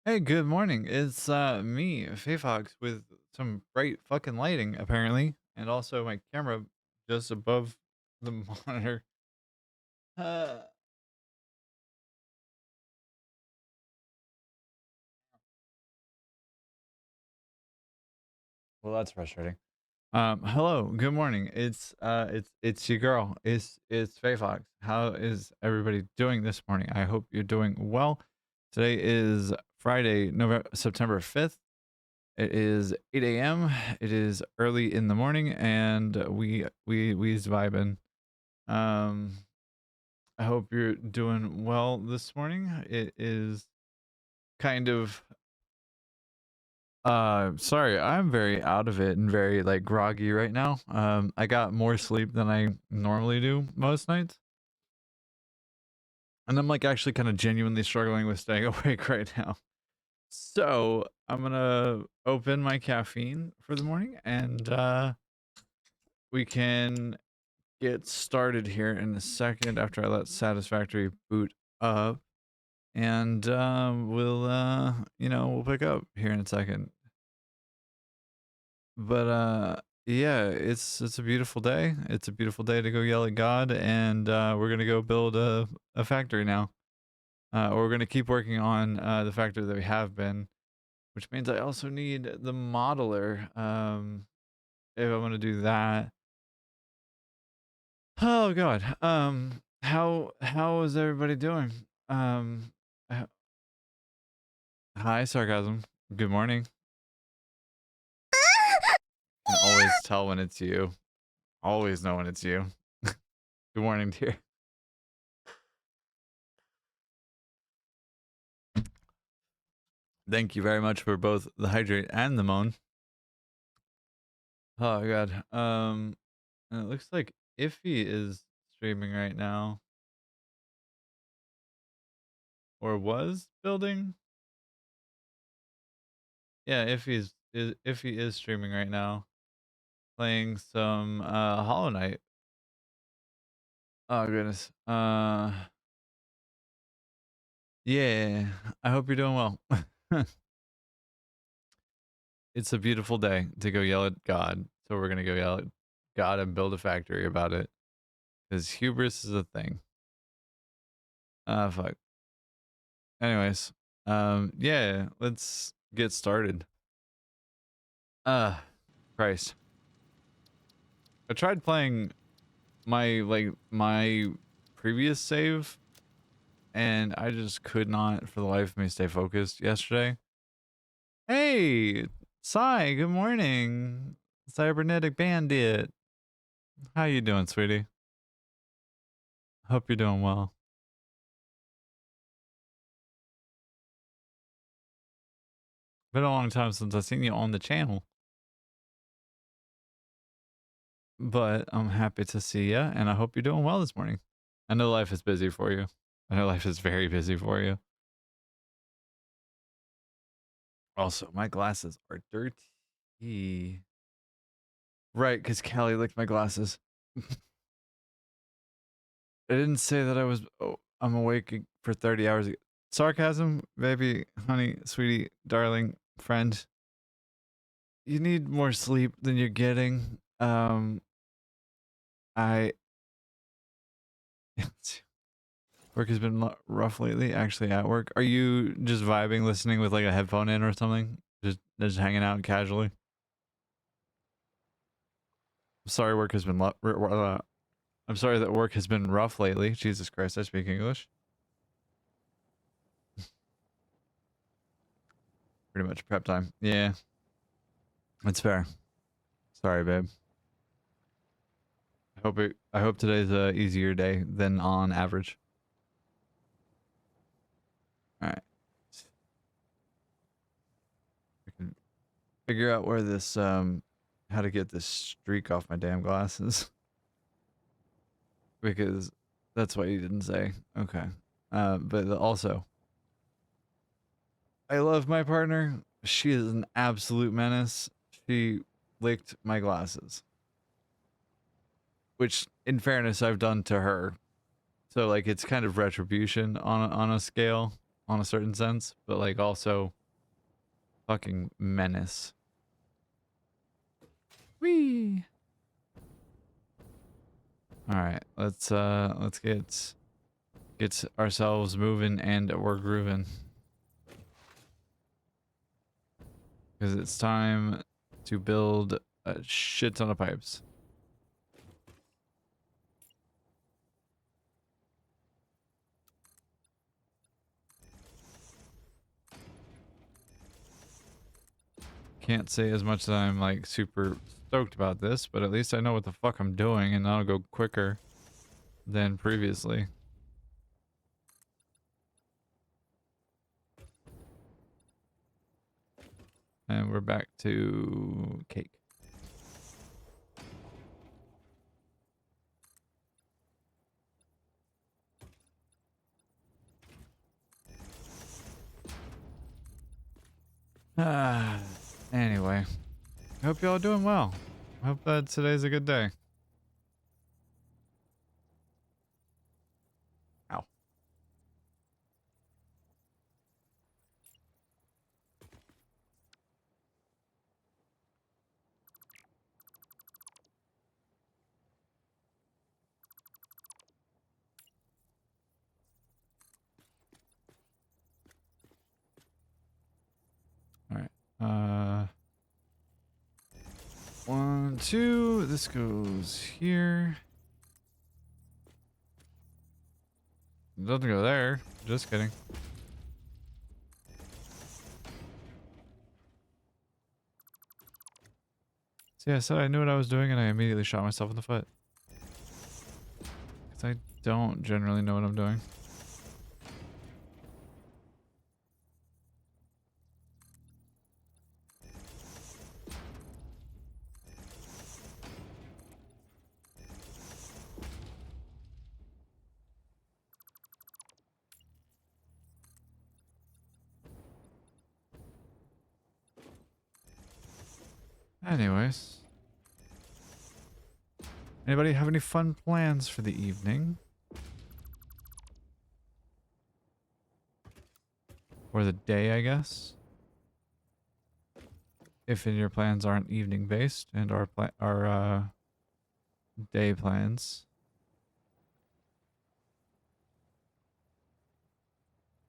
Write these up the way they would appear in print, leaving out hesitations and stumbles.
Hey, good morning. It's me, Faefox, with some bright fucking lighting apparently, and also my camera just above the monitor. Uh, well, that's frustrating. Hello, good morning. It's your girl. It's Faefox. How is everybody doing this morning? I hope you're doing well. Today is Friday, September 5th. It is 8 a.m. It is early in the morning, and we's vibing. Um, I hope you're doing well this morning. It is kind of sorry, I'm very out of it and very like groggy right now. I got more sleep than I normally do most nights. And I'm like actually kind of genuinely struggling with staying awake right now. So I'm gonna open my caffeine for the morning and we can get started here in a second after I let Satisfactory boot up. And we'll pick up here in a second. But yeah, it's a beautiful day. It's a beautiful day to go yell at God, and we're gonna go build a factory now. Or we're gonna keep working on the factory that we have been, which means I also need the modeler. If I want to do that. Oh God. How is everybody doing? h- Hi, sarcasm. Good morning. Can always tell when it's you. Always know when it's you. Good morning, dear. Thank you very much for both the hydrate and the moan. Oh god. And it looks like Iffy is streaming right now. Or was building? Yeah, Iffy is streaming right now. Playing some Hollow Knight. Oh goodness. Yeah. I hope you're doing well. It's a beautiful day to go yell at God. So we're gonna go yell at God and build a factory about it. Because hubris is a thing. Fuck. Anyways, yeah, let's get started. Uh, Christ. I tried playing my previous save, and I just could not for the life of me stay focused yesterday. Hey, Sai, good morning. Cybernetic Bandit. How you doing, sweetie? Hope you're doing well. Been a long time since I've seen you on the channel. But I'm happy to see you, and I hope you're doing well this morning. I know life is busy for you. I know life is very busy for you. Also, my glasses are dirty. Right, because Callie licked my glasses. I didn't say that I'm awake for 30 hours. Sarcasm, baby, honey, sweetie, darling, friend. You need more sleep than you're getting. I work has been rough lately. Actually, at work, are you just vibing, listening with like a headphone in or something? Just hanging out casually. I'm sorry, work has been. I'm sorry that work has been rough lately. Jesus Christ, I speak English. Pretty much prep time. Yeah, it's fair. Sorry, babe. I hope today's a easier day than on average. All right. I can figure out where this how to get this streak off my damn glasses because that's what you didn't say. Okay. But also, I love my partner. She is an absolute menace. She licked my glasses, which, in fairness, I've done to her. So like, it's kind of retribution on a scale, on a certain sense. But like, also, fucking menace. Whee! Alright, let's get ourselves moving and we're grooving. Because it's time to build a shit ton of pipes. Can't say as much that I'm like super stoked about this, but at least I know what the fuck I'm doing and that'll go quicker than previously. And we're back to cake. Anyway, I hope y'all are doing well. I hope that today's a good day. Ow. Alright. 1, 2. This goes here. It doesn't go there. Just kidding. See, I said I knew what I was doing and I immediately shot myself in the foot. Because I don't generally know what I'm doing. Anyways. Anybody have any fun plans for the evening? Or the day, I guess? If your plans aren't evening based and are day plans.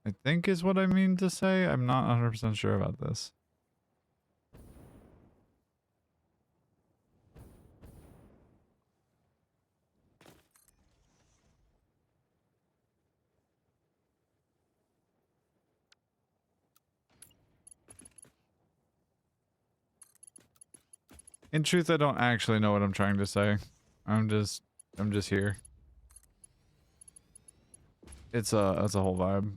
I think is what I mean to say. I'm not 100% sure about this. In truth, I don't actually know what I'm trying to say. I'm just here. It's a whole vibe.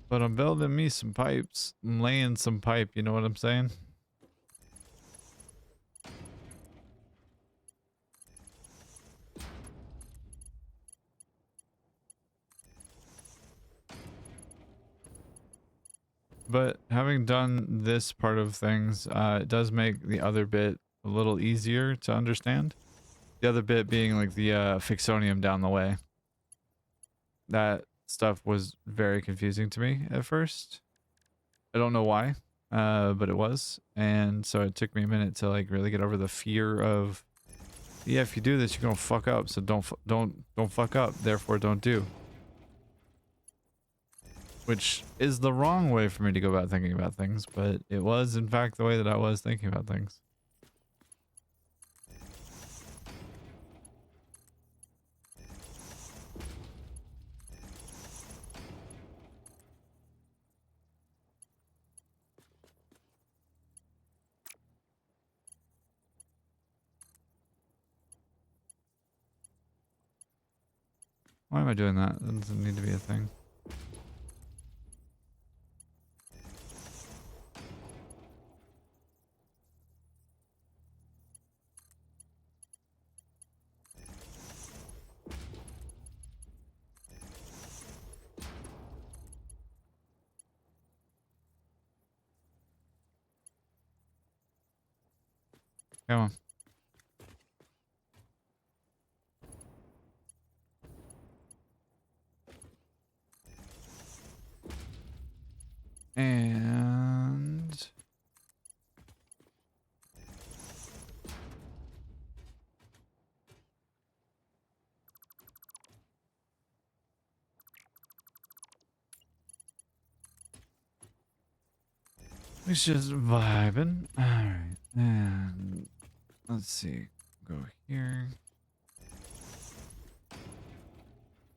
But I'm building me some pipes. I'm laying some pipe, you know what I'm saying? But having done this part of things, it does make the other bit a little easier to understand. The other bit being like the ficsonium down the way. That stuff was very confusing to me at first. I don't know why, but it was. And so it took me a minute to like really get over the fear of, yeah, if you do this, you're gonna fuck up. So don't fuck up. Therefore, don't do. Which is the wrong way for me to go about thinking about things, but it was in fact the way that I was thinking about things. Why am I doing that? That doesn't need to be a thing. Come on. And it's just vibing. All right, and let's see. Go here.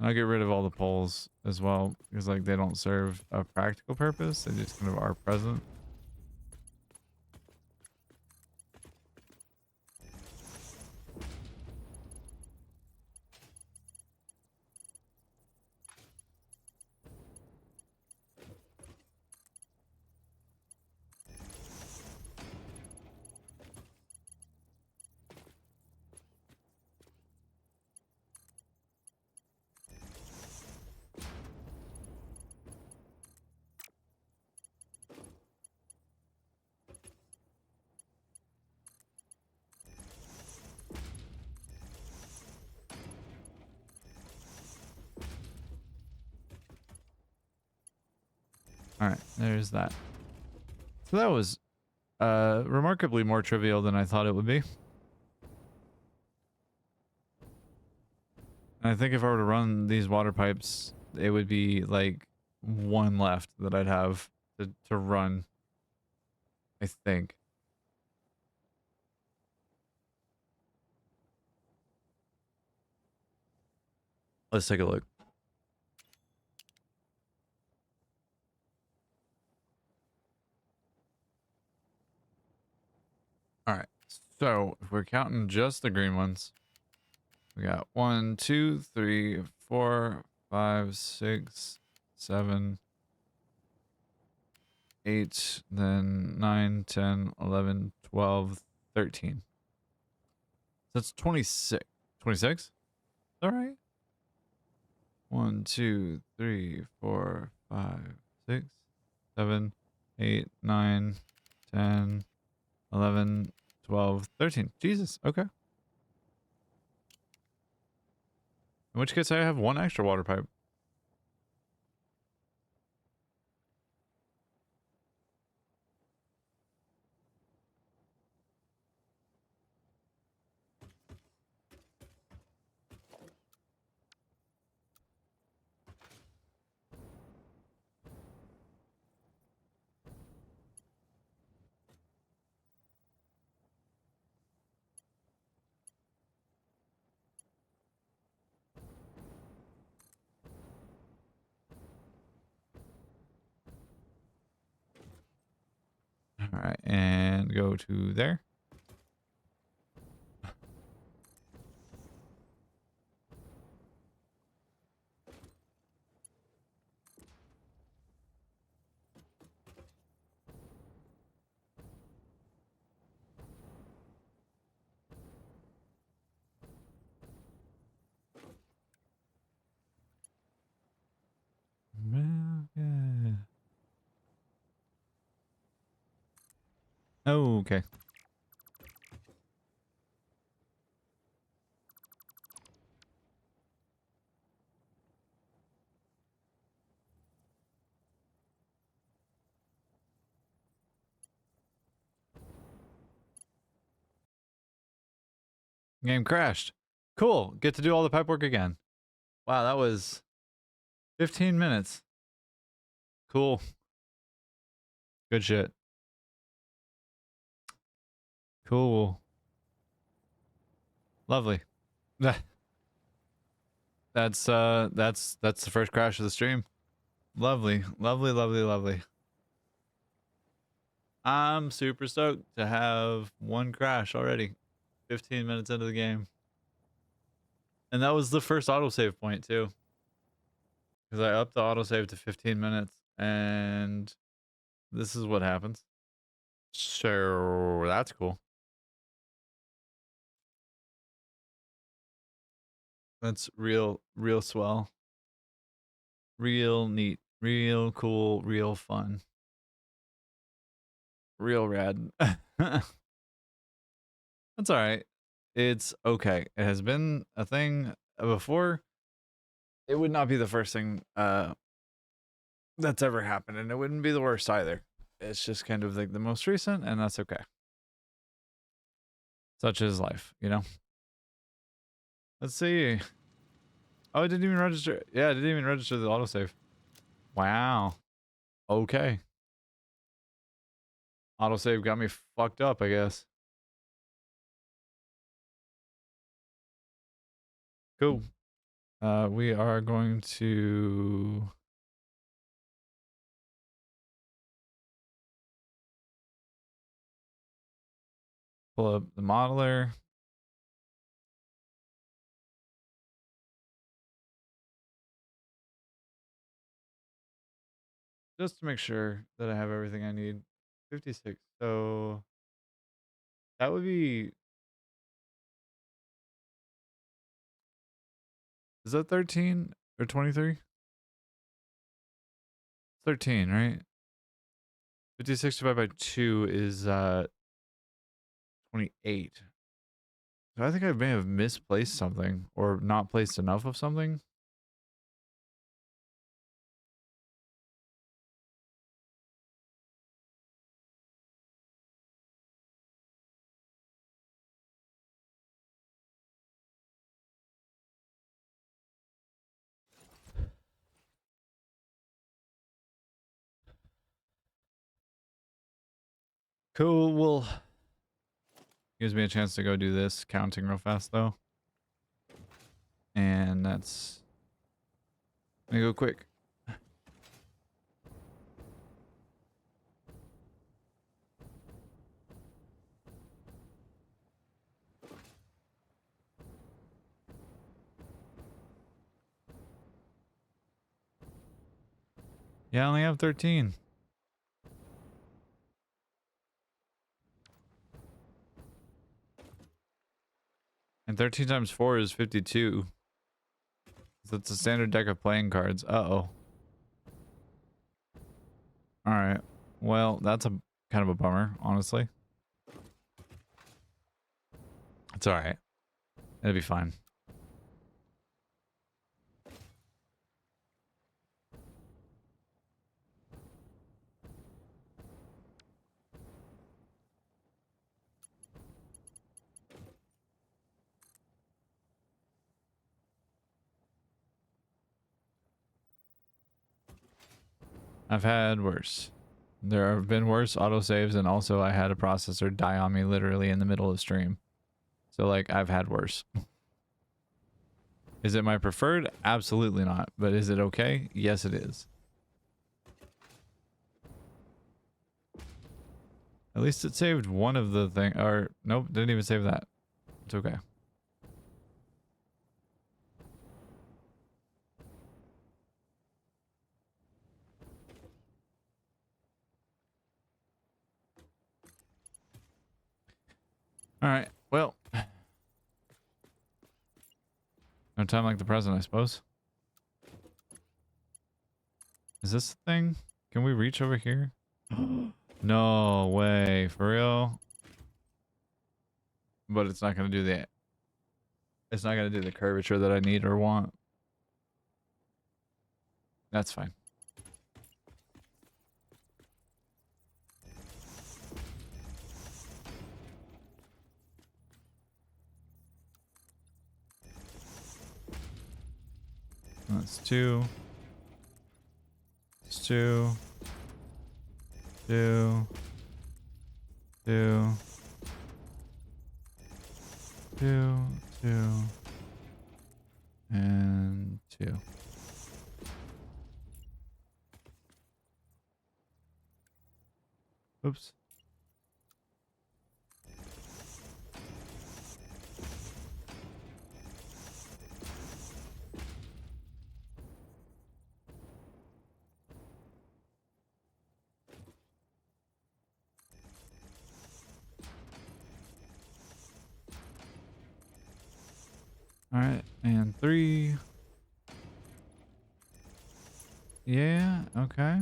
I'll get rid of all the poles as well because like they don't serve a practical purpose. They just kind of are present. All right, there's that. So that was remarkably more trivial than I thought it would be. And I think if I were to run these water pipes, it would be like one left that I'd have to run, I think. Let's take a look. All right. So if we're counting just the green ones, we got 1, 2, 3, 4, 5, 6, 7, 8, then 9, 10, 11, 12, 13. So that's 26. 26? All right. 1, 2, 3, 4, 5, 6, 7, 8, 9, 10, 11, 12, 13. Jesus. Okay. In which case I have one extra water pipe. All right. And go to there. Yeah. Oh, okay. Game crashed. Cool. Get to do all the pipe work again. Wow, that was 15 minutes. Cool. Good shit. Cool. Lovely. That's the first crash of the stream. Lovely. Lovely, lovely, lovely. I'm super stoked to have one crash already. 15 minutes into the game. And that was the first autosave point too. Because I upped the autosave to 15 minutes and this is what happens. So that's cool. That's real swell. Real neat. Real cool. Real fun. Real rad. That's all right. It's okay. It has been a thing before. It would not be the first thing that's ever happened, and it wouldn't be the worst either. It's just kind of like the most recent, and that's okay. Such is life, you know? Let's see. Oh, it didn't even register. Yeah, it didn't even register the autosave. Wow. Okay. Autosave got me fucked up, I guess. Cool. We are going to pull up the modeler. Just to make sure that I have everything I need. 56. So that would be, is that 13 or 23? 13, right? 56 divided by 2 is 28. So I think I may have misplaced something or not placed enough of something. Cool. Well, gives me a chance to go do this counting real fast though. And that's gonna go quick. Yeah, I only have 13. And 13 times 4 is 52. So it's a standard deck of playing cards. Uh-oh. Alright. Well, that's a kind of a bummer, honestly. It's alright. It'll be fine. I've had worse. There have been worse autosaves, and also I had a processor die on me literally in the middle of stream. So, like, I've had worse. Is it my preferred? Absolutely not. But is it okay? Yes, it is. At least it saved one of the thing. Or, nope, didn't even save that. It's okay. Alright, well. No time like the present, I suppose. Is this the thing? Can we reach over here? No way. For real? But it's not going to do the... It's not going to do the curvature that I need or want. That's fine. That's 2. It's 2. 2. 2. 2. 2. And 2. Oops. Alright, and 3. Yeah, okay.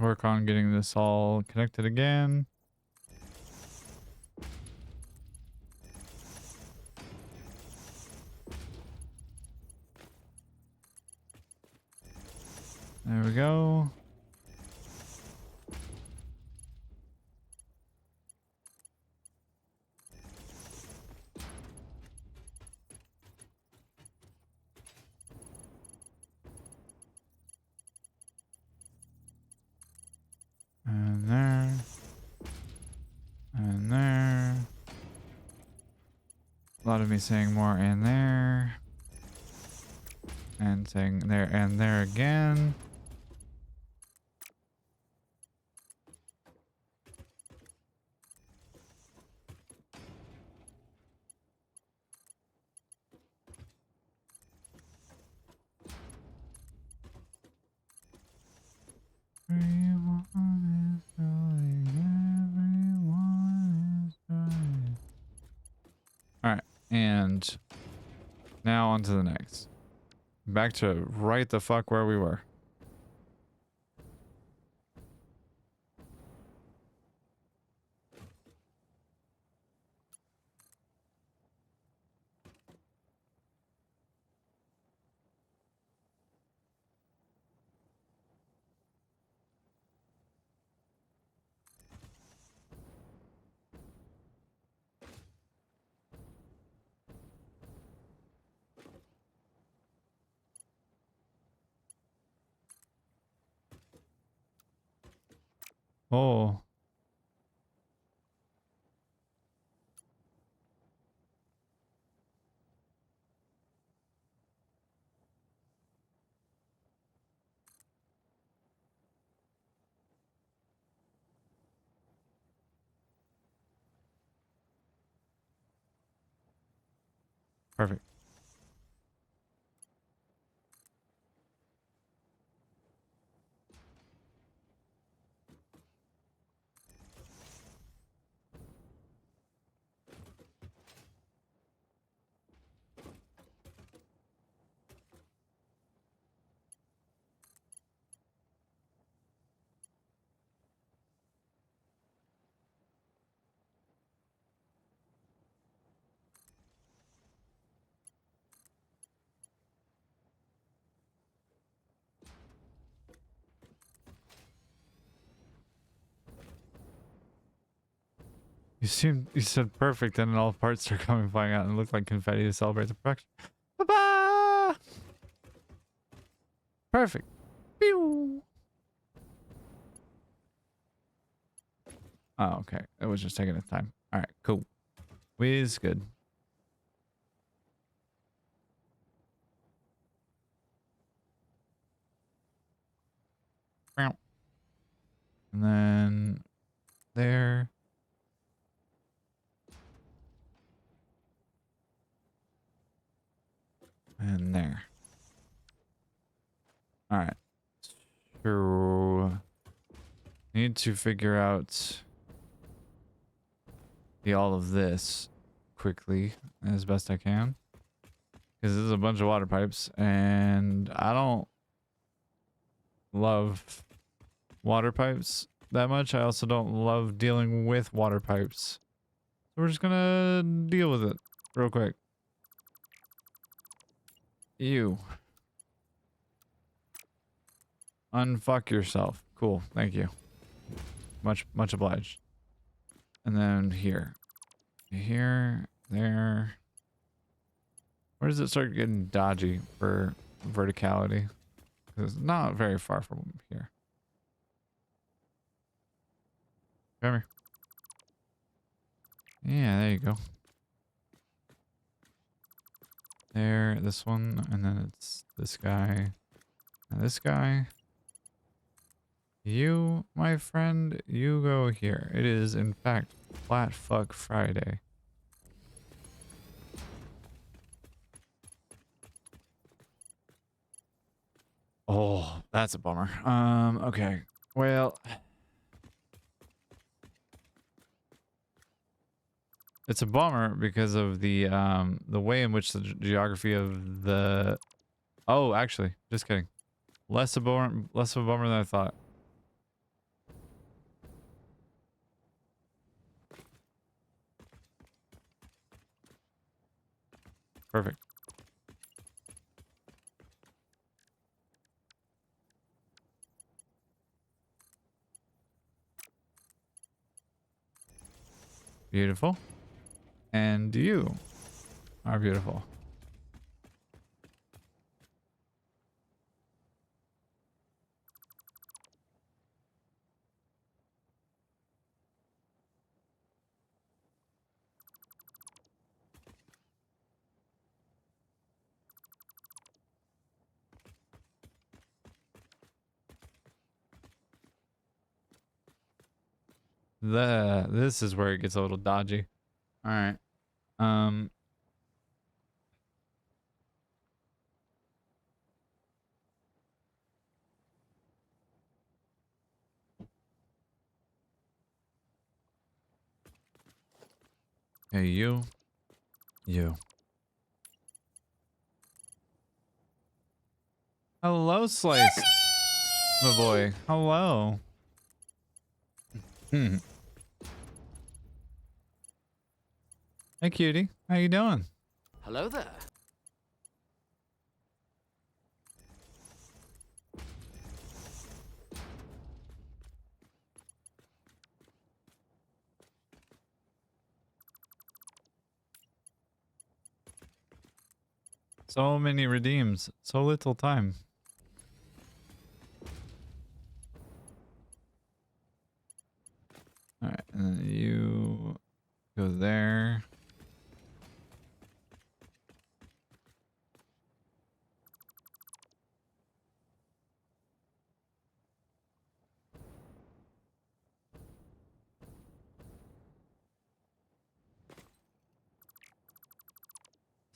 work on getting this all connected again. There we go. And there. And there. A lot of me saying more and there. And saying there and there again. Everyone is trying. Everyone is trying. Alright, and now on to the next. Back to right the fuck where we were. Oh. Perfect. You said perfect, and then all parts are coming flying out and look like confetti to celebrate the production. Ba-ba! Perfect. Pew! Oh, okay. It was just taking its time. Alright, cool. Whiz, good. And then there. And there. Alright. So need to figure out all of this quickly as best I can. Because this is a bunch of water pipes and I don't love water pipes that much. I also don't love dealing with water pipes. So we're just gonna deal with it real quick. You. Unfuck yourself. Cool. Thank you. Much obliged. And then here. Here. There. Where does it start getting dodgy for verticality? Because it's not very far from here. Come here. Yeah, there you go. There, this one, and then it's this guy, and this guy. You, my friend, you go here. It is, in fact, Flat Fuck Friday. Oh, that's a bummer. Okay. Well, it's a bummer because of the way in which the geography of the... Oh, actually, just kidding. Less of a bummer than I thought. Perfect. Beautiful. And you are beautiful. This is where it gets a little dodgy. All right. Hey, you. Hello, Slice. My boy. Hello. Hey, cutie. How you doing? Hello there. So many redeems. So little time. All right, and then you go there.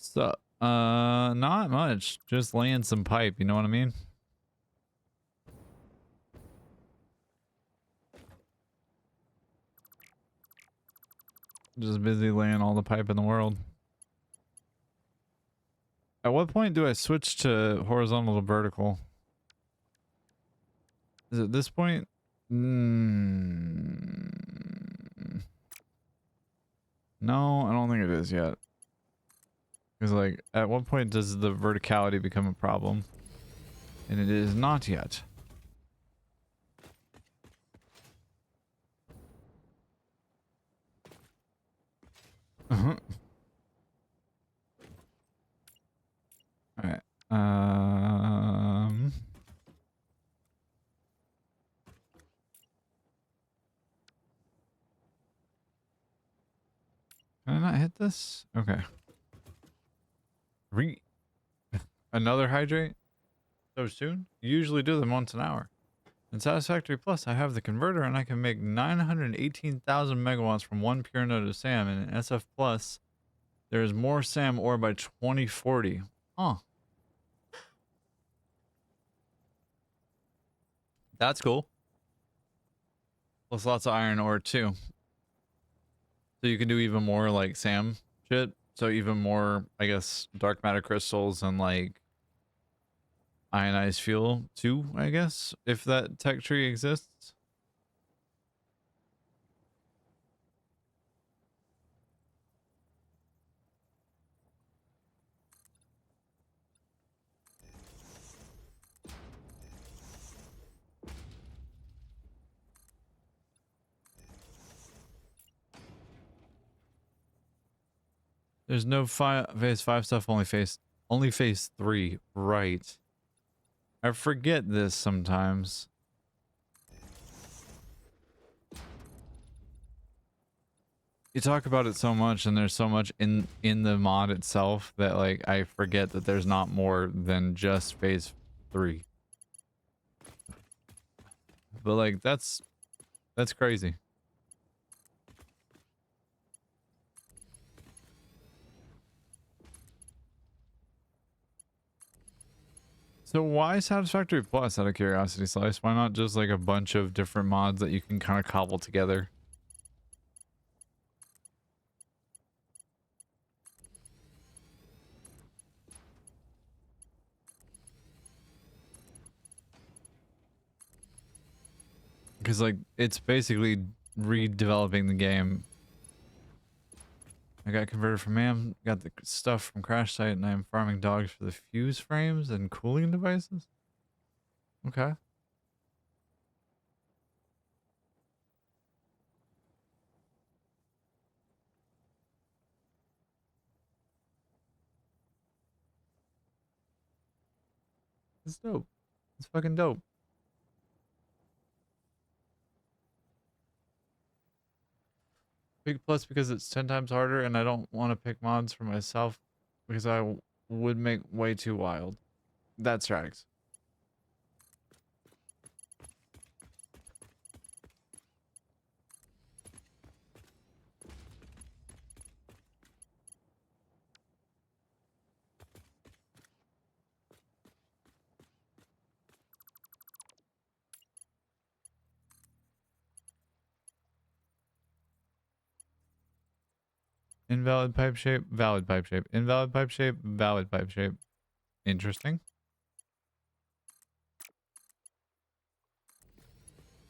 So, not much. Just laying some pipe. You know what I mean? Just busy laying all the pipe in the world. At what point do I switch to horizontal to vertical? Is it this point? No, I don't think it is yet. Because, like, at what point does the verticality become a problem? And it is not yet. Alright. Can I not hit this? Okay. Another hydrate? So soon? You usually do them once an hour. In Satisfactory Plus, I have the converter and I can make 918,000 megawatts from one pure node of SAM. And in SF Plus, there is more SAM ore by 2040. Huh. That's cool. Plus lots of iron ore too. So you can do even more like SAM shit. So even more, I guess, dark matter crystals and like ionized fuel too, I guess, if that tech tree exists. There's no phase 5 stuff, only phase 3, right? I forget this sometimes. You talk about it so much and there's so much in the mod itself that like I forget that there's not more than just phase 3. But like that's crazy. So why Satisfactory Plus, out of curiosity, Slice? Why not just like a bunch of different mods that you can kind of cobble together? Because like it's basically redeveloping the game. I got converted from AM, got the stuff from crash site, and I am farming dogs for the fuse frames and cooling devices. Okay. It's dope. It's fucking dope. Big plus because it's 10 times harder and I don't want to pick mods for myself because I would make way too wild. That's tracks. Invalid pipe shape, valid pipe shape, invalid pipe shape, valid pipe shape. Interesting.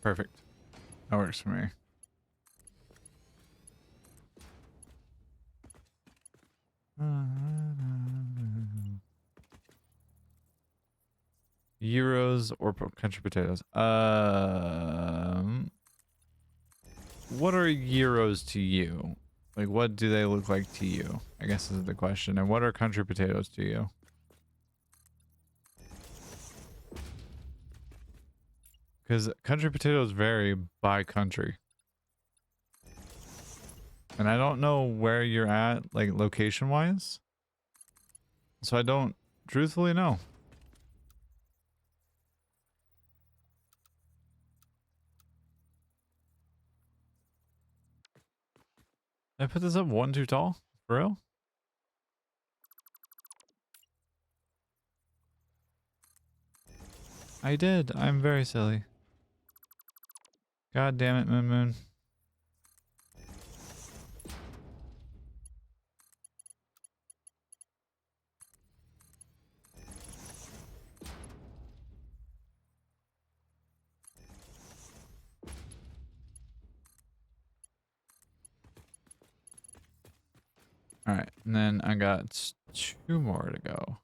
Perfect. That works for me. Euros or country potatoes? What are euros to you? Like, what do they look like to you? I guess is the question. And what are country potatoes to you? Because country potatoes vary by country. And I don't know where you're at, like, location-wise. So I don't truthfully know. Did I put this up one too tall? For real? I did. I'm very silly. God damn it, Moon Moon. Alright, and then I got 2 more to go.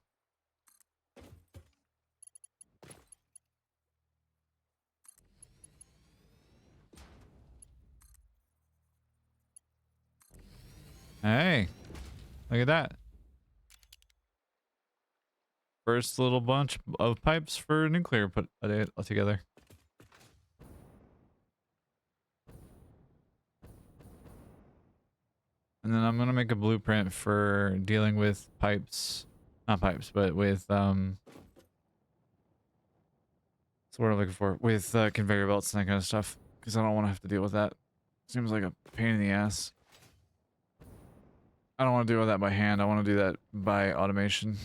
Hey, look at that. First little bunch of pipes for nuclear put together. And then I'm gonna make a blueprint for dealing with pipes, not pipes, but with what's the word I'm looking for? With conveyor belts and that kind of stuff, because I don't want to have to deal with that. Seems like a pain in the ass. I don't want to deal with that by hand. I want to do that by automation.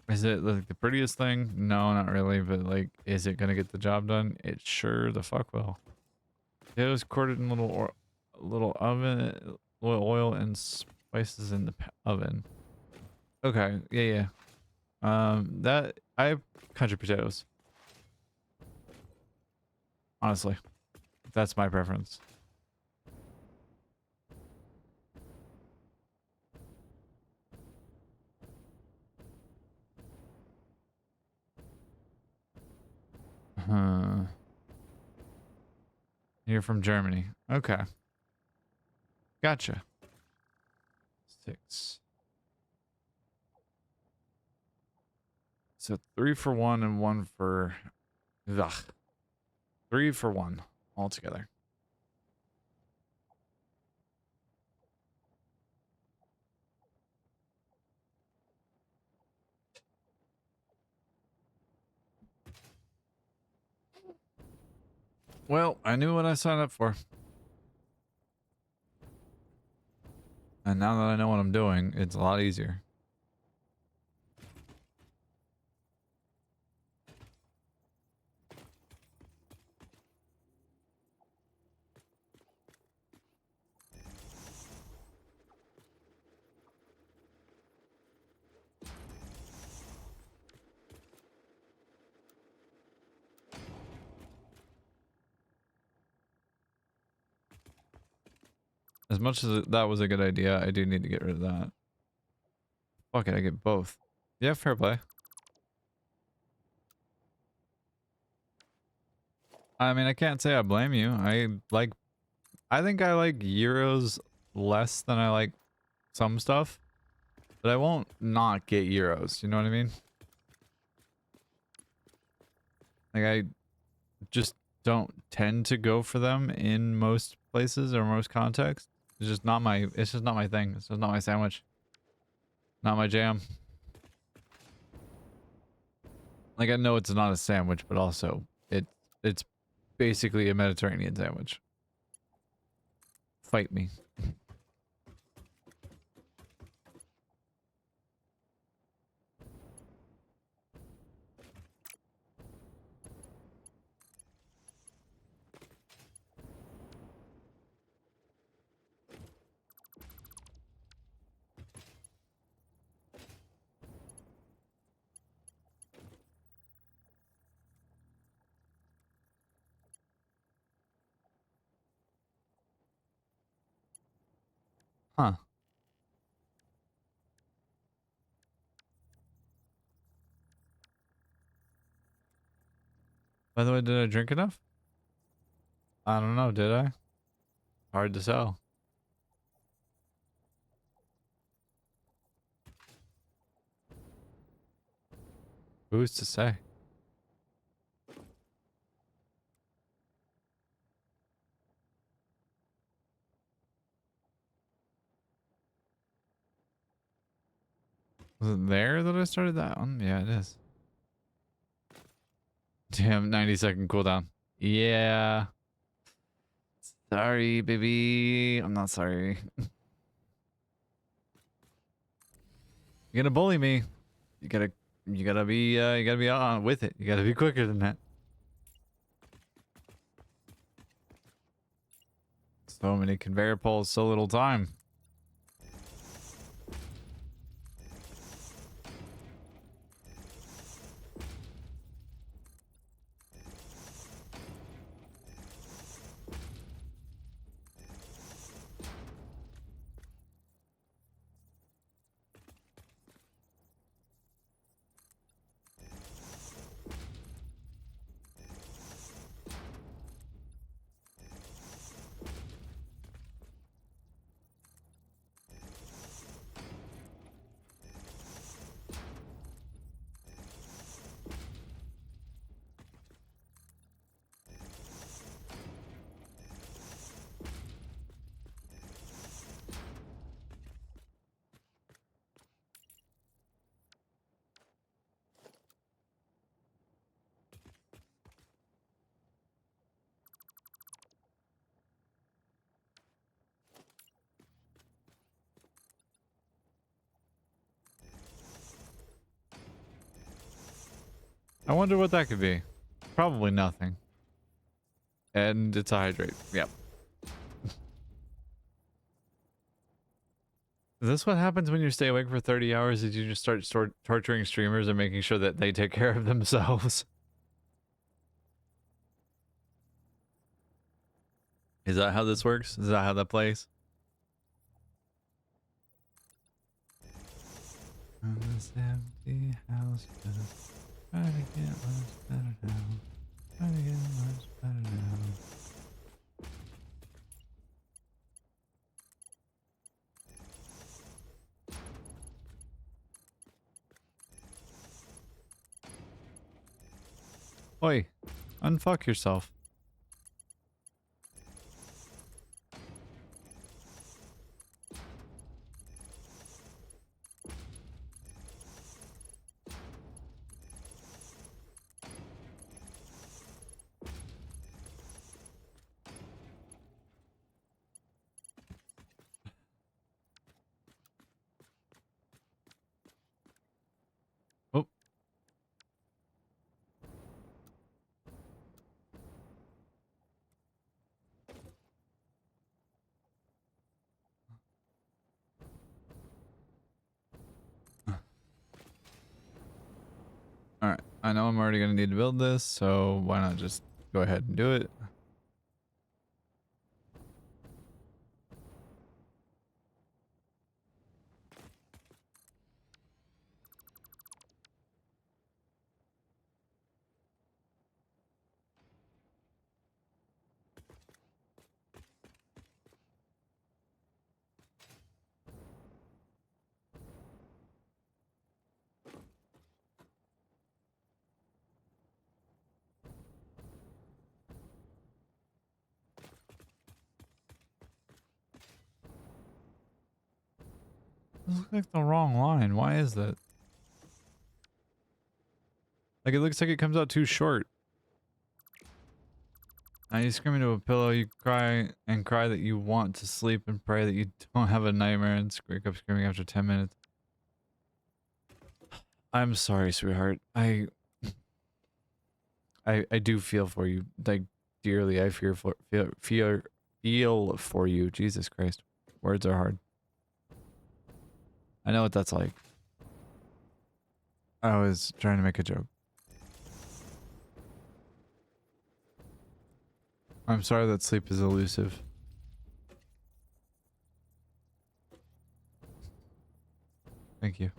Is it like the prettiest thing? No, not really. But like, is it gonna get the job done? It sure the fuck will. Potatoes quartered in little oven, oil and spices in the oven. Okay, yeah. That I have country potatoes. Honestly, that's my preference. Huh. You're from Germany. Okay. Gotcha. 6. So 3 for 1 and 1 for... Ugh. 3 for 1 altogether. Well, I knew what I signed up for. And now that I know what I'm doing, it's a lot easier. As much as that was a good idea, I do need to get rid of that. Fuck it, I get both. Yeah, fair play. I mean, I can't say I blame you. I think I like Euros less than I like some stuff, but I won't not get Euros. You know what I mean? Like, I just don't tend to go for them in most places or most contexts. It's just not my thing. It's just not my sandwich. Not my jam. Like, I know it's not a sandwich, but also it's basically a Mediterranean sandwich. Fight me. Huh. By the way, did I drink enough? I don't know, did I? Hard to tell. Who's to say? Was it there that I started that one? Yeah, it is. Damn, 90-second cooldown. Yeah. Sorry, baby. I'm not sorry. You're gonna bully me. You gotta you gotta be on with it. You gotta be quicker than that. So many conveyor poles, so little time. I wonder what that could be. Probably nothing. And it's a hydrate. Yep. Is this what happens when you stay awake for 30 hours? Did you just start torturing streamers and making sure that they take care of themselves? Is that how this works? Is that how that plays? On this empty house, try to get much better now. Try to get much better now. Oi, unfuck yourself. Oh. Alright, I know I'm already gonna need to build this, so why not just go ahead and do it? This looks like the wrong line. Why is that? Like, it looks like it comes out too short. Now you scream into a pillow, you cry and cry that you want to sleep and pray that you don't have a nightmare and wake up screaming after 10 minutes. I'm sorry, sweetheart. I do feel for you, like, dearly. I feel for you. Jesus Christ. Words are hard. I know what that's like. I was trying to make a joke. I'm sorry that sleep is elusive. Thank you.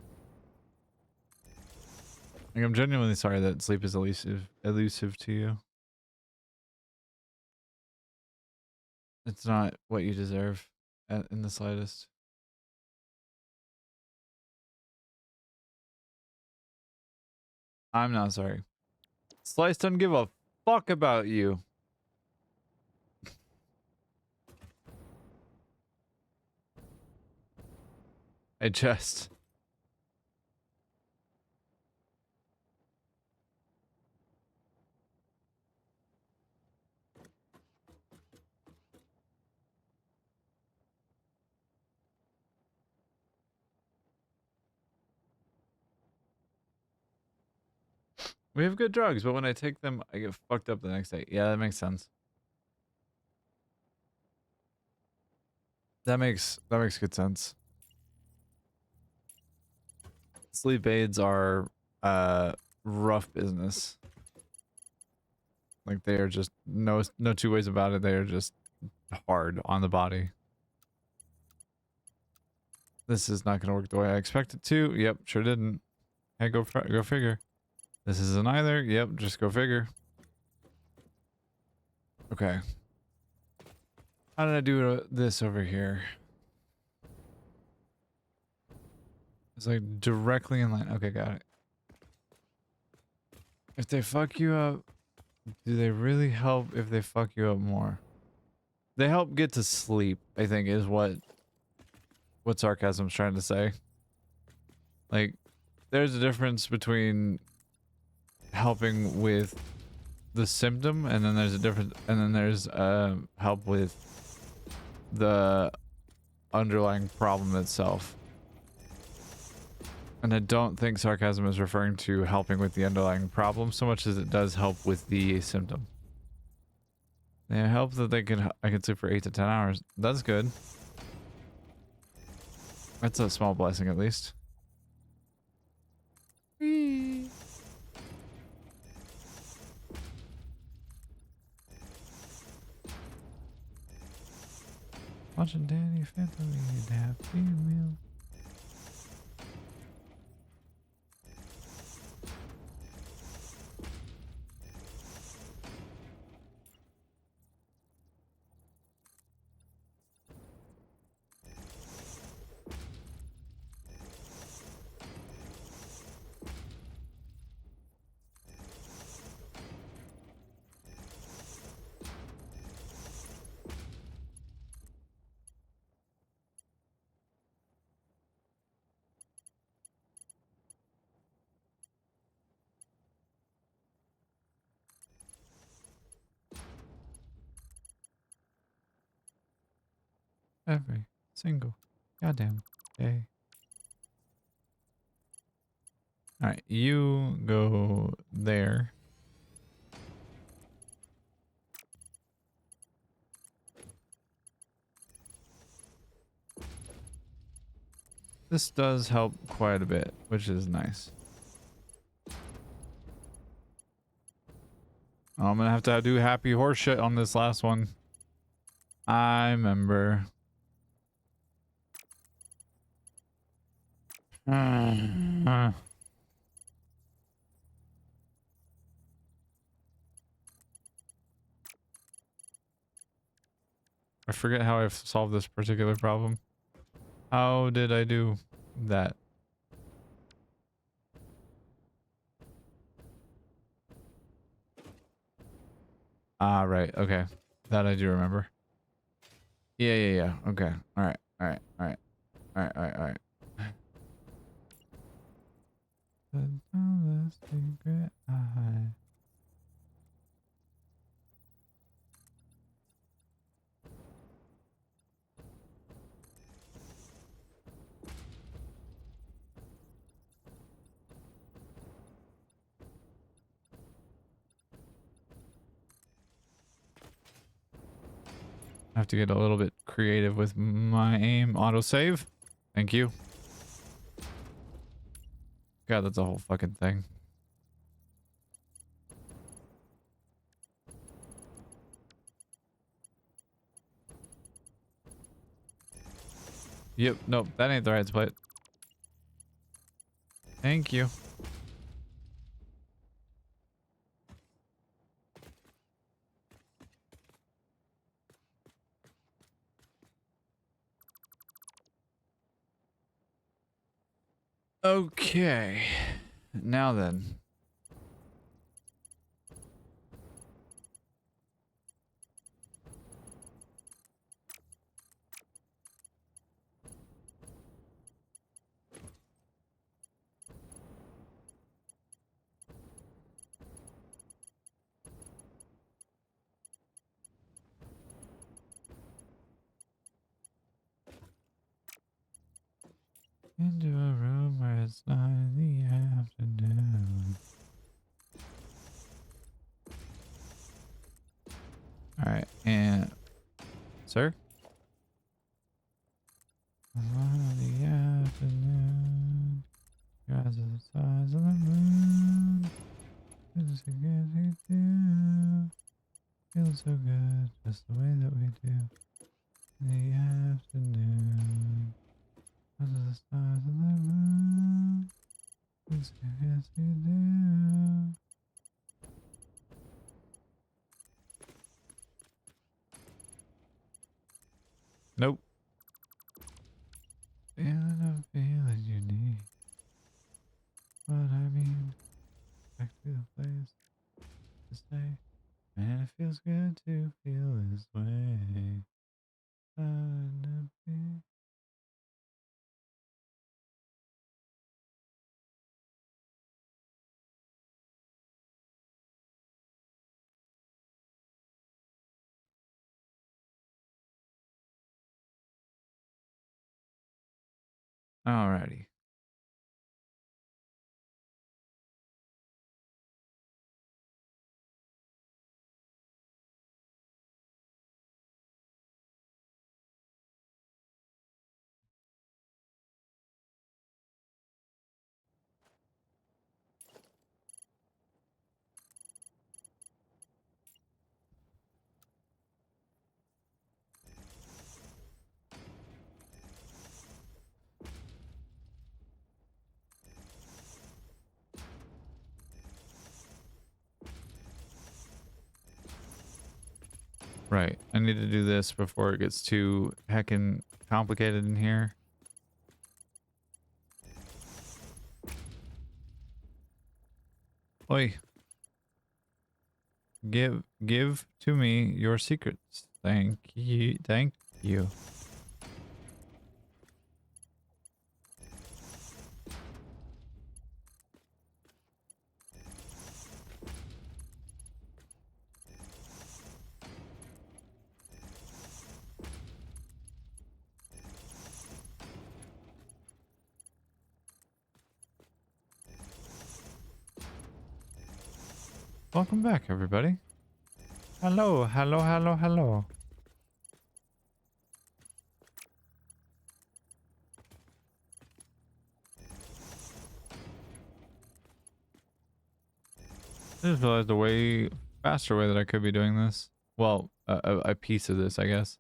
Like, I'm genuinely sorry that sleep is elusive to you. It's not what you deserve in the slightest. I'm not sorry. Slice doesn't give a fuck about you. I just... We have good drugs, but when I take them, I get fucked up the next day. Yeah, that makes sense. That makes good sense. Sleep aids are rough business. Like, they are just no two ways about it. They are just hard on the body. This is not going to work the way I expected to. Yep, sure didn't. Hey, go figure. This isn't either. Yep, just go figure. Okay. How did I do this over here? It's like directly in line. Okay, got it. If they fuck you up, do they really help if they fuck you up more? They help get to sleep, I think, is what sarcasm's trying to say. Like, there's a difference between helping with the symptom, and then there's a difference, and then there's help with the underlying problem itself. And I don't think sarcasm is referring to helping with the underlying problem so much as it does help with the symptom. They help that I can sleep for 8 to 10 hours. That's good. That's a small blessing, at least. Whee. Watching Danny Phantom eat Happy Meal. Every single goddamn day. Alright, you go there. This does help quite a bit, which is nice. I'm gonna have to do happy horse shit on this last one. I remember. I forget how I've solved this particular problem. How did I do that? Ah, right. Okay. That I do remember. Yeah. Okay. Alright. I have to get a little bit creative with my aim. Autosave. Thank you. God, that's a whole fucking thing. Yep, nope, that ain't the right split. Thank you. Okay. Now then. Into a room where it's not in the afternoon. Alright, and... Sir? The afternoon. Your eyes are the size of the moon. Feels so good we do. Feels so good, just the way that we do. In the afternoon. Under the stars of the moon. We say yes we do. Nope. Feeling a feeling you need. What I mean, back to the place to stay. Man, it feels good to feel this way. Alrighty. Right. I need to do this before it gets too heckin' complicated in here. Oi. Give to me your secrets. Thank you. Thank you. Welcome back, everybody. Hello, hello, hello, hello. I just realized a way faster way that I could be doing this. Well, a piece of this, I guess.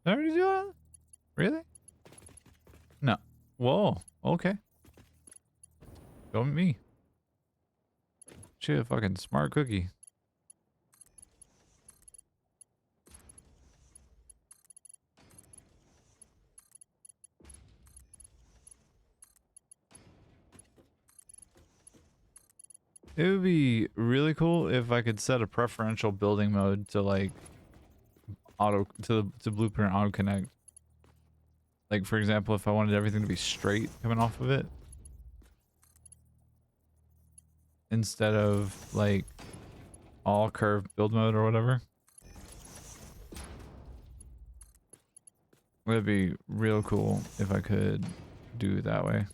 Did I already do that? Really? No. Whoa. Okay. Go with me. She a fucking smart cookie. It would be really cool if I could set a preferential building mode to like to blueprint auto connect. Like for example, if I wanted everything to be straight coming off of it instead of like all curved build mode or whatever. That'd be real cool if I could do that way.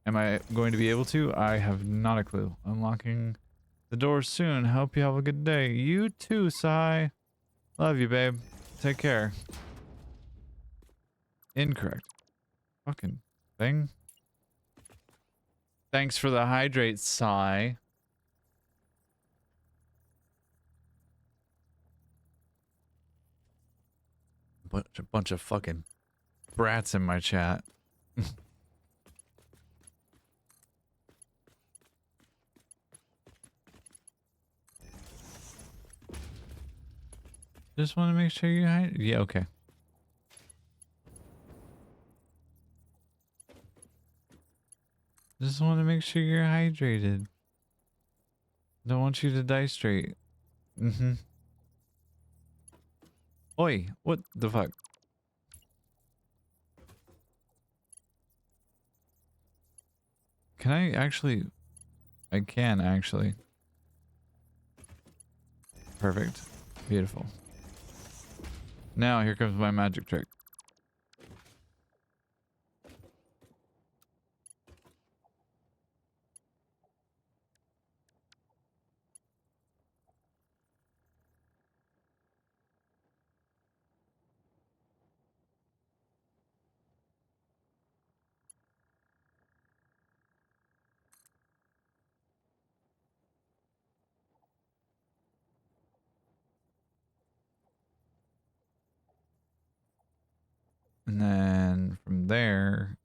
Am I going to be able to? I have not a clue. Unlocking the door soon. Hope you have a good day. You too, Sai. Love you, babe. Take care. Incorrect. Fucking thing. Thanks for the hydrate, Sai. Bunch of fucking brats in my chat. Just want to make sure you're hydrated. Yeah, okay. Just want to make sure you're hydrated. Don't want you to die straight. Mm-hmm. Oi, what the fuck? Can I actually... I can actually. Perfect. Beautiful. Now here comes my magic trick. And then from there,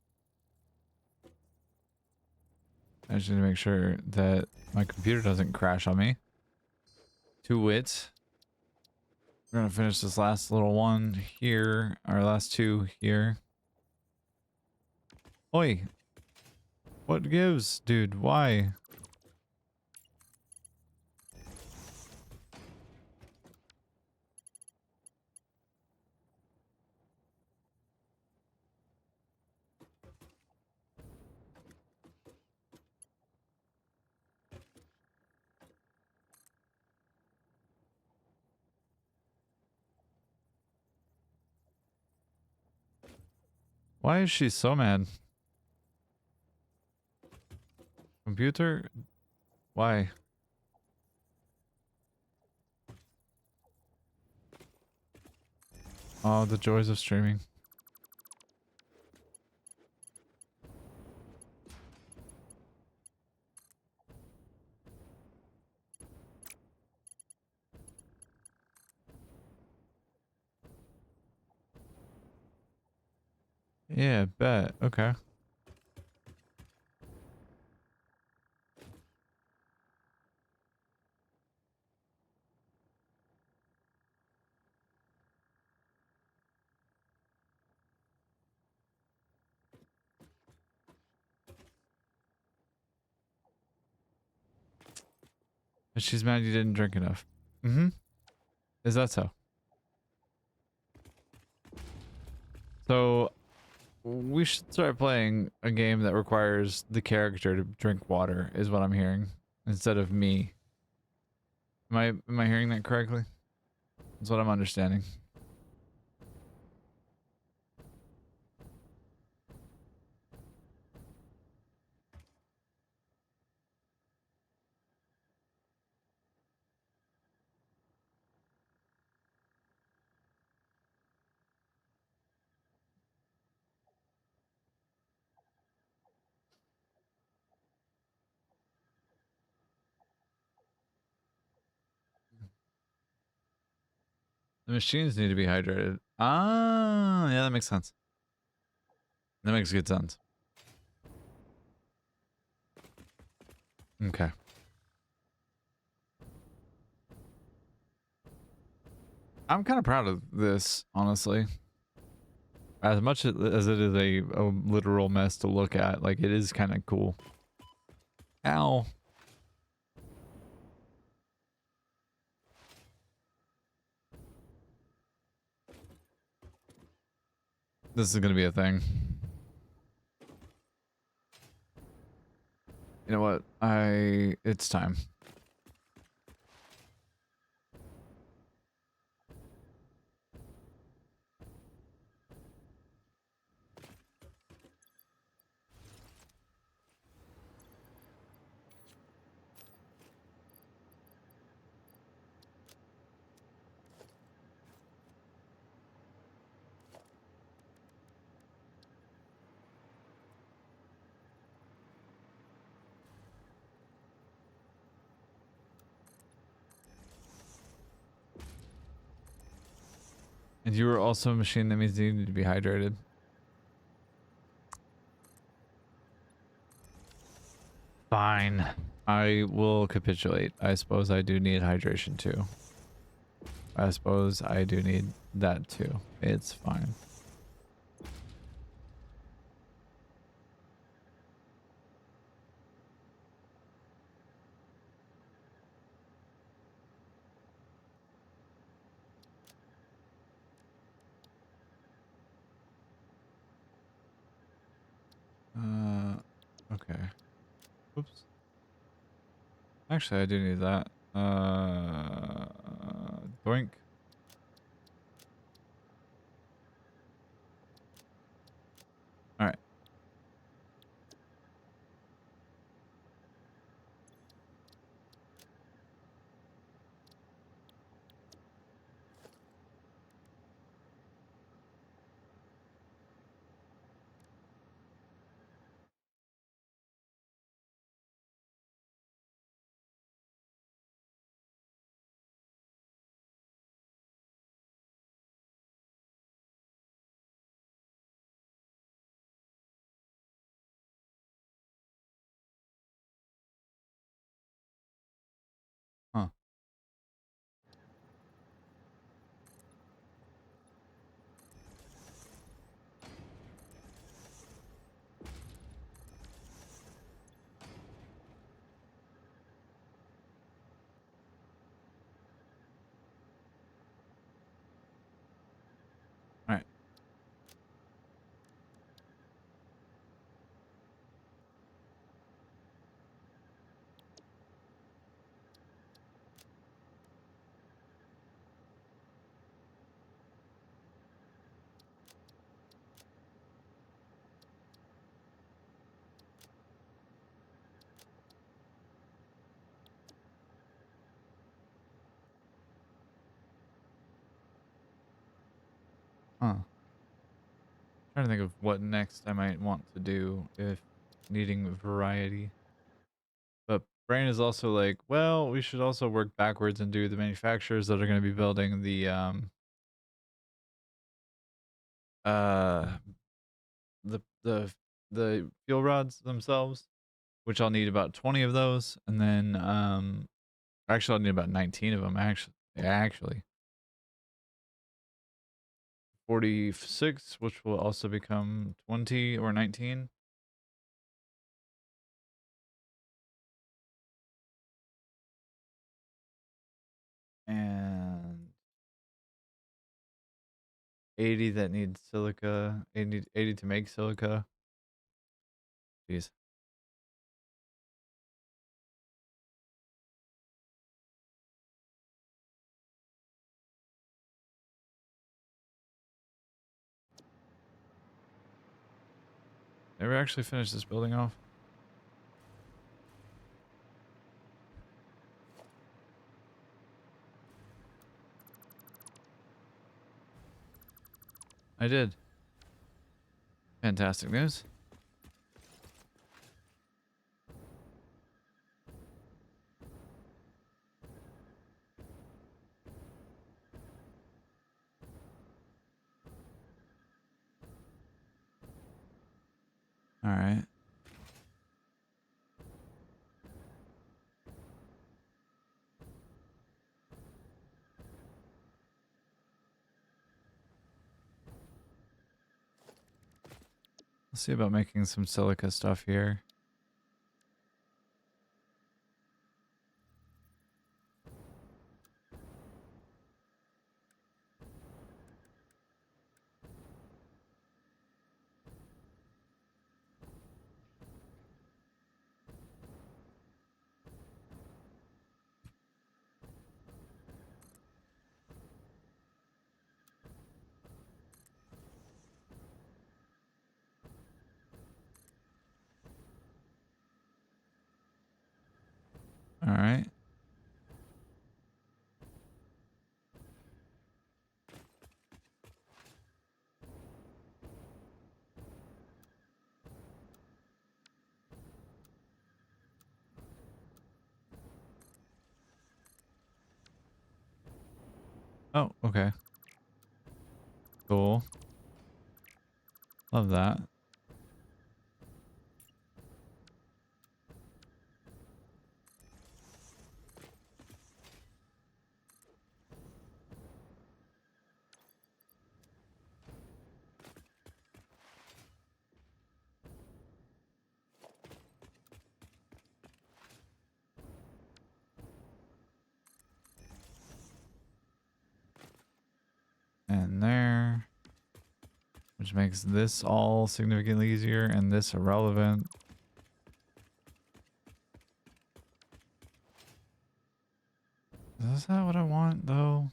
I just need to make sure that my computer doesn't crash on me. To wit, we're gonna finish this last little one here, our last two here. Oi, what gives, dude? Why? Why is she so mad? Computer? Why? Oh, the joys of streaming. Yeah, bet. Okay. But she's mad you didn't drink enough. Mm-hmm. Is that so? So, we should start playing a game that requires the character to drink water, is what I'm hearing, instead of me. Am I hearing that correctly? That's what I'm understanding. The machines need to be hydrated. Ah, yeah, that makes sense. That makes good sense. Okay. I'm kind of proud of this, honestly. As much as it is a literal mess to look at, like, it is kind of cool. Ow. This is gonna be a thing. You know what? It's time. You were also a machine. That means you need to be hydrated. Fine. I will capitulate. I suppose I do need hydration too. I suppose I do need that too. It's fine. Okay. Oops. Actually, I do need that. Doink. All right. Huh. All right. Huh. Trying to think of what next I might want to do if needing variety. But brain is also like, well, we should also work backwards and do the manufacturers that are going to be building uh the the the fuel rods themselves, which I'll need about 20 of those, and then actually I'll need about 19 of them actually 46, which will also become 20 or 19. And 80 that need silica, 80 to make silica. Jeez. Never actually finished this building off. I did. Fantastic news. All right. Let's see about making some silica stuff here. All right. Oh, okay. Cool. Love that. And there. Which makes this all significantly easier and this irrelevant. Is that what I want, though?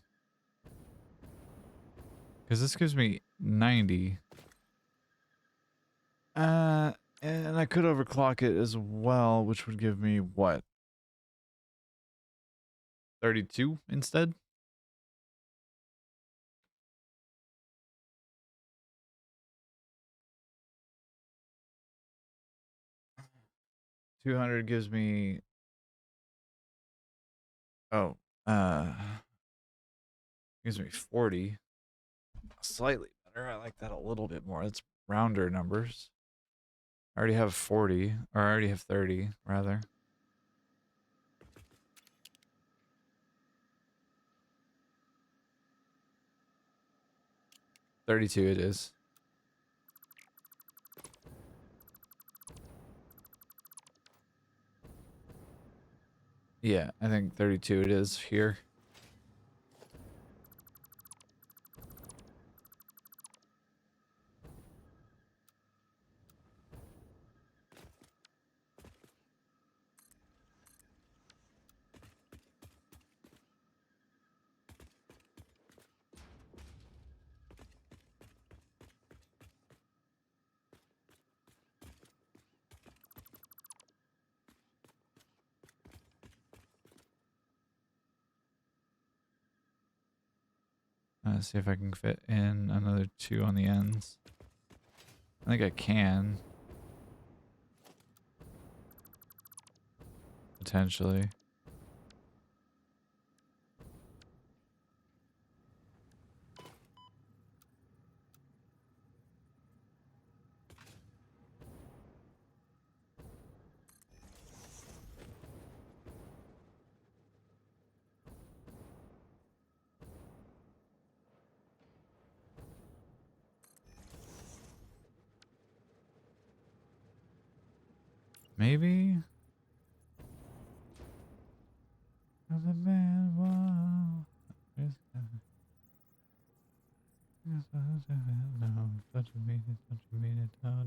Because this gives me 90. And I could overclock it as well, which would give me, what? 32 instead? $200 gives me... Oh, gives me 40. Slightly better. I like that a little bit more. It's rounder numbers. I already have 40, or I already have 30, rather. $32 it is. Yeah, I think 32 it is here. Let's see if I can fit in another 2 on the ends. I think I can. Potentially. Maybe?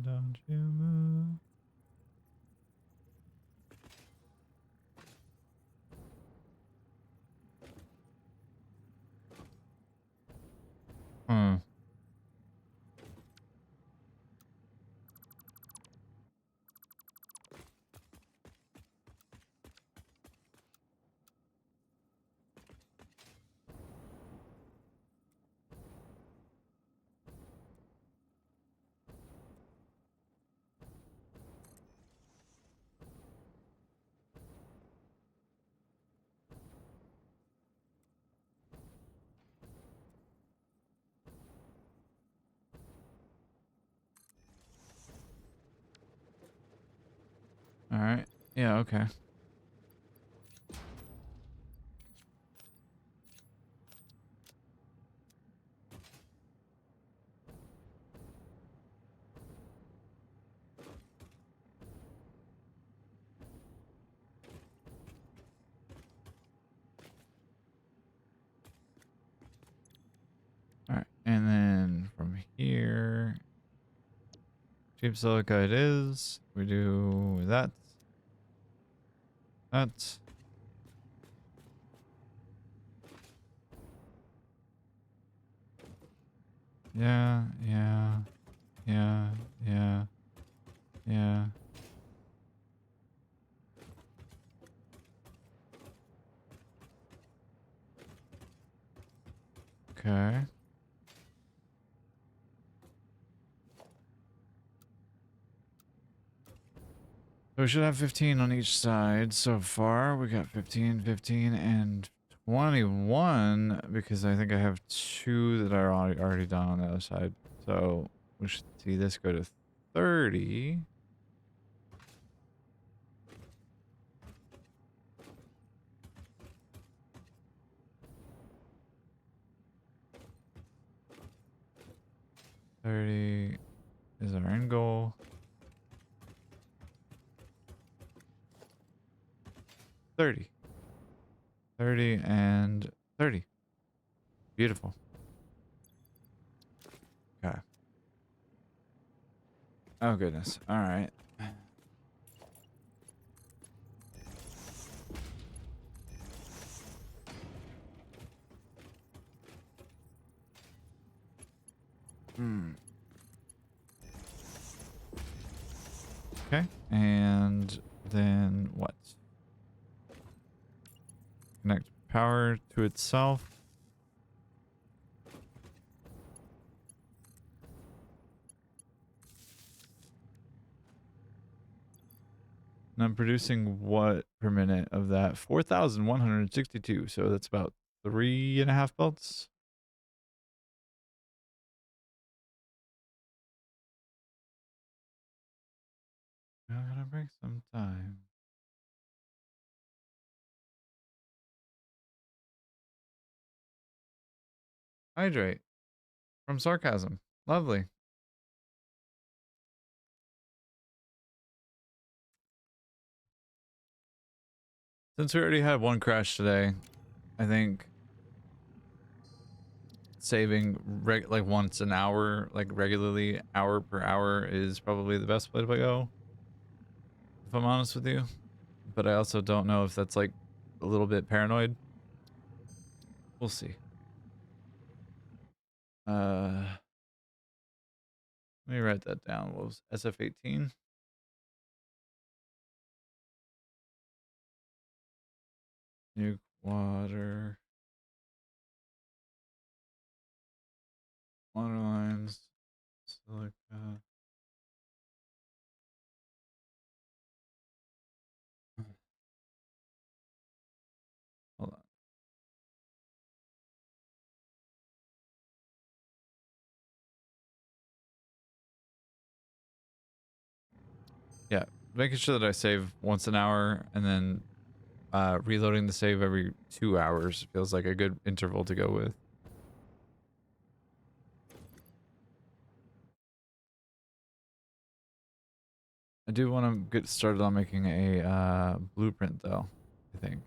Don't you move. Hmm. All right. Yeah, okay. All right. And then from here, cheap silica it is. We do that. That. Yeah, yeah, yeah, yeah, yeah. Okay. So we should have 15 on each side so far. We got 15, 15, and 21 because I think I have 2 that are already done on the other side. So we should see this go to 30. $30 is our end goal. 30. 30 and 30. Beautiful. Okay. Oh goodness. All right. Okay. And then what? Connect power to itself. And I'm producing what per minute of that? 4,162. So that's about 3.5 belts. I'm gonna break some time. Hydrate from sarcasm. Lovely. Since we already had one crash today, I think saving like once an hour, like regularly, hour per hour, is probably the best way to go. If I'm honest with you, but I also don't know if that's like a little bit paranoid. We'll see. Let me write that down. What was SF18? Nuke water lines, silica. Hold on. Yeah, making sure that I save once an hour and then reloading the save every 2 hours feels like a good interval to go with. I do want to get started on making a blueprint though, I think.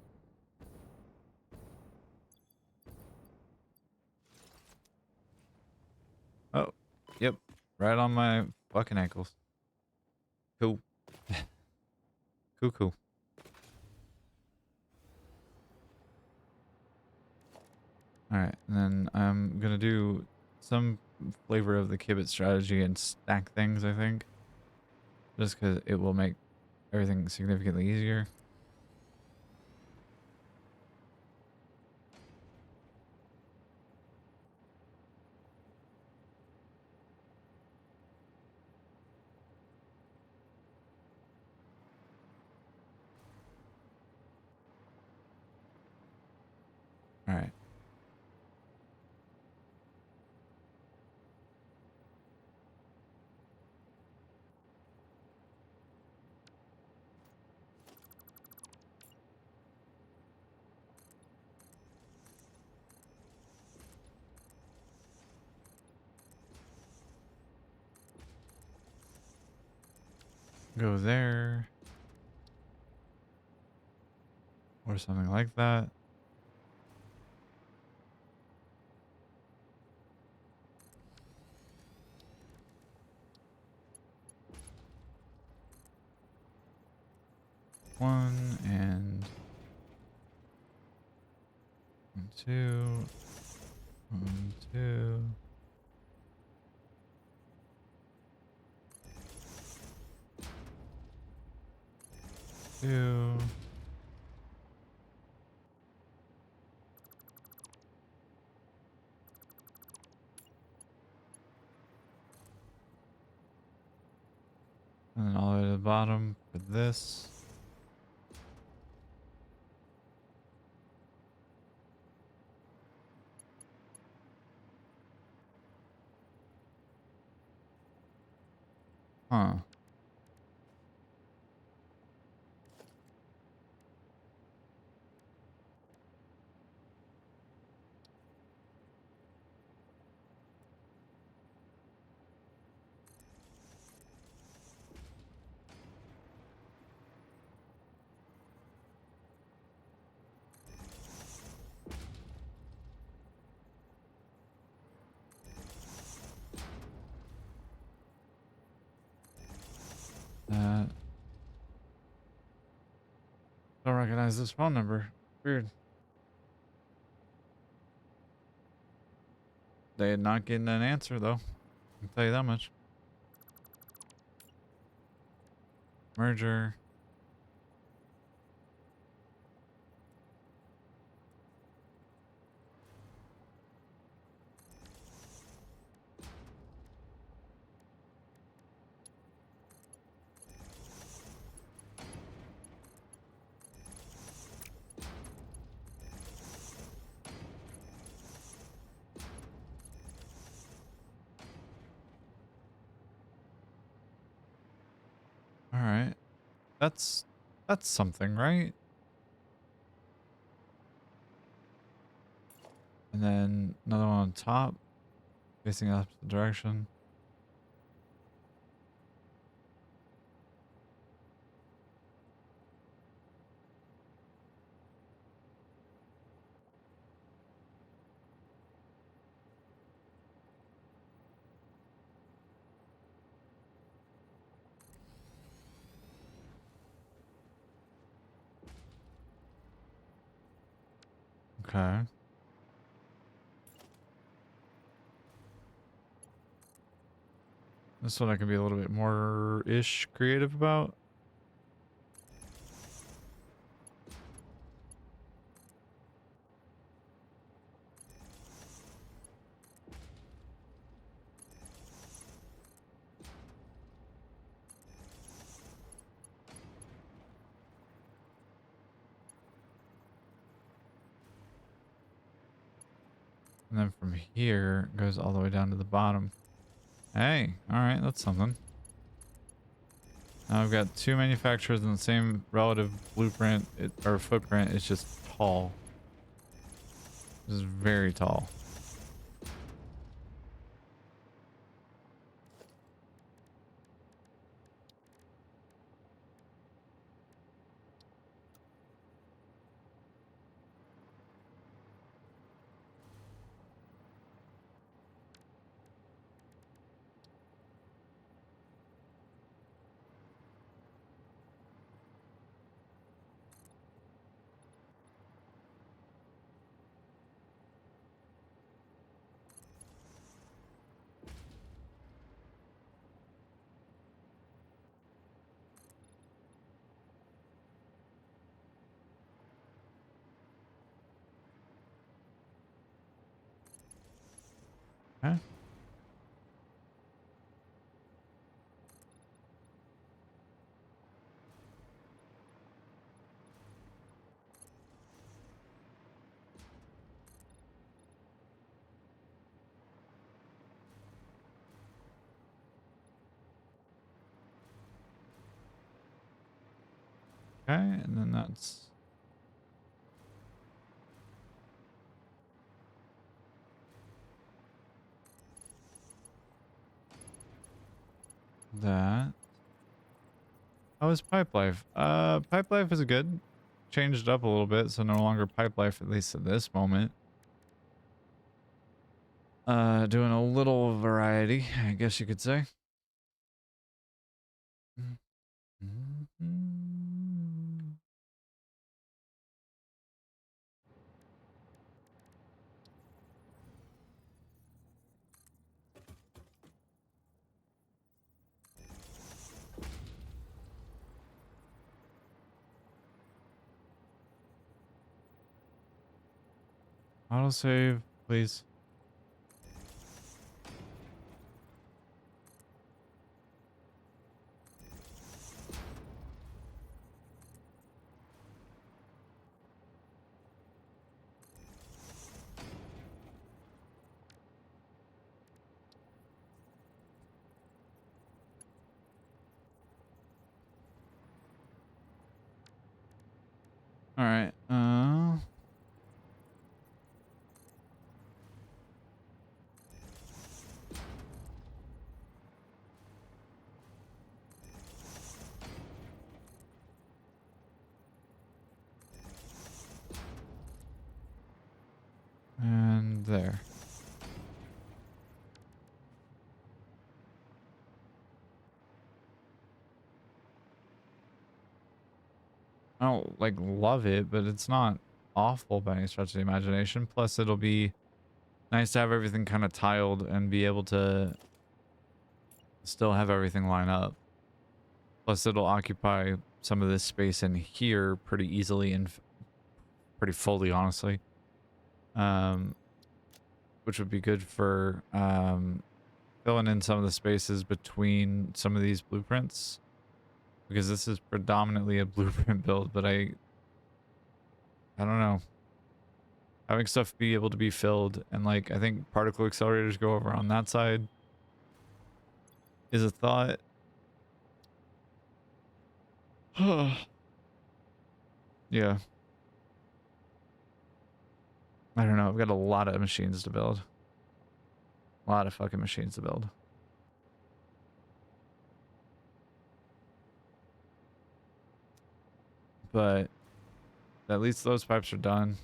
Oh, yep. Right on my fucking ankles. Cool. Cool. Alright, and then I'm gonna do some flavor of the Kibit strategy and stack things, I think. Just because it will make everything significantly easier. Alright. Go there. Or something like that. One and 2. 1, 2. Two. And then all the way to the bottom for this. Huh. Don't recognize this phone number. Weird. They had not getting an answer though. I can tell you that much. Merger. All right. That's something, right? And then another one on top, facing opposite direction. Okay. This one I can be a little bit more ish creative about. And then from here it goes all the way down to the bottom. Hey, all right, that's something. Now I've got two manufacturers in the same relative blueprint or footprint. It's just tall. This is very tall. Okay. Okay, and then that's that. How is Pipe Life? Pipe Life is good. Changed up a little bit, so no longer Pipe Life, at least at this moment. Doing a little variety, I guess you could say. Autosave, please. All right. And there. I don't like love it, but it's not awful by any stretch of the imagination. Plus, it'll be nice to have everything kind of tiled and be able to still have everything line up. Plus, it'll occupy some of this space in here pretty easily and pretty fully, honestly. Which would be good for filling in some of the spaces between some of these blueprints, because this is predominantly a blueprint build, but I don't know. Having stuff be able to be filled, and like I think particle accelerators go over on that side is a thought. Yeah. I don't know. I've got a lot of machines to build. A lot of fucking machines to build. But at least those pipes are done.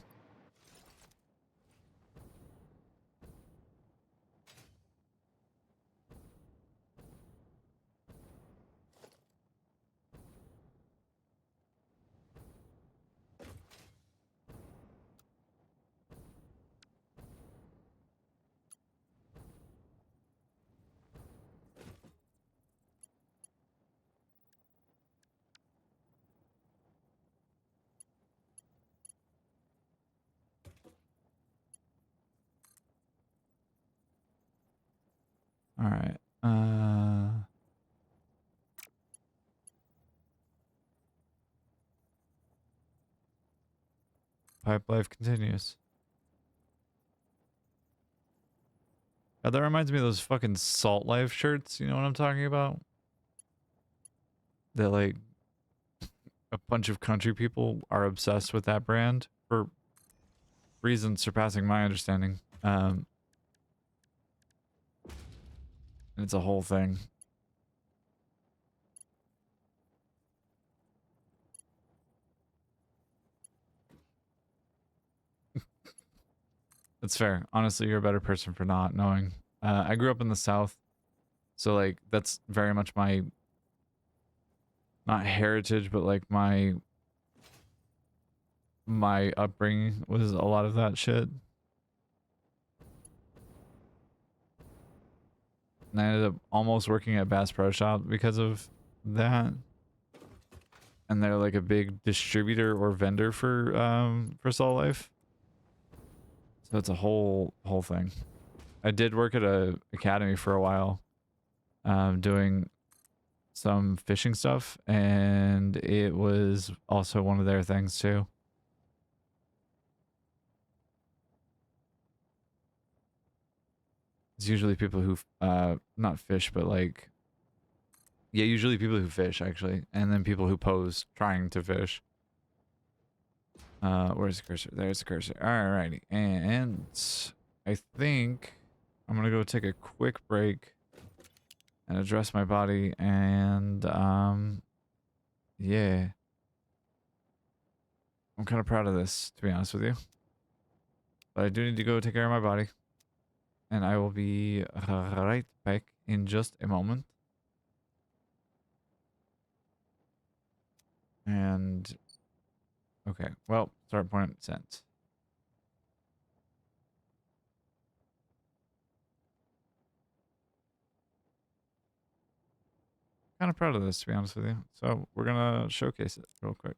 All right. Pipe life continues. Oh, that reminds me of those fucking Salt Life shirts. You know what I'm talking about? That like a bunch of country people are obsessed with that brand for reasons surpassing my understanding. And it's a whole thing. That's fair. Honestly, you're a better person for not knowing. I grew up in the South, so like that's very much my not heritage, but like my upbringing was a lot of that shit. And I ended up almost working at Bass Pro Shop because of that. And they're like a big distributor or vendor for Salt Life. So it's a whole thing. I did work at a academy for a while, doing some fishing stuff, and it was also one of their things too. It's usually people who not fish, but like yeah, usually people who fish actually, and then people who pose trying to fish. Where's the cursor? There's the cursor. Alrighty, and I think I'm gonna go take a quick break and address my body, and yeah, I'm kind of proud of this, to be honest with you. But I do need to go take care of my body, and I will be right back in just a moment. And okay, well, start point sent. Kind of proud of this, to be honest with you. So we're gonna showcase it real quick.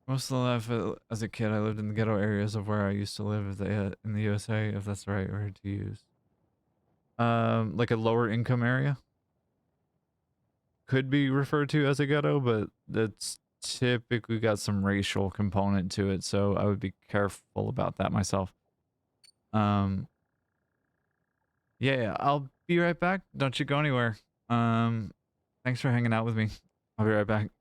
Most of the life as a kid, I lived in the ghetto areas of where I used to live in the USA, if that's the right word to use. Like a lower income area could be referred to as a ghetto, but that's typically got some racial component to it, so I would be careful about that myself. Um, yeah, yeah, I'll be right back. Don't you go anywhere. Um, Thanks for hanging out with me. I'll be right back.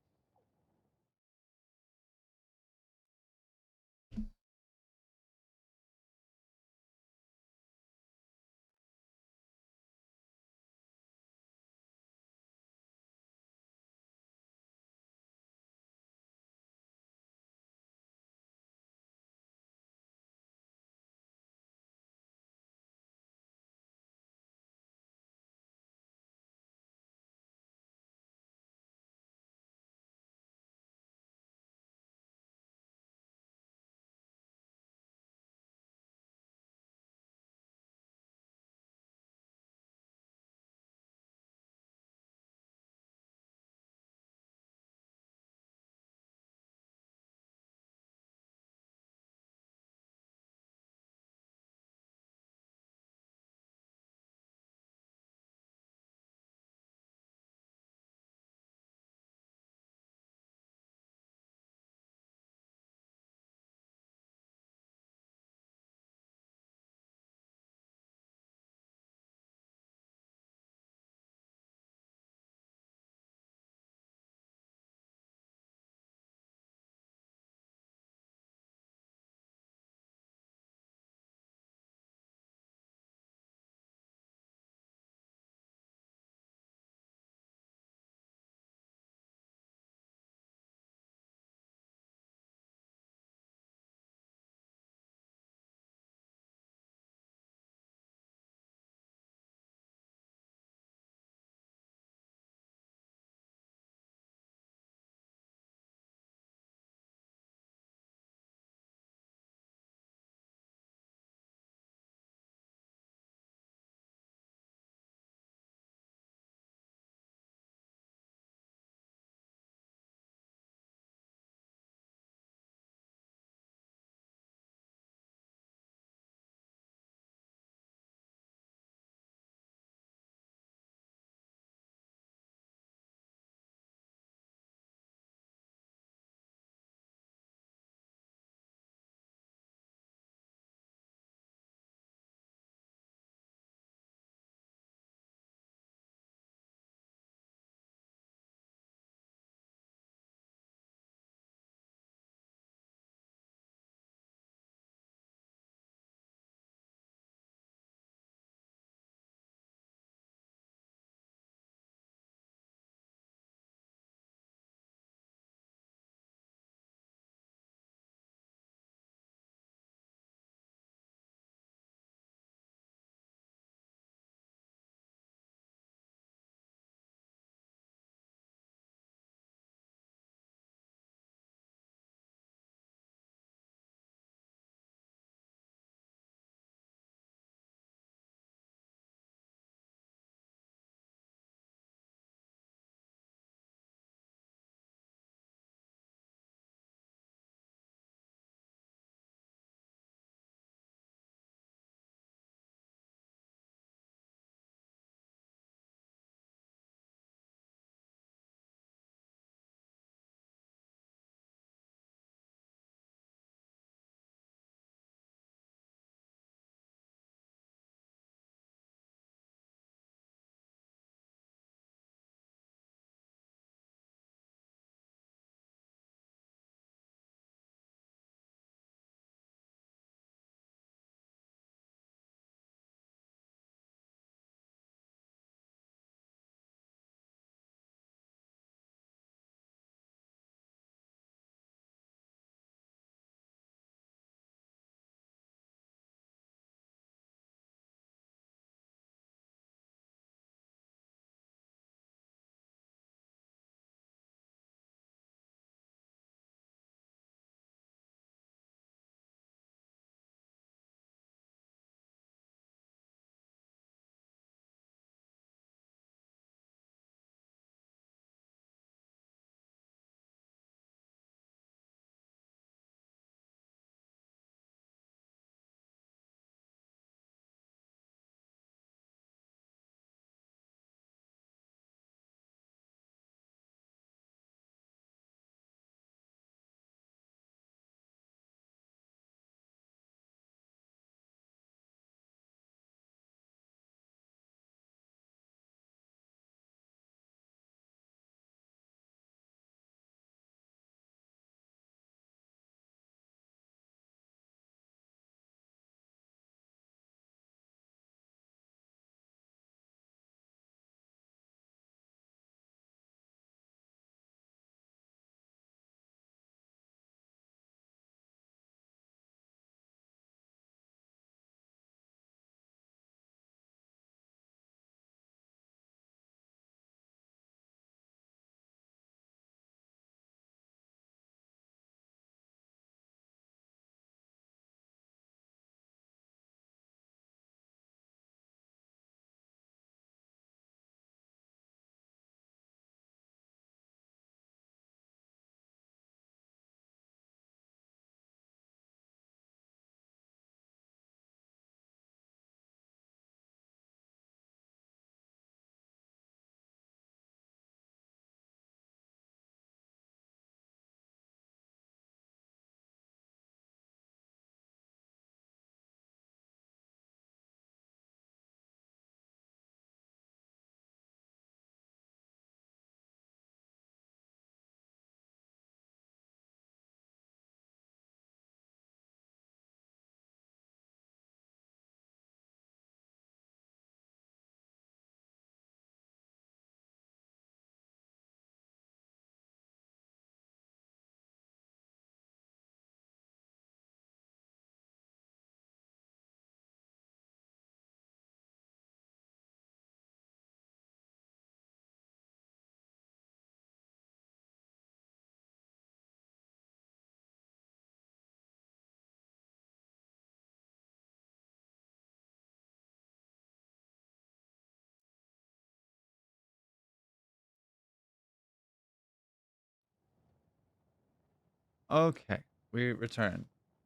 Okay, we return.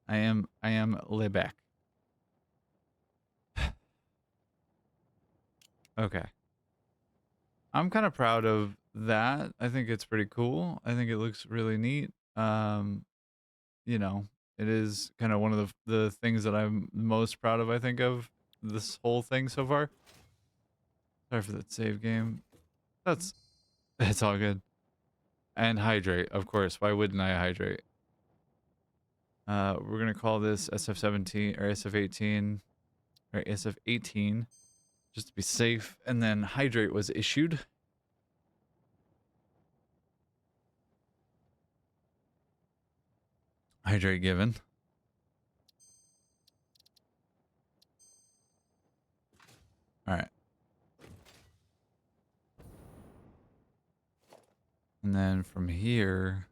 I am Lebec. Okay. I'm kind of proud of that. I think it's pretty cool. I think it looks really neat. You know, it is kind of one of the things that I'm most proud of, I think, of this whole thing so far. Sorry for that save game. That's it's all good. And hydrate, of course. Why wouldn't I hydrate? We're gonna call this SF17 or SF18 or SF18 just to be safe. And then hydrate was issued. Hydrate given. All right. And then from here,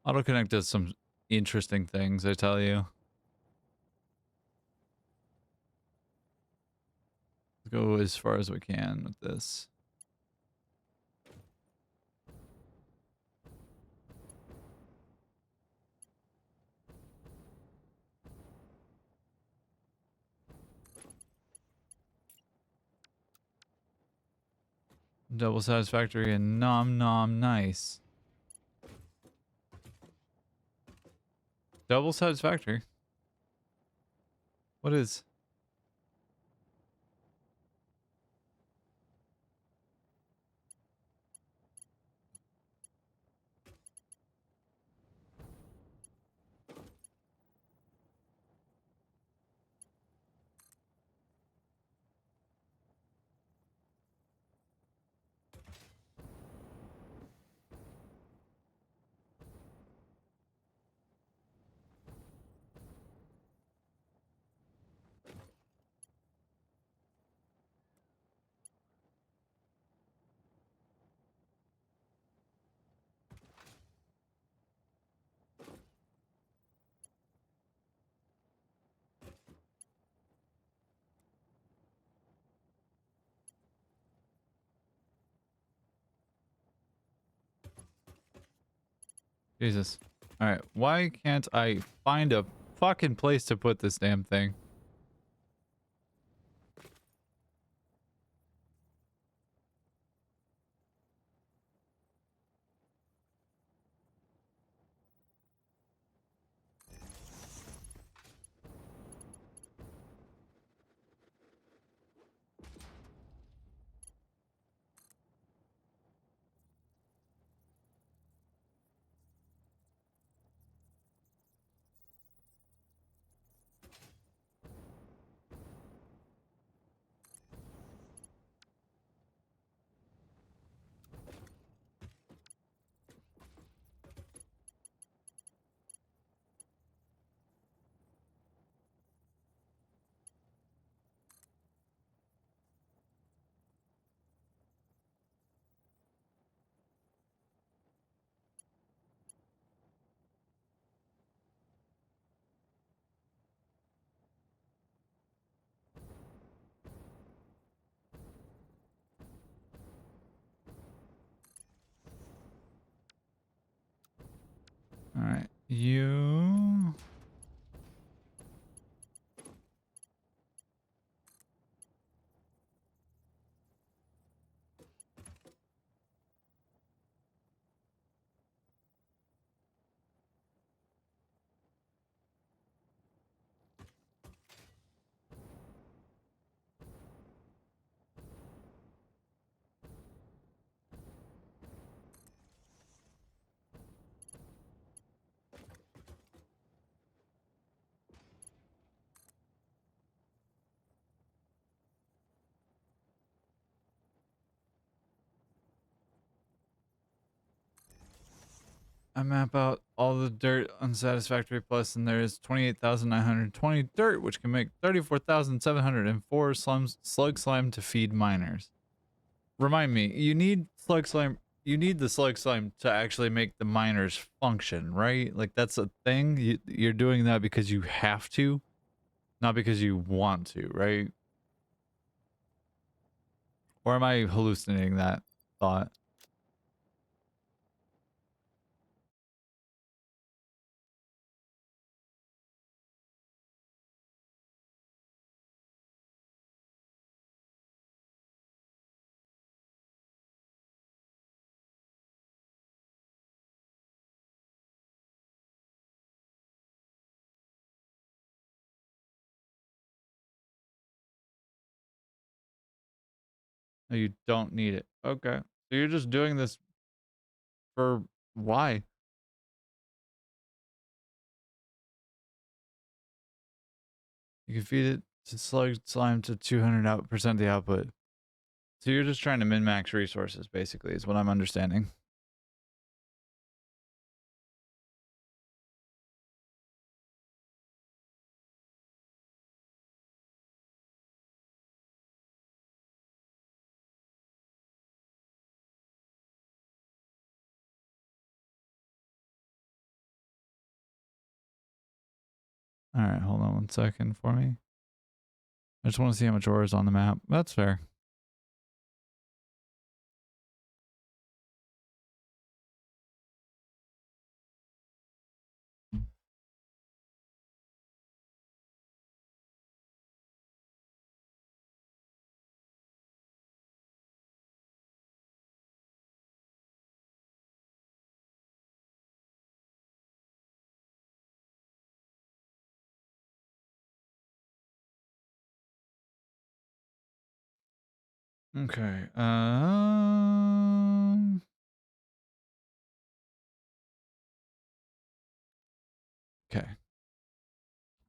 AutoConnect does some interesting things, I tell you. Let's go as far as we can with this. Double satisfactory and nom nom nice. Double satisfactory? What is? Jesus. Alright, why can't I find a fucking place to put this damn thing? Alright, you... I map out all the dirt on Satisfactory Plus, and there is 28,920 dirt, which can make 34,704 slug slime to feed miners. Remind me, you need slug slime you need the slug slime to actually make the miners function, right? Like that's a thing. You're doing that because you have to, not because you want to, right? Or am I hallucinating that thought? No, you don't need it. Okay. So you're just doing this for why? You can feed it to slug slime to 200% the output. So you're just trying to min-max resources, basically, is what I'm understanding. All right, hold on 1 second for me. I just want to see how much ore is on the map. That's fair. Okay. Okay.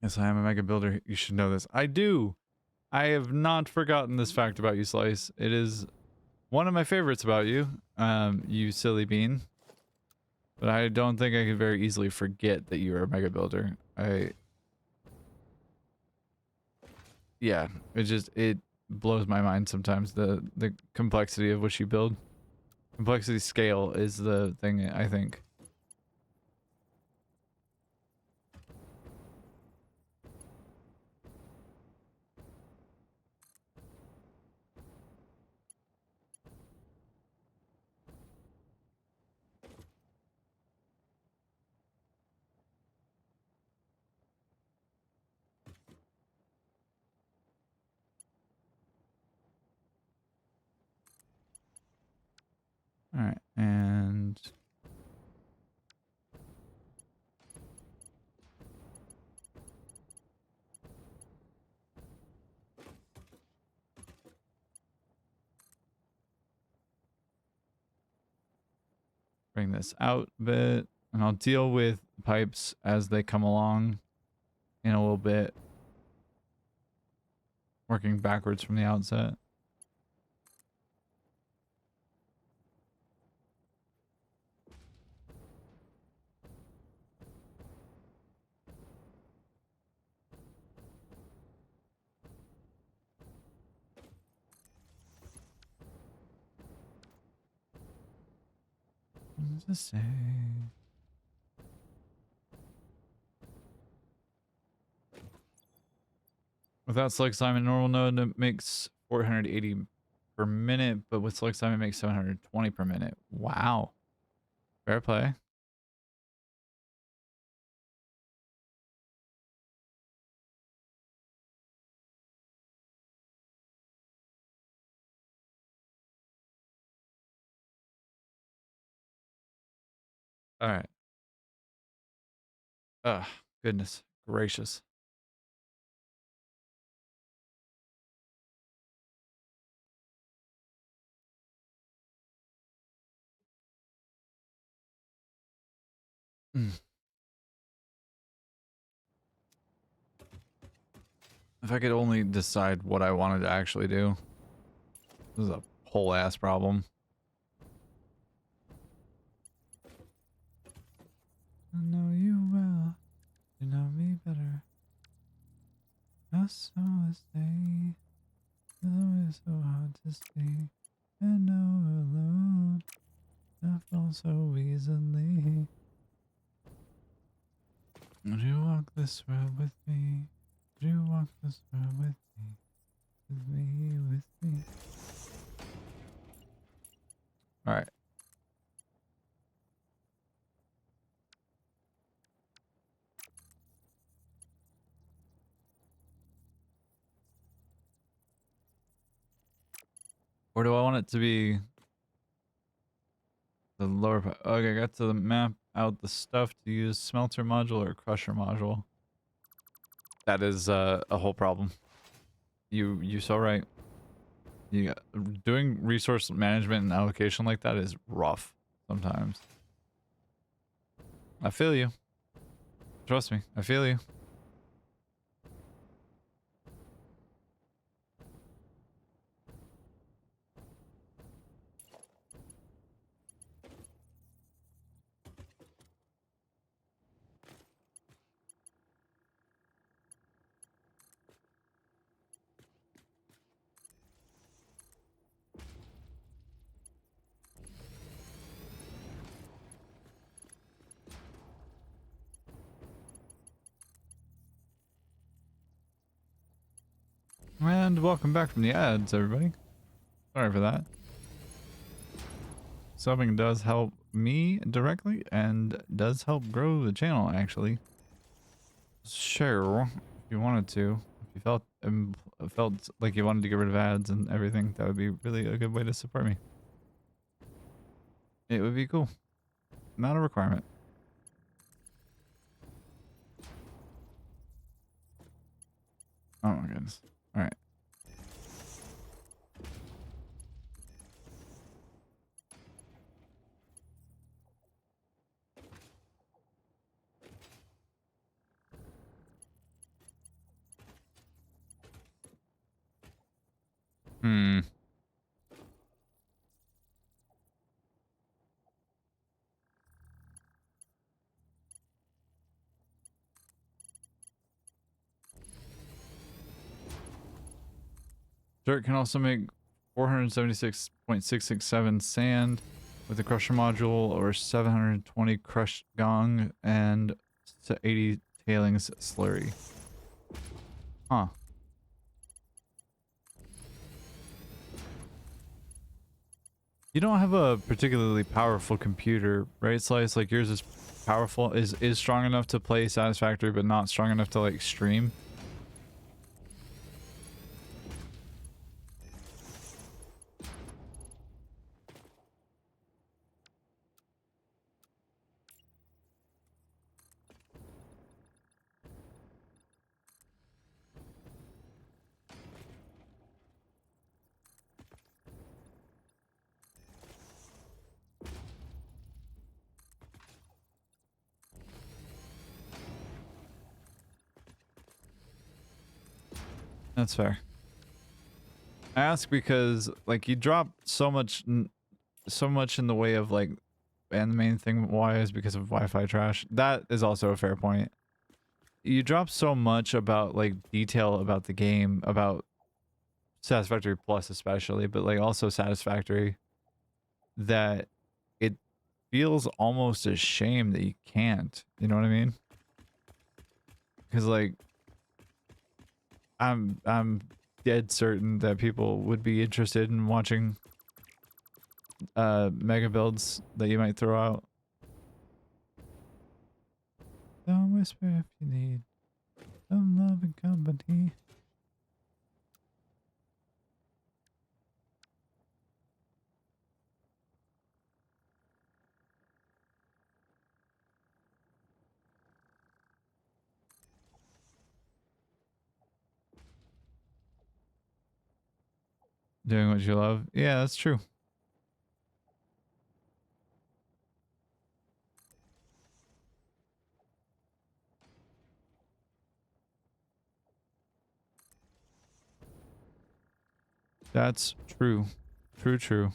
Yes, I am a mega builder. You should know this. I do. I have not forgotten this fact about you, Slice. It is one of my favorites about you, you silly bean. But I don't think I could very easily forget that you are a mega builder. Yeah, it blows my mind sometimes, the complexity of what you build. Complexity scale is the thing, I think. All right, and bring this out a bit, and I'll deal with pipes as they come along in a little bit, working backwards from the outset. What does it say? Without select Simon normal node, it makes 480 per minute, but with select Simon, it makes 720 per minute. Wow. Fair play. All right. Ugh, goodness gracious. Mm. If I could only decide what I wanted to actually do. This is a whole ass problem. I know you well. You know me better. I saw a stay. It's always so hard to stay. And no alone. fall so easily. Would you walk this road with me? Would you walk this road with me? With me, with me. Alright. Or do I want it to be the lower part? Okay, I got to map out the stuff to use smelter module or crusher module. That is a whole problem. You so right. Yeah, doing resource management and allocation like that is rough sometimes. I feel you. Trust me, I feel you. And welcome back from the ads, everybody. Sorry for that. Subbing does help me directly and does help grow the channel, actually. Sure, if you wanted to. If you felt like you wanted to get rid of ads and everything, that would be really a good way to support me. It would be cool. Not a requirement. Oh my goodness. Alright. Dirt can also make 476.667 sand with a crusher module, or 720 crushed gong and 80 tailings slurry. Huh. You don't have a particularly powerful computer, right, Slice? Like yours is powerful, is strong enough to play Satisfactory, but not strong enough to like stream. That's fair. I ask because like you drop so much in the way of like, and the main thing why is because of Wi-Fi trash. That is also a fair point. You drop so much about like detail about the game, about Satisfactory Plus especially, but like also Satisfactory, that it feels almost a shame that you can't. You know what I mean? Because like I'm dead certain that people would be interested in watching mega builds that you might throw out. Don't whisper if you need some love and company. Doing what you love. Yeah, that's true. That's true. True, true.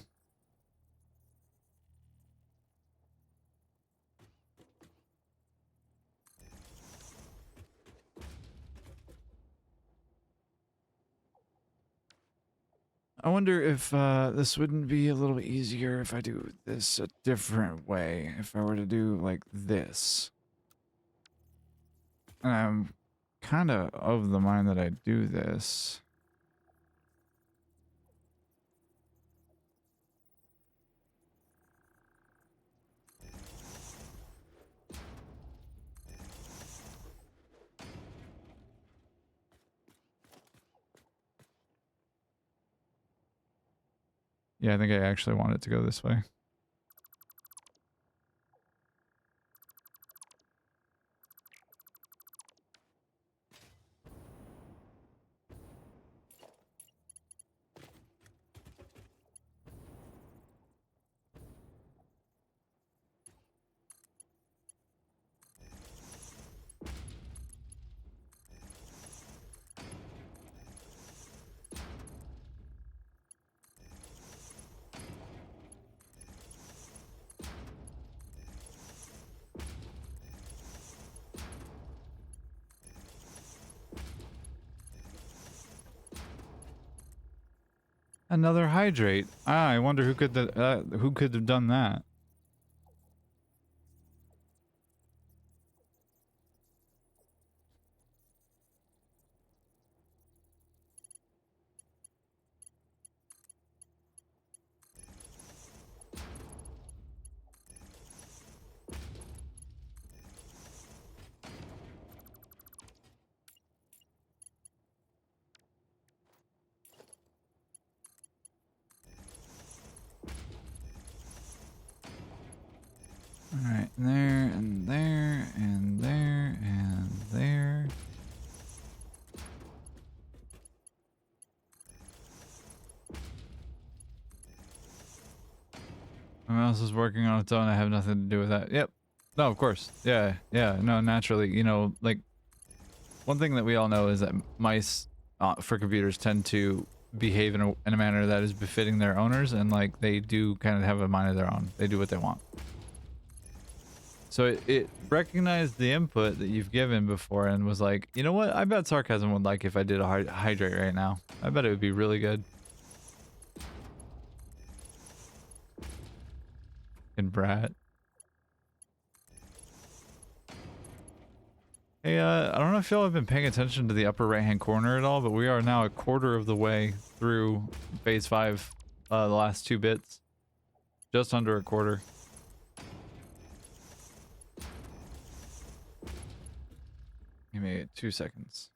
I wonder if this wouldn't be a little easier if I do this a different way. If I were to do like this. And I'm kind of the mind that I do this. Yeah, I think I actually want it to go this way. Another hydrate. Ah, I wonder who could have done that. Alright, there, and there, and there, and there. My mouse is working on its own. I have nothing to do with that. Yep. No, of course. Yeah, yeah. No, naturally. You know, like, one thing that we all know is that mice for computers tend to behave in a manner that is befitting their owners, and, like, they do kind of have a mind of their own. They do what they want. So it recognized the input that you've given before and was like, you know what? I bet Sarcasm would like if I did a hydrate right now. I bet it would be really good. And brat. Hey, I don't know if y'all have been paying attention to the upper right-hand corner at all, but we are now a quarter of the way through phase 5, the last 2 bits. Just under a quarter. Give me 2 seconds.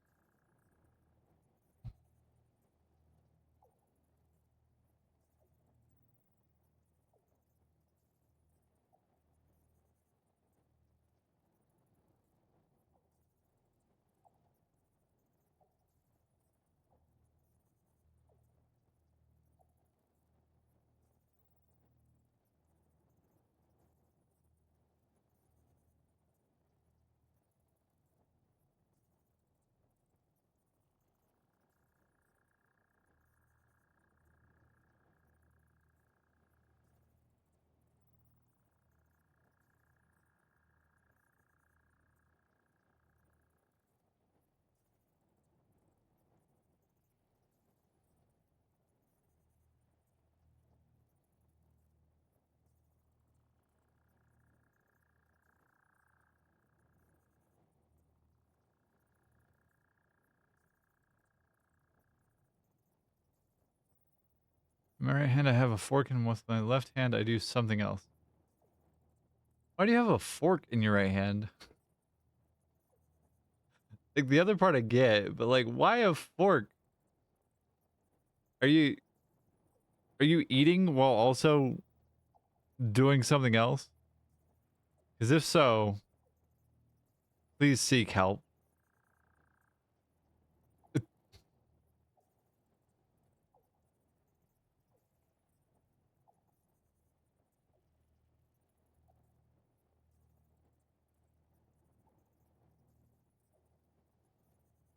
In my right hand, I have a fork, and with my left hand, I do something else. Why do you have a fork in your right hand? Like, the other part I get, but, like, why a fork? Are you eating while also doing something else? Because if so, please seek help.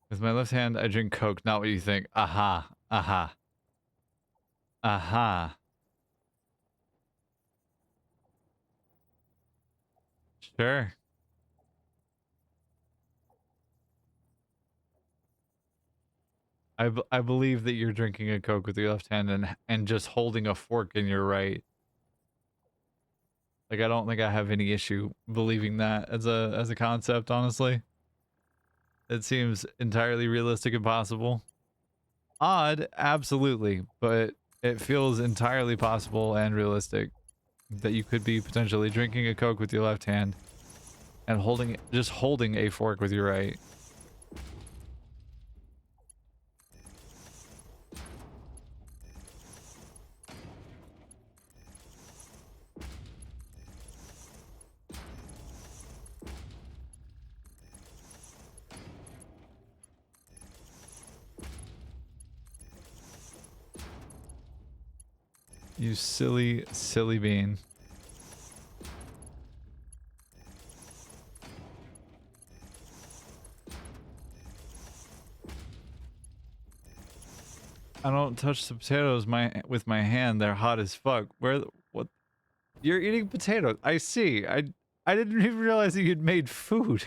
With my left hand, I drink Coke, not what you think. Aha. Aha. Aha. Sure. I believe that you're drinking a Coke with your left hand and just holding a fork in your right. Like, I don't think I have any issue believing that as a concept, honestly. It seems entirely realistic and possible. Odd, absolutely, but it feels entirely possible and realistic that you could be potentially drinking a Coke with your left hand and just holding a fork with your right. You silly, silly bean. I don't touch the potatoes with my hand. They're hot as fuck. What? You're eating potatoes. I see. I didn't even realize that you'd made food.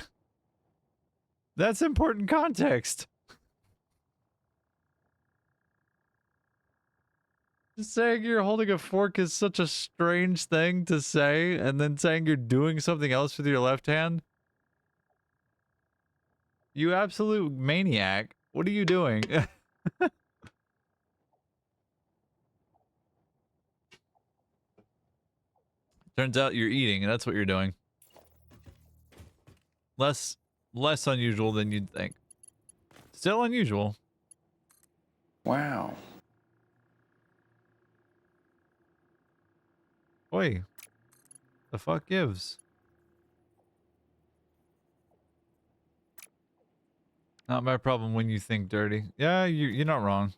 That's important context. Just saying you're holding a fork is such a strange thing to say, and then saying you're doing something else with your left hand. You absolute maniac. What are you doing? Turns out you're eating, and that's what you're doing. Less unusual than you'd think. Still unusual. Wow. Oi. The fuck gives? Not my problem when you think dirty. Yeah, you're not wrong.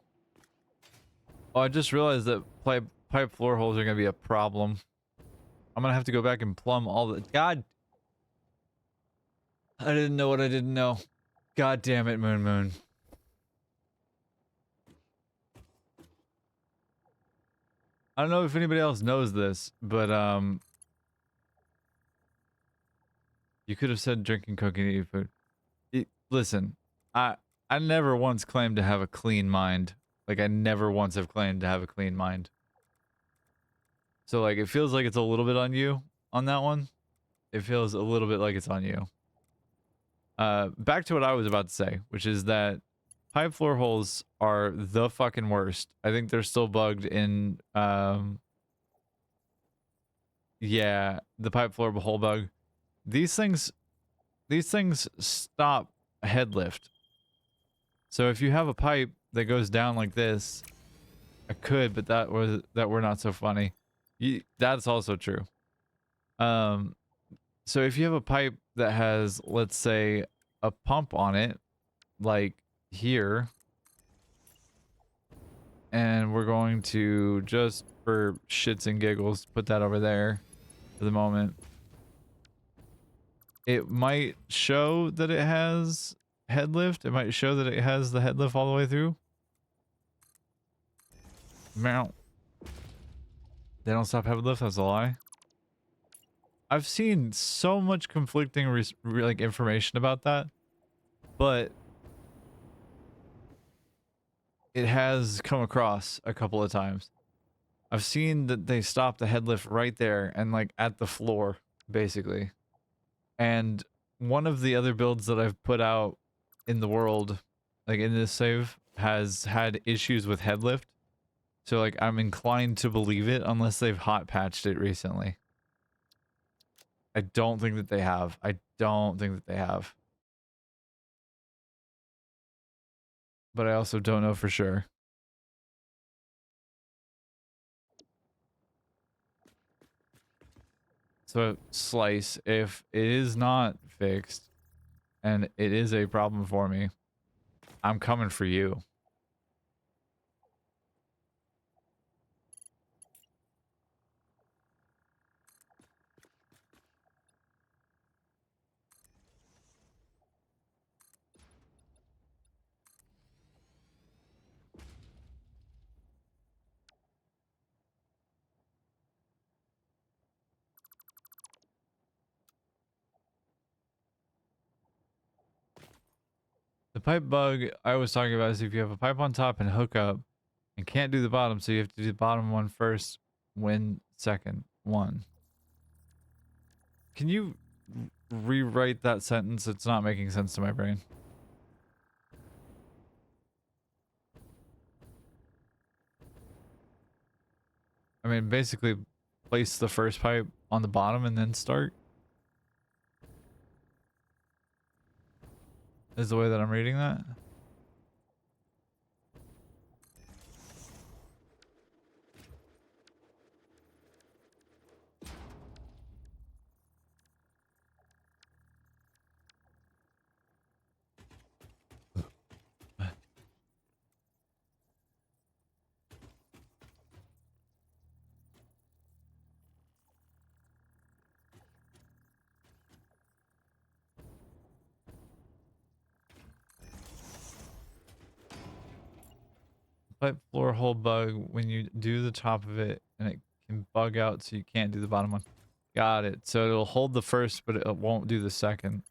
Oh, I just realized that pipe floor holes are gonna be a problem. I'm gonna have to go back and plumb all the... God! I didn't know what I didn't know. God damn it, Moon. I don't know if anybody else knows this, but, you could have said drinking, cooking, eating food. Listen, I never once claimed to have a clean mind. Like, I never once have claimed to have a clean mind. So, like, it feels like it's a little bit on you on that one. It feels a little bit like it's on you. Back to what I was about to say, which is that pipe floor holes are the fucking worst. I think they're still bugged in, yeah, the pipe floor hole bug. These things stop head lift. So if you have a pipe that goes down like this, I could, but that were not so funny. That's also true. So if you have a pipe that has, let's say, a pump on it, like here, and we're going to just for shits and giggles put that over there for the moment. It might show that it has head lift. It might show that it has the head lift all the way through. Mount. They don't stop head lift. That's a lie. I've seen so much conflicting like information about that, but it has come across a couple of times. I've seen that they stop the head lift right there and like at the floor, basically. And one of the other builds that I've put out in the world, like in this save, has had issues with head lift. So like I'm inclined to believe it unless they've hot patched it recently. I don't think that they have. I don't think that they have. But I also don't know for sure. So Slice, if it is not fixed and it is a problem for me, I'm coming for you. The pipe bug I was talking about is if you have a pipe on top and hook up and can't do the bottom, so you have to do the bottom one first, win second one. Can you rewrite that sentence? It's not making sense to my brain. I mean, basically, place the first pipe on the bottom and then start is the way that I'm reading that. Pipe floor hole bug when you do the top of it and it can bug out so you can't do the bottom one. Got it. So it'll hold the first, but it won't do the second.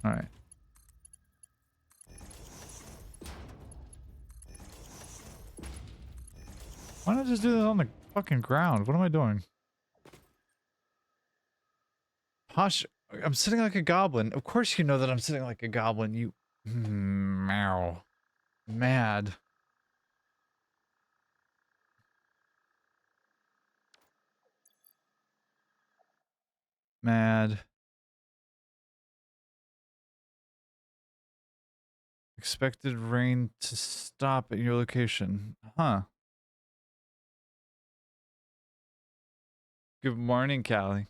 All right. Why not just do this on the fucking ground? What am I doing? Posh, I'm sitting like a goblin. Of course you know that I'm sitting like a goblin. You... Meow. Mad. Mad. Expected rain to stop at your location. Huh. Good morning, Callie.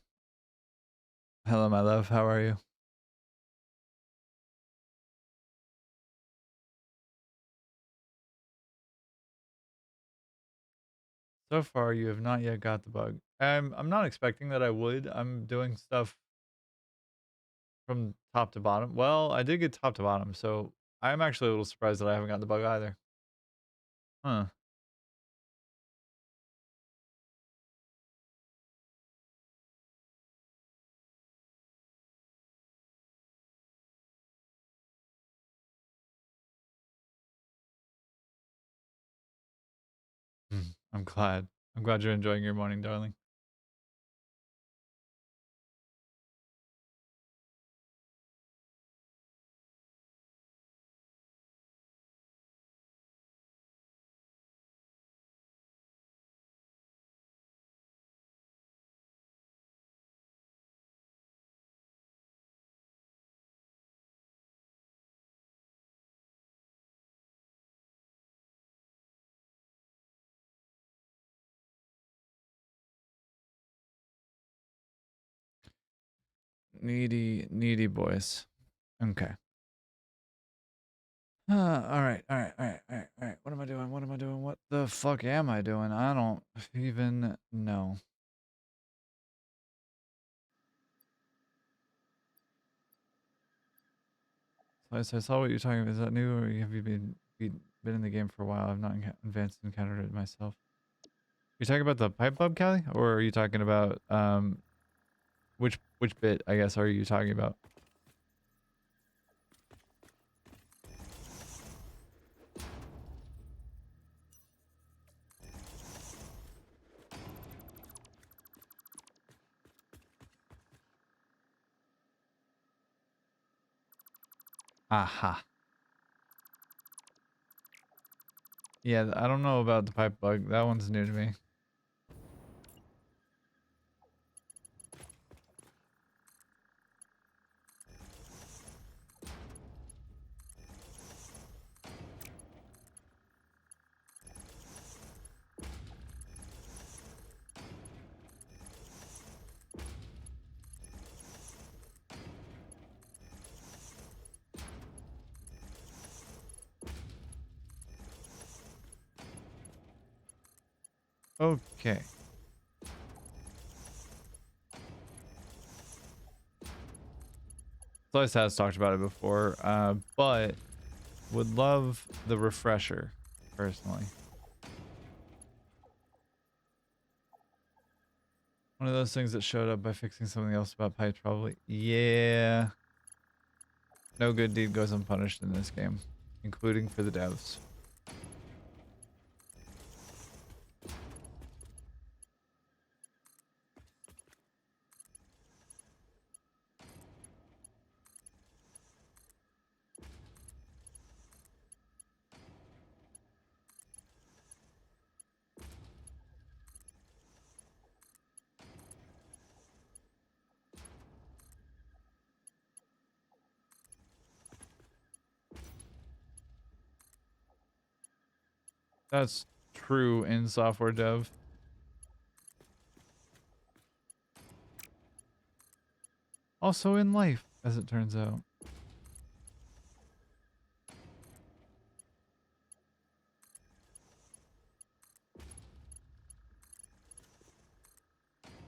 Hello, my love. How are you? So far, you have not yet got the bug. I'm not expecting that I would. I'm doing stuff from top to bottom. Well, I did get top to bottom, so I'm actually a little surprised that I haven't gotten the bug either. Huh. I'm glad. I'm glad you're enjoying your morning, darling. Needy boys. Okay. All right. What am I doing? What am I doing? What the fuck am I doing? I don't even know. So I saw what you're talking about. Is that new or have you been been in the game for a while. I've not advanced encountered it myself. You talking about the pipe bub, Callie, or are you talking about which bit, I guess, are you talking about? Aha. Yeah, I don't know about the pipe bug. That one's new to me. Okay. Slice has talked about it before, but would love the refresher, personally. One of those things that showed up by fixing something else about pipes, probably. Yeah. No good deed goes unpunished in this game, including for the devs. That's true in software dev. Also in life, as it turns out.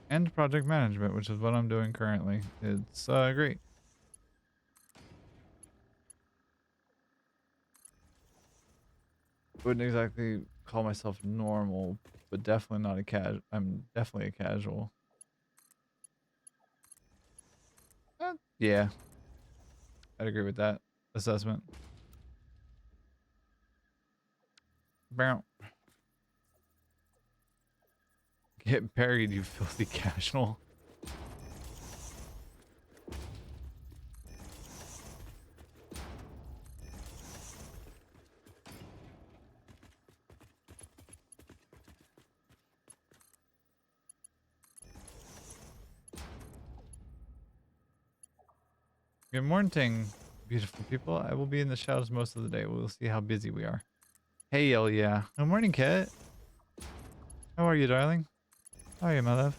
And project management, which is what I'm doing currently. It's great. Wouldn't exactly call myself normal, but definitely not a casual. I'm definitely a casual. Yeah, I'd agree with that assessment. Bow. Get buried, you filthy casual. Good morning, beautiful people. I will be in the shadows most of the day. We'll see how busy we are. Hey, yeah. Good morning, Kat. How are you, darling? How are you, my love?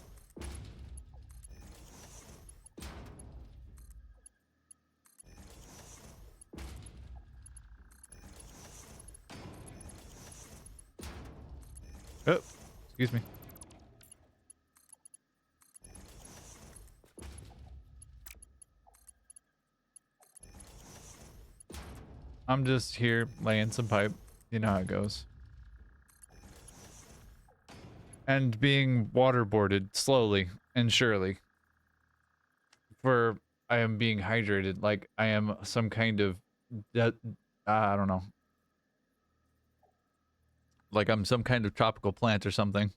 Oh, excuse me. I'm just here laying some pipe. You know how it goes. And being waterboarded slowly and surely. For I am being hydrated like I am some kind of I don't know. Like I'm some kind of tropical plant or something.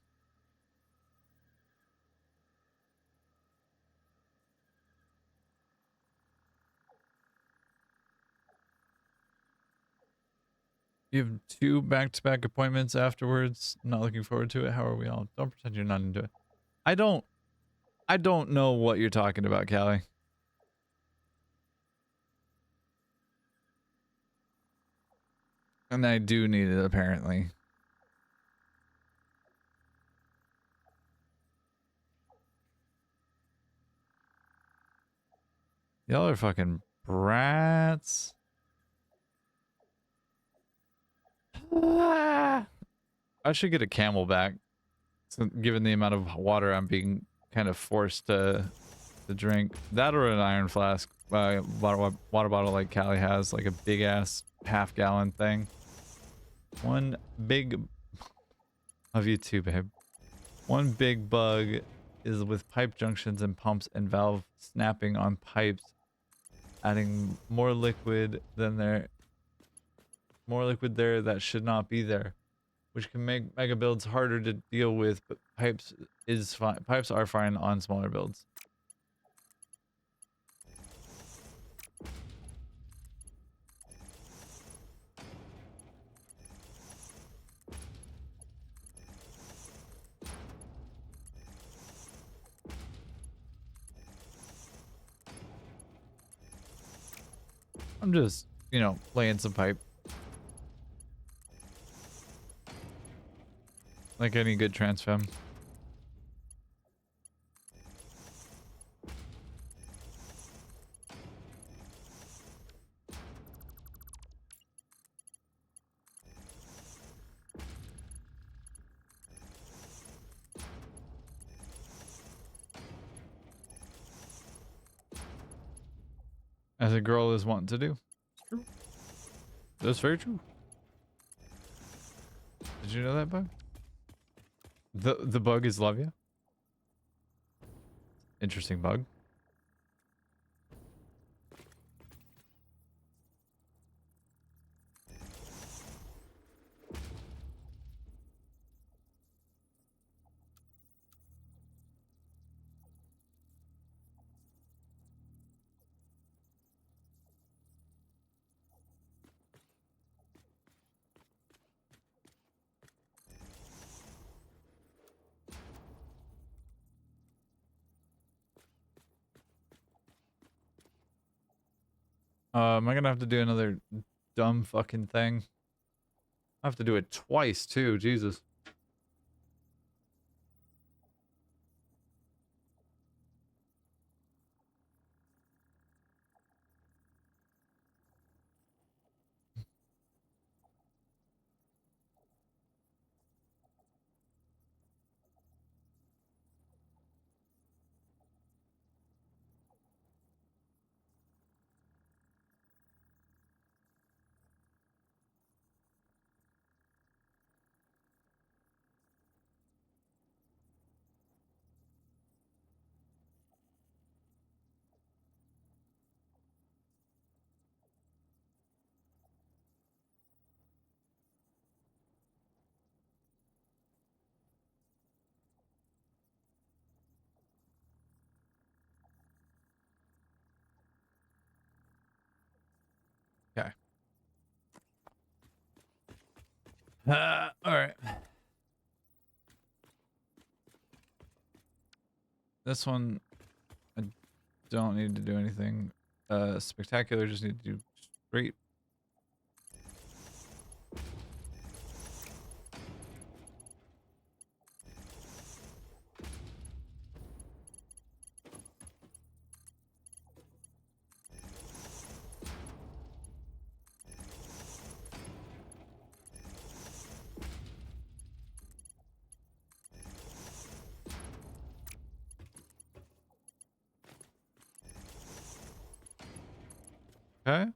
You have 2 back-to-back appointments afterwards. I'm not looking forward to it. How are we all? Don't pretend you're not into it. I don't know what you're talking about, Callie. And I do need it, apparently. Y'all are fucking brats. I should get a camelback, so given the amount of water I'm being kind of forced to drink. That or an iron flask, water bottle like Callie has, like a big ass half-gallon thing. One big of you too, babe. One big bug is with pipe junctions and pumps and valve snapping on pipes, adding more liquid there that should not be there, which can make mega builds harder to deal with, but pipes are fine on smaller builds. I'm just, laying some pipe. Like any good transfem. As a girl is wanting to do. True. That's very true. Did you know that, bug? The bug is love you? Interesting bug. Am I gonna have to do another dumb fucking thing? I have to do it twice too, Jesus. Okay. All right. This one, I don't need to do anything spectacular. Just need to do straight. Okay.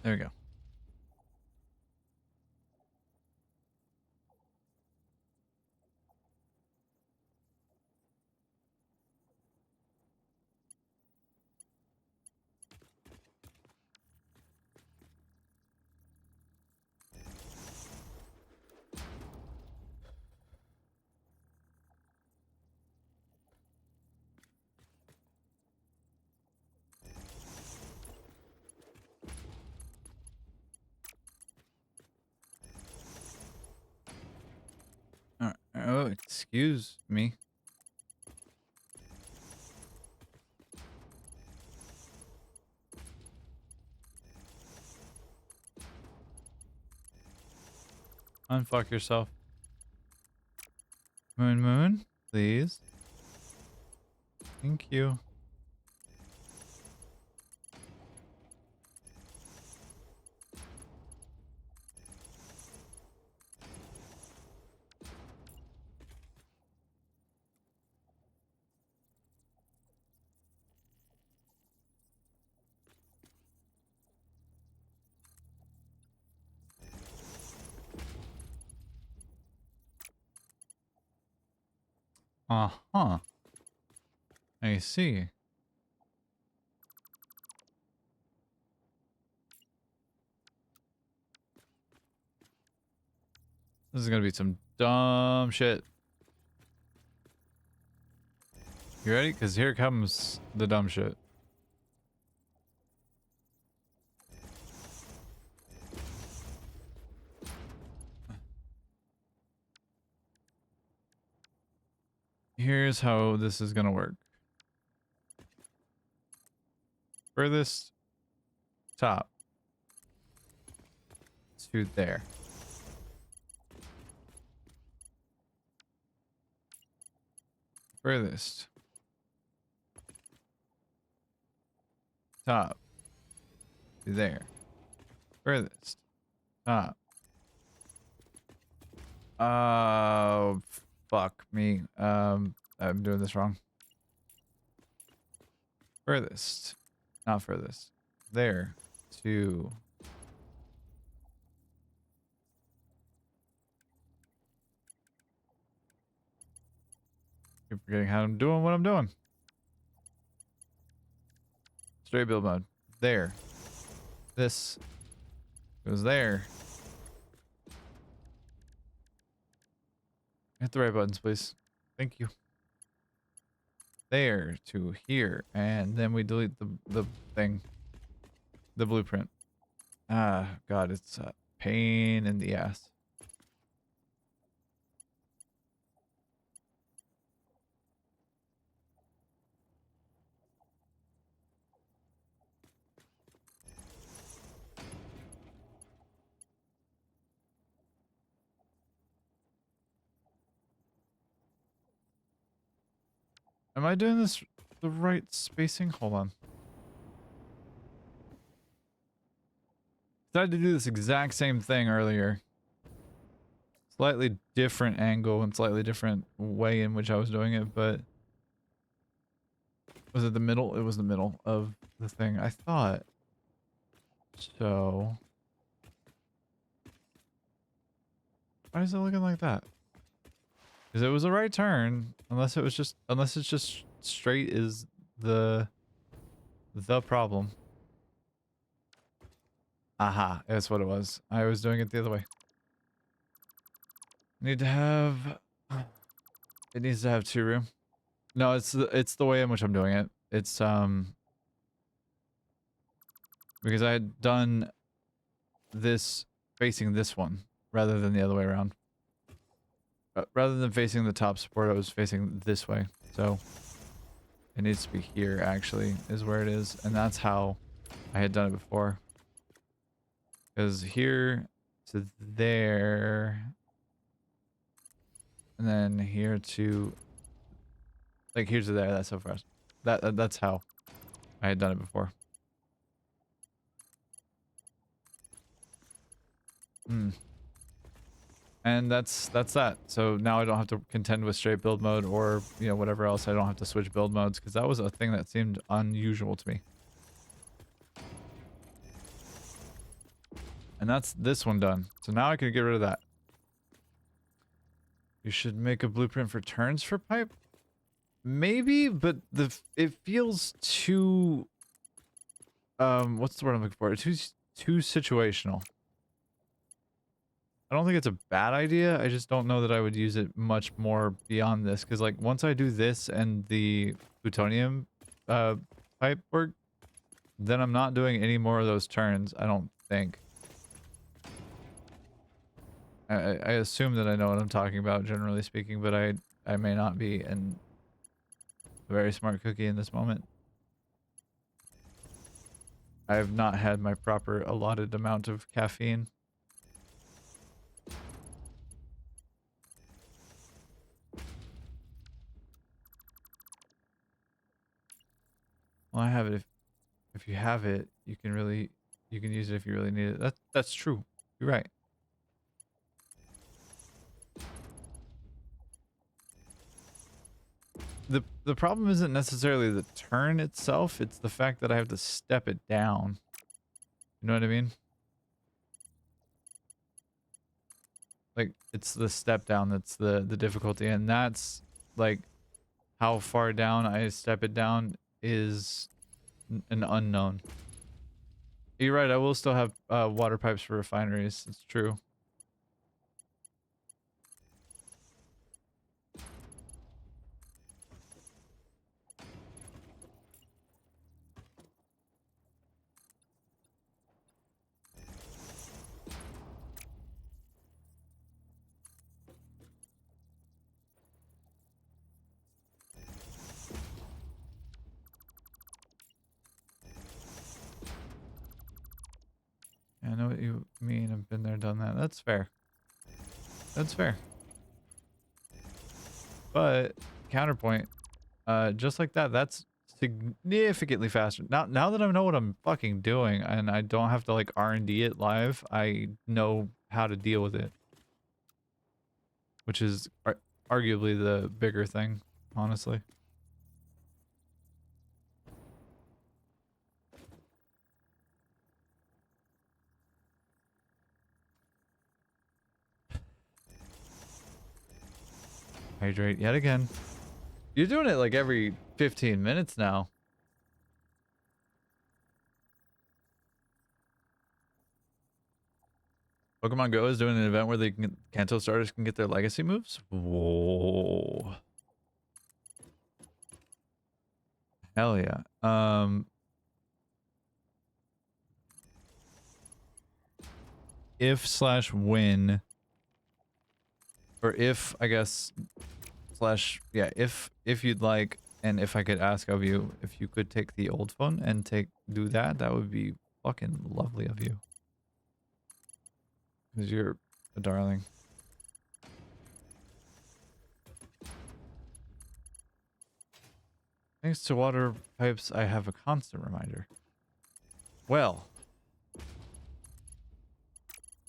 There we go. All right. Oh, excuse me. Unfuck yourself. Moon, please. Thank you. Uh-huh. I see. This is gonna be some dumb shit. You ready? Because here comes the dumb shit. Here's how this is gonna work. Furthest top to there. Furthest top to there. Furthest top. Oh, fuck me. I'm doing this wrong. Furthest, not furthest. There to. Keep forgetting how I'm doing what I'm doing. Straight build mode. There. This goes there. Hit the right buttons, please. Thank you. There to here, and then we delete the thing, the blueprint. Ah, God, it's a pain in the ass. Am I doing this the right spacing? Hold on. I tried to do this exact same thing earlier. Slightly different angle and slightly different way in which I was doing it, but was it the middle? It was the middle of the thing, I thought. So why is it looking like that? Because it was a right turn, unless it's just straight is the problem. Aha, that's what it was. I was doing it the other way. Need to have. It needs to have 2 room. No, it's the way in which I'm doing it. It's because I had done this facing this one rather than the other way around. Rather than facing the top support, I was facing this way. So it needs to be here, actually, is where it is. And that's how I had done it before. Because here to there. And then here to... Like, here to there. That's so fast. That's how I had done it before. And that's that. So now I don't have to contend with straight build mode or, you know, whatever else. I don't have to switch build modes because that was a thing that seemed unusual to me. And that's this one done. So now I can get rid of that. You should make a blueprint for turns for pipe? Maybe, but it feels too what's the word I'm looking for? Too situational. I don't think it's a bad idea. I just don't know that I would use it much more beyond this. Because, like, once I do this and the plutonium pipe work, then I'm not doing any more of those turns, I don't think. I assume that I know what I'm talking about, generally speaking, but I may not be, and a very smart cookie in this moment. I have not had my proper allotted amount of caffeine. Well, I have it. If you have it, you can use it if you really need it. That's true. You're right. The problem isn't necessarily the turn itself, it's the fact that I have to step it down. You know what I mean? Like, it's the step down that's the difficulty, and that's like how far down I step it down is an unknown. You're right, I will still have water pipes for refineries. It's true. I know what you mean. I've been there, done that. That's fair. That's fair. But counterpoint, just like that, that's significantly faster. Now that I know what I'm fucking doing and I don't have to like R&D it live, I know how to deal with it. Which is arguably the bigger thing, honestly. Hydrate yet again. You're doing it like every 15 minutes now. Pokemon Go is doing an event where they can, Kanto starters can get their legacy moves. Whoa. Hell yeah. If/when, or if, I guess, yeah, if you'd like, and if I could ask of you, if you could take the old phone and do that, that would be fucking lovely of you. Because you're a darling. Thanks to water pipes, I have a constant reminder. Well,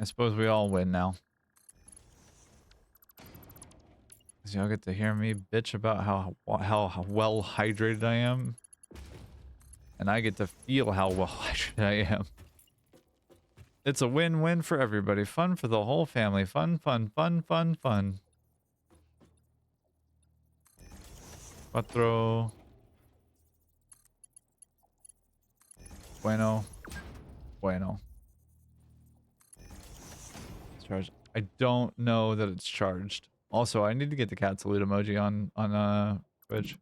I suppose we all win now. Because y'all get to hear me bitch about how well hydrated I am. And I get to feel how well hydrated I am. It's a win-win for everybody. Fun for the whole family. Fun, fun, fun, fun, fun. Cuatro. Bueno. Bueno. It's charged. I don't know that it's charged. Also, I need to get the cat salute emoji on Twitch.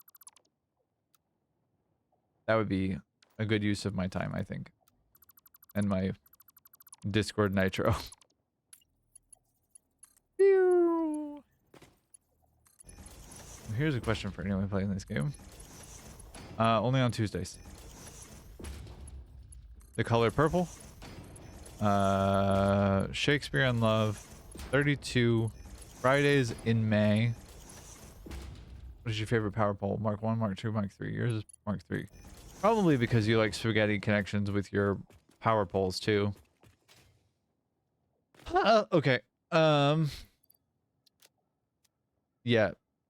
That would be a good use of my time, I think. And my Discord Nitro. Here's a question for anyone playing this game. Only on Tuesdays. The color purple. Shakespeare in Love. 32. Fridays in May. What is your favorite power pole? Mark 1, Mark 2, Mark 3. Yours is Mark 3. Probably because you like spaghetti connections with your power poles too. Okay. Yeah.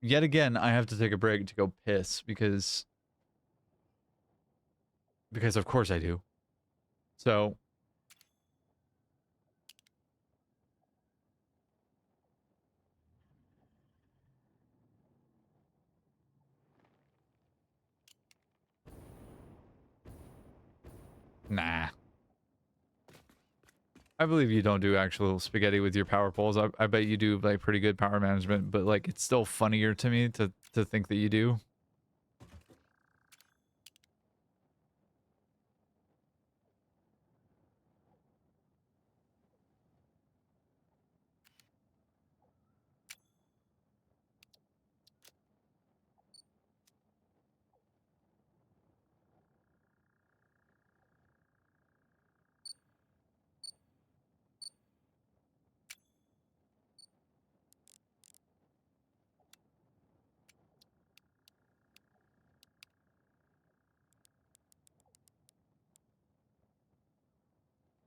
Yet again, I have to take a break to go piss because of course I do. So nah. I believe you don't do actual spaghetti with your power poles. I bet you do like pretty good power management, but like it's still funnier to me to think that you do.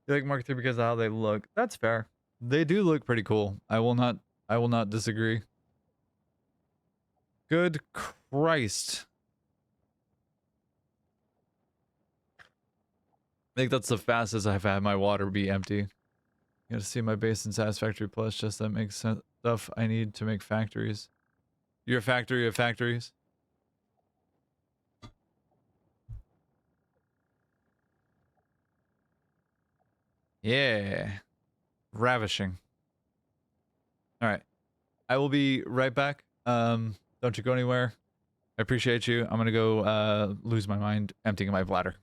You like Mark 3 because of how they look. That's fair. They do look pretty cool. I will not disagree. Good Christ. I think that's the fastest I've had my water be empty. You gotta see my base in Satisfactory Plus, just that makes stuff I need to make factories. You're a factory of factories? Yeah. Ravishing. All right. I will be right back. Don't you go anywhere. I appreciate you. I'm gonna go lose my mind emptying my bladder.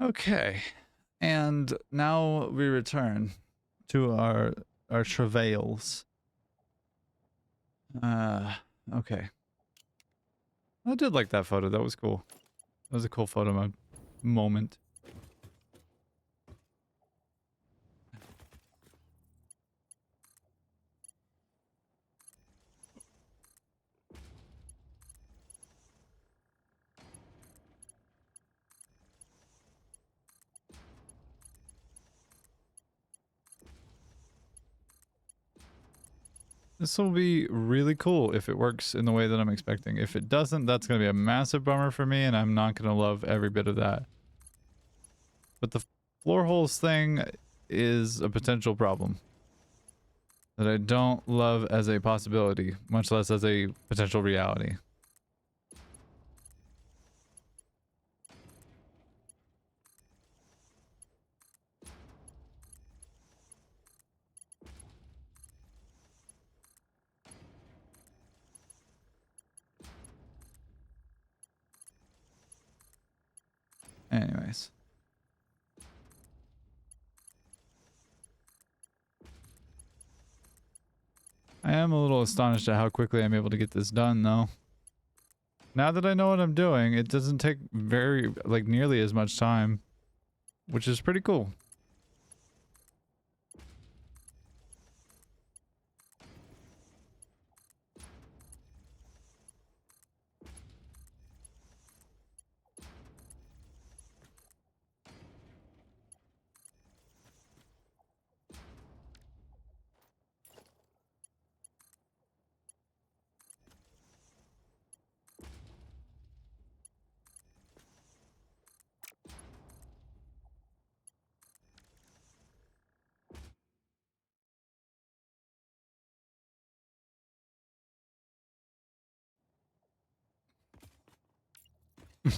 Okay. And now we return to our travails. Okay. I did like that photo. That was cool. That was a cool moment. This will be really cool if it works in the way that I'm expecting. If it doesn't, that's going to be a massive bummer for me, and I'm not going to love every bit of that. But the floor holes thing is a potential problem that I don't love as a possibility, much less as a potential reality. Anyways. I am a little astonished at how quickly I'm able to get this done, though. Now that I know what I'm doing, it doesn't take nearly as much time, which is pretty cool.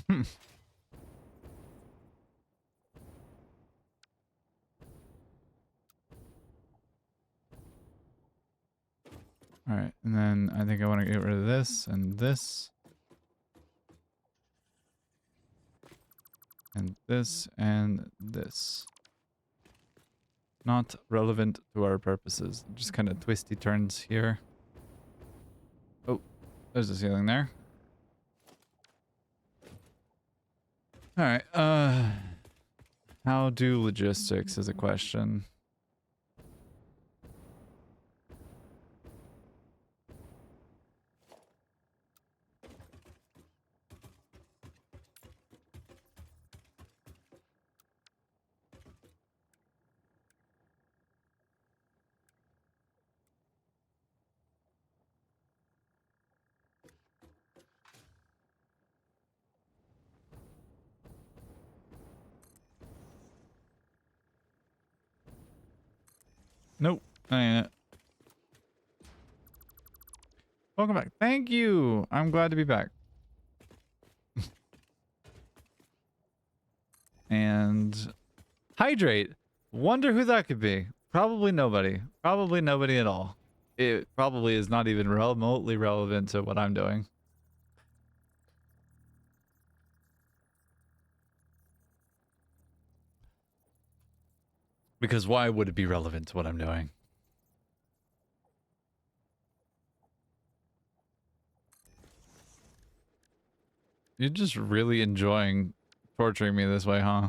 All right, and then I think I want to get rid of this and this. And this and this. Not relevant to our purposes. Just kind of twisty turns here. Oh, there's a ceiling there. All right, how do logistics is a question. Nope, that ain't it. Welcome back. Thank you. I'm glad to be back. And hydrate. Wonder who that could be. Probably nobody. Probably nobody at all. It probably is not even remotely relevant to what I'm doing. Because why would it be relevant to what I'm doing? You're just really enjoying torturing me this way, huh?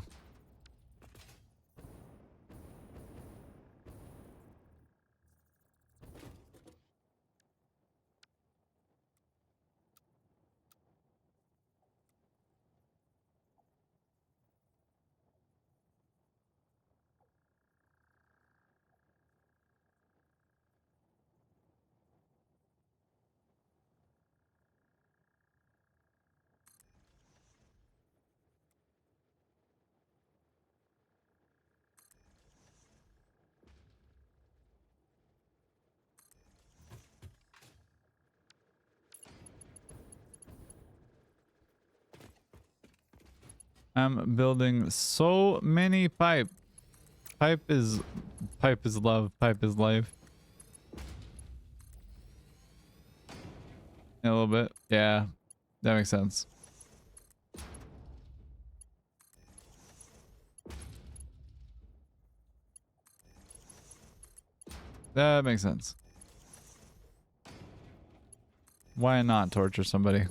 I'm building so many pipe. Pipe is love. Pipe is life. A little bit. Yeah, that makes sense. That makes sense. Why not torture somebody?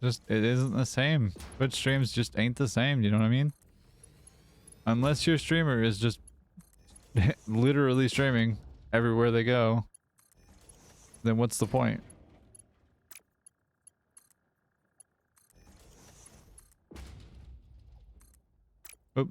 Just, it isn't the same. Twitch streams just ain't the same, you know what I mean? Unless your streamer is just literally streaming everywhere they go, then what's the point? Oop.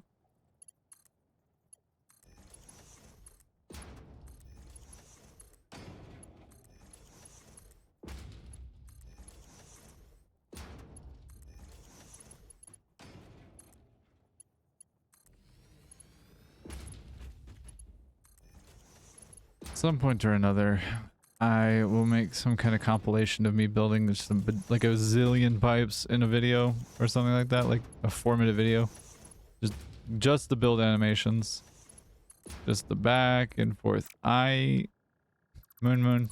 At some point or another, I will make some kind of compilation of me building just like a zillion pipes in a video or something like that, like a 4-minute video. Just the build animations. Just the back and forth. Moon.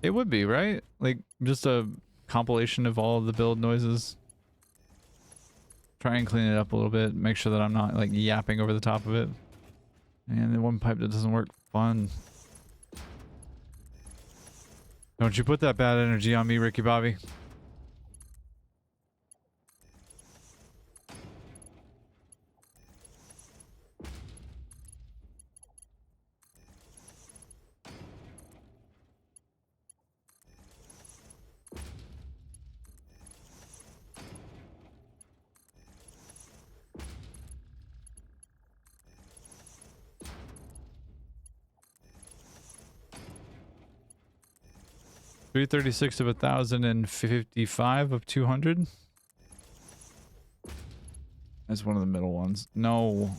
It would be, right? Like, just a compilation of all of the build noises. Try and clean it up a little bit. Make sure that I'm not, like, yapping over the top of it. And the one pipe that doesn't work, fun. Don't you put that bad energy on me, Ricky Bobby. $336 of 1,055 of 200. That's one of the middle ones. No.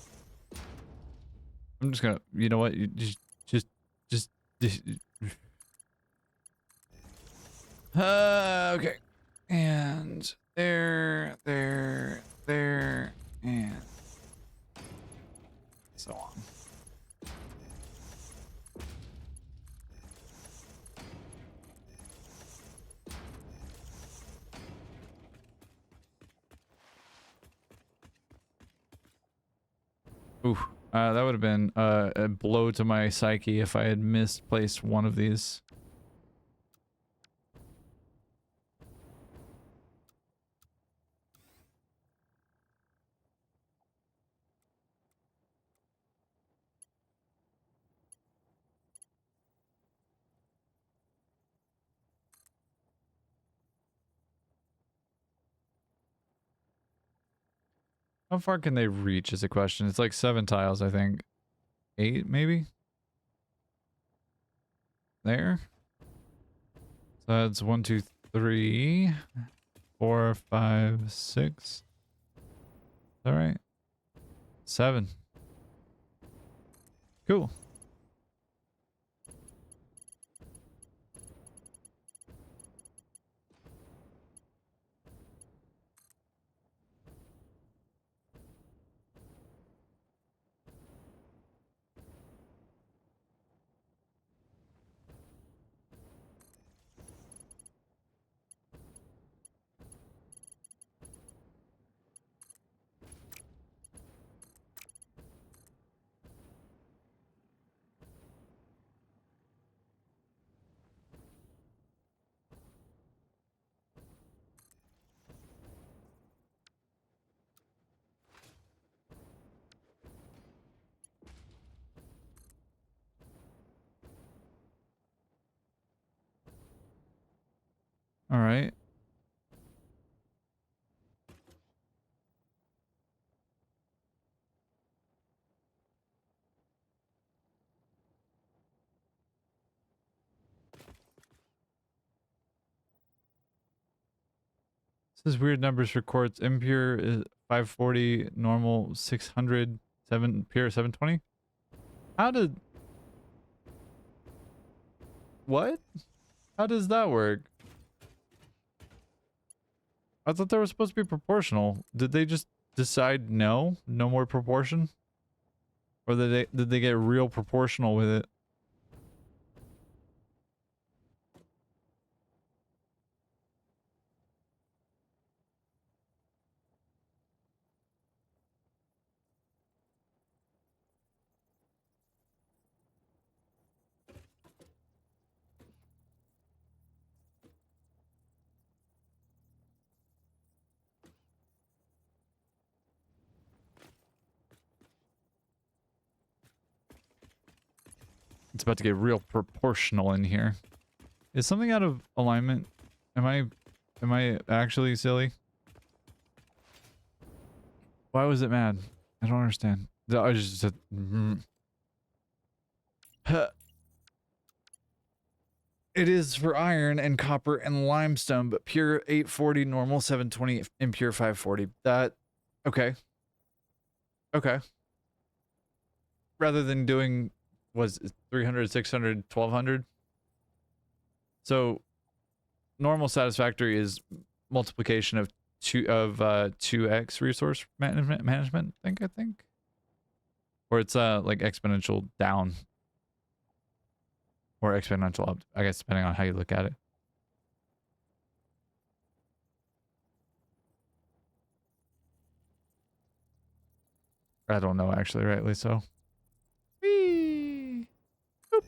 I'm just gonna, you know what? You just okay. And there, and so on. Ooh, that would have been a blow to my psyche if I had misplaced one of these. How far can they reach is a question. It's like 7 tiles, I think. 8, maybe? There. So that's 1, 2, 3, 4, 5, 6. All right. 7. Cool. All right. This is weird numbers for quartz. Impure is 540, normal 600, pure 720. How did... What? How does that work? I thought they were supposed to be proportional. Did they just decide no? No more proportion? Or did they get real proportional with it? It's about to get real proportional in here. Is something out of alignment? Am I actually silly? Why was it mad? I don't understand. I just said, Huh. It is for iron and copper and limestone, but pure 840, normal 720, and pure 540. That, okay. Okay. Rather than doing, was 300, 600, 1200? So normal satisfactory is multiplication of 2x resource management, I think. Or it's like exponential down. Or exponential up, I guess, depending on how you look at it. I don't know, actually, rightly so. Whee! Boop.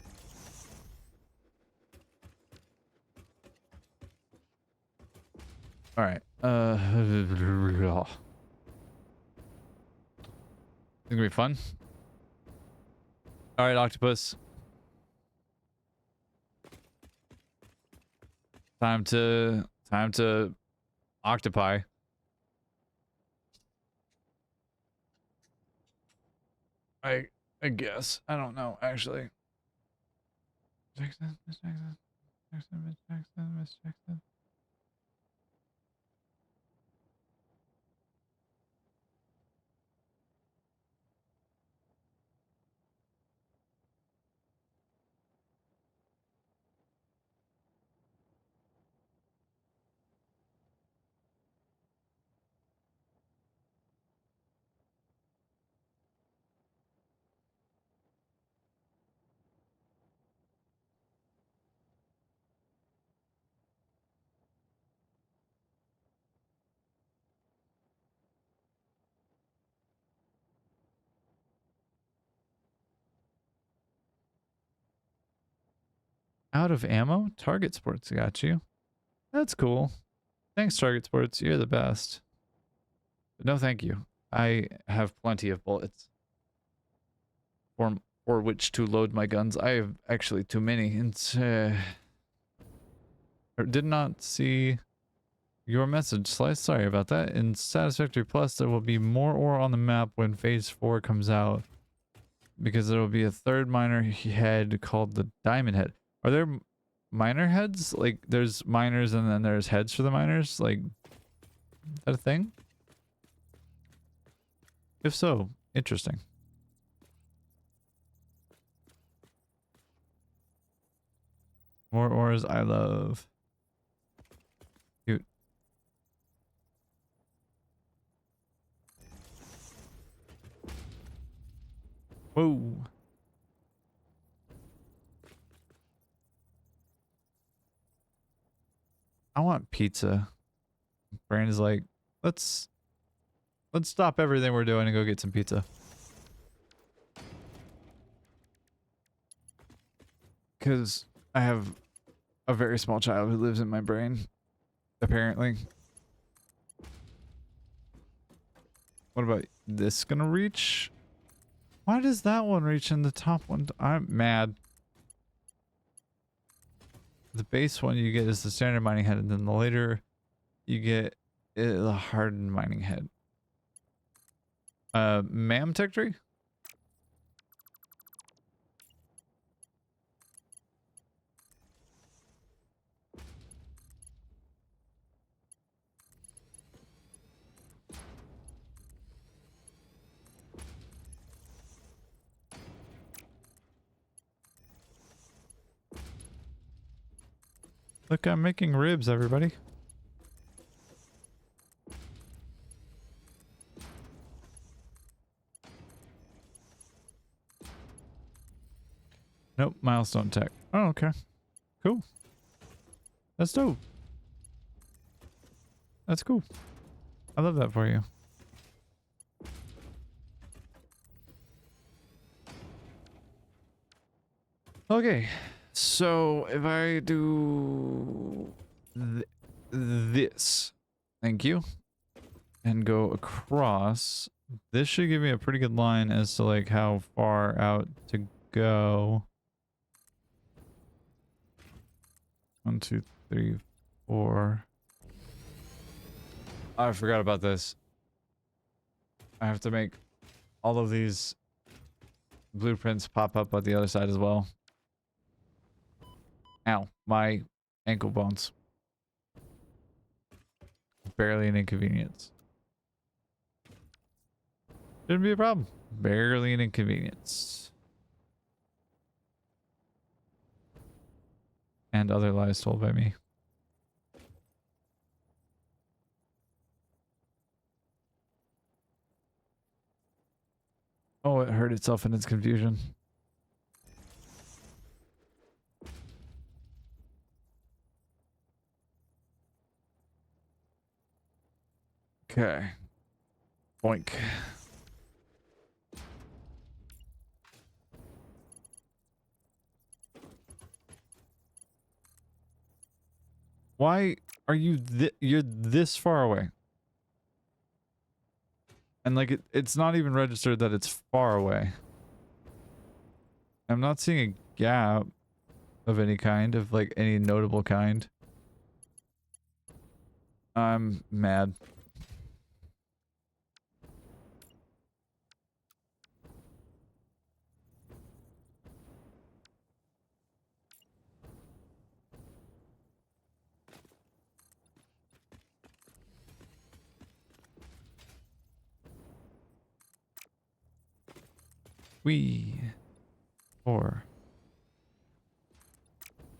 All right. It's gonna be fun. All right, octopus. Time to octopi. I guess. I don't know, actually. Jackson, Miss Jackson, Jackson, Miss Jackson, Miss Jackson. Out of ammo? Target Sports got you. That's cool. Thanks, Target Sports. You're the best. But no, thank you. I have plenty of bullets for which to load my guns. I have actually too many. It's, did not see your message, Slice. Sorry about that. In Satisfactory Plus, there will be more ore on the map when Phase 4 comes out. Because there will be a third miner head called the Diamond Head. Are there miner heads? Like, there's miners and then there's heads for the miners? Like, is that a thing? If so, interesting. More ores I love. Cute. Whoa. I want pizza. Brain is like, let's stop everything we're doing and go get some pizza. Because I have a very small child who lives in my brain, apparently. What about this gonna reach? Why does that one reach in the top one? I'm mad. The base one you get is the standard mining head, and then the later you get the hardened mining head. Ma'am tech tree? Look, I'm making ribs, everybody. Nope, milestone tech. Oh, okay. Cool. That's dope. That's cool. I love that for you. Okay. So if I do this, thank you, and go across, this should give me a pretty good line as to like how far out to go. 1, 2, 3, 4. I forgot about this. I have to make all of these blueprints pop up on the other side as well. Ow, my ankle bones. Barely an inconvenience. Shouldn't be a problem. Barely an inconvenience. And other lies told by me. Oh, it hurt itself in its confusion. Okay. Boink. Why are you you're this far away? And like it's not even registered that it's far away. I'm not seeing a gap of any kind, of like any notable kind. I'm mad. We 4.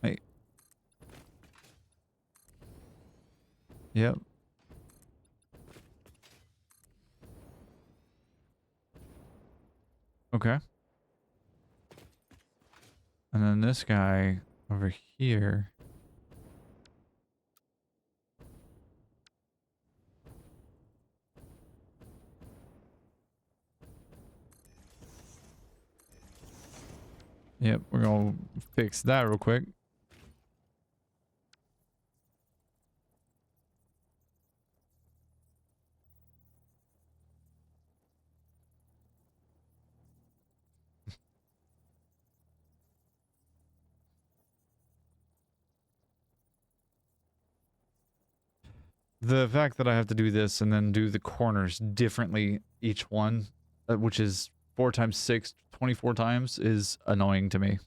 Wait. Yep. Okay. And then this guy over here. Yep, we're gonna fix that real quick. The fact that I have to do this and then do the corners differently each one, which is 4 times 6, 24 times, is annoying to me.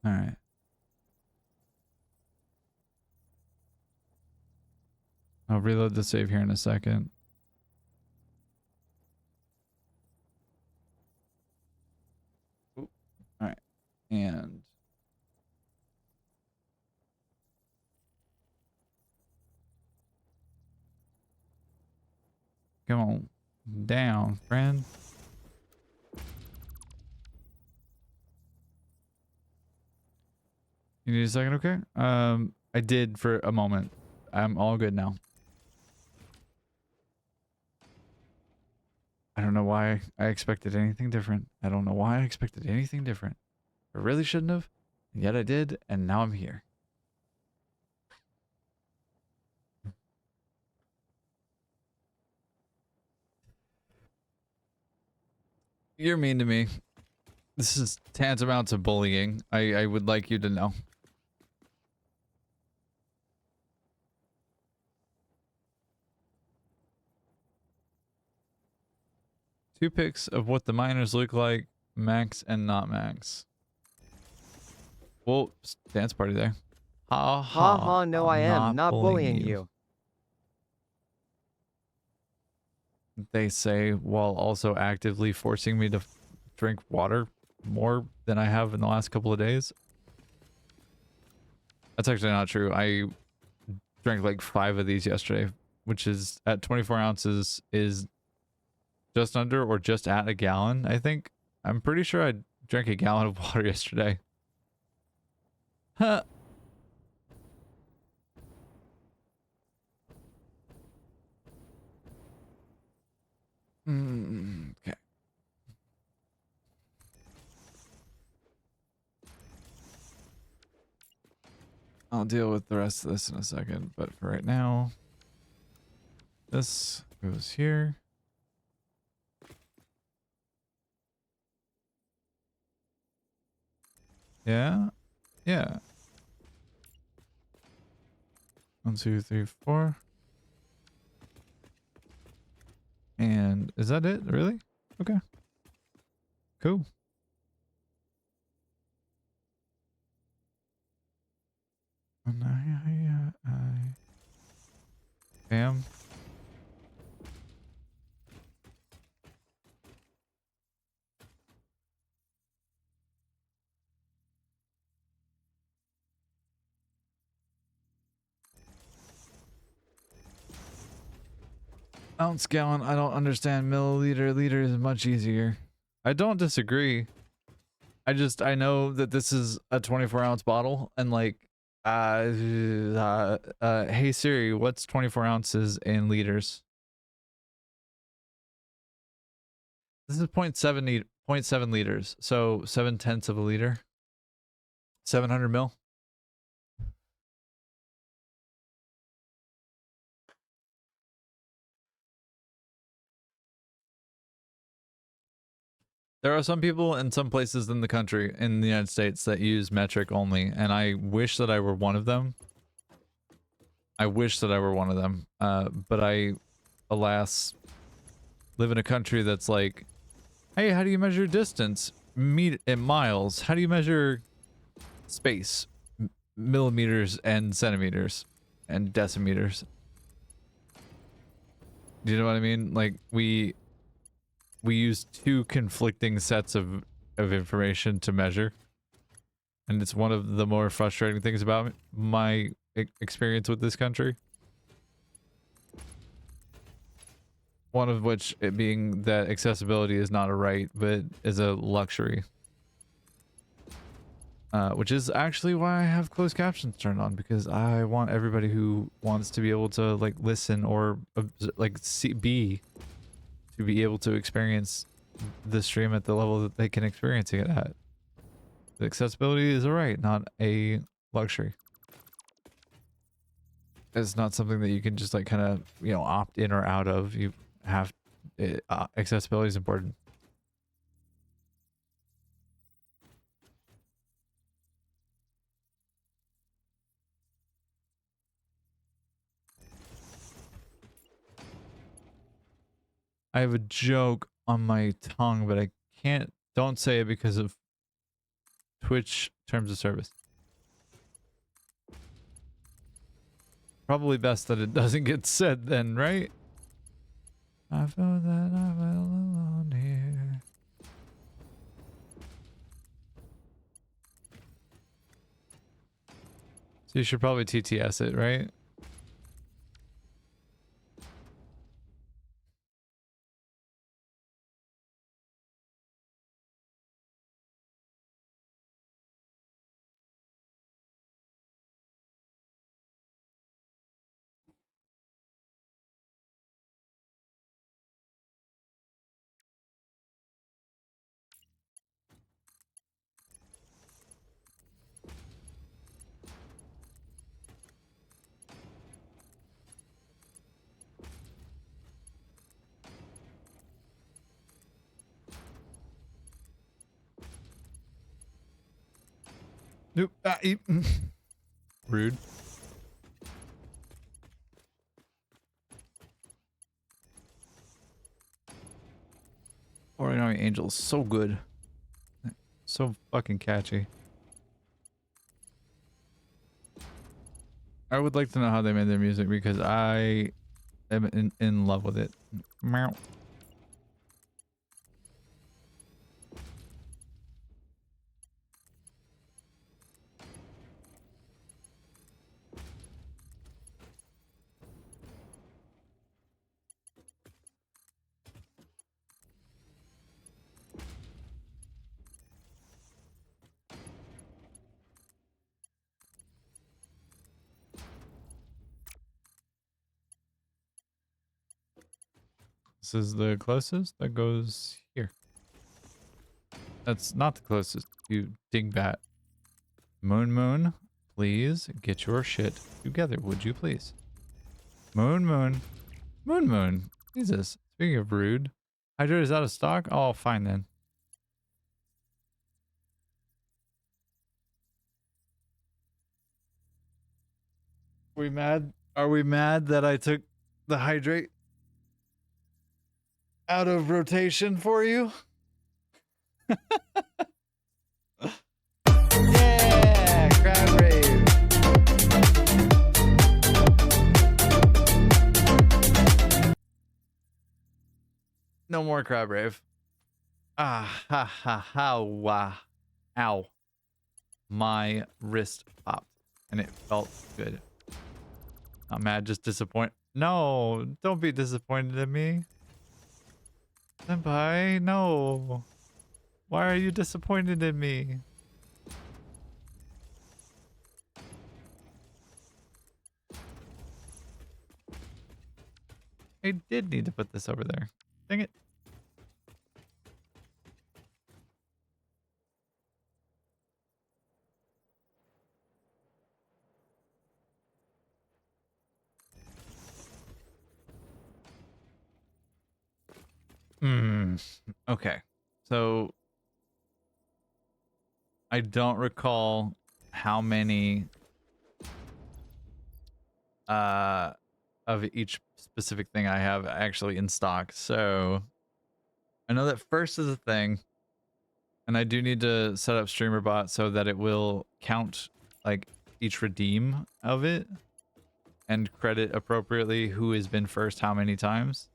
All right. I'll reload the save here in a second. Ooh. All right. And come on down, friend. You need a second, okay? I did for a moment. I'm all good now. I don't know why I expected anything different. I don't know why I expected anything different. I really shouldn't have, and yet I did, and now I'm here. You're mean to me. This is tantamount to bullying. I would like you to know. 2 pics of what the miners look like, max and not max. Well, dance party there. Ha Ha ha, ha, no I I'm am not not bullying you. you. They say, while also actively forcing me to drink water more than I have in the last couple of days. That's actually not true. I drank like 5 of these yesterday, which is at 24 ounces is just under or just at a gallon, I think. I'm pretty sure I drank a gallon of water yesterday. Huh. Okay. I'll deal with the rest of this in a second, but for right now, this goes here. Yeah. Yeah. 1, 2, 3, 4. And is that it? Really? Okay. Cool. Bam. Ounce, gallon, I don't understand. Milliliter, liter is much easier. I don't disagree. I know that this is a 24-ounce bottle, and like, hey Siri, what's 24 ounces in liters? This is 0.7 liters, so 7/10 of a liter. 700 mil. There are some people in some places in the country, in the United States, that use metric only, and I wish that I were one of them. I wish that I were one of them, but I, alas, live in a country that's like, hey, how do you measure distance? In miles. How do you measure space? Millimeters and centimeters and decimeters. Do you know what I mean? Like, we use 2 conflicting sets of information to measure, and it's one of the more frustrating things about my experience with this country. One of which it being that accessibility is not a right, but is a luxury. Which is actually why I have closed captions turned on, because I want everybody who wants to be able to like listen or like be able to experience the stream at the level that they can experience it at. The accessibility is a right, not a luxury. It's not something that you can just like kind of, you know, opt in or out of. You have accessibility is important. I have a joke on my tongue, but I don't say it because of Twitch terms of service. Probably best that it doesn't get said then, right? I feel that I'm alone here. So you should probably TTS it, right? Nope. Rude. Dynamite Angel is so good. So fucking catchy. I would like to know how they made their music because I am in love with it. Meow. This is the closest that goes here. That's not the closest, you dingbat. Moon, please get your shit together, would you please? Moon. Jesus. Speaking of rude, Hydrate is out of stock? Oh, fine then. We mad? Are we mad that I took the Hydrate out of rotation for you? Yeah, crab rave. No more crab rave. Ah, ha, ha, ha, wah. Ow. My wrist popped and it felt good. Not mad, just disappointed. No, don't be disappointed in me. Senpai, no. Why are you disappointed in me? I did need to put this over there. Dang it. Okay. So I don't recall how many of each specific thing I have actually in stock. So I know that first is a thing, and I do need to set up StreamerBot so that it will count like each redeem of it and credit appropriately who has been first how many times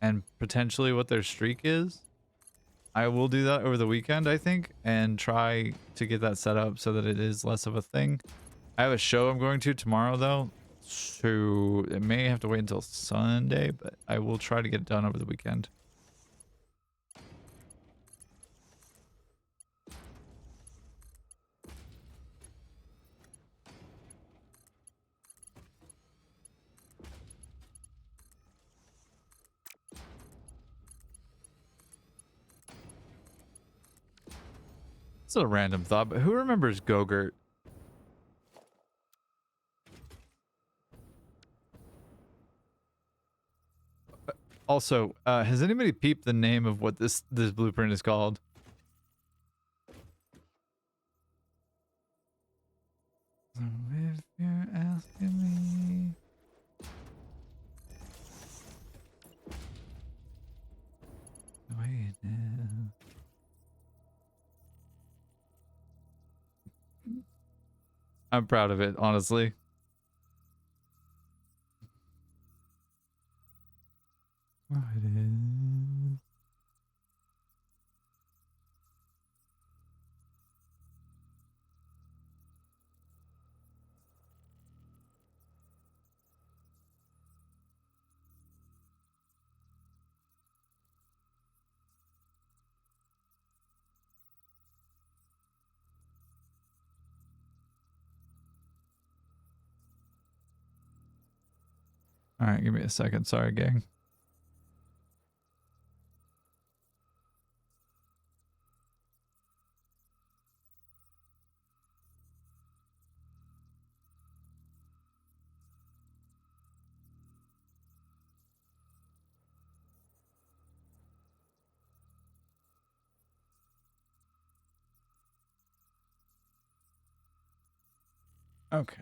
and potentially what their streak is. I will do that over the weekend, I think, and try to get that set up so that it is less of a thing. I have a show I'm going to tomorrow, though, so it may have to wait until Sunday, but I will try to get it done over the weekend. It's a random thought, but who remembers Gogurt? Also, has anybody peeped the name of what this blueprint is called? So if you're asking me, wait now. I'm proud of it, honestly. Oh, it is. All right, give me a second. Sorry, gang. Okay.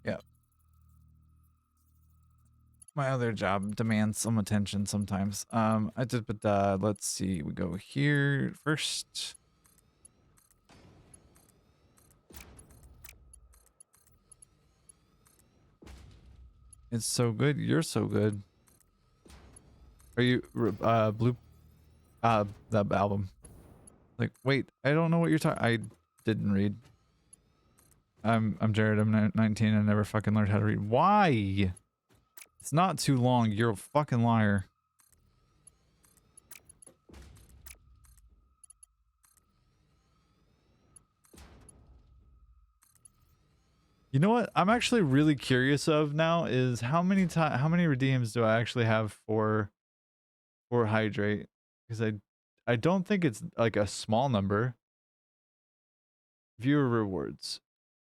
Yeah. My other job demands some attention sometimes. I did, but let's see. We go here first. It's so good. You're so good. Are you blue? The album. Like, wait, I don't know what you're talking. I didn't read. I'm Jared. I'm 19. I never fucking learned how to read. Why? It's not too long. You're a fucking liar. You know what? I'm actually really curious of now is how many redeems do I actually have for hydrate? Because I don't think it's like a small number. Viewer rewards,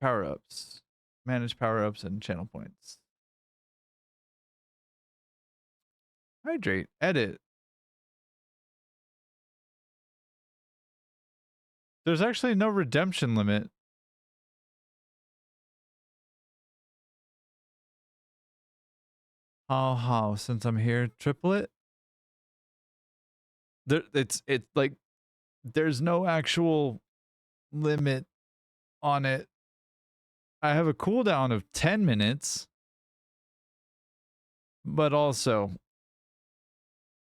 power ups, manage power ups and channel points. Hydrate, edit. There's actually no redemption limit. How since I'm here, triplet. It's like there's no actual limit on it. I have a cooldown of 10 minutes, but also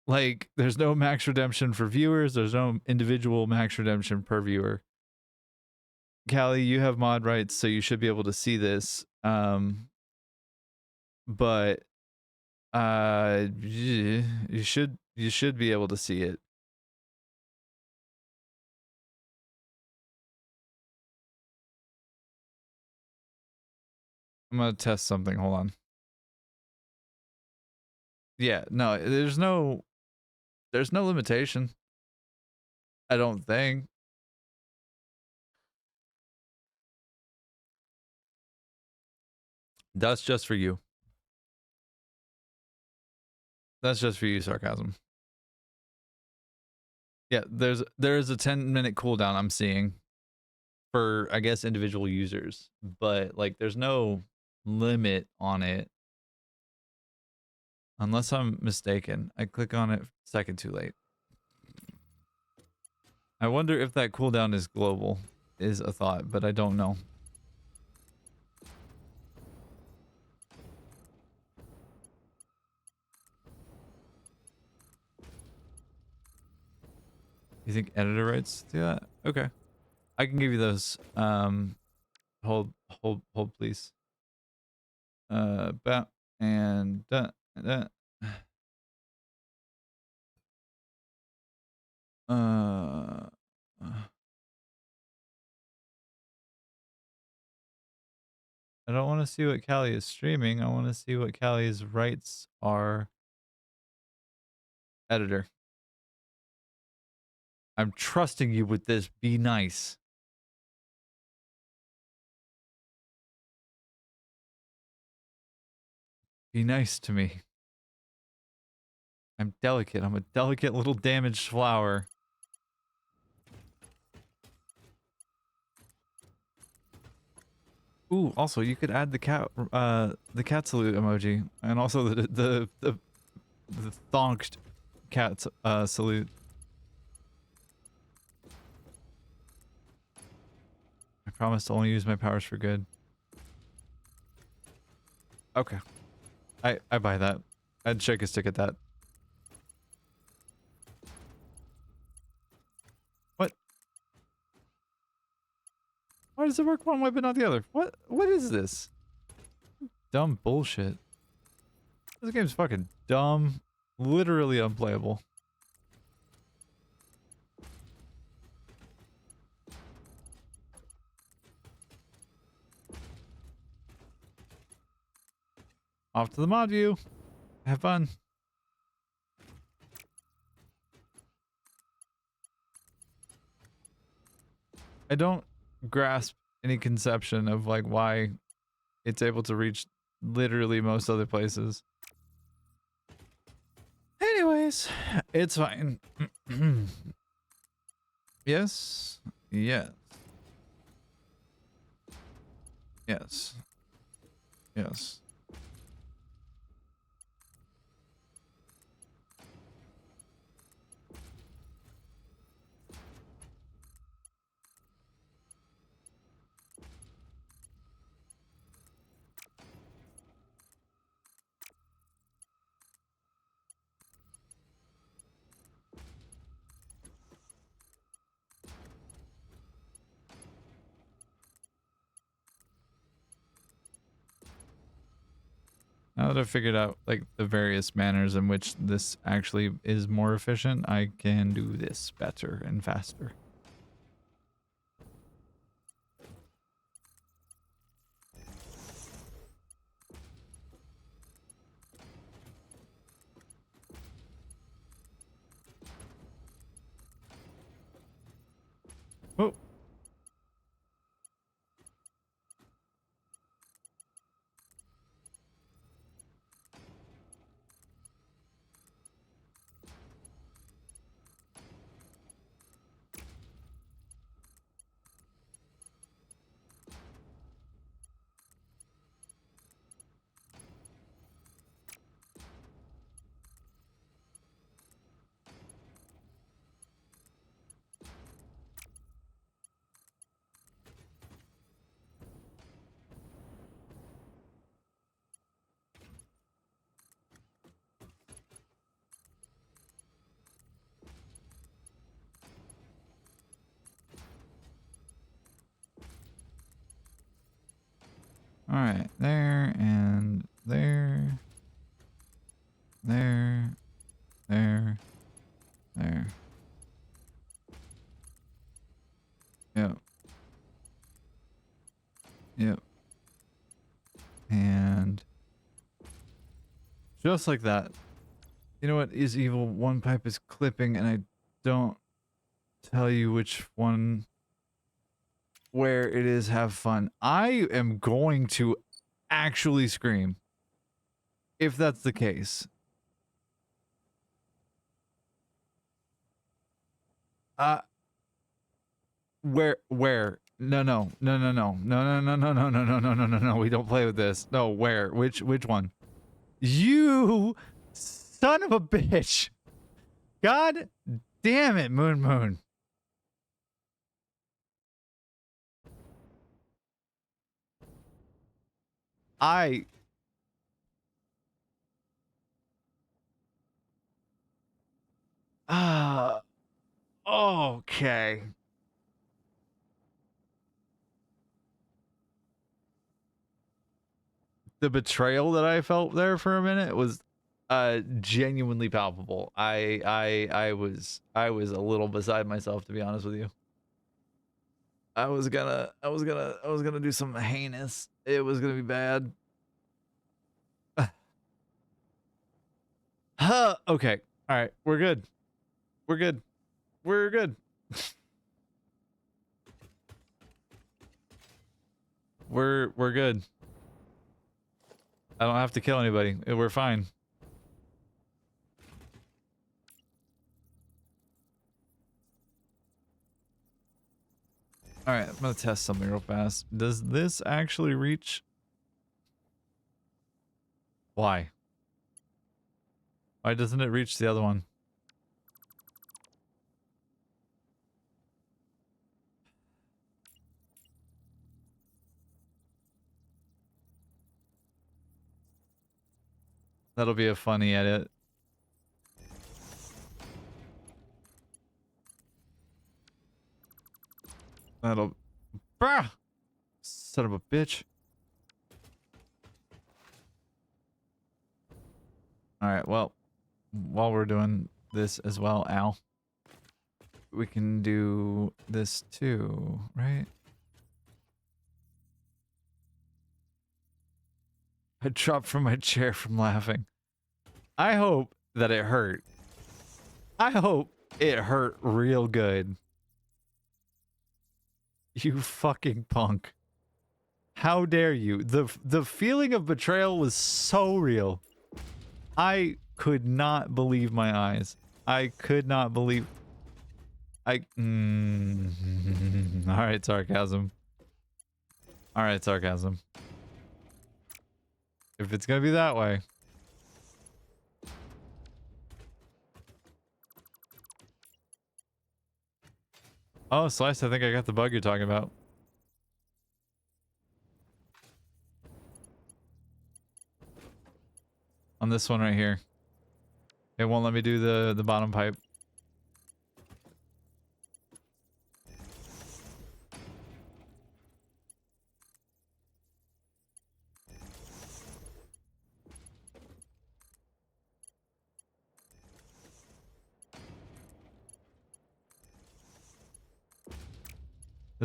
like there's no max redemption for viewers. There's no individual max redemption per viewer. Callie, you have mod rights, so you should be able to see this. But you should be able to see it. I'm gonna test something. Hold on. Yeah, no, there's no limitation. I don't think. That's just for you. That's just for you, sarcasm. Yeah, there is a 10-minute cooldown I'm seeing for I guess individual users, but like there's no limit on it unless I'm mistaken. I click on it second too late. I wonder if that cooldown is global is a thought, but I don't know. You think editor rights do that? Okay. I can give you those. Hold, please. Bat and I don't want to see what Callie is streaming. I want to see what Callie's rights are. Editor. I'm trusting you with this. Be nice. Be nice to me. I'm delicate. I'm a delicate little damaged flower. Ooh, also you could add the cat salute emoji and also the thonked cat salute. I promise to only use my powers for good. Okay. I buy that. I'd shake a stick at that. What? Why does it work one way but not the other? What is this? Dumb bullshit. This game's fucking dumb. Literally unplayable. Off to the mod view. Have fun. I don't grasp any conception of like why it's able to reach literally most other places. Anyways, it's fine. Yes. Yes. Yes. Yes. Now that I've figured out like the various manners in which this actually is more efficient, I can do this better and faster. Oh. All right, there and there, there, there, there. Yep. Yep. And just like that. You know what is evil? One pipe is clipping, and I don't tell you which one where it is. Have fun. I am going to actually scream if that's the case. Where no no no no no no no no no no no no no no no, we don't play with this. No, where? Which one? You son of a bitch. God damn it, Moon. I okay. The betrayal that I felt there for a minute was genuinely palpable. I was a little beside myself, to be honest with you. I was gonna do something heinous. It was gonna be bad. Huh, okay. All right, we're good. We're good. We're good. We're good. I don't have to kill anybody. We're fine. All right, I'm gonna test something real fast. Does this actually reach? Why? Why doesn't it reach the other one? That'll be a funny edit. That'll... Bah! Son of a bitch. Alright, well, while we're doing this as well, Al, we can do this too, right? I dropped from my chair from laughing. I hope that it hurt. I hope it hurt real good. You fucking punk. How dare you? The feeling of betrayal was so real. I could not believe my eyes. I could not believe... Alright, sarcasm. Alright, sarcasm. If it's gonna be that way. Oh, Slice, I think I got the bug you're talking about. On this one right here. It won't let me do the bottom pipe.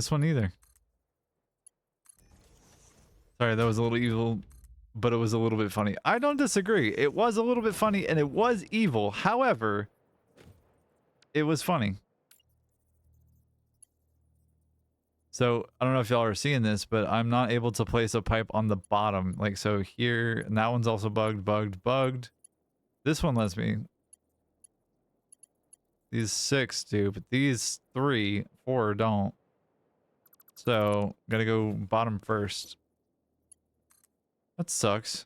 This one either. Sorry, that was a little evil, but it was a little bit funny. I don't disagree. It was a little bit funny and it was evil. However, it was funny. So I don't know if y'all are seeing this, but I'm not able to place a pipe on the bottom. Like, so here, and that one's also bugged. This one lets me. These 6 do, but these 3, 4 don't. So, gotta go bottom first. That sucks.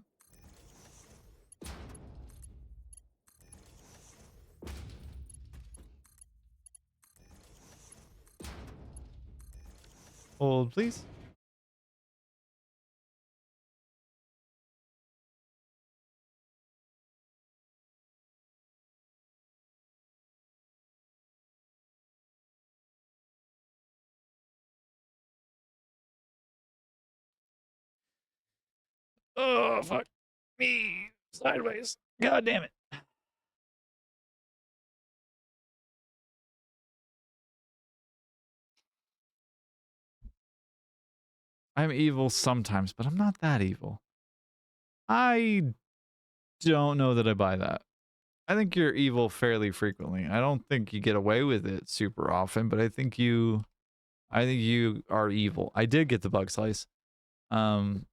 Hold, please. Oh, fuck me. Sideways. God damn it. I'm evil sometimes, but I'm not that evil. I don't know that I buy that. I think you're evil fairly frequently. I don't think you get away with it super often, but I think you are evil. I did get the bug slice. Um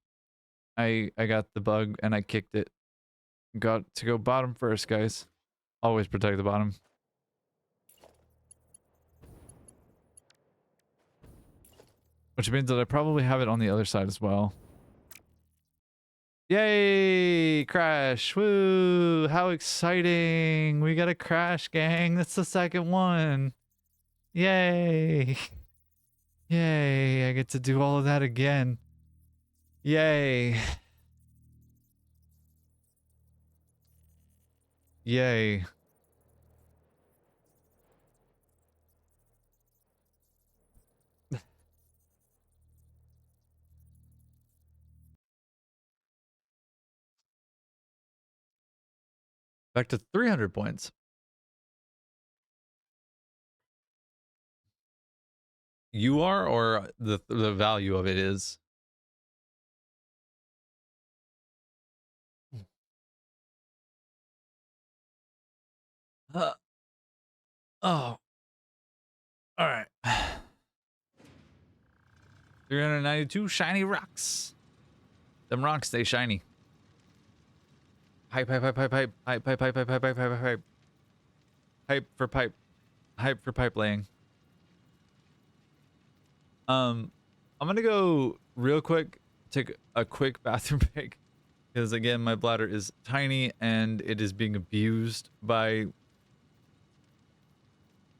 I got the bug and I kicked it. Got to go bottom first, guys. Always protect the bottom. Which means that I probably have it on the other side as well. Yay! Crash! Woo! How exciting! We got a crash, gang. That's the second one. Yay! Yay! I get to do all of that again. Yay! Yay! Back to 300 points. You are, or the value of it is? Uh, oh. All right. 392 shiny rocks. Them rocks stay shiny. Hype. Hype for pipe. Hype for pipe laying. I'm gonna go real quick, take a quick bathroom break. Because again, my bladder is tiny and it is being abused by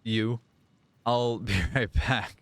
you. I'll be right back.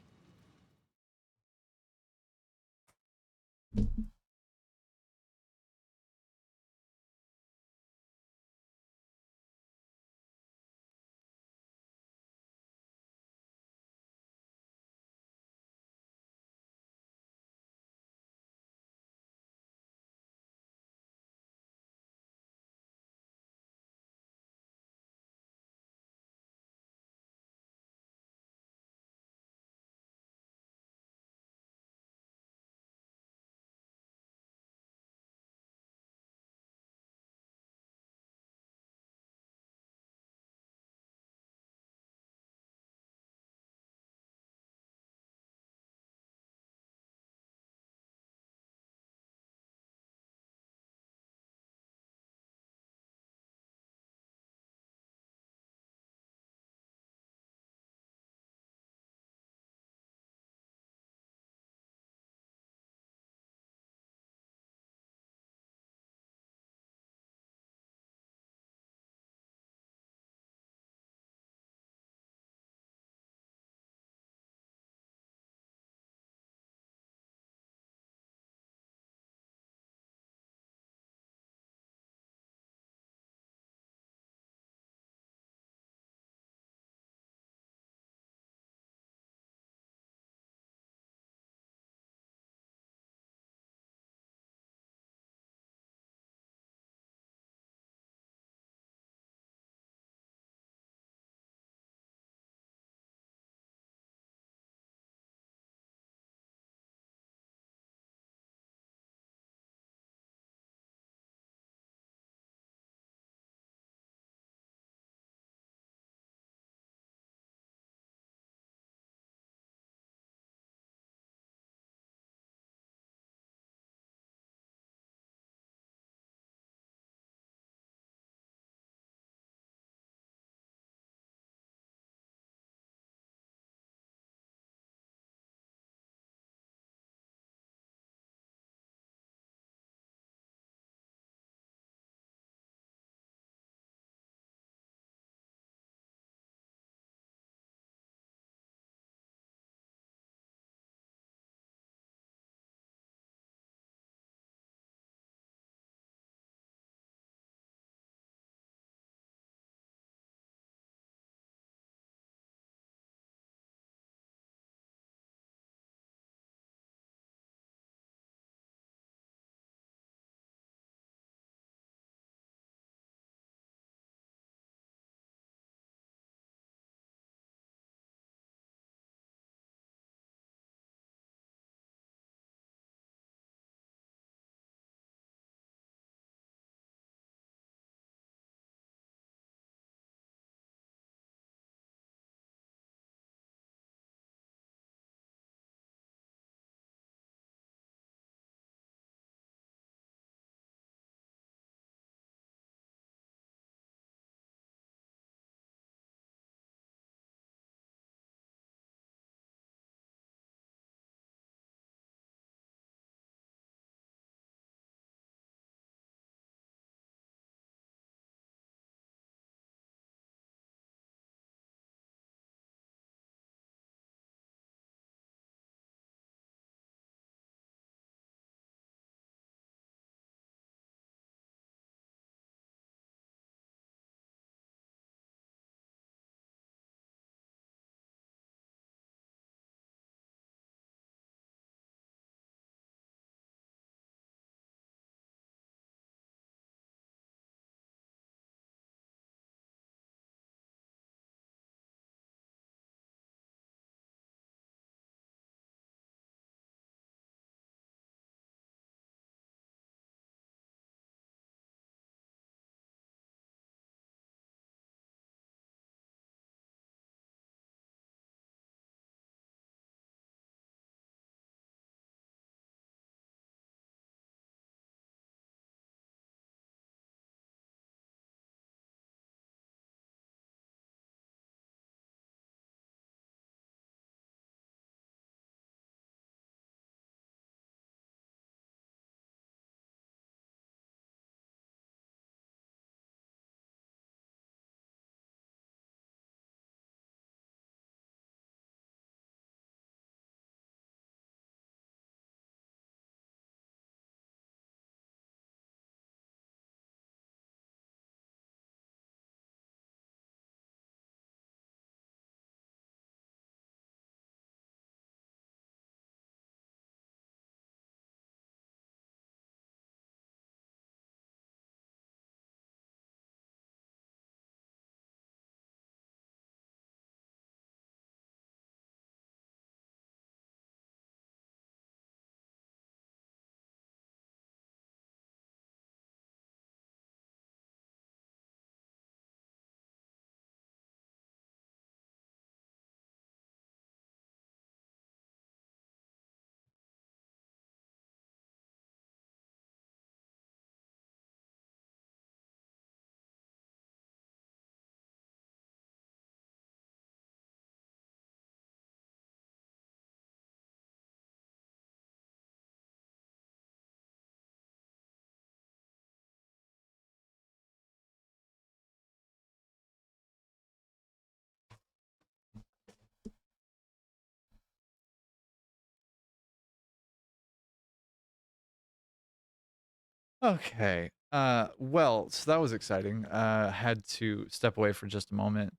Okay. Well, so that was exciting. Had to step away for just a moment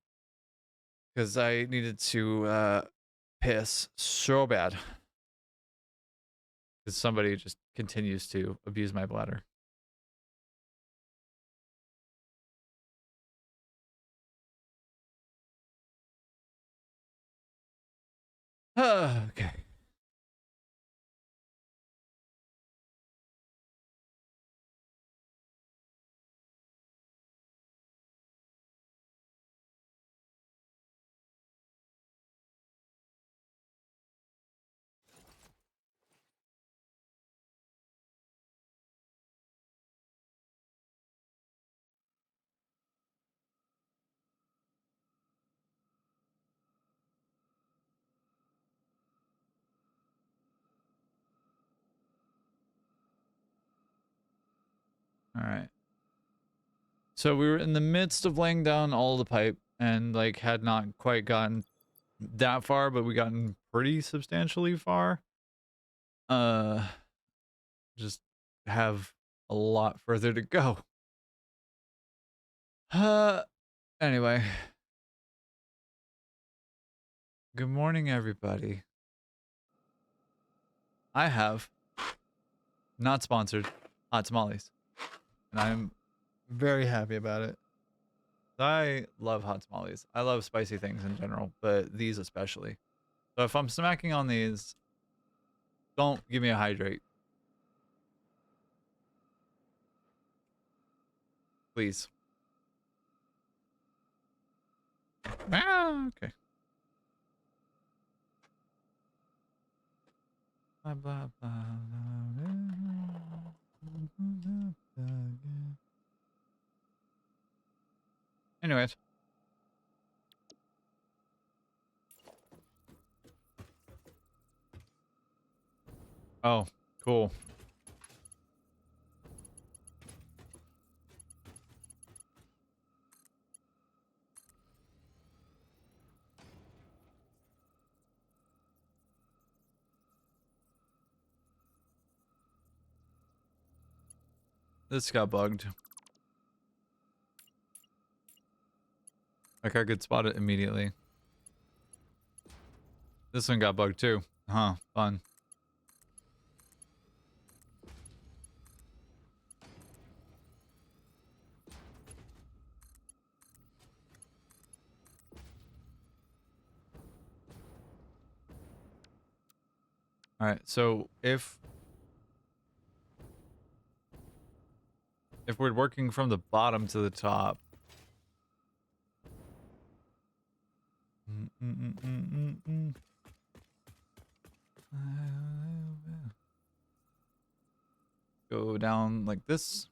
because I needed to piss so bad because somebody just continues to abuse my bladder. Okay. All right. So we were in the midst of laying down all the pipe and like had not quite gotten that far, but we gotten pretty substantially far. Uh, just have a lot further to go. Uh, anyway, good morning, everybody. I have not sponsored hot tamales, and I'm very happy about it. I love hot tamales. I love spicy things in general, but these especially. So if I'm smacking on these, don't give me a hydrate, please. Ah, okay. Blah, blah, blah, blah. Anyways. Oh, cool. This got bugged. Like I could spot it immediately. This one got bugged too. Huh, fun. All right, so if we're working from the bottom to the top, mm, mm, mm, mm, mm, mm. Go down like this.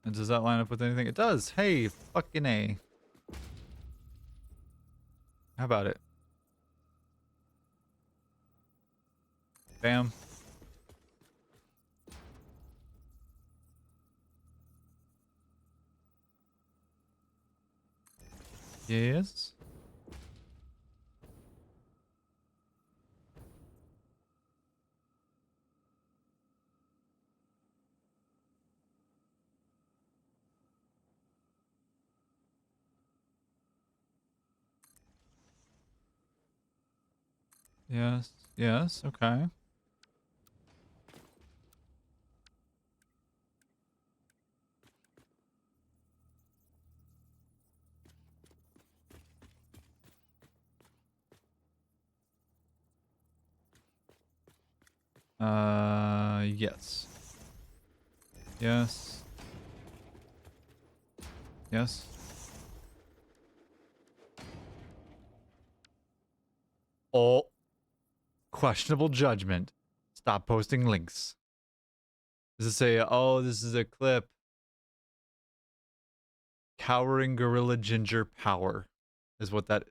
And does that line up with anything? It does. Hey, fucking A. How about it? Bam. Yes. Yes. Yes. Okay. Yes. Yes. Yes. Oh, questionable judgment. Stop posting links. Does it say, oh, this is a clip? Cowering gorilla ginger power is what that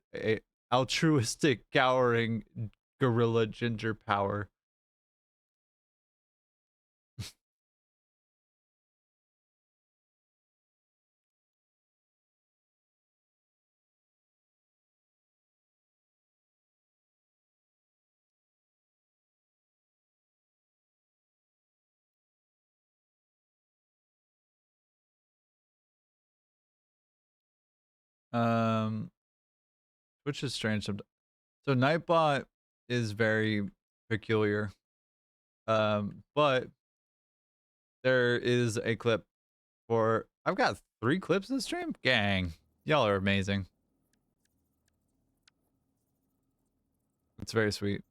altruistic cowering gorilla ginger power. Um, which is strange. So Nightbot is very peculiar. But there is a clip for. I've got 3 clips this stream. Gang, y'all are amazing. It's very sweet.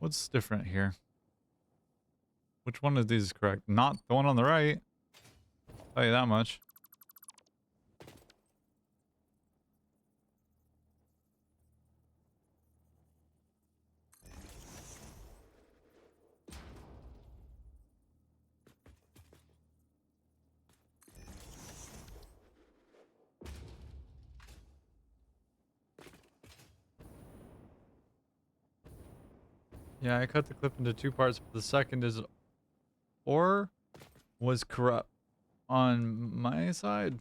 What's different here? Which one of these is correct? Not the one on the right. I'll tell you that much. Yeah, I cut the clip into 2 parts, but the second is or was corrupt on my side.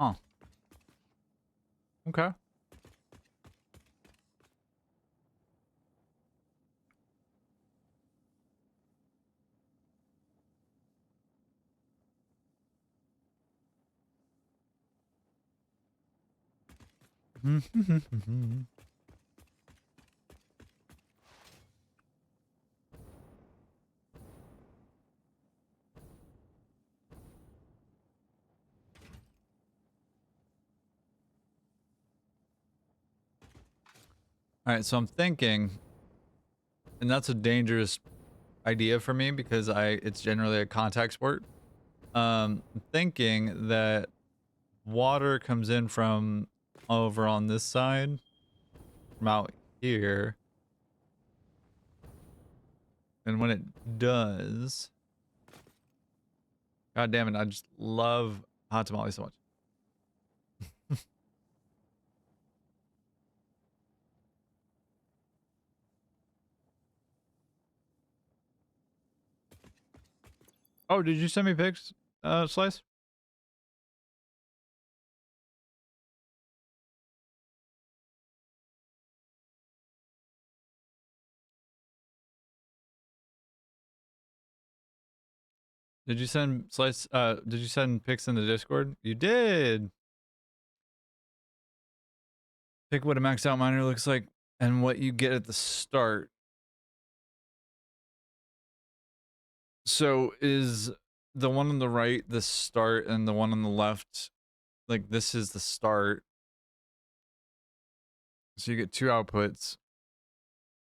Huh. Okay. All right, so I'm thinking, and that's a dangerous idea for me because it's generally a contact sport. I'm thinking that water comes in from over on this side, from out here, and when it does, god damn it, I just love hot tamales so much. Oh, did you send me pics, Slice? Did you send Slice, did you send pics in the Discord? You did! Pick what a maxed out miner looks like and what you get at the start. So is the one on the right the start and the one on the left, like this is the start. So you get 2 outputs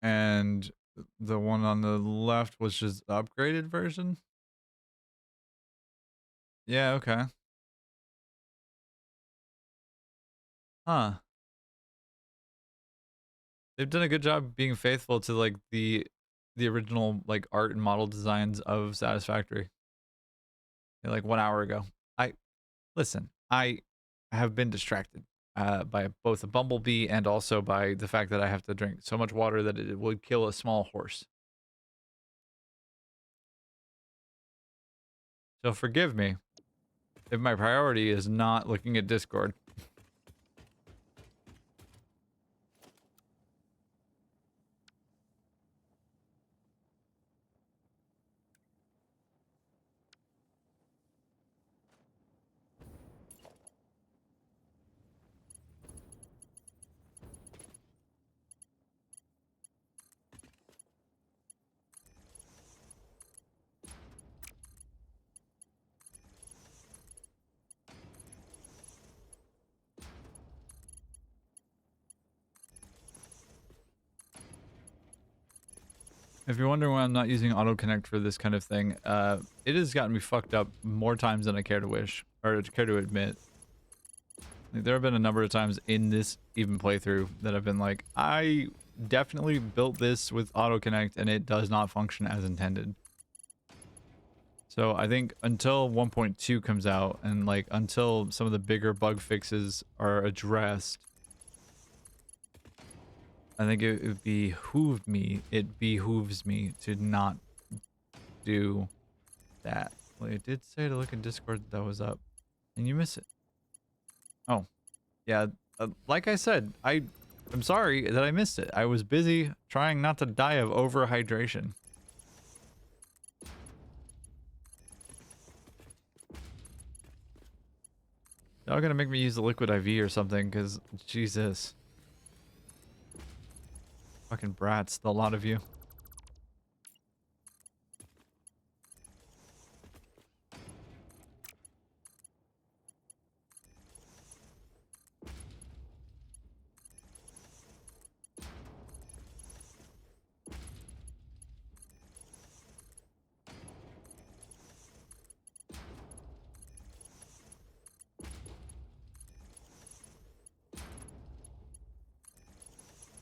and the one on the left was just the upgraded version? Yeah, okay. Huh. They've done a good job being faithful to like the original like art and model designs of Satisfactory. Like 1 hour ago. Listen, I have been distracted by both a bumblebee and also by the fact that I have to drink so much water that it would kill a small horse. So forgive me if my priority is not looking at Discord. If you're wondering why I'm not using auto connect for this kind of thing, it has gotten me fucked up more times than I care to wish or care to admit. Like, there have been a number of times in this even playthrough that I've been like, I definitely built this with auto connect and it does not function as intended. So I think until 1.2 comes out and like until some of the bigger bug fixes are addressed, I think it behooves me to not do that. Well, it did say to look in Discord that was up. And you miss it. Oh, yeah. Like I said, I'm sorry that I missed it. I was busy trying not to die of overhydration. Y'all gonna make me use the liquid IV or something, because Jesus. Fucking brats, the lot of you.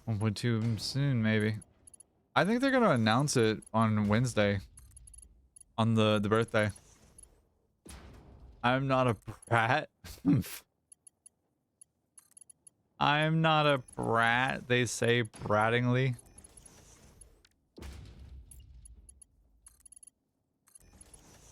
One point two soon, maybe. I think they're gonna announce it on Wednesday. On the birthday. I'm not a brat. I'm not a brat, they say brattingly.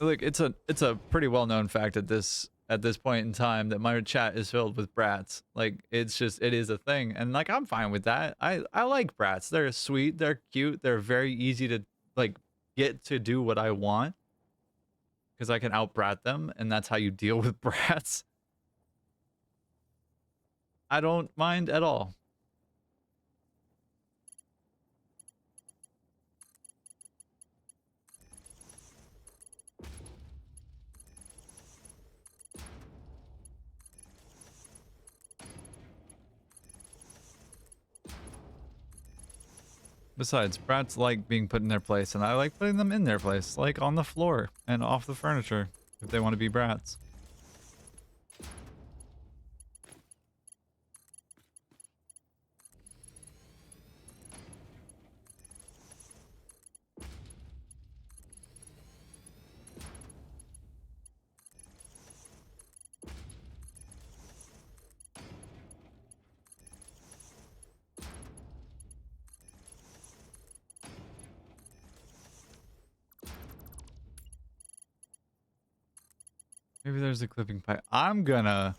Look, it's a pretty well-known fact at this point in time that my chat is filled with brats. Like, it's just, it is a thing, and like, I'm fine with that. I like brats. They're sweet, they're cute, they're very easy to like get to do what I want because I can out-brat them, and that's how you deal with brats. I don't mind at all. Besides, brats like being put in their place, and I like putting them in their place, like on the floor and off the furniture, if they want to be brats. Maybe there's a clipping pipe. I'm just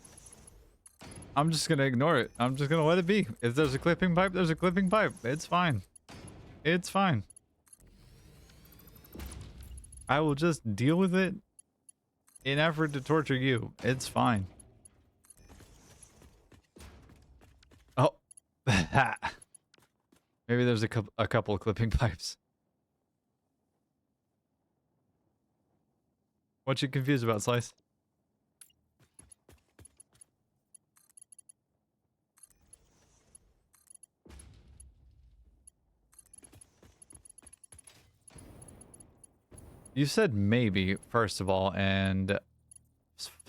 gonna ignore it. I'm just gonna let it be. If there's a clipping pipe, there's a clipping pipe. It's fine. It's fine. I will just deal with it in effort to torture you. It's fine. Oh. Maybe there's a couple of clipping pipes. What you confused about, Slice? You said maybe, first of all, and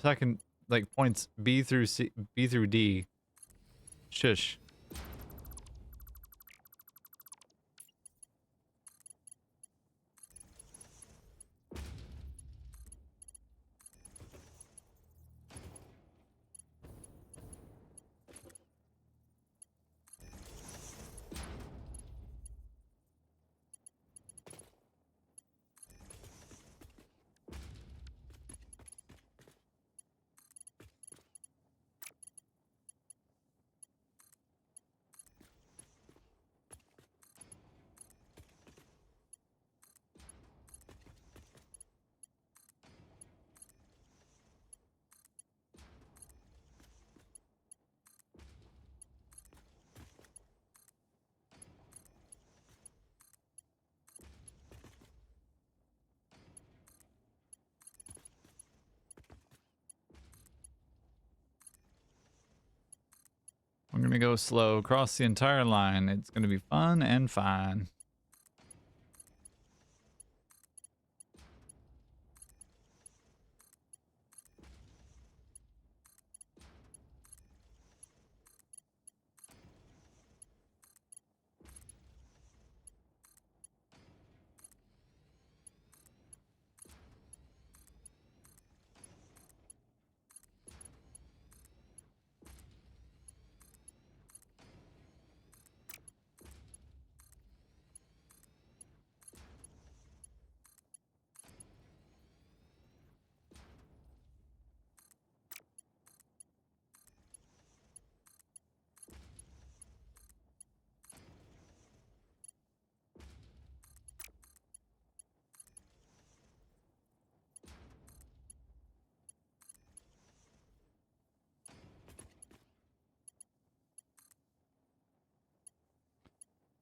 second, like, points B through D. Shush. I'm gonna go slow across the entire line. It's gonna be fun and fine.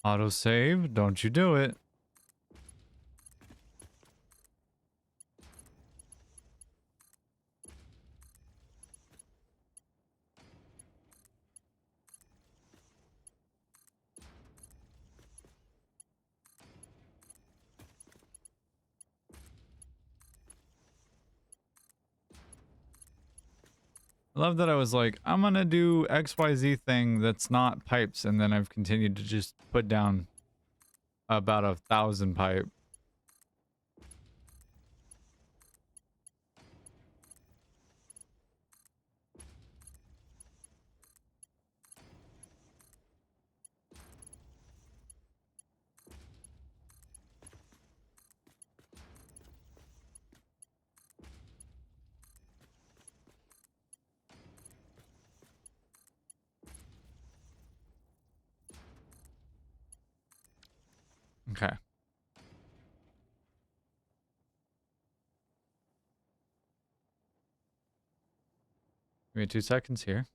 Autosave, don't you do it. I love that I was like, I'm gonna do XYZ thing that's not pipes, and then I've continued to just put down about 1,000 pipe. Okay. Give me 2 seconds here.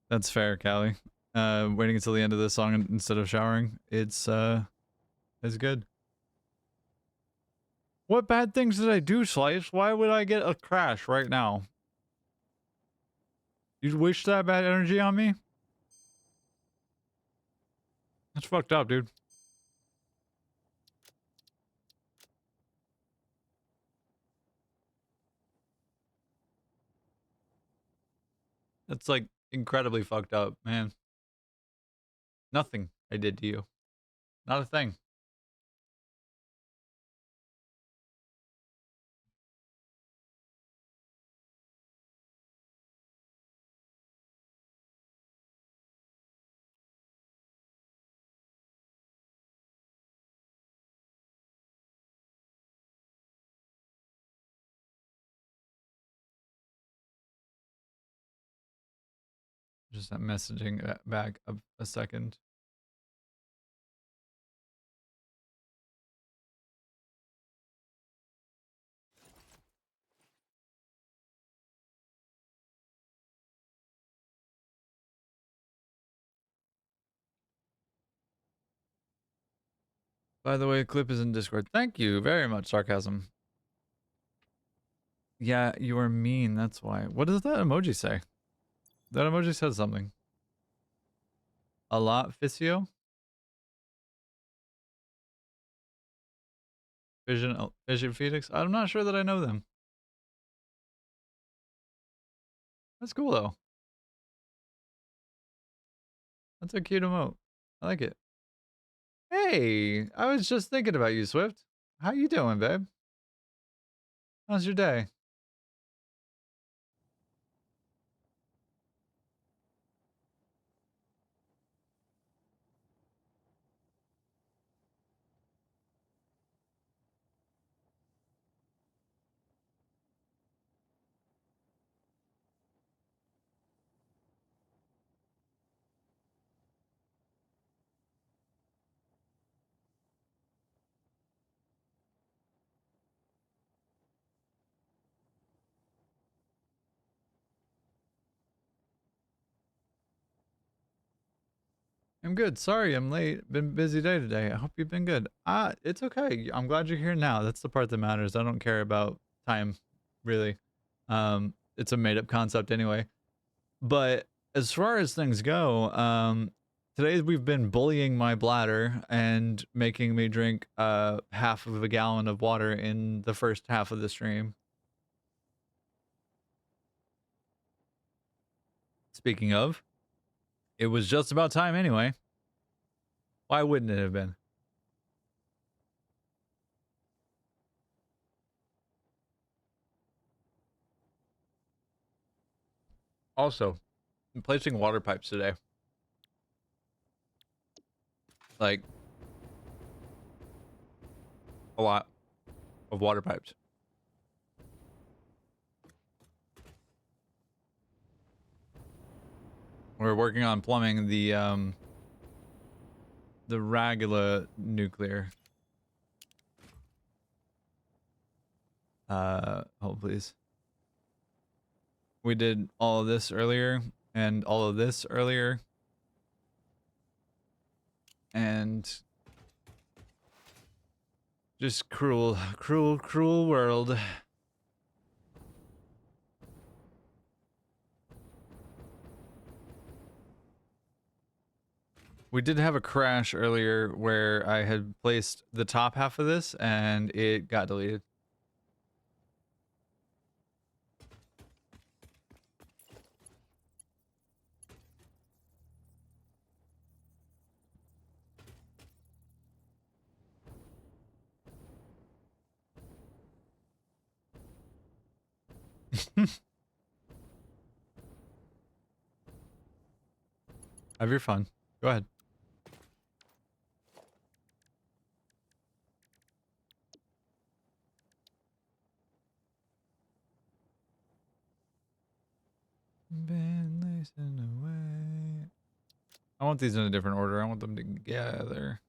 That's fair, Callie. Waiting until the end of this song instead of showering. It's good. What bad things did I do, Slice? Why would I get a crash right now? You wish that bad energy on me? That's fucked up, dude. That's like incredibly fucked up, man. Nothing I did to you. Not a thing. Just messaging back a second. By the way, clip is in Discord. Thank you very much, Sarcasm. Yeah, you are mean, that's why. What does that emoji say? That emoji says something. A lot, Fisio? Vision Phoenix? I'm not sure that I know them. That's cool, though. That's a cute emote. I like it. Hey, I was just thinking about you, Swift. How you doing, babe? How's your day? I'm good. Sorry, I'm late. Been a busy day today. I hope you've been good. It's okay. I'm glad you're here now. That's the part that matters. I don't care about time, really. It's a made up concept anyway. But as far as things go, today we've been bullying my bladder and making me drink half of a gallon of water in the first half of the stream. Speaking of, it was just about time anyway. Why wouldn't it have been? Also, I'm placing water pipes today. Like, a lot of water pipes. We're working on plumbing the Ragula nuclear. Hold please. We did all of this earlier and all of this earlier. And just cruel, cruel, cruel world. We did have a crash earlier where I had placed the top half of this and it got deleted. Have your fun. Go ahead. Been lacing away. I want these in a different order. I want them together.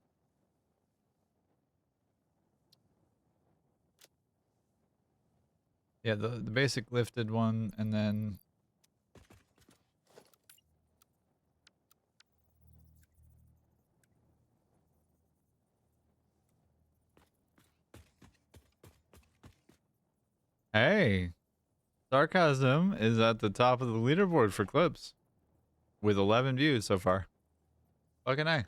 Yeah, the basic lifted one, and then hey, sarcasm is at the top of the leaderboard for clips with 11 views so far. Fucking A.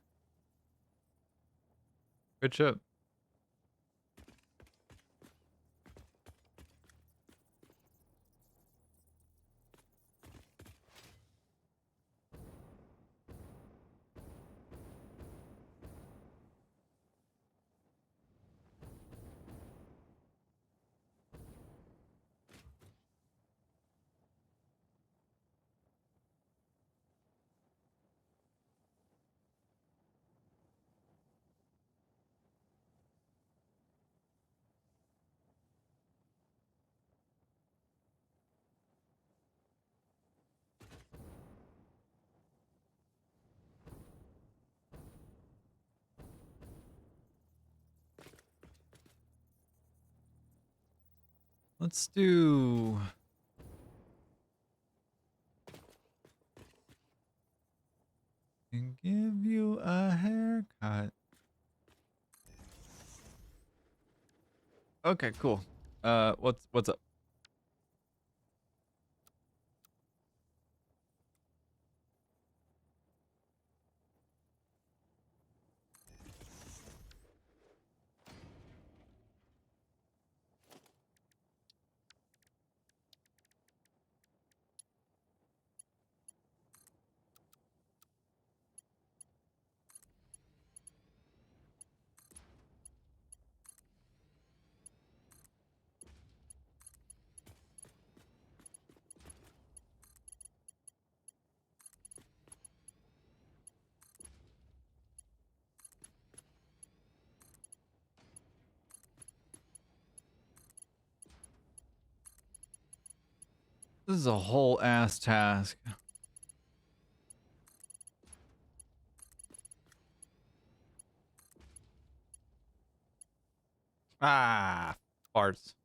Good shit. Let's do... and give you a haircut. Okay, cool. What's up? This is a whole ass task. Ah, farts.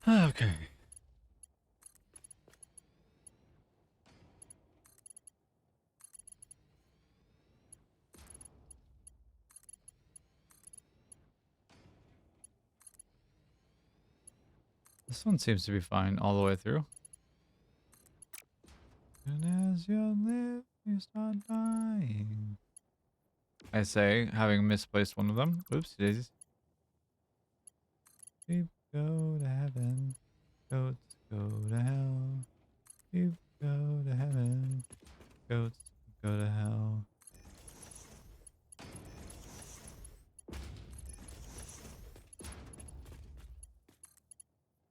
Okay. This one seems to be fine all the way through. And as you live, you start dying. I say, having misplaced one of them. Oops, daisies. Sheep go to heaven. Goats go to hell. Sheep go to heaven. Goats go to hell.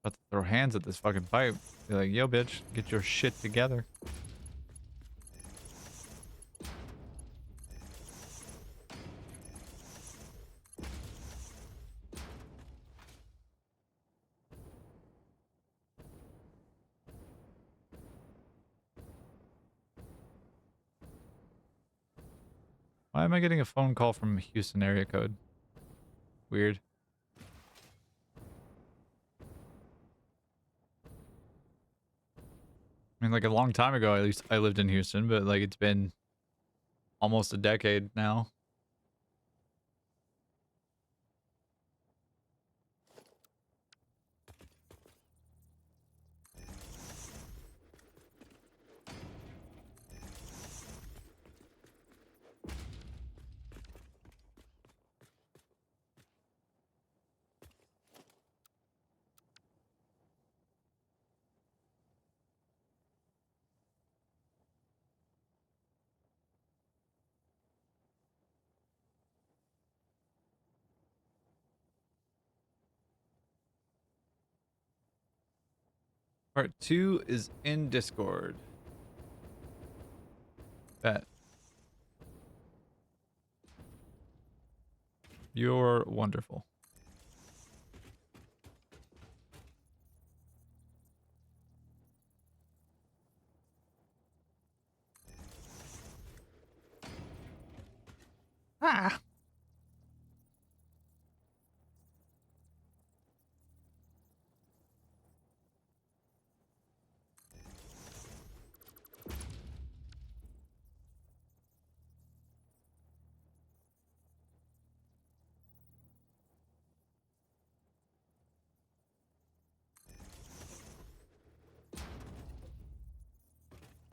about to throw hands at this fucking pipe. Be like, yo, bitch, get your shit together. Why am I getting a phone call from Houston area code? Weird. I mean, like a long time ago, at least I lived in Houston, but like it's been almost a decade now. Part 2 is in Discord. Bet. You're wonderful. Ah!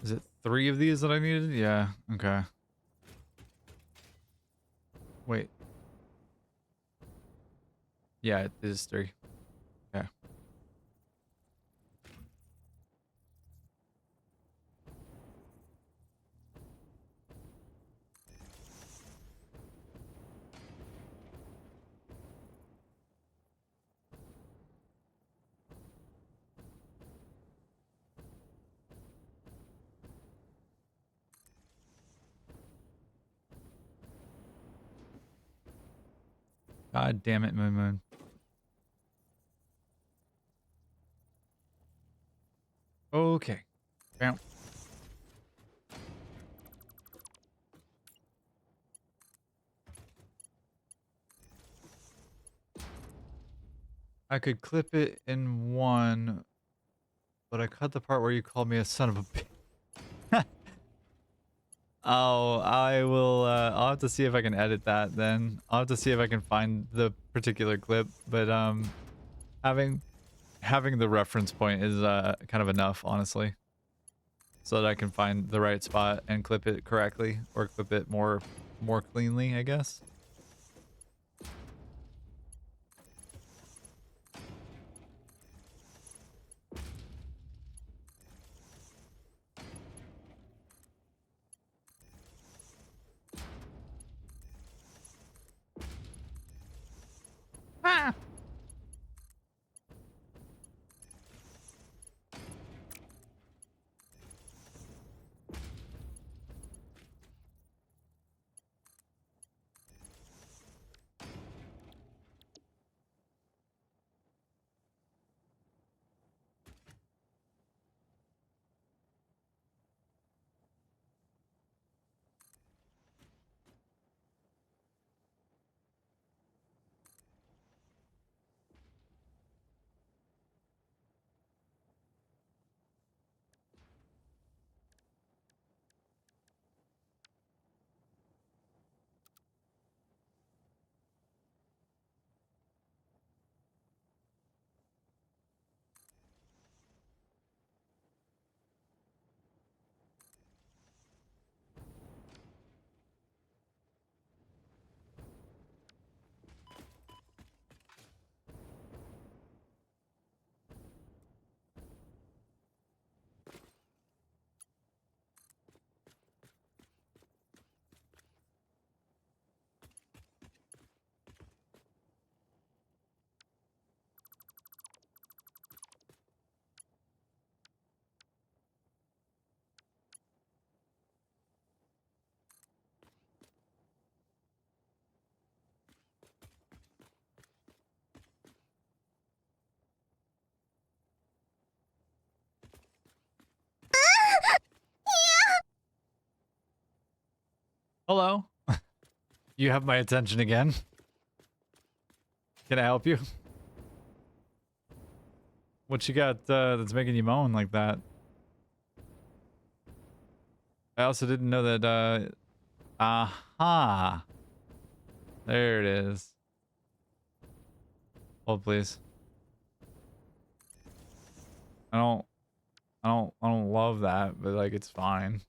Is it 3 of these that I needed? Yeah, okay. Wait. Yeah, it is 3. Okay. God damn it, Moon Moon. Okay. Bounce. I could clip it in one, but I cut the part where you called me a son of a bitch. Oh, I will, I'll have to see if I can edit that then. I'll have to see if I can find the particular clip, but, having the reference point is, kind of enough, honestly. So that I can find the right spot and clip it correctly, or clip it more cleanly, I guess. Ah! Hello. You have my attention again. Can I help you? What you got that's making you moan like that? I also didn't know that aha. There it is. Hold please. I don't love that, but like it's fine.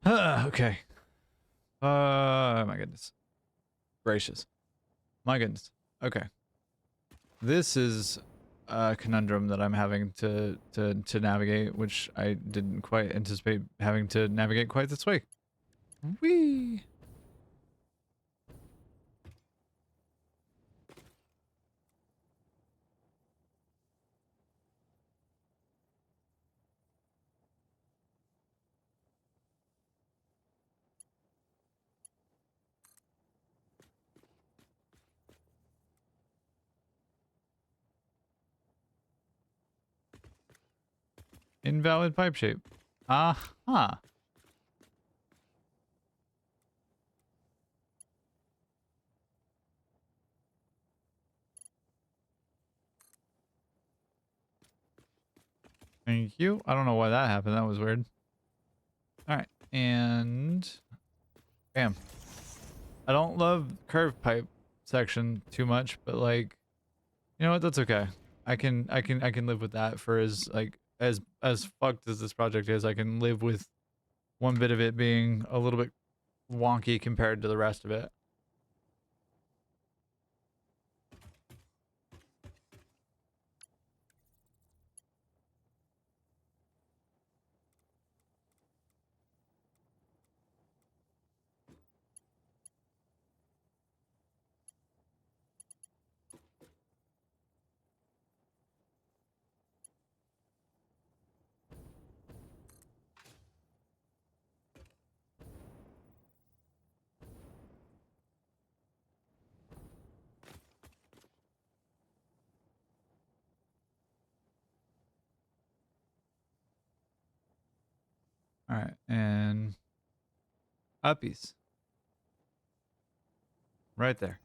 Okay. My goodness. Gracious. My goodness. Okay. This is a conundrum that I'm having to navigate, which I didn't quite anticipate having to navigate quite this way. Whee! Invalid pipe shape. Aha. Thank you. I don't know why that happened. That was weird. All right. And bam. I don't love curved pipe section too much, but like, you know what? That's okay. I can live with that for as fucked as this project is. I can live with one bit of it being a little bit wonky compared to the rest of it. All right, and uppies right there.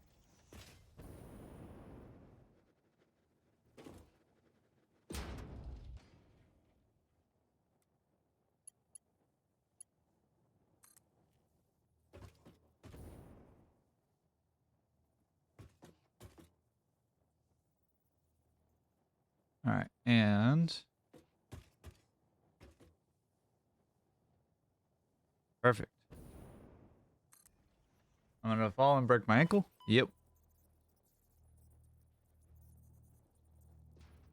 All right, and perfect. I'm gonna fall and break my ankle. Yep.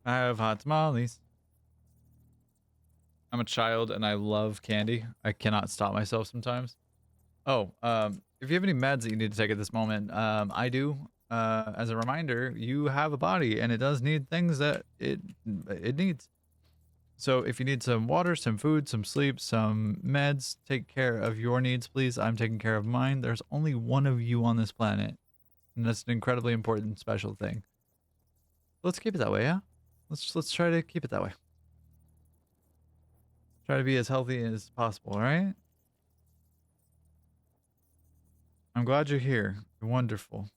I have hot tamales. I'm a child and I love candy. I cannot stop myself sometimes. Oh, if you have any meds that you need to take at this moment, I do. As a reminder, you have a body and it does need things that it needs. So if you need some water, some food, some sleep, some meds, take care of your needs, please. I'm taking care of mine. There's only one of you on this planet, and that's an incredibly important, special thing. Let's keep it that way, yeah. Let's try to keep it that way. Try to be as healthy as possible. All right. I'm glad you're here. You're wonderful.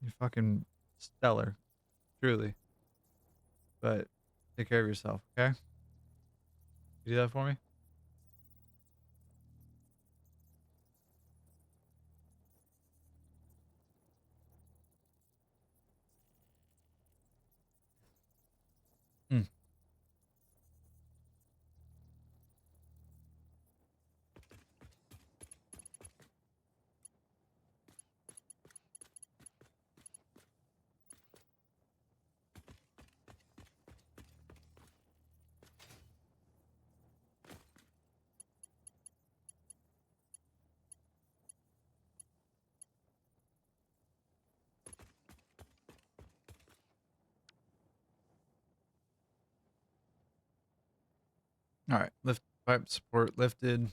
You're fucking stellar, truly. But take care of yourself, okay? You do that for me? Mm. All right. Lift pipe support lifted.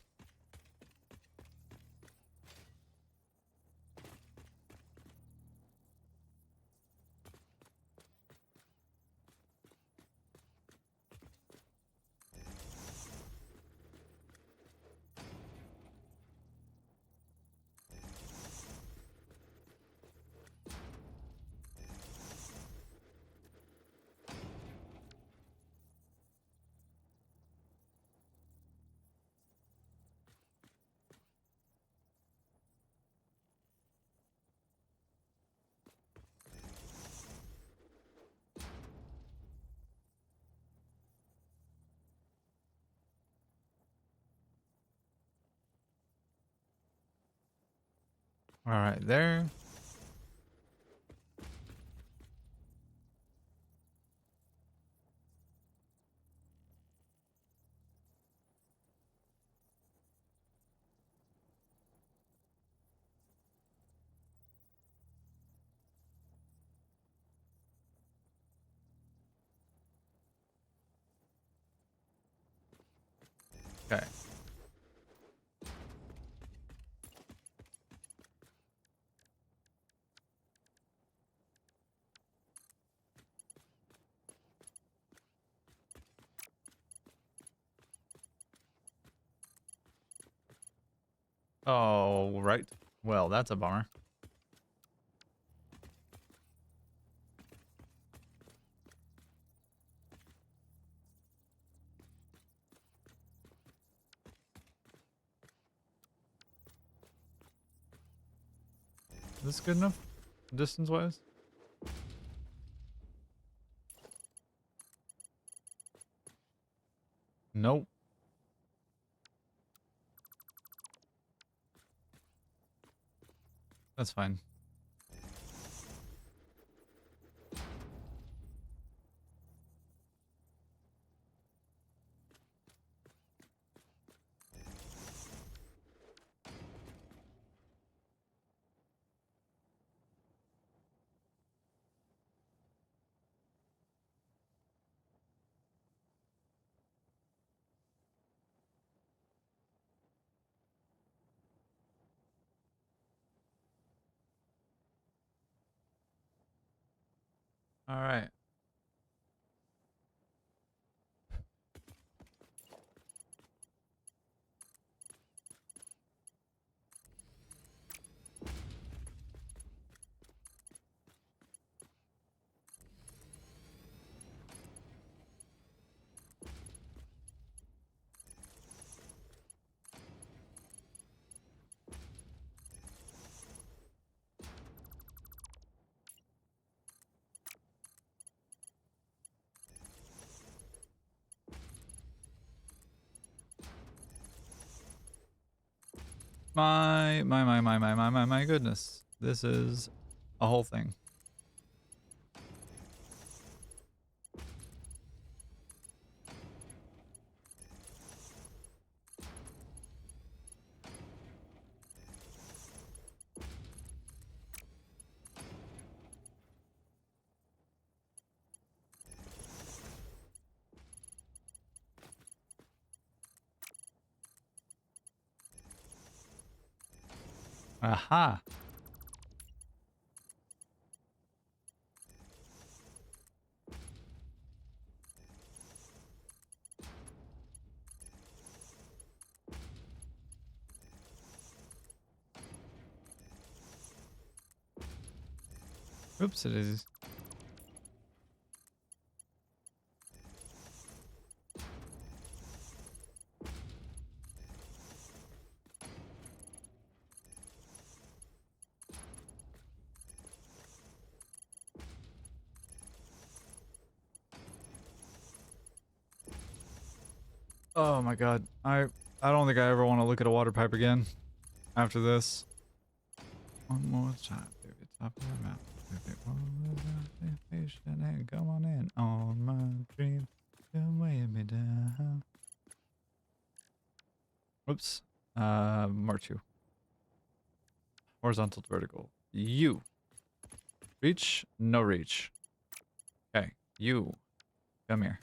All right, there. Okay. Oh, right. Well, that's a bummer. Is this good enough, distance-wise? Nope. That's fine. All right. My goodness. This is a whole thing. Aha. Oops, it is. Oh my god. I don't think I ever want to look at a water pipe again after this. One more time, baby. Top of the mountain. Baby, one more patient and come on in on my dream. Come weigh me down. Whoops. March you. Horizontal to vertical. You. Reach? No reach. Okay. You. Come here.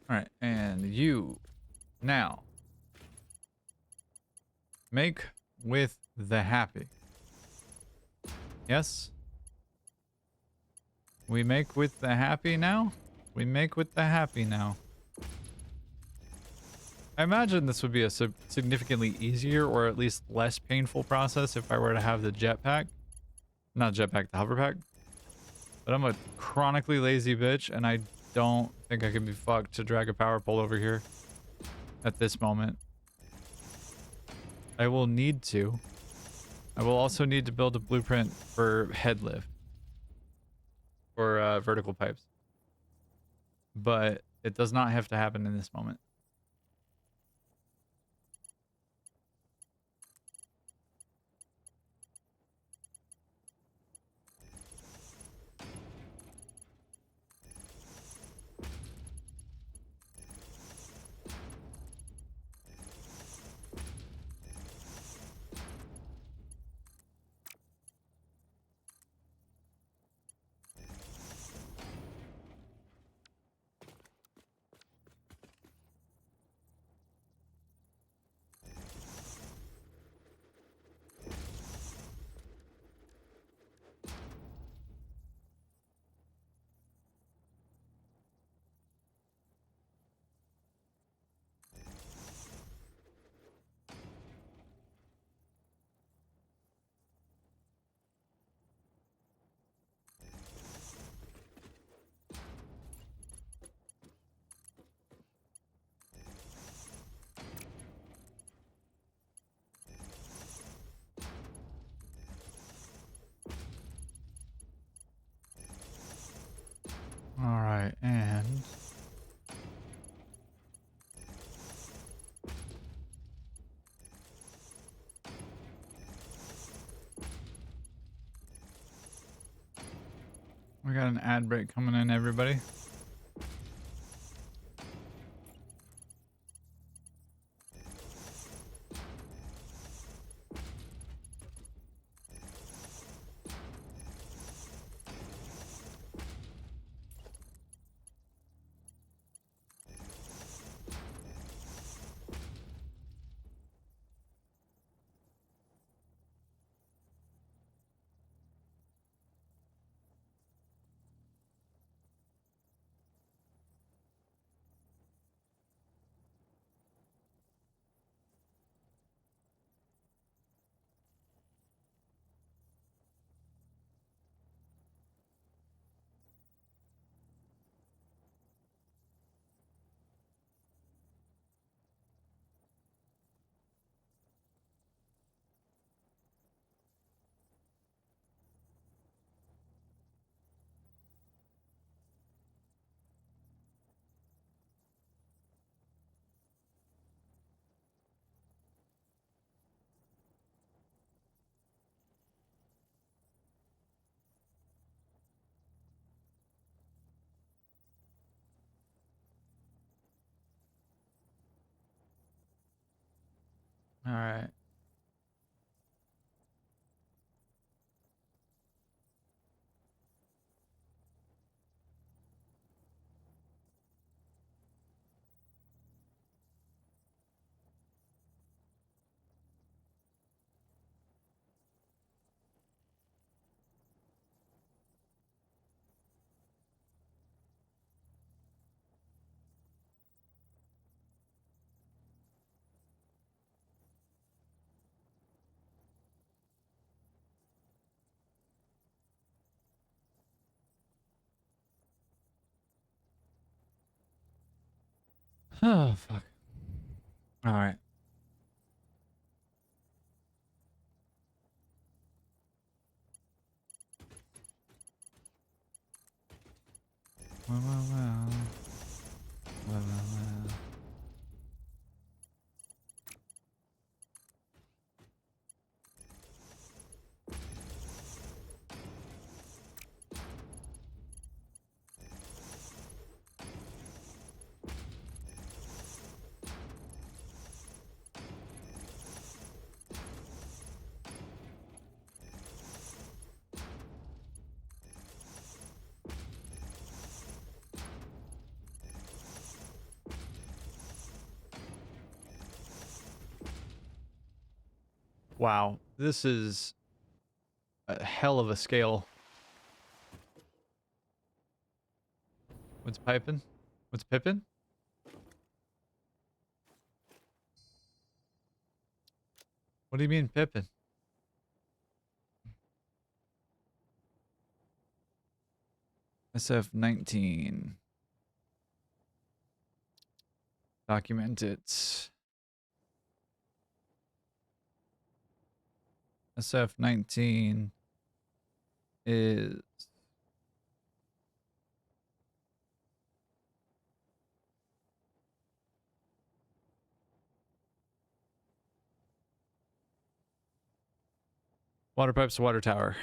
Alright, and you. Now. Make with the happy. Yes? We make with the happy now? We make with the happy now. I imagine this would be a significantly easier or at least less painful process if I were to have the jetpack. Not jetpack, the hoverpack. But I'm a chronically lazy bitch and I don't think I can be fucked to drag a power pole over here at this moment. I will need to. I will also need to build a blueprint for head lift. For vertical pipes. But it does not have to happen in this moment. Alright, and... we got an ad break coming in, everybody. All right. Oh fuck. All right. Well, well, well. Well, well, well. Wow, this is a hell of a scale. What's piping? What's pippin? What do you mean pippin? SF-19. Document it. SF-19 is water pipes to water tower.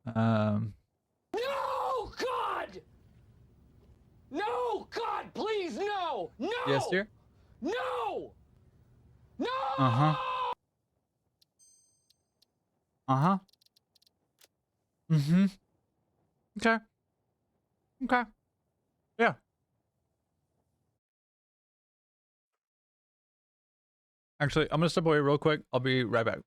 No, God! No, God, please, no! Yes, No! dear. No! No! Uh-huh. Uh-huh. Mm-hmm. Okay. Okay. Yeah. Actually, I'm gonna step away real quick. I'll be right back.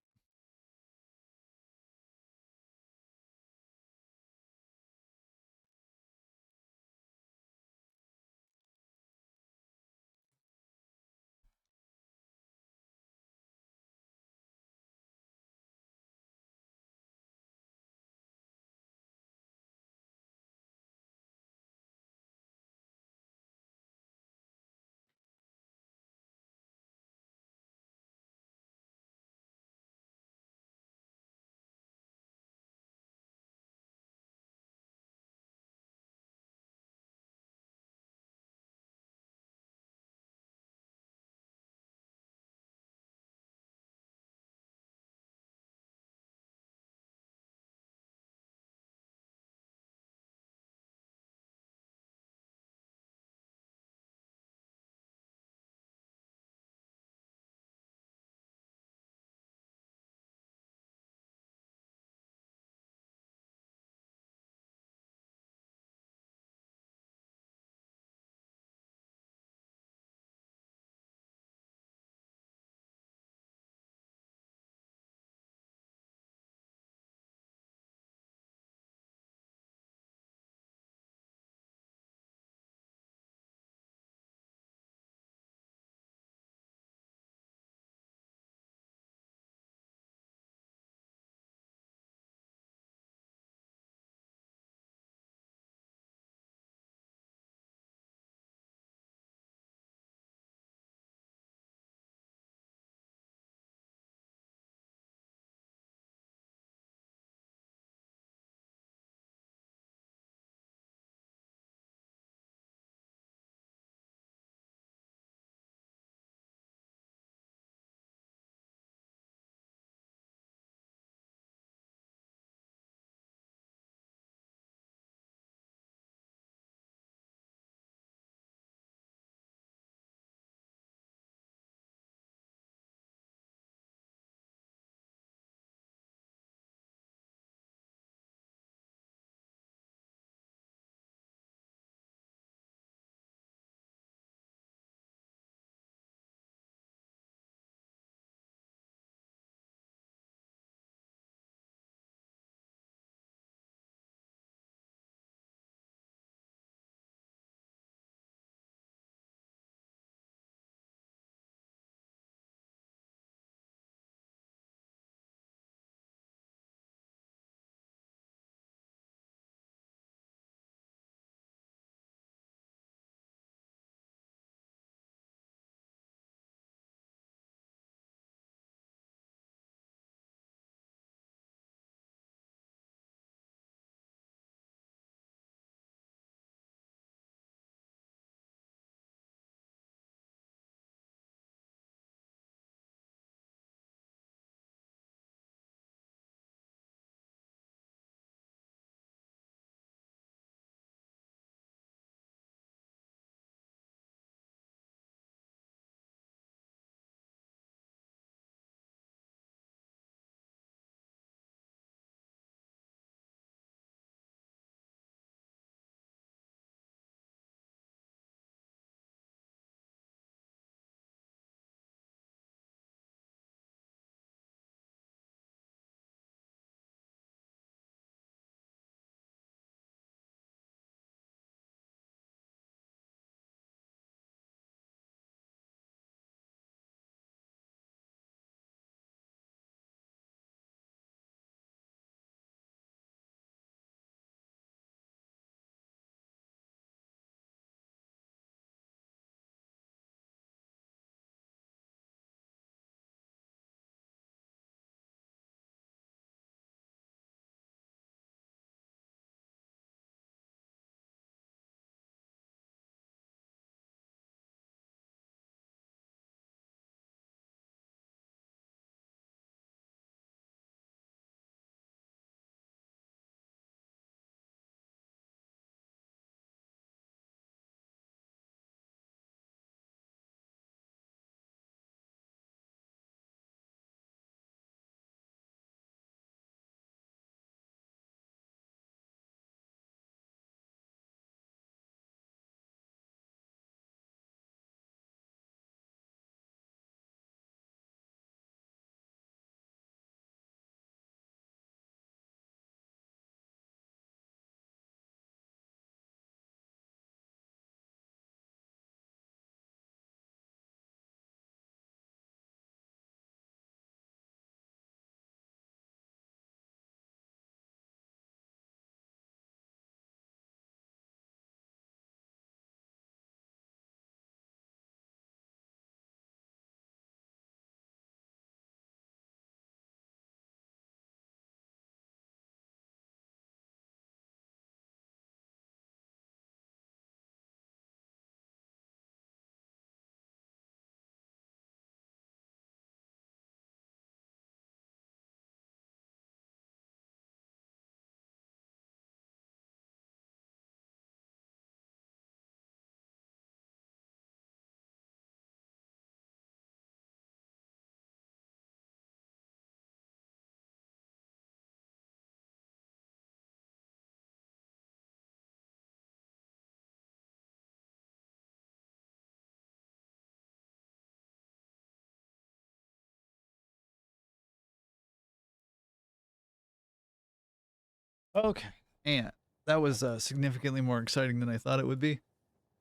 Okay, and that was significantly more exciting than I thought it would be.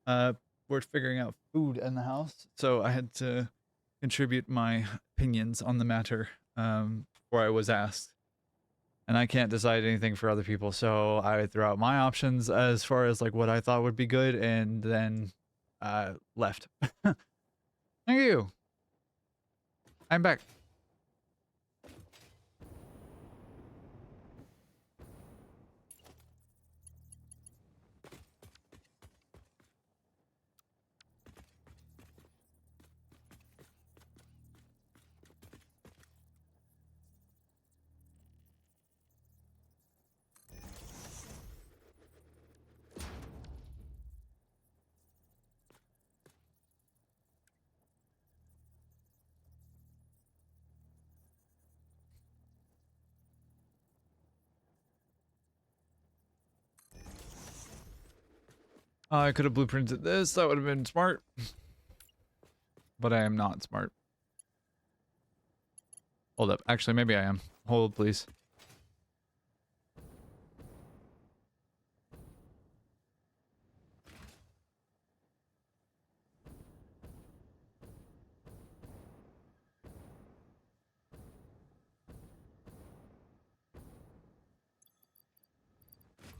We're figuring out food in the house, so I had to contribute my opinions on the matter before I was asked. And I can't decide anything for other people, so I threw out my options as far as like what I thought would be good, and then left. Thank you. I'm back. I could have blueprinted this. That would have been smart, but I am not smart. Hold up. Actually, maybe I am. Hold, please.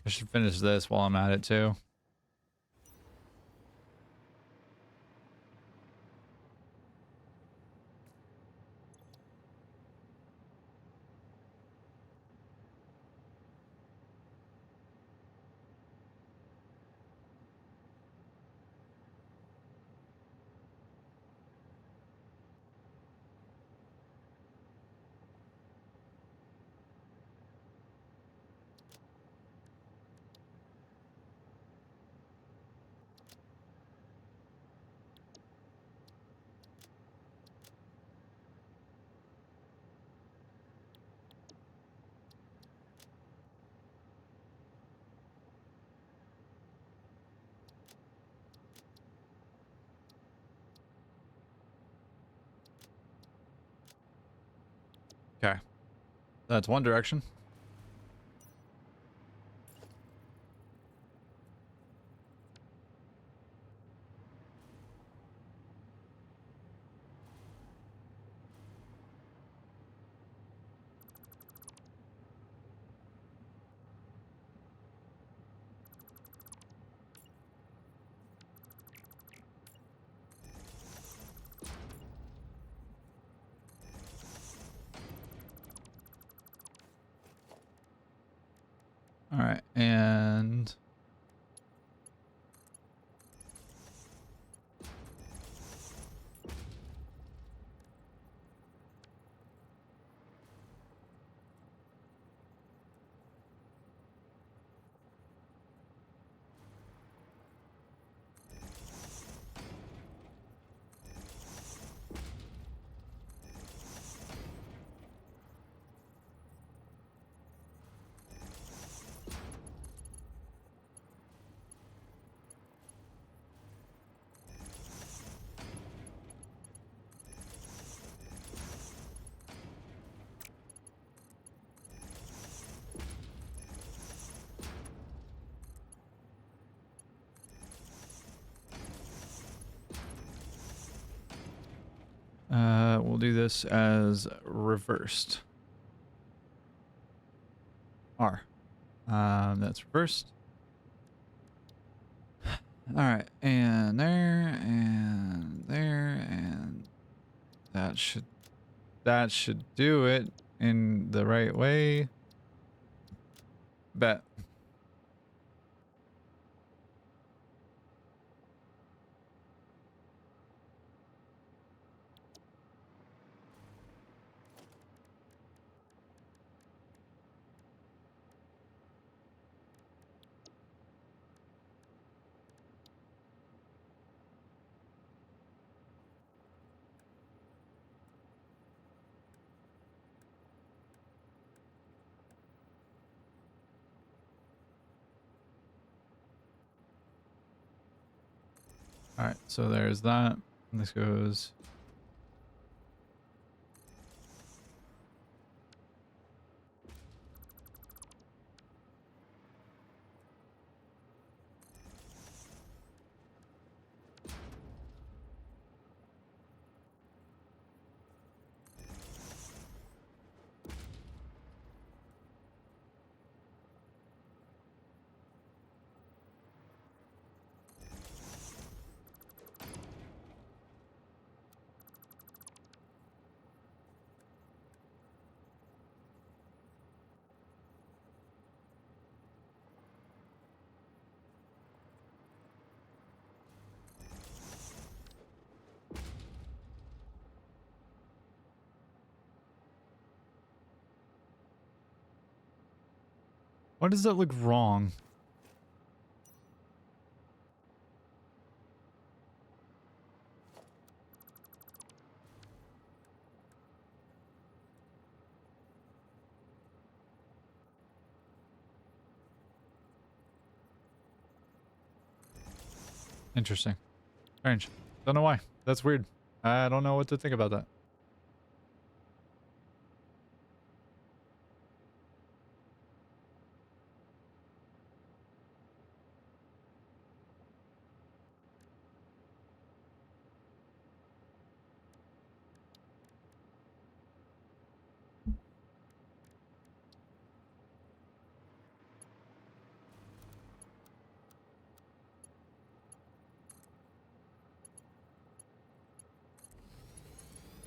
I should finish this while I'm at it too. Okay. That's one direction. All right, and we'll do this as reversed. R. That's reversed. All right, and there, and that should do it in the right way. Bet. All right, so there's that. And this goes. Why does that look wrong? Interesting. Strange. Don't know why. That's weird. I don't know what to think about that.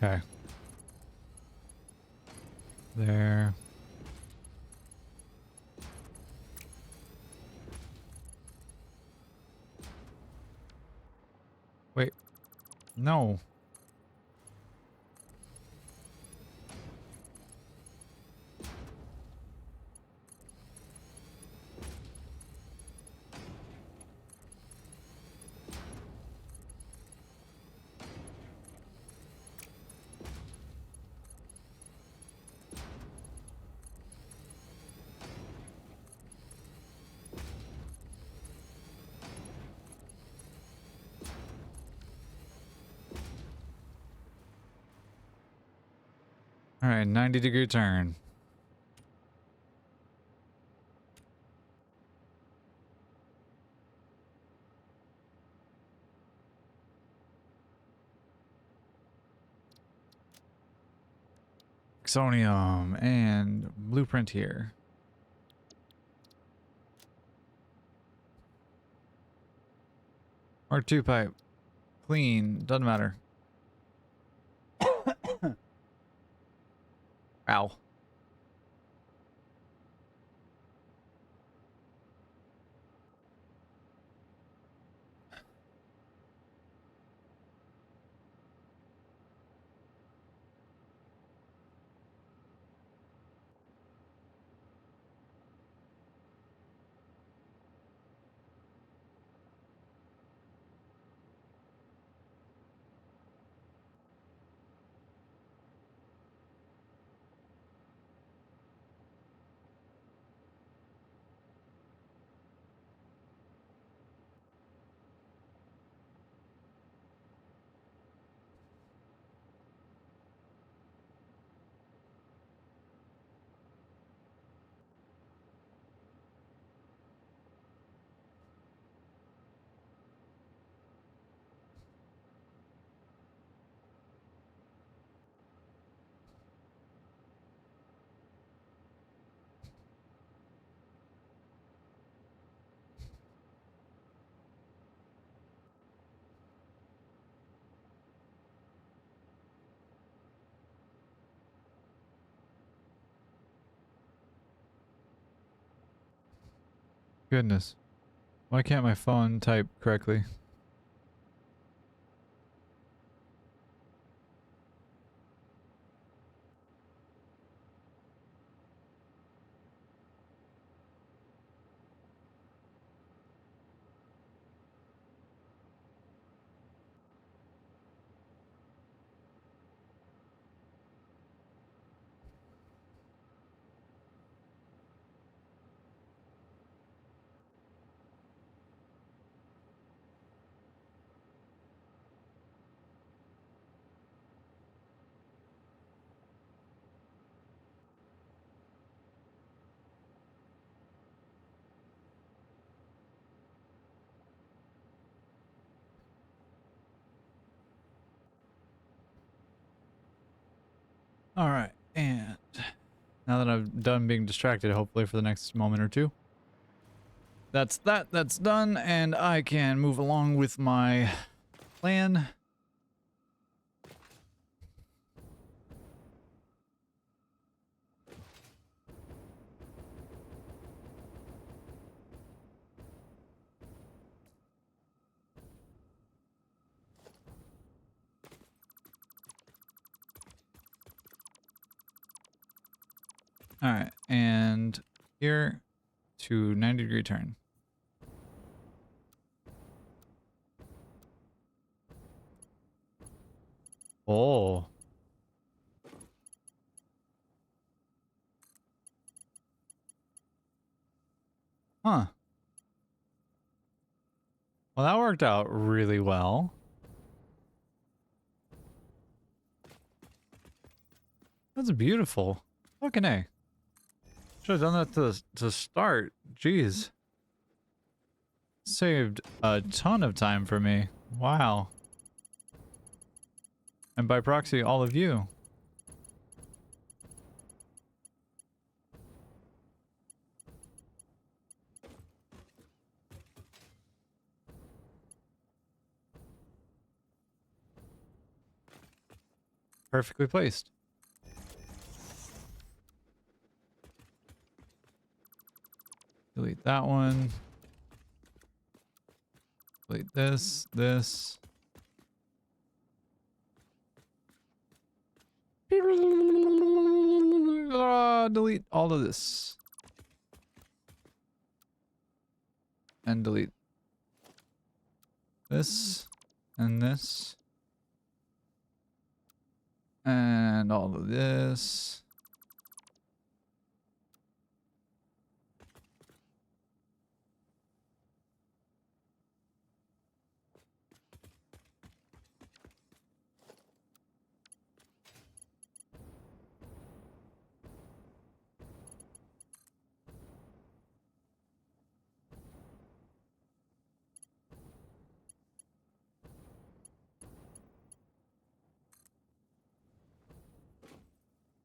Okay. There. Wait. No. All right, 90-degree turn. Ficsonium and blueprint here. Mark 2 pipe. Clean. Doesn't matter. Ow. Goodness. Why can't my phone type correctly? All right, and now that I'm done being distracted, hopefully for the next moment or two, that's done, and I can move along with my plan. All right, and here to 90-degree turn. Oh. Huh. Well, that worked out really well. That's beautiful. Fucking A. Should have done that to start. Jeez. Saved a ton of time for me. Wow. And by proxy, all of you. Perfectly placed. Delete that one. Delete this, this. Delete all of this. And delete this and this. And all of this.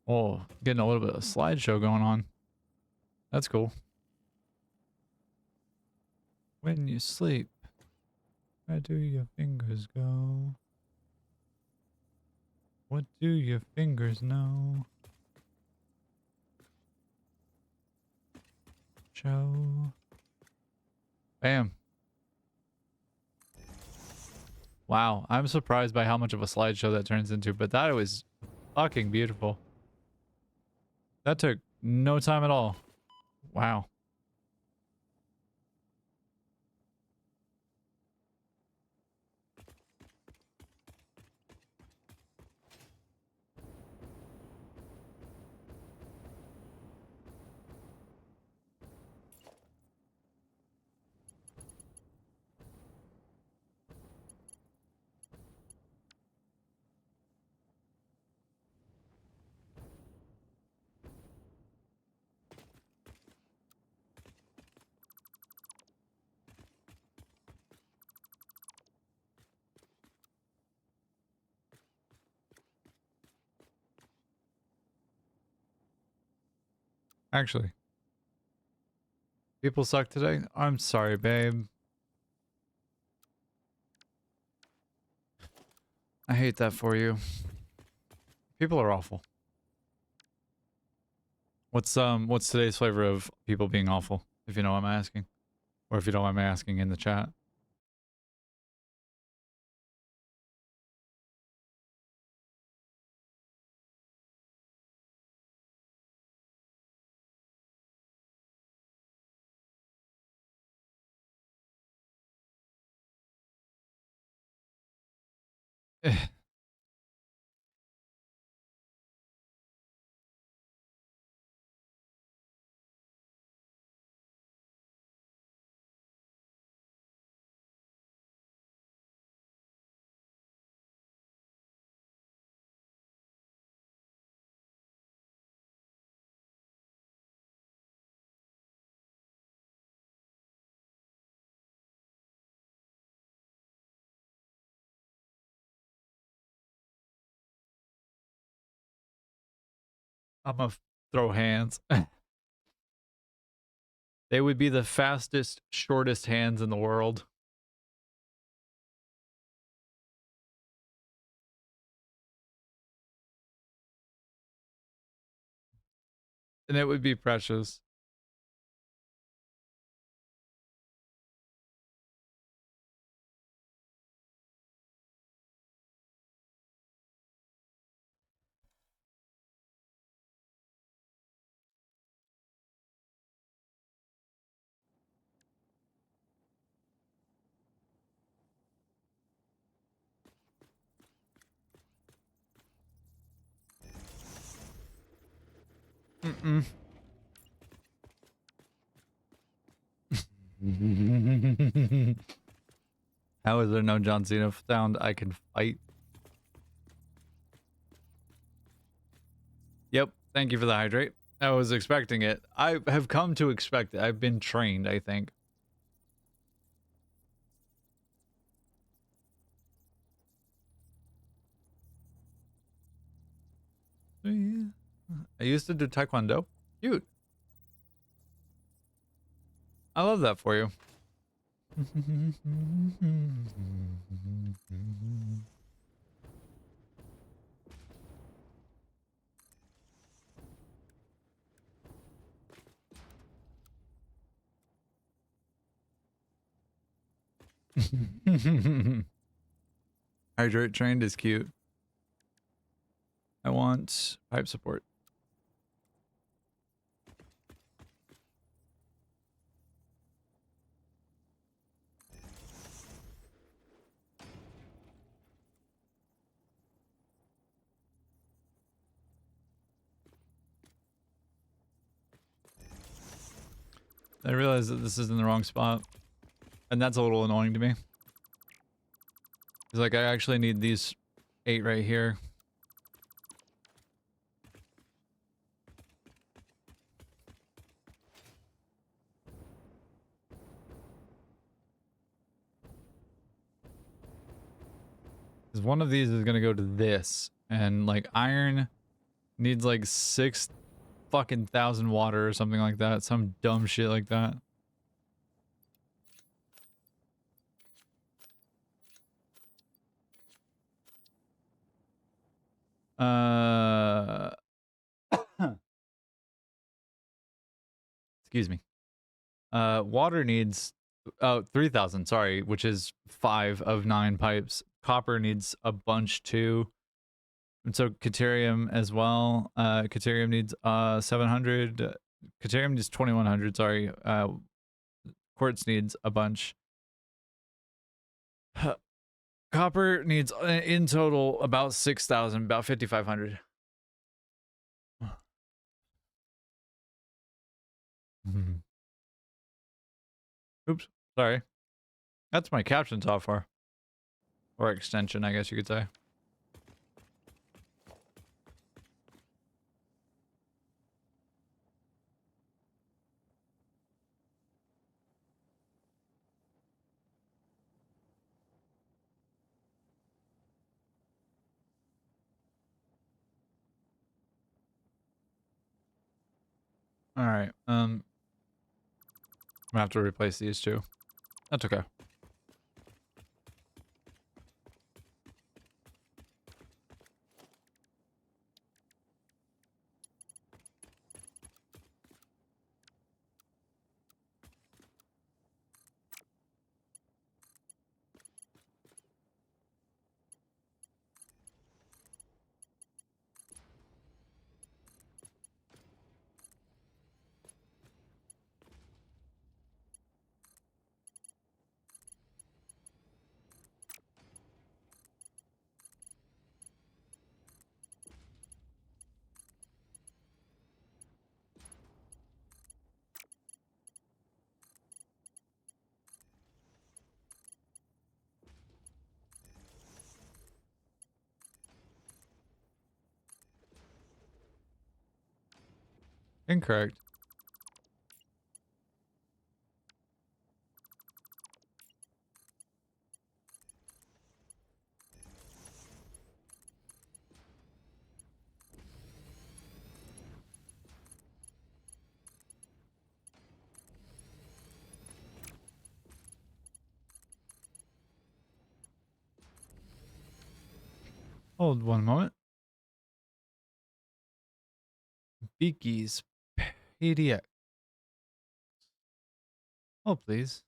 Oh, getting a little bit of slideshow going on. That's cool. When you sleep, where do your fingers go? What do your fingers know? Show. Bam. Wow, I'm surprised by how much of a slideshow that turns into, but that was fucking beautiful. That took no time at all. Wow. Actually, people suck today. I'm sorry, babe. I hate that for you. People are awful. What's today's flavor of people being awful? If you know what I'm asking. Or if you don't mind me asking in the chat. I'm gonna throw hands. They would be the fastest, shortest hands in the world. And it would be precious. Mm-mm. How is there no John Cena sound I can fight? Yep. Thank you for the hydrate. I was expecting it. I have come to expect it. I've been trained, I think. I used to do Taekwondo. Cute. I love that for you. Hydrate trained is cute. I want pipe support. I realize that this is in the wrong spot. And that's a little annoying to me. It's like I actually need these 8 right here. Because one of these is gonna go to this. And like iron needs like 6 fucking thousand water or something like that. Some dumb shit like that. Excuse me. Water needs 3,000, sorry, which is 5 of 9 pipes. Copper needs a bunch too. And so Caterium as well. Caterium needs 700. Caterium needs 2,100, sorry. Quartz needs a bunch. Copper needs in total about 6,000, about 5,500. Oops, sorry. That's my caption so far. Or extension, I guess you could say. Alright, I'm gonna have to replace these two. That's okay. Incorrect. Hold one moment. Beaky's PDF. Oh, please.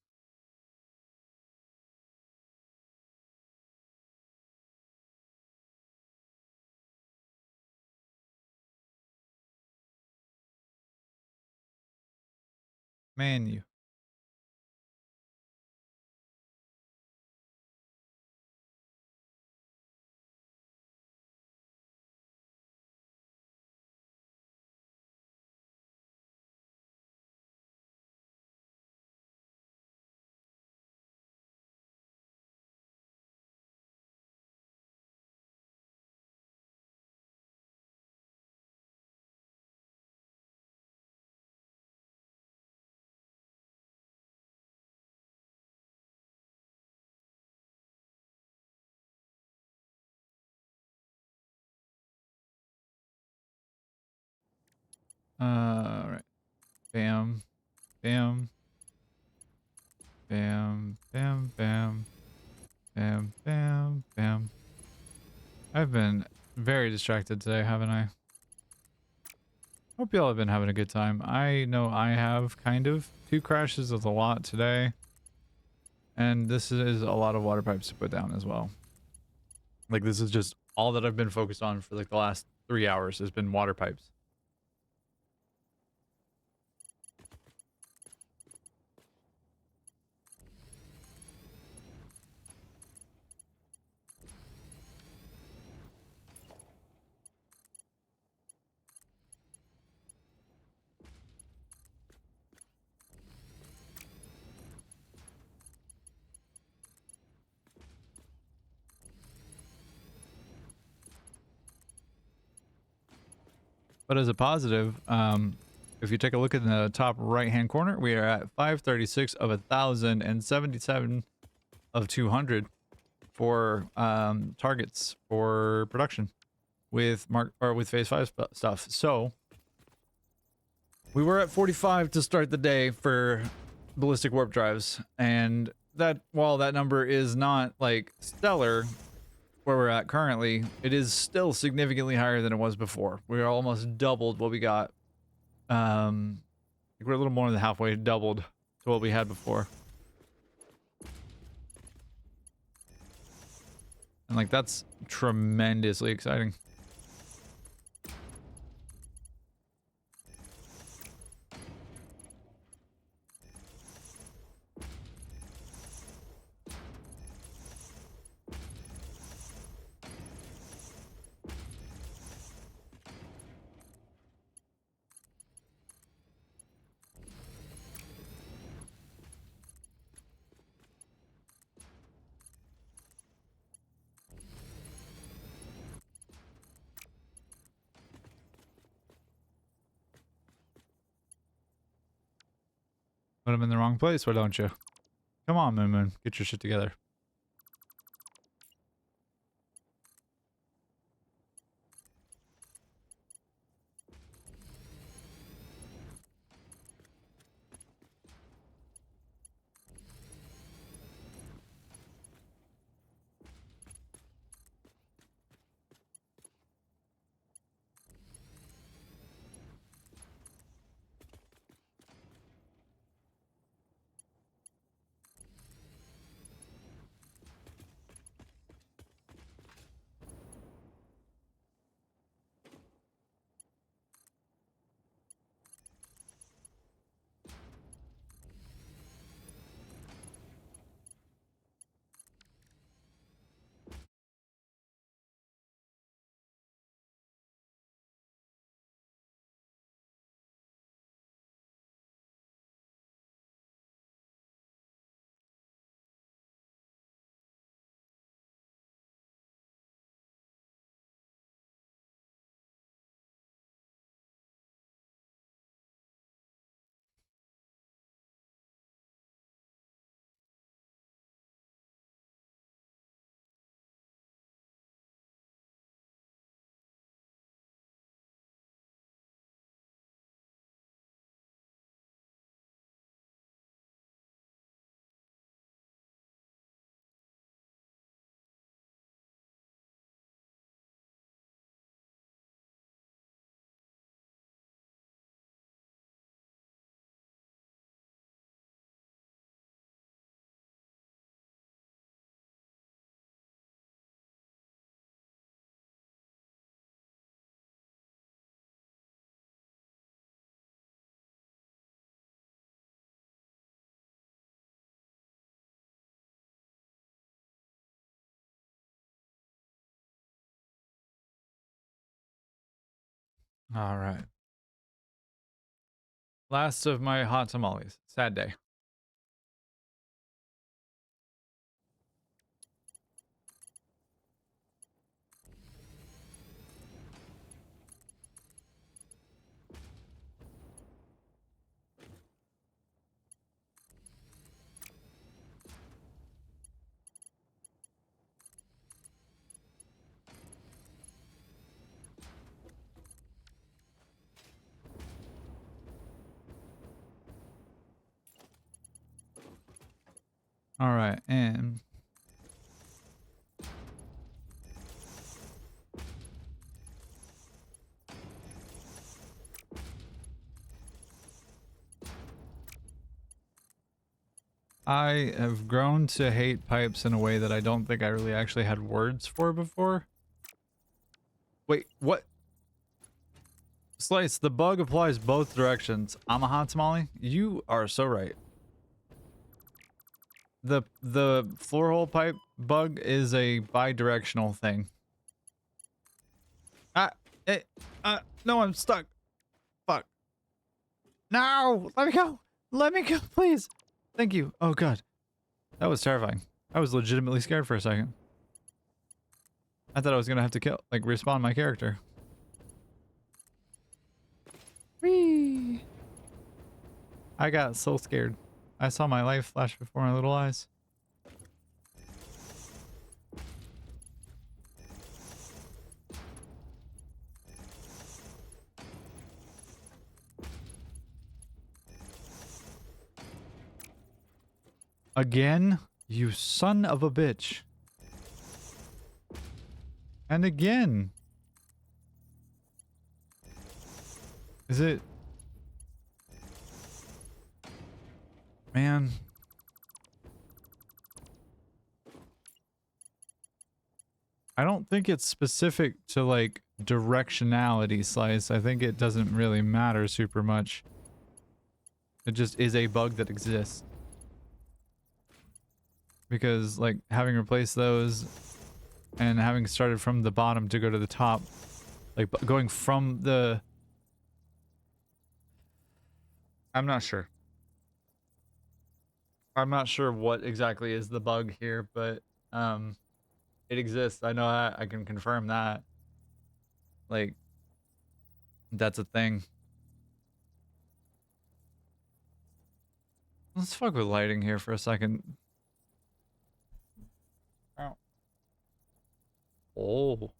Menu. All right. Bam. Bam. Bam. Bam. Bam. Bam. Bam. Bam. I've been very distracted today, haven't I? Hope y'all have been having a good time. I know I have, kind of. 2 crashes is a lot today. And this is a lot of water pipes to put down as well. Like, this is just all that I've been focused on for like the last 3 hours has been water pipes. But as a positive, if you take a look in the top right-hand corner, we are at 536 of 1,000 and 77 of 200 for targets for production with with phase 5 stuff. So we were at 45 to start the day for ballistic warp drives, and that, while that number is not like stellar where we're at currently, it is still significantly higher than it was before. We're almost doubled what we got. We're a little more than halfway doubled to what we had before. And like, that's tremendously exciting. But I'm in the wrong place, why don't you? Come on, Moon Moon, get your shit together. All right. Last of my hot tamales. Sad day. All right, and I have grown to hate pipes in a way that I don't think I really actually had words for before. Wait, what? Slice, the bug applies both directions. I'm a hot tamale. You are so right. The floor hole pipe bug is a bi-directional thing. Ah, it, no, I'm stuck. Fuck. No, let me go. Let me go, please. Thank you. Oh god, that was terrifying. I was legitimately scared for a second. I thought I was gonna have to kill, like, respawn my character. Whee! I got so scared. I saw my life flash before my little eyes. Again? You son of a bitch. And again. Is it... Man. I don't think it's specific to, like, directionality, Slice. I think it doesn't really matter super much. It just is a bug that exists. Because, like, having replaced those and having started from the bottom to go to the top, like, going from the... I'm not sure. I'm not sure what exactly is the bug here, but, it exists. I know that. I can confirm that. Like, that's a thing. Let's fuck with lighting here for a second. Ow. Oh.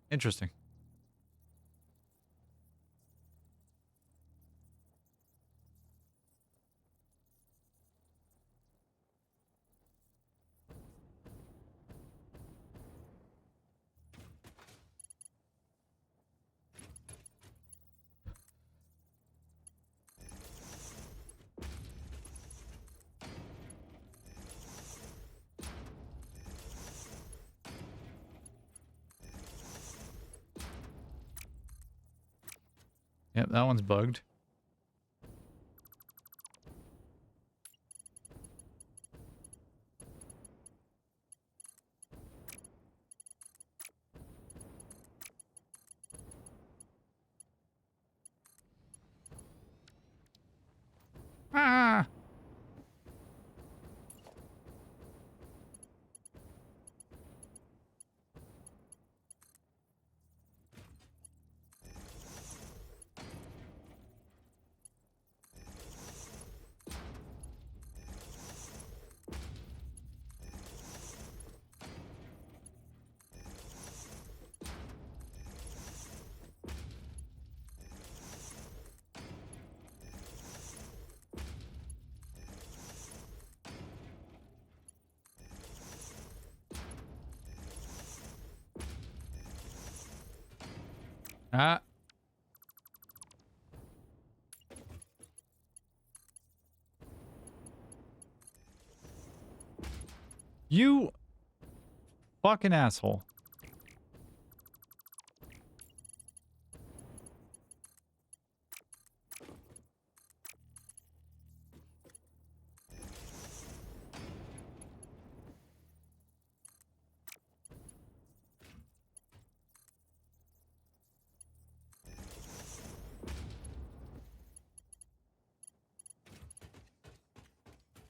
Interesting. Yep, that one's bugged. Ah! Ah! You fucking asshole.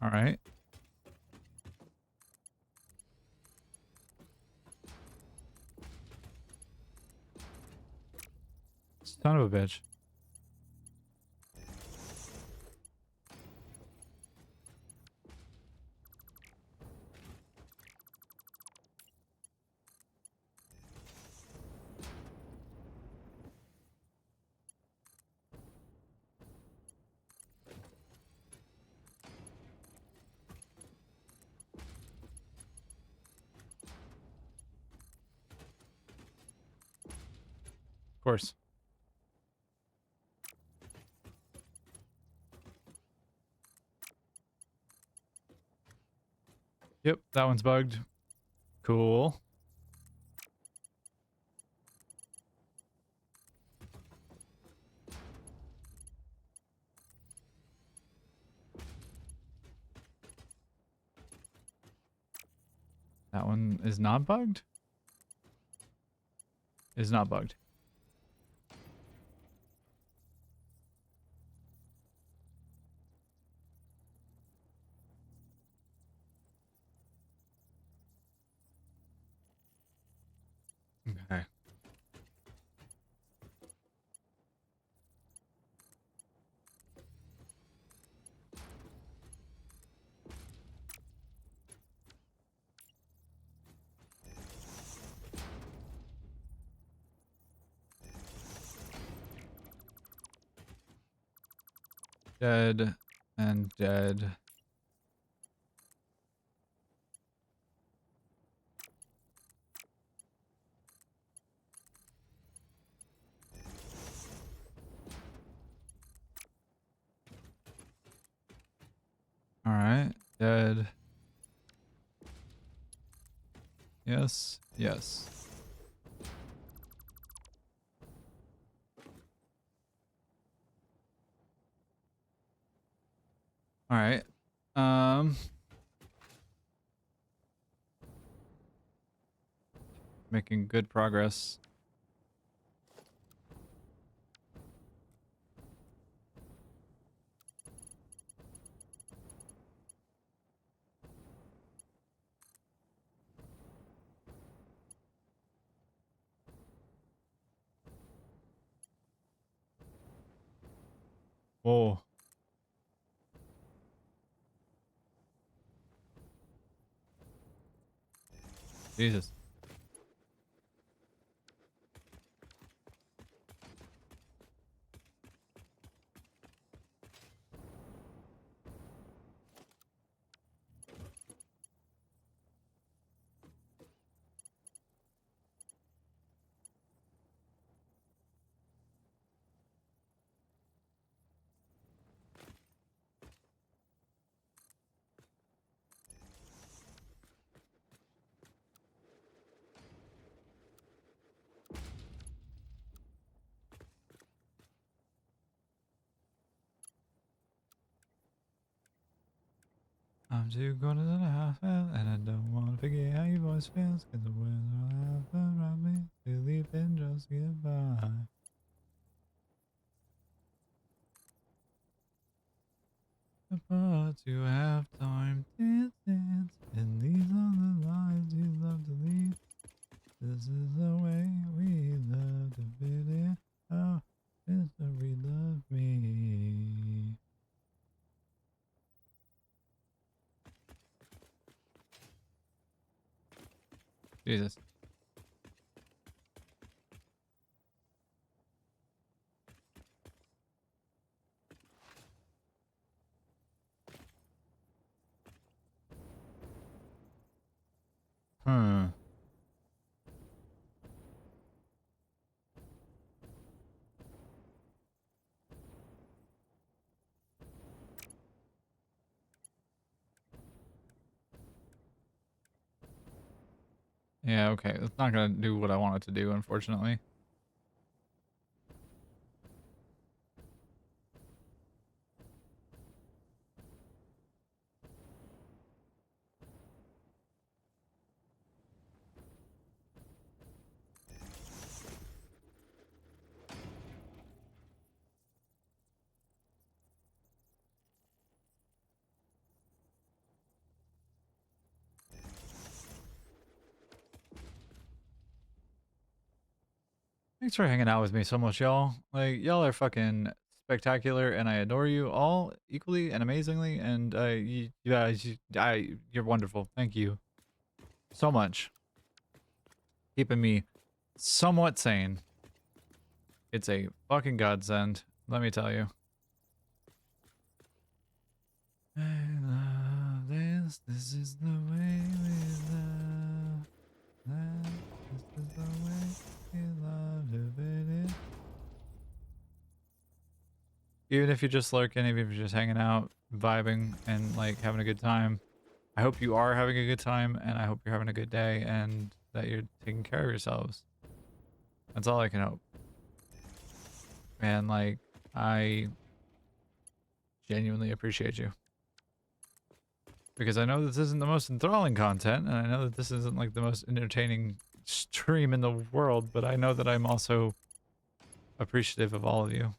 Alright. Son of a bitch. Of course. Yep, that one's bugged. Cool. That one is not bugged? Is not bugged. Okay. Dead and dead. All right. Dead. Yes. Yes. All right. Making good progress. Whoa. Jesus. I'm too going to the house and I don't want to forget how your voice feels. Cause the words are out around me. Believe in just goodbye. But you have time to dance. And these are the lives you love to lead. This is the way we love to fit in. Oh, history love me. Jesus. Hmm. Yeah, okay. It's not gonna do what I want it to do, unfortunately. Thanks for hanging out with me so much, y'all. Like, y'all are fucking spectacular, and I adore you all equally and amazingly. And you guys, you're wonderful. Thank you so much, keeping me somewhat sane. It's a fucking godsend, let me tell you. I love this. This is the way we love. This is the way we love to fit it. even if you're just lurking, even if you're just hanging out, vibing, and like having a good time. I hope you are having a good time, and I hope you're having a good day, and that you're taking care of yourselves. That's all I can hope. And like, I genuinely appreciate you. Because I know this isn't the most enthralling content, and I know that this isn't like the most entertaining stream in the world, but I know that I'm also appreciative of all of you.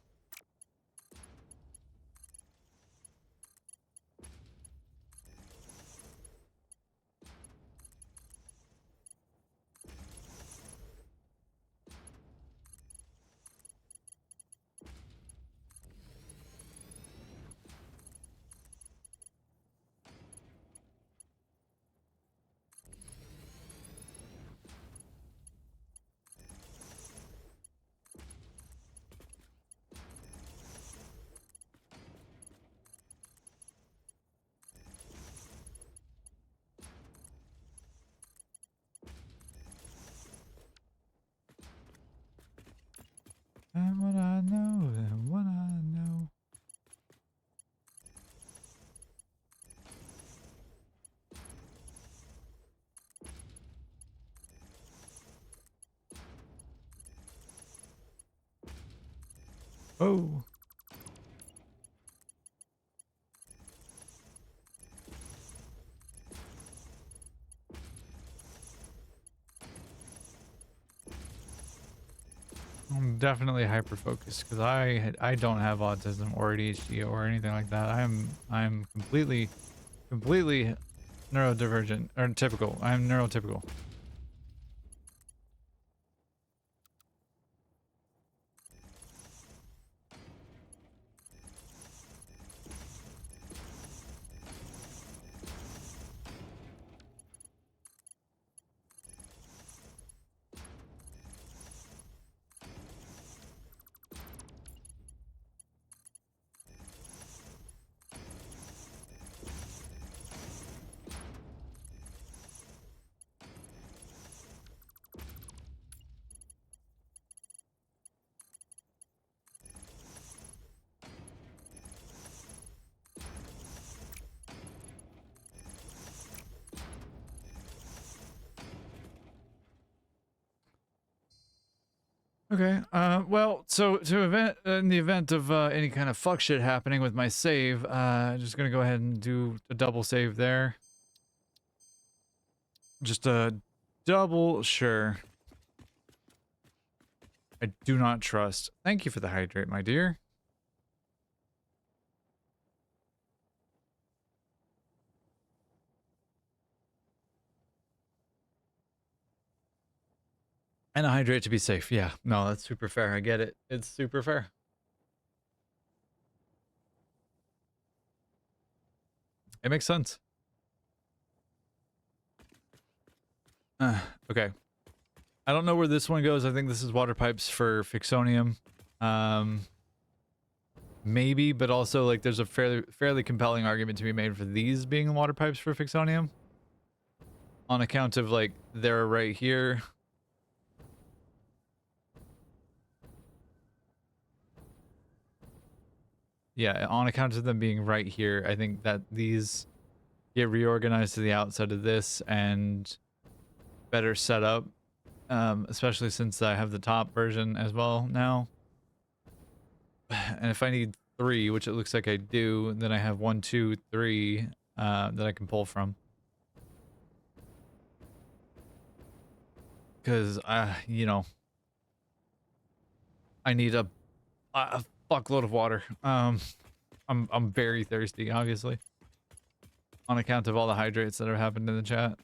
And what I know, and what I know. Oh. I'm definitely hyper focused because I don't have autism or ADHD or anything like that. I'm completely neurodivergent or typical. I'm neurotypical. Okay. Well, so in the event of any kind of fuck shit happening with my save, just gonna go ahead and do a double save there. Just a double sure. I do not trust. Thank you for the hydrate, my dear. And a hydrate to be safe. Yeah. No, that's super fair. I get it. It's super fair. It makes sense. Okay. I don't know where this one goes. I think this is water pipes for ficsonium. Maybe, but also like there's a fairly compelling argument to be made for these being water pipes for ficsonium. On account of like they're right here. Yeah, on account of them being right here, I think that these get reorganized to the outside of this and better set up. Especially since I have the top version as well now. And if I need 3, which it looks like I do, then I have 1, 2, 3 that I can pull from. Because, you know, I need a fuckload of water. I'm very thirsty, obviously, on account of all the hydrates that have happened in the chat.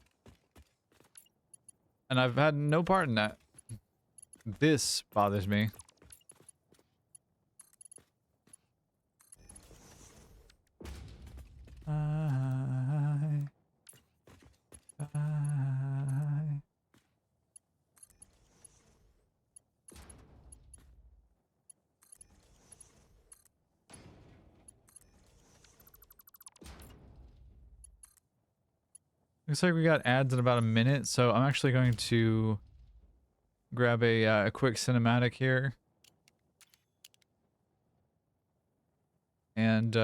And I've had no part in that. This bothers me. Bye. Looks like we got ads in about a minute, so I'm actually going to grab a quick cinematic here. and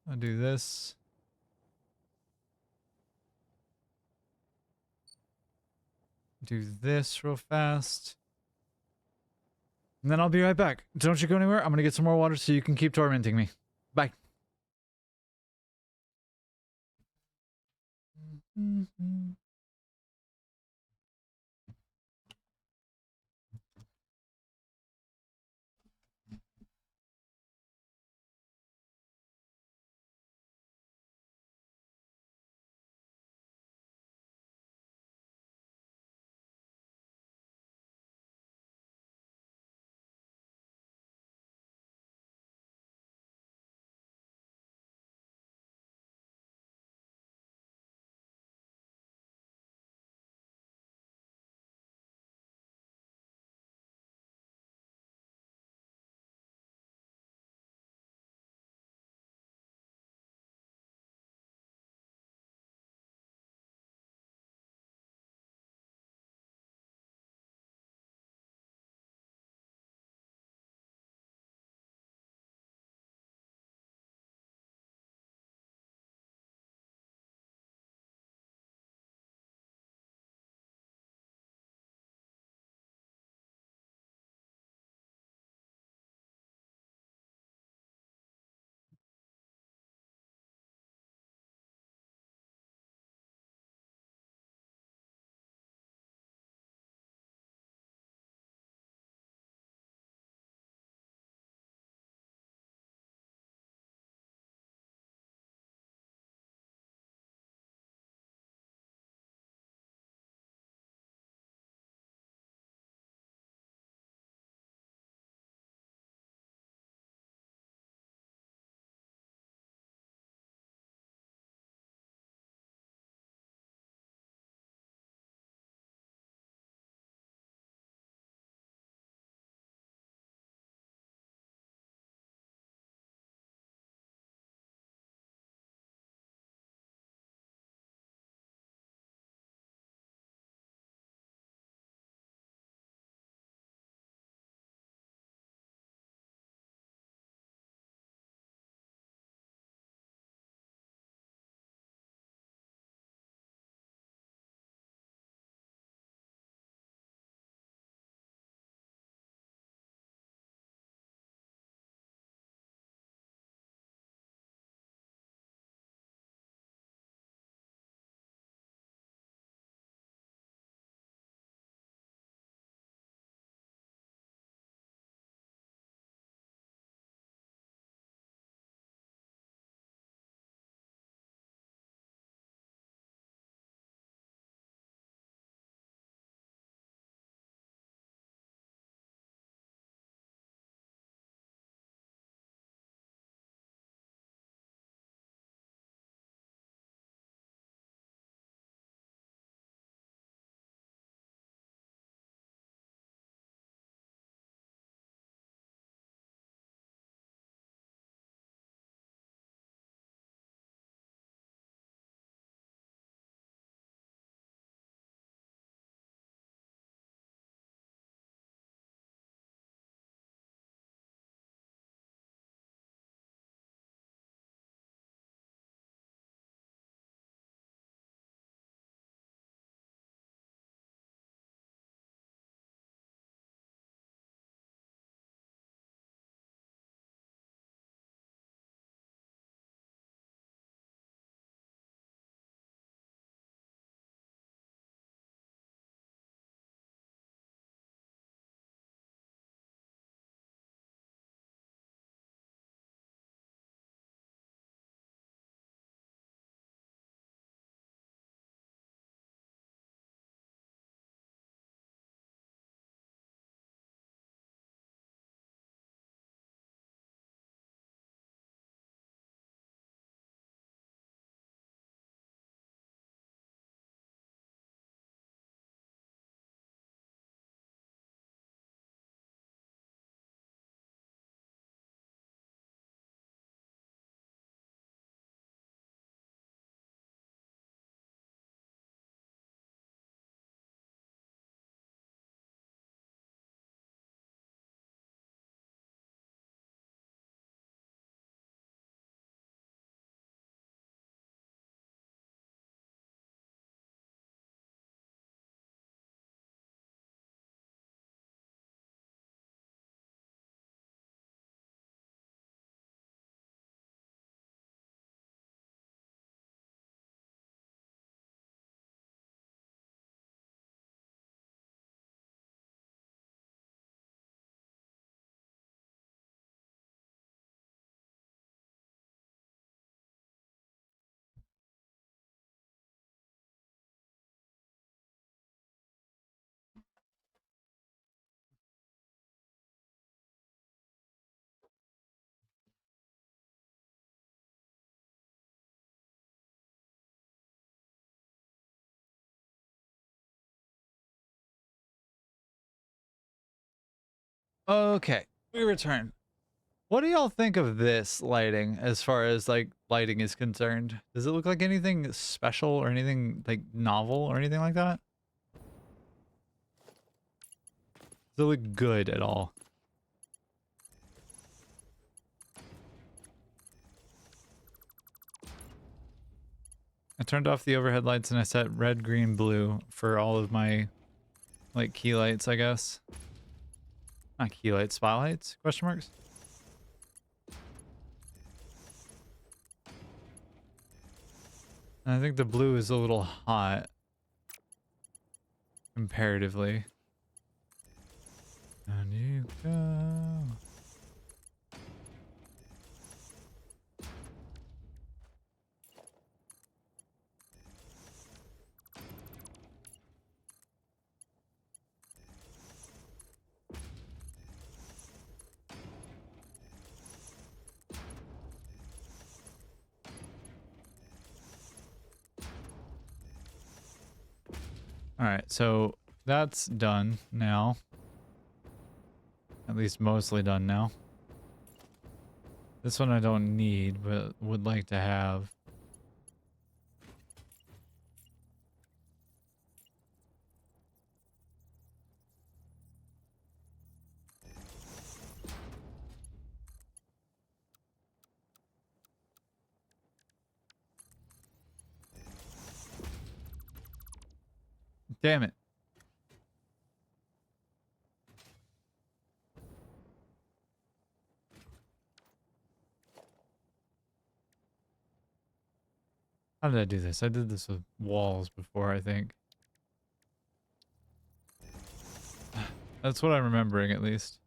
I'll do this. Do this real fast. And then I'll be right back. Don't you go anywhere. I'm gonna get some more water so you can keep tormenting me. Bye. Okay, we return. What do y'all think of this lighting as far as like lighting is concerned? Does it look like anything special or anything like novel or anything like that? Does it look good at all? I turned off the overhead lights and I set red, green, blue for all of my like key lights, I guess. Not key lights, spotlights? Question marks? And I think the blue is a little hot comparatively. And you go. All right, so that's done now. At least mostly done now. This one I don't need, but would like to have. Damn it. How did I do this? I did this with walls before, I think. That's what I'm remembering, at least.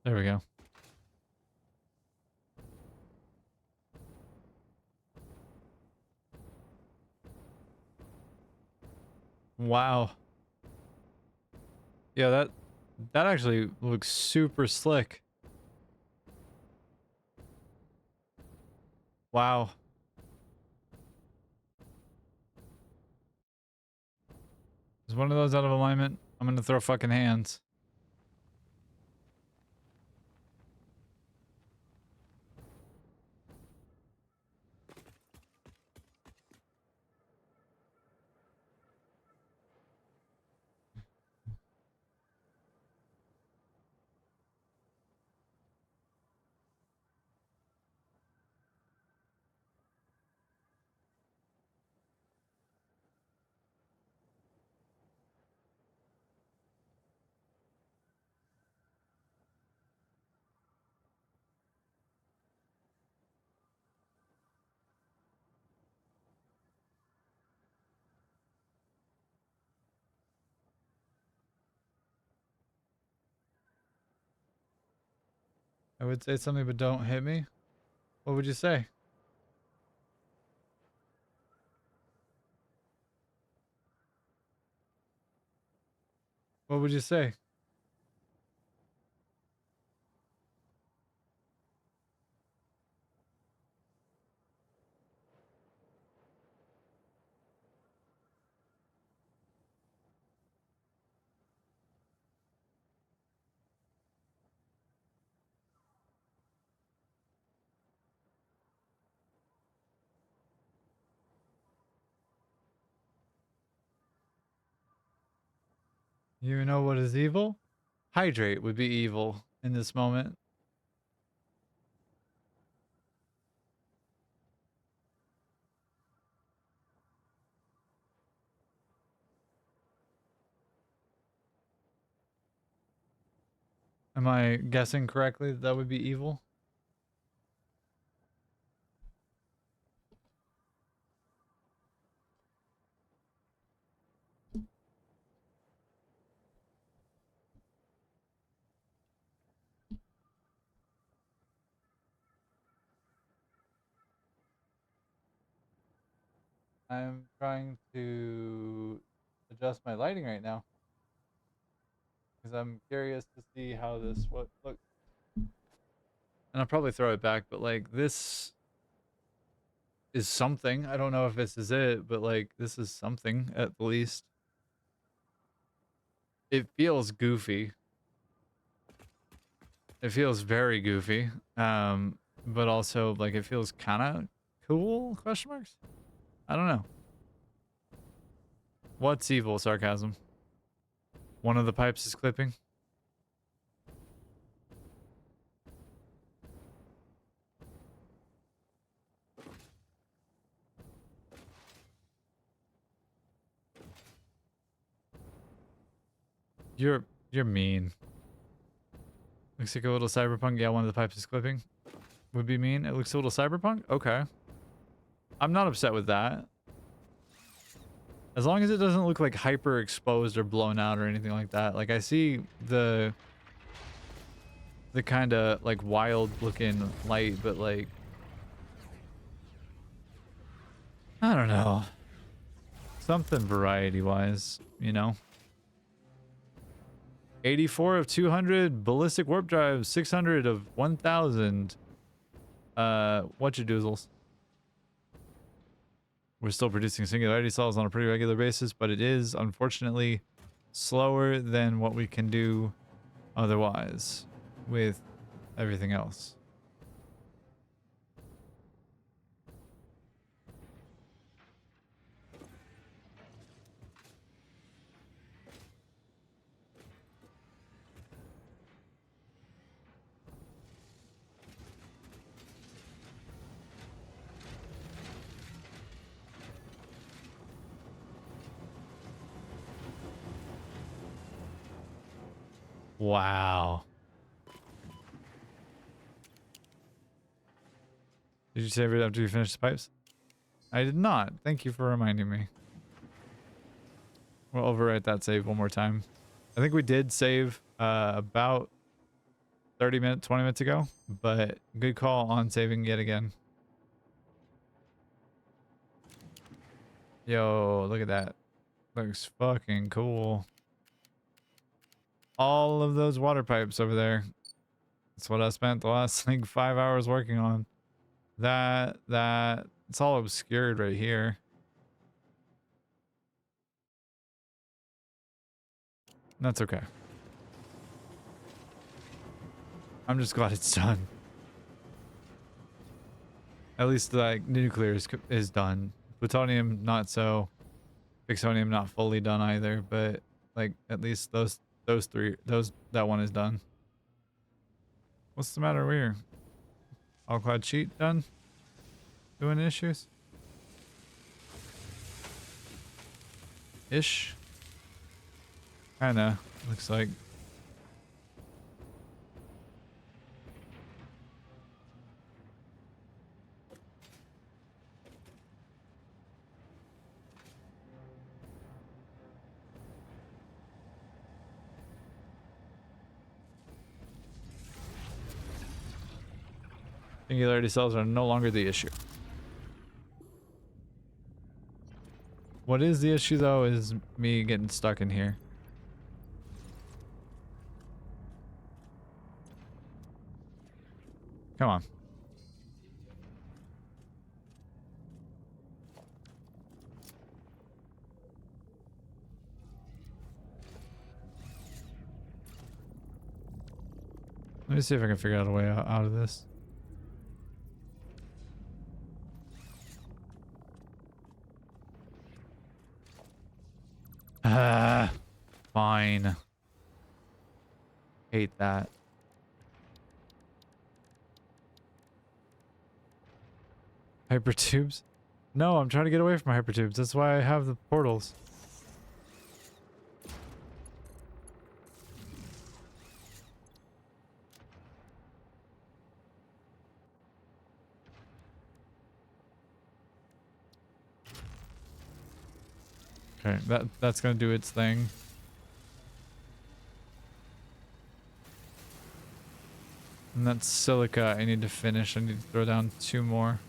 There we go. Wow. Yeah, that actually looks super slick. Wow. Is one of those out of alignment? I'm gonna throw fucking hands. I would say something, but don't hit me. What would you say? What would you say? You know what is evil? Hydrate would be evil in this moment. Am I guessing correctly that that would be evil? I'm trying to adjust my lighting right now because I'm curious to see how this what look. And I'll probably throw it back, but like this is something. I don't know if this is it, but like this is something at the least. It feels goofy. It feels very goofy. But also like it feels kind of cool? Question marks. I don't know. What's evil? Sarcasm. One of the pipes is clipping. You're mean. Looks like a little cyberpunk. Yeah, one of the pipes is clipping. Would be mean. It looks a little cyberpunk. Okay. I'm not upset with that. As long as it doesn't look like hyper exposed or blown out or anything like that. Like I see the kind of like wild looking light, but like I don't know. Something variety wise, you know. 84 of 200 ballistic warp drives, 600 of 1000 whatchadoozles. We're still producing singularity cells on a pretty regular basis, but it is unfortunately slower than what we can do otherwise with everything else. Wow. Did you save it after you finished the pipes? I did not. Thank you for reminding me. We'll overwrite that save one more time. I think we did save about 20 minutes ago, but good call on saving yet again. Yo, look at that. Looks fucking cool. All of those water pipes over there. That's what I spent the last like 5 hours working on. That it's all obscured right here. That's okay. I'm just glad it's done. At least like nuclear is done. Plutonium not so. Ficsonium not fully done either, but like at least that one is done. What's the matter here? All cloud sheet done? Doing issues? Ish. Kinda looks like. Singularity cells are no longer the issue. What is the issue though is me getting stuck in here. Come on. Let me see if I can figure out a way out of this. Ah, fine. Hate that. Hypertubes? No, I'm trying to get away from hypertubes. That's why I have the portals. Okay, that's gonna do its thing. And that's silica I need to finish. I need to throw down 2 more.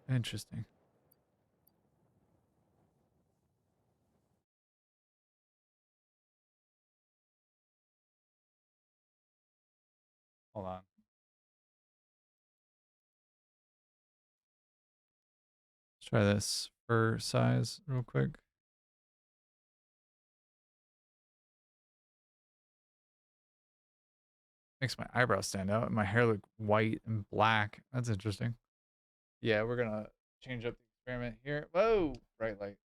Interesting. Hold on. Let's try this for size real quick. Makes my eyebrows stand out and my hair look white and black. That's interesting. Yeah, we're gonna change up the experiment here. Whoa! Bright light.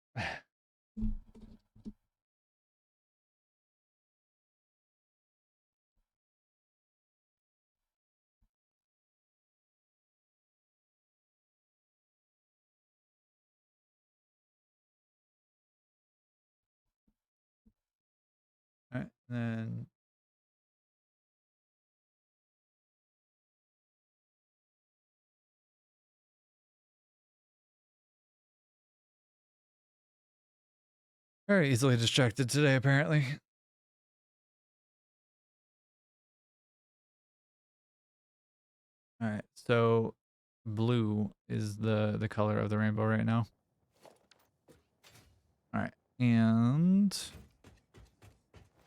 Alright, then very easily distracted today, apparently. Alright, so blue is the color of the rainbow right now. Alright, and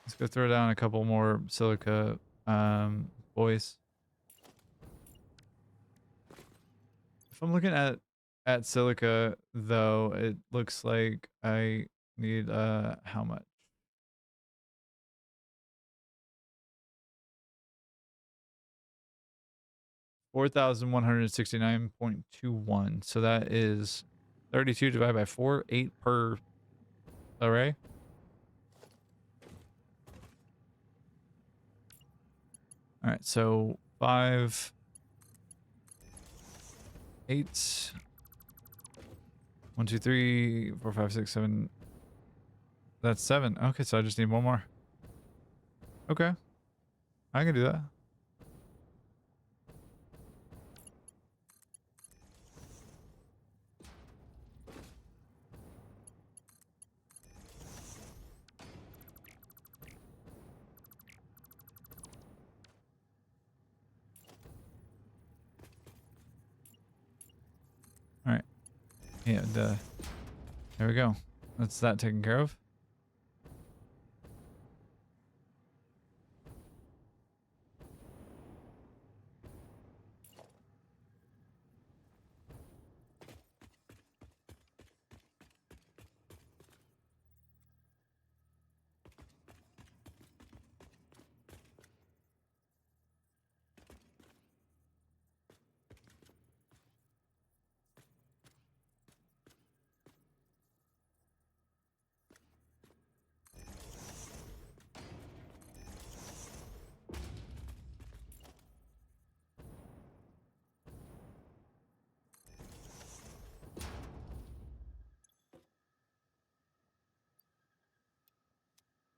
let's go throw down a couple more silica boys. If I'm looking at silica though, it looks like I need how much? 4,169.21. So that is 32 divided by 4, 8 per array. All right, so 5, 8, 1, 2, 3, 4, 5, 6, 7. That's 7. Okay, so I just need one more. Okay, I can do that. All right, yeah, there we go. That's that taken care of.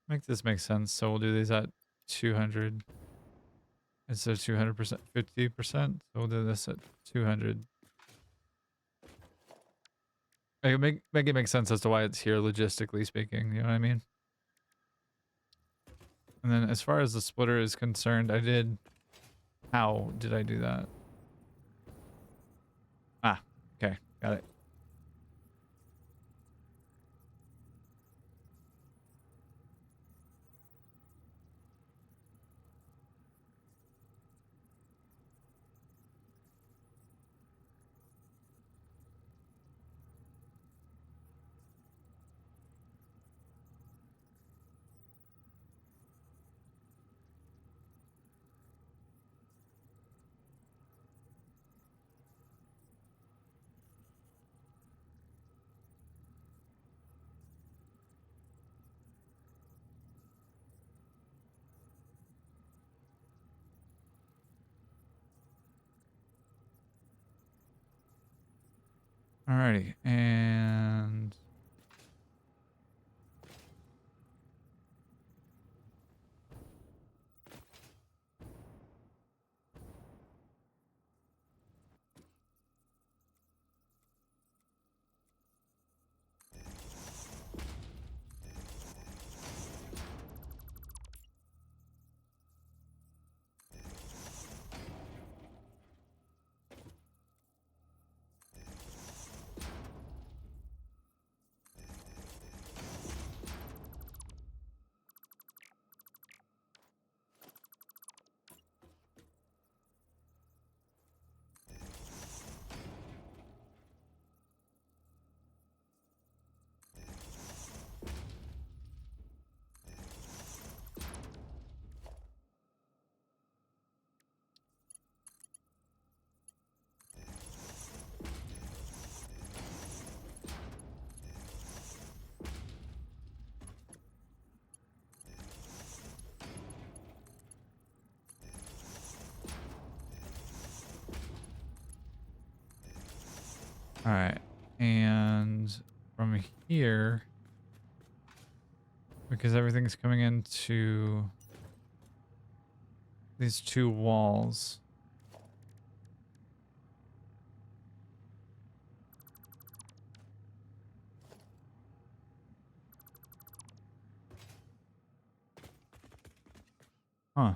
Make this make sense. So we'll do these at 200 instead of 200%, 50%. So we'll do this at 200. Make it make sense as to why it's here logistically speaking. You know what I mean? And then as far as the splitter is concerned, how did I do that? Ah, okay, got it. Alrighty, and all right, and from here, because everything's coming into these two walls. Huh.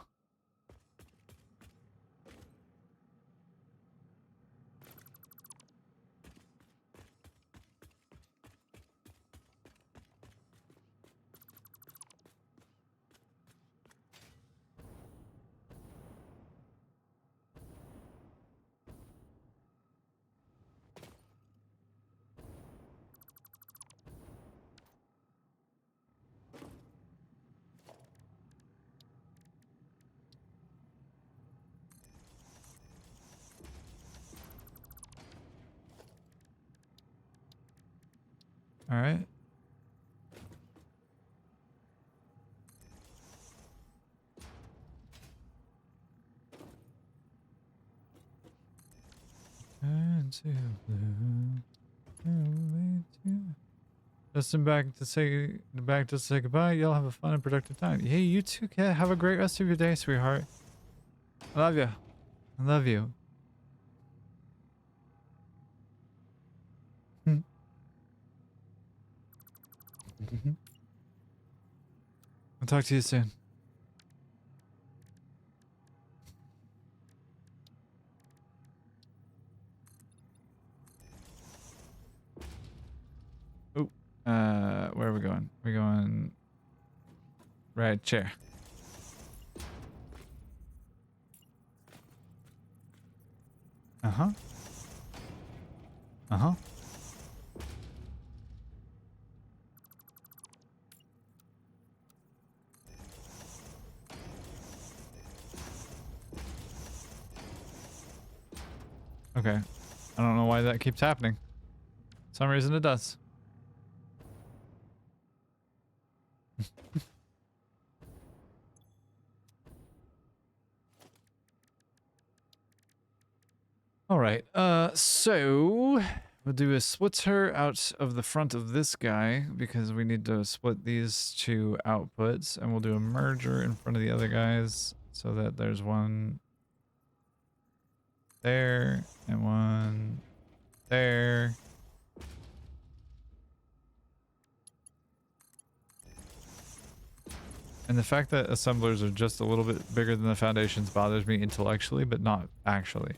All right. Into blue. Justin back to say goodbye. Y'all have a fun and productive time. Hey, you too, Kat. Have a great rest of your day, sweetheart. I love you. I love you. I'll talk to you soon. Ooh, where are we going? We're going right chair. Uh-huh. Uh-huh. Okay. I don't know why that keeps happening. For some reason it does. All right. So we'll do a splitter out of the front of this guy because we need to split these two outputs, and we'll do a merger in front of the other guys so that there's one there and one there. And the fact that assemblers are just a little bit bigger than the foundations bothers me intellectually, but not actually.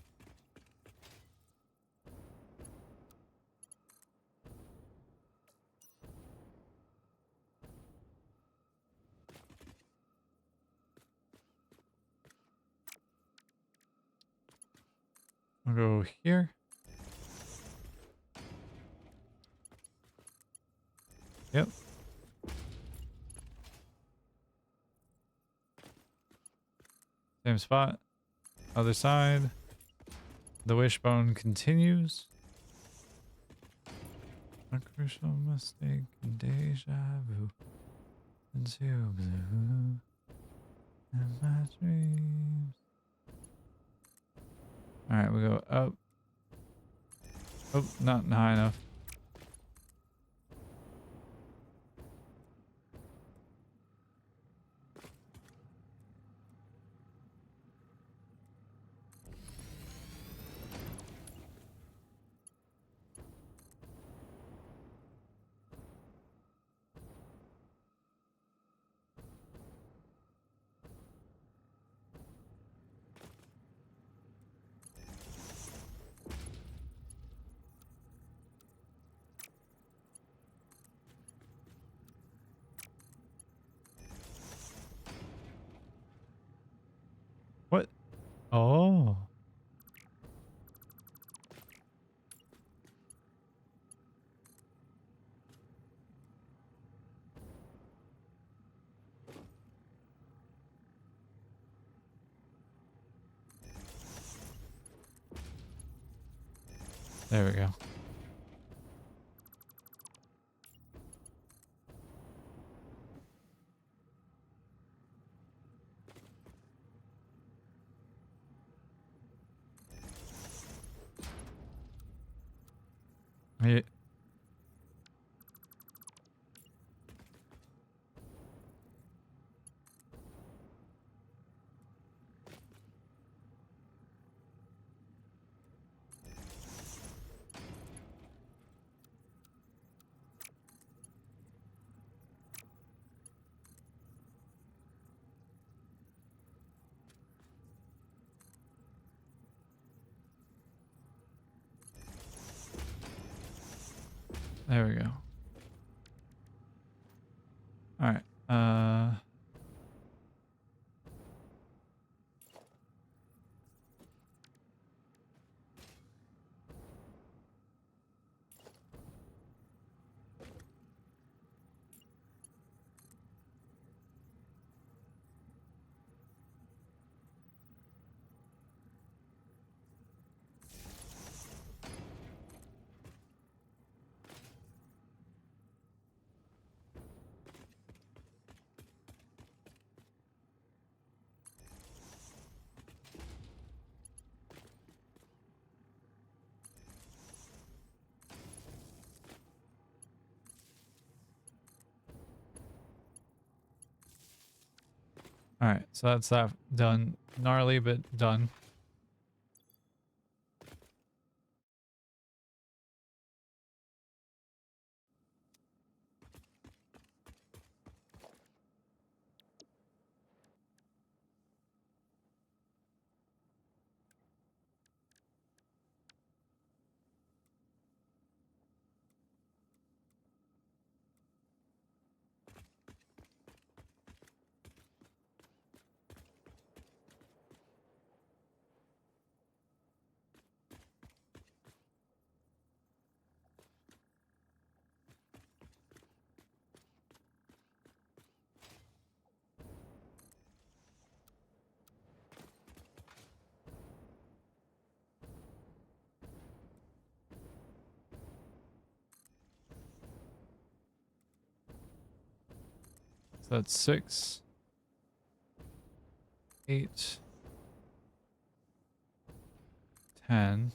I'll go here. Yep. Same spot. Other side. The wishbone continues. A crucial mistake, deja vu. Into blue. And my dreams. Alright, we go up. Oh, not high enough. What? Oh. There we go. Hey, there we go. All right. All right. So that's that done. Gnarly, but done. So that's 6, 8, 10.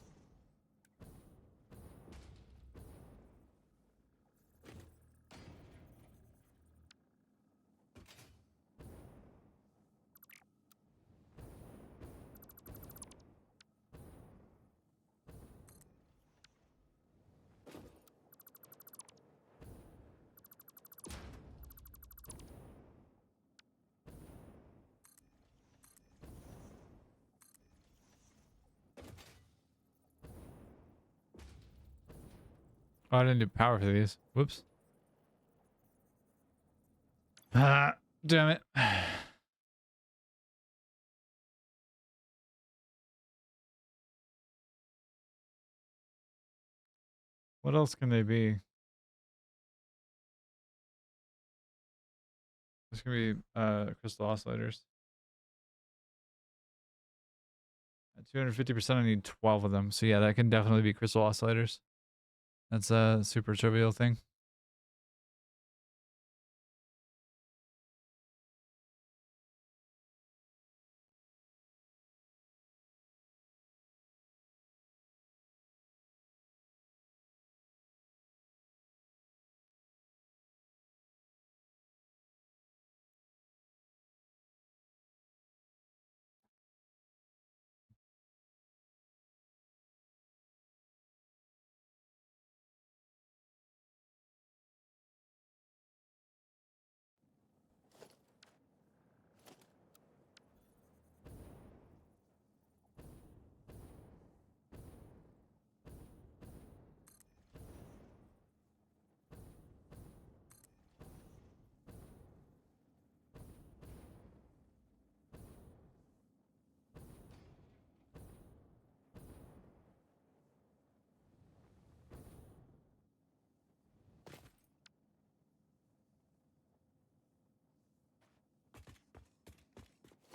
Oh, I didn't do power for these. Whoops. Ah, damn it. What else can they be? There's gonna be crystal oscillators. At 250%, I need 12 of them. So yeah, that can definitely be crystal oscillators. That's a super trivial thing.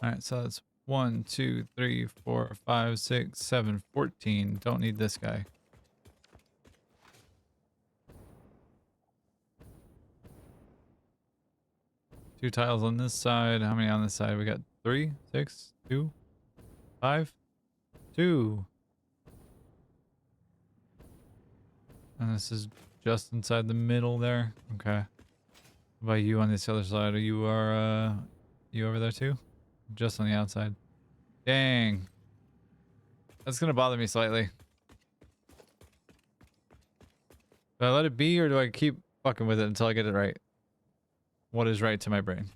All right, so that's 1, 2, 3, 4, 5, 6, 7, 14. Don't need this guy. Two tiles on this side. How many on this side? We got 3, 6, 2, 5, 2. And this is just inside the middle there. Okay. What about you on this other side? You over there too? Just on the outside. Dang. That's gonna bother me slightly. Do I let it be or do I keep fucking with it until I get it right? What is right to my brain?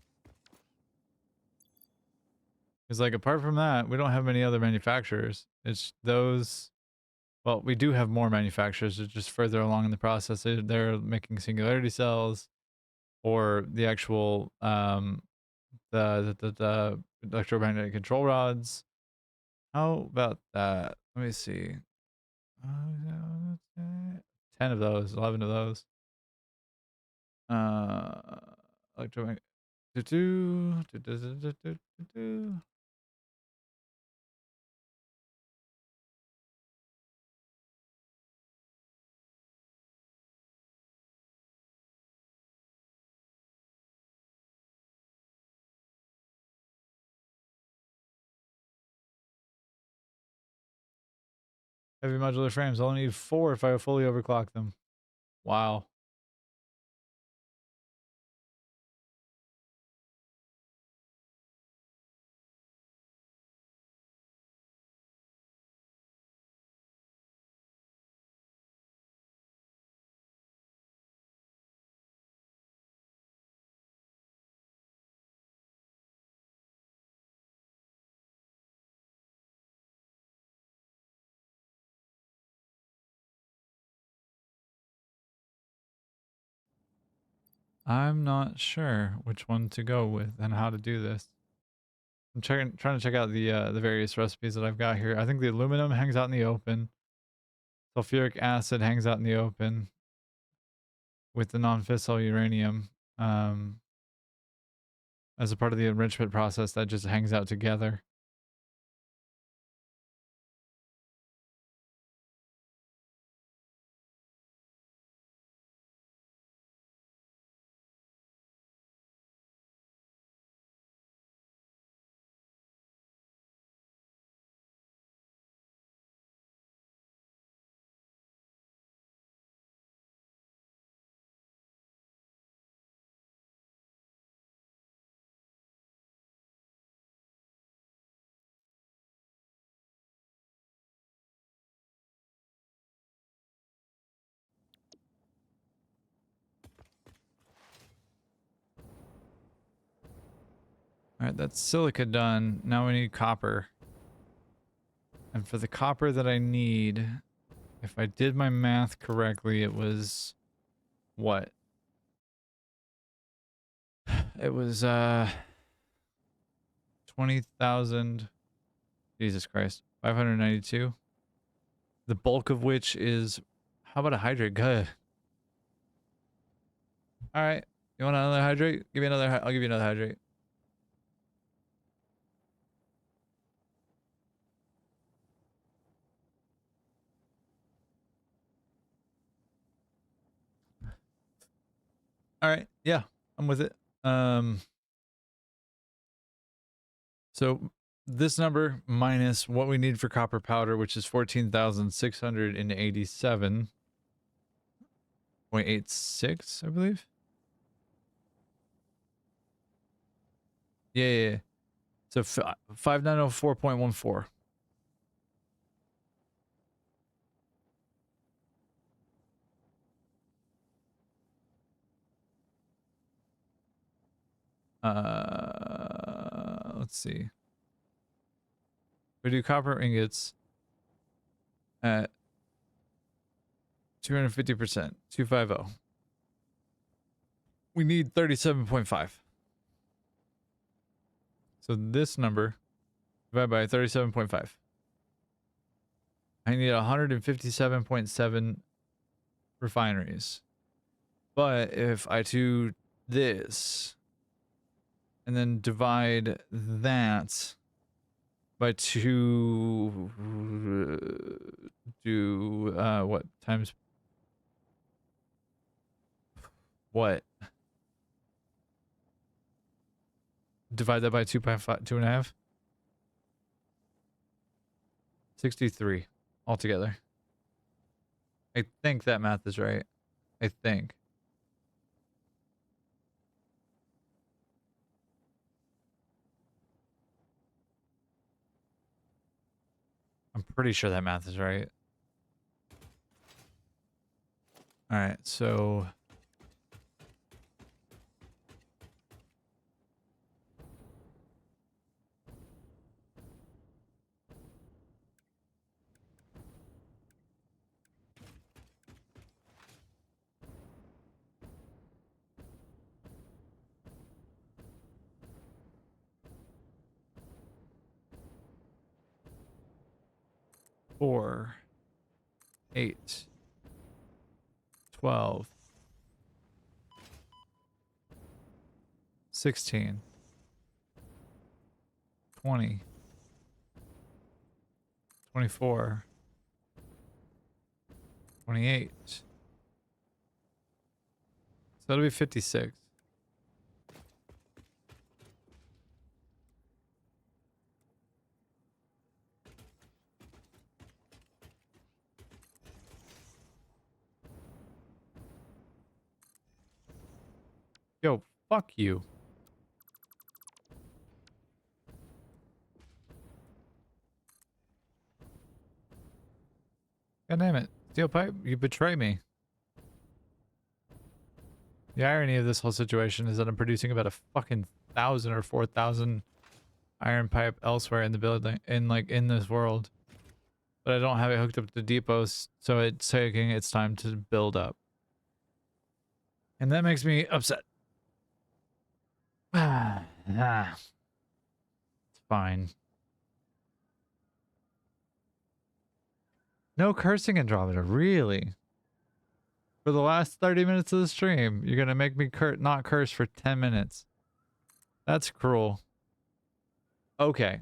Because like apart from that, we don't have many other manufacturers. It's those. Well, we do have more manufacturers. They're just further along in the process. They're making singularity cells or the actual the electromagnetic control rods. How about that? Let me see. 10 of those, 11 of those. Electromagnetic. Heavy modular frames. I'll need 4 if I fully overclock them. Wow. I'm not sure which one to go with and how to do this. I'm trying to check out the various recipes that I've got here. I think the aluminum hangs out in the open. Sulfuric acid hangs out in the open with the non-fissile uranium as a part of the enrichment process that just hangs out together. All right, that's silica done. Now we need copper. And for the copper that I need, if I did my math correctly, it was what? It was 20,000. Jesus Christ. 592. The bulk of which is how about a hydrate? Good. All right. You want another hydrate? Give me another. I'll give you another hydrate. All right. Yeah, I'm with it. So this number minus what we need for copper powder, which is 14,687.86, I believe. Yeah. So 5904.14. Let's see. We do copper ingots at 250%, 250. We need 37.5. So this number divided by 37.5. I need 157.7 refineries. But if I do this, and then divide that by 2. Do what times what? Divide that by 2.5, 2.5. 63 altogether. I think that math is right. I think. I'm pretty sure that math is right. All right, so 4, 8, 12, 16, 20, 24, 28. So that'll be 56. Yo, fuck you. God damn it. Steel pipe, you betray me. The irony of this whole situation is that I'm producing about a fucking 1,000 or 4,000 iron pipe elsewhere in the building, in this world. But I don't have it hooked up to depots, so it's taking its time to build up. And that makes me upset. It's fine. No cursing, Andromeda, really? For the last 30 minutes of the stream, you're gonna make me not curse for 10 minutes. That's cruel. Okay.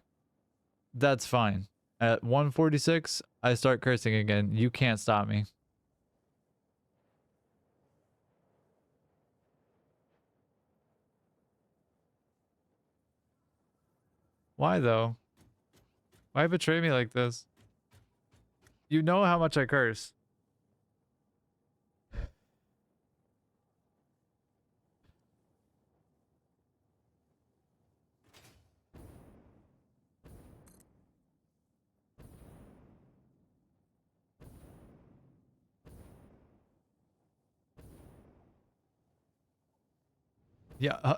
That's fine. At 1:46, I start cursing again. You can't stop me. Why though? Why betray me like this? You know how much I curse. Yeah,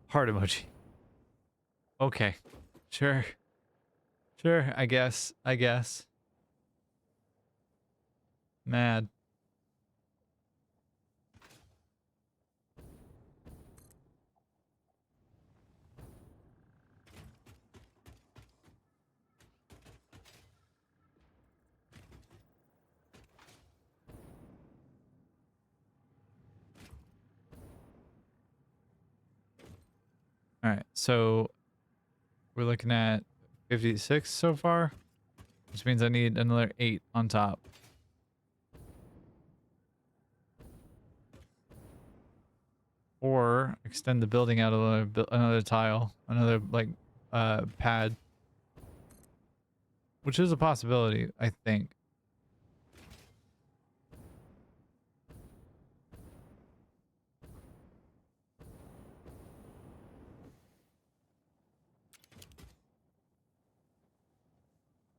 heart emoji. Okay. Sure. Sure, I guess. Mad. Alright, so we're looking at 56 so far, which means I need another 8 on top. Or extend the building out another tile, another like pad, which is a possibility, I think.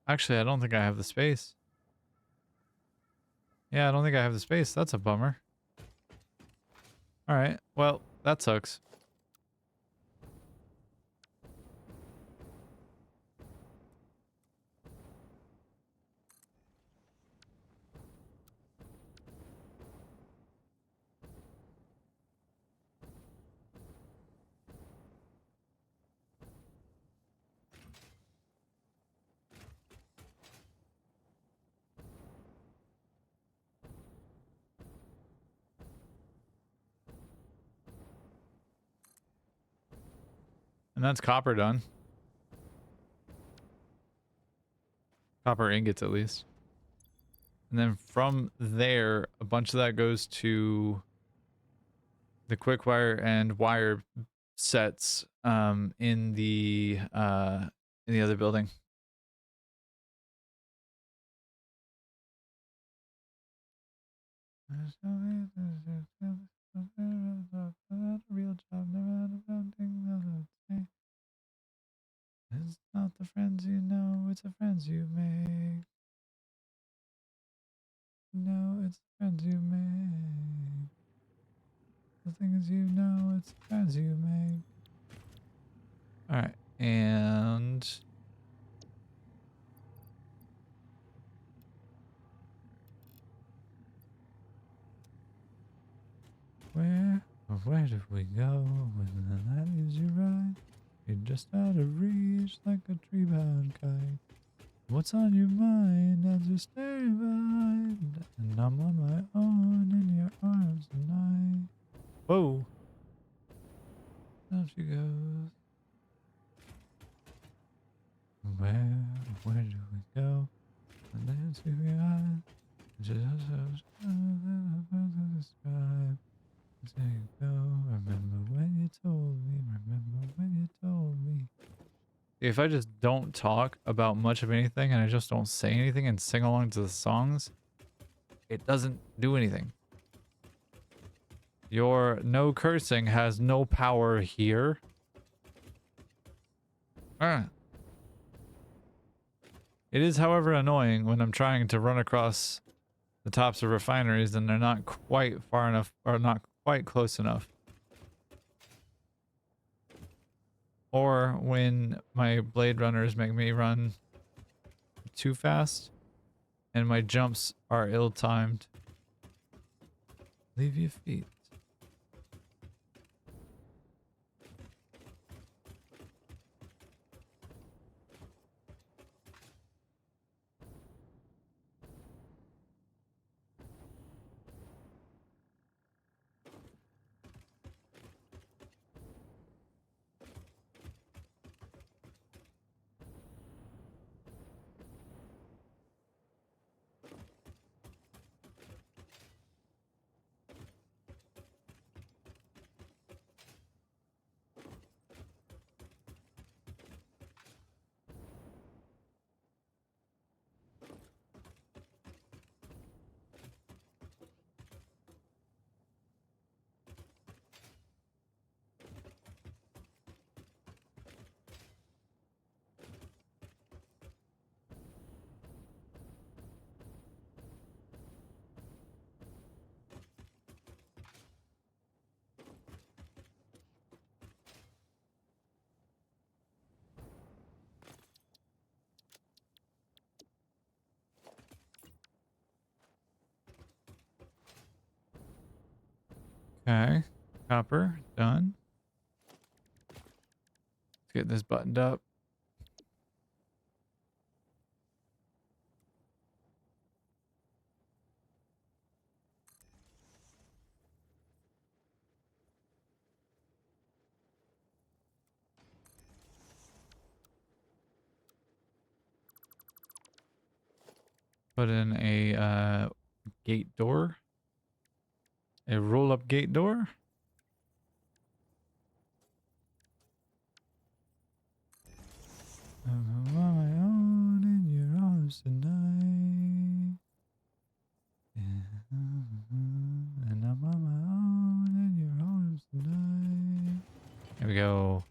Actually, I don't think I have the space. Yeah, I don't think I have the space. That's a bummer. All right. Well, that sucks. And that's copper done. Copper ingots, at least. And then from there, a bunch of that goes to the quick wire and wire sets in the other building. It's not the friends you know, it's the friends you make. No, it's the friends you make. The things you know, it's the friends you make. Alright, and where do we go when the night leaves you right? You're just out of reach like a tree-bound kite. What's on your mind as you're staring behind? And I'm on my own in your arms tonight. Whoa. Down she goes. Where do we go? And then see we are. Just describe. There you go. Remember when you told me. Remember when you told me. If I just don't talk about much of anything and I just don't say anything and sing along to the songs, it doesn't do anything. Your no cursing has no power here. It is, however, annoying when I'm trying to run across the tops of refineries and they're not quite far enough or not quite close enough. Or when my blade runners make me run too fast and my jumps are ill-timed. Leave your feet. Okay, copper, done. Let's get this buttoned up. Put in a gate door. A roll-up gate door. I'm on my own in your arms tonight. And I'm on my own in your arms tonight. Here we go.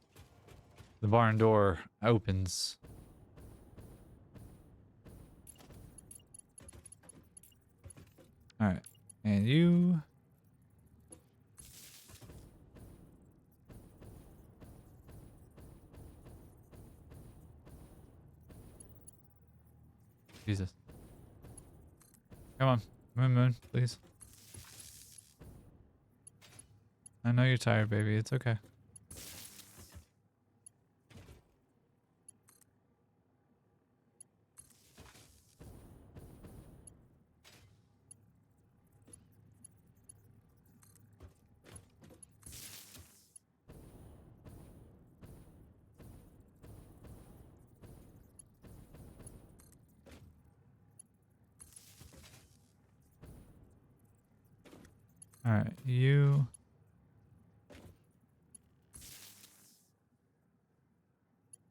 The barn door opens. Alright. And you... Jesus. Come on. Moon, please. I know you're tired, baby. It's okay. All right, you.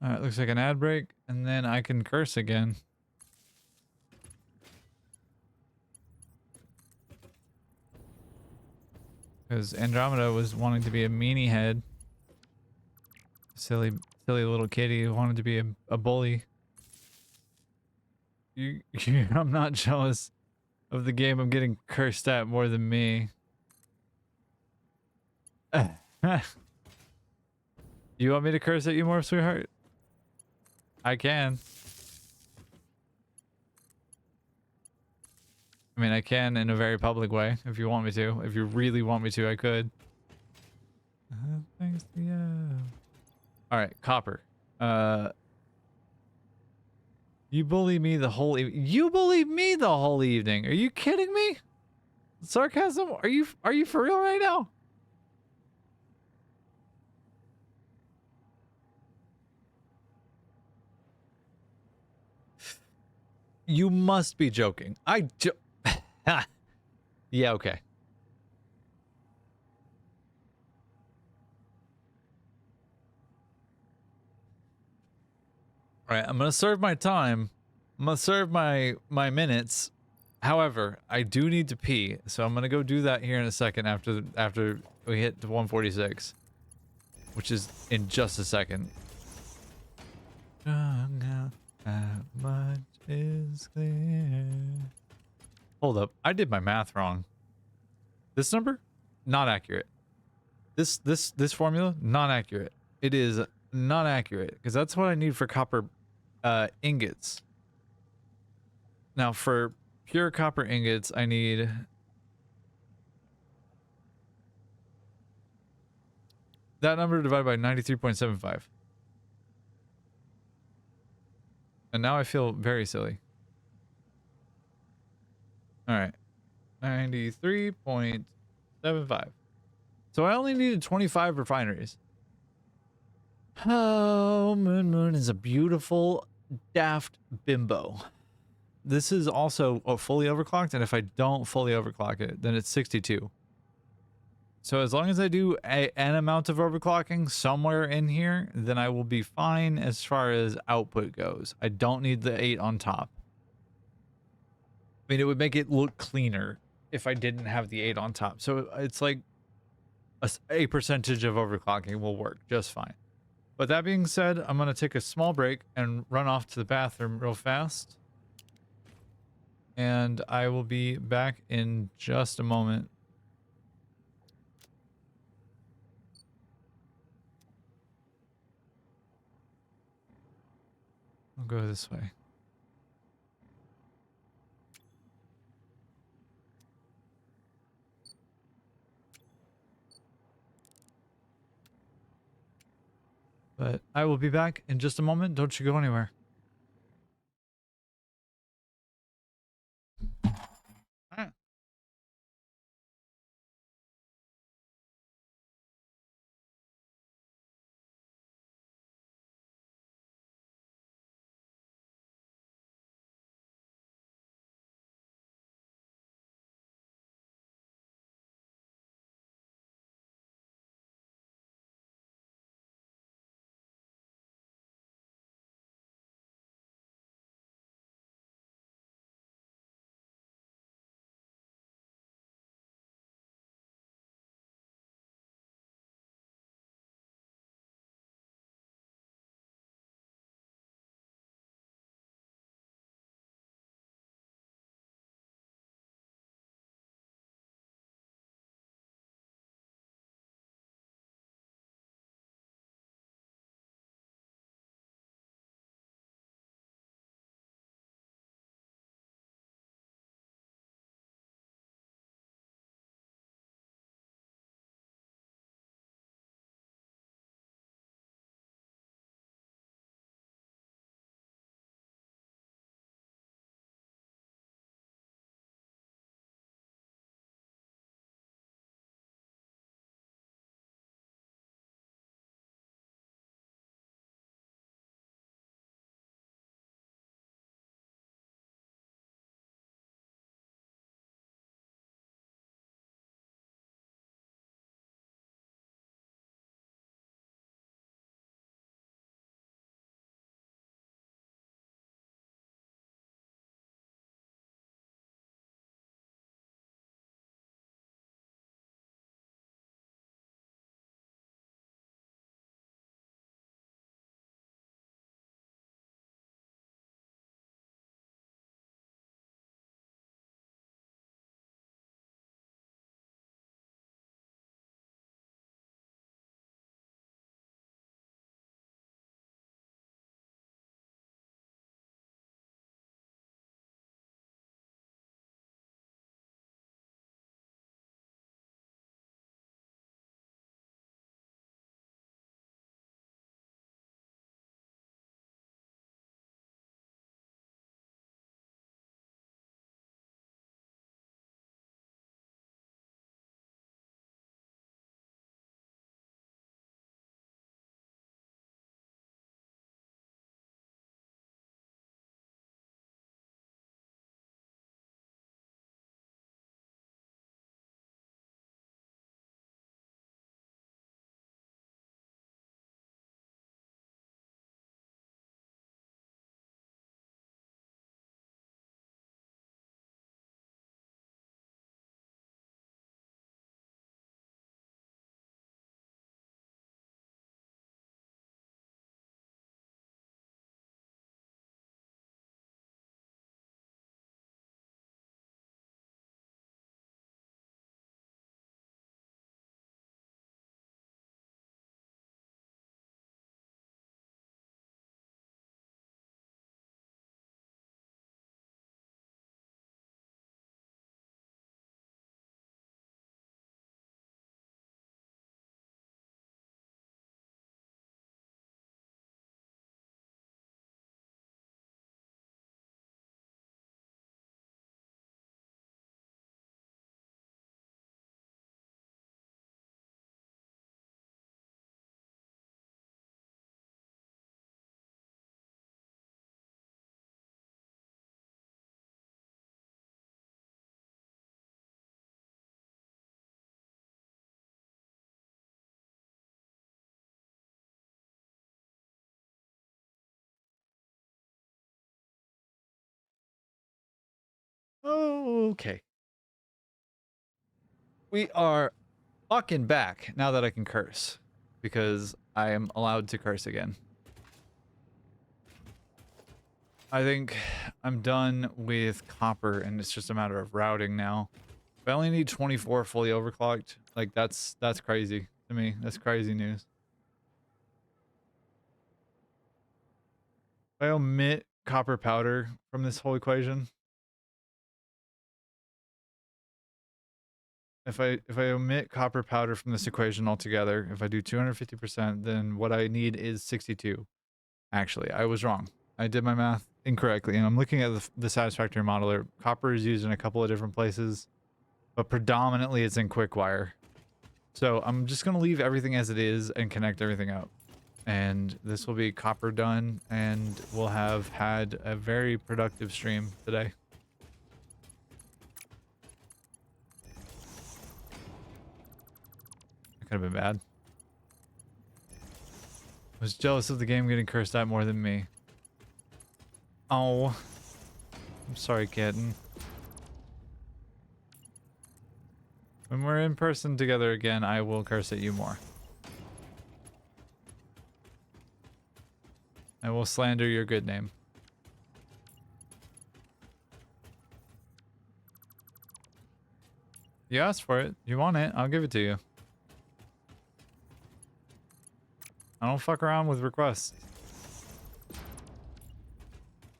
All right, looks like an ad break, and then I can curse again. Because Andromeda was wanting to be a meanie head. Silly little kitty who wanted to be a bully. I'm not jealous of the game I'm getting cursed at more than me. You want me to curse at you more, sweetheart? I can. I mean, I can in a very public way if you want me to. If you really want me to, I could. Thanks to you. All right, Copper. You bully me the whole You bullied me the whole evening. Are you kidding me? Sarcasm? Are you for real right now? You must be joking. Yeah, okay. All right, I'm gonna serve my time. I'm gonna serve my minutes. However, I do need to pee, so I'm gonna go do that here in a second after we hit to 146, which is in just a second. That much is clear. Hold up, I did my math wrong. This number, not accurate. This formula, not accurate. It is not accurate because that's what I need for copper ingots. Now for pure copper ingots, I need that number divided by 93.75. And now I feel very silly. All right. 93.75. So I only needed 25 refineries. Oh, Moon is a beautiful, daft bimbo. This is also fully overclocked, and if I don't fully overclock it, then it's 62. So as long as I do an amount of overclocking somewhere in here, then I will be fine as far as output goes. I don't need the 8 on top. I mean, it would make it look cleaner if I didn't have the 8 on top. So it's like a percentage of overclocking will work just fine. But that being said, I'm going to take a small break and run off to the bathroom real fast. And I will be back in just a moment. I'll go this way. But I will be back in just a moment. Don't you go anywhere. Ah. Okay. We are fucking back now that I can curse. Because I am allowed to curse again. I think I'm done with copper and it's just a matter of routing now. If I only need 24 fully overclocked, like that's crazy to me. That's crazy news. If I omit copper powder from this whole equation, if I omit copper powder from this equation altogether, if I do 250%, then what I need is 62. Actually, I was wrong. I did my math incorrectly, and I'm looking at the Satisfactory modeler. Copper is used in a couple of different places, but predominantly it's in QuickWire. So I'm just going to leave everything as it is and connect everything up. And this will be copper done, and we'll have had a very productive stream today. That could have been bad. I was jealous of the game getting cursed at more than me. Oh. I'm sorry, kitten. When we're in person together again, I will curse at you more. I will slander your good name. You asked for it. You want it. I'll give it to you. I don't fuck around with requests.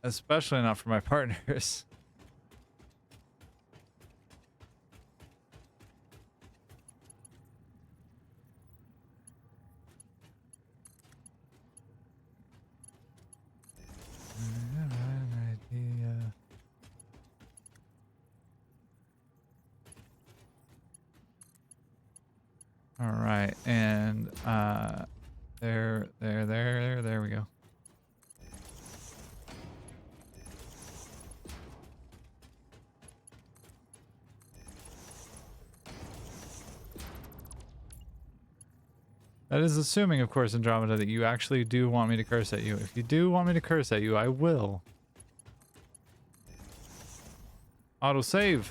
Especially not for my partners. All right, and there we go. That is assuming, of course, Andromeda, that you actually do want me to curse at you. If you do want me to curse at you, I will. Autosave.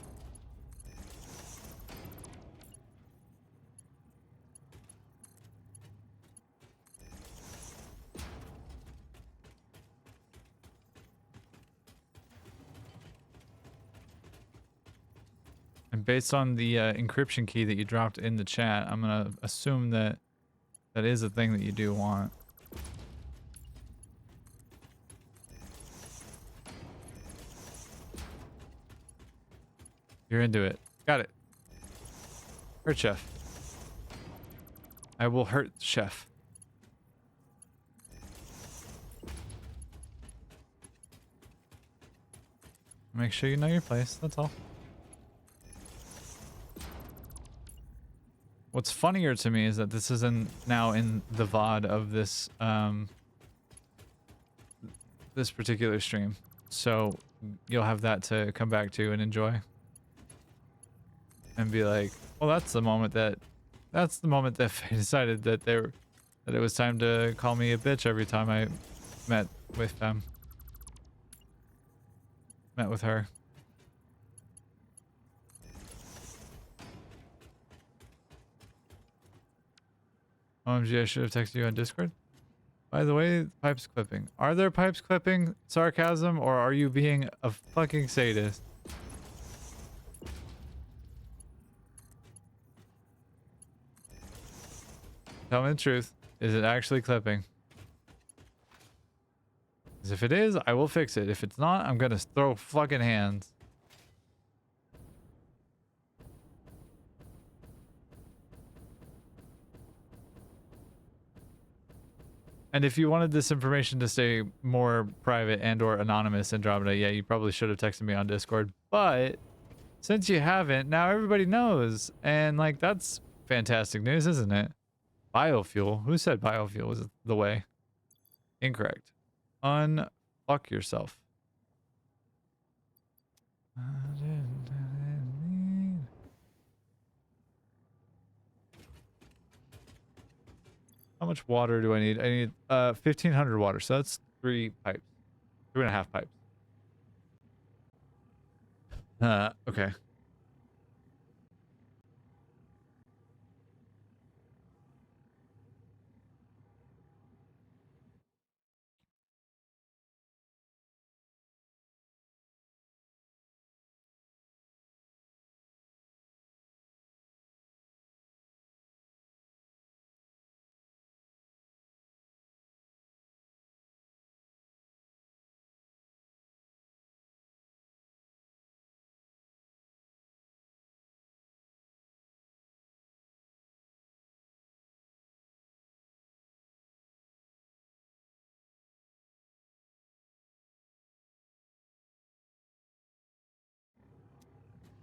And based on the encryption key that you dropped in the chat, I'm going to assume that that is a thing that you do want. You're into it. Got it. Hurt Chef. I will hurt Chef. Make sure you know your place, that's all. What's funnier to me is that this is now in the VOD of this this particular stream. So you'll have that to come back to and enjoy. And be like, well, that's the moment that they decided that that it was time to call me a bitch every time I met with them. Met with her. OMG, I should have texted you on Discord. By the way, pipes clipping. Are there pipes clipping sarcasm, or are you being a fucking sadist? Tell me the truth. Is it actually clipping? Because if it is, I will fix it. If it's not, I'm gonna throw fucking hands. And if you wanted this information to stay more private and or anonymous, Andromeda, yeah, you probably should have texted me on Discord. But since you haven't, now everybody knows. And like, that's fantastic news, isn't it? Biofuel. Who said biofuel was the way? Incorrect. Unfuck yourself. How much water do I need? I need 1,500 water, so that's 3 pipes. 3.5 pipes. Okay.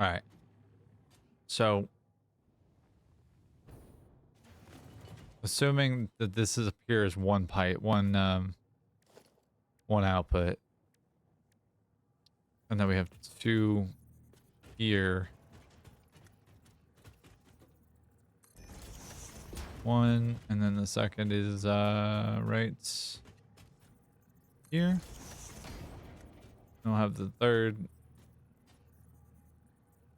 All right. So, assuming that this is appears one pipe, one output, and then we have two here. One, and then the second is right here. And we'll have the third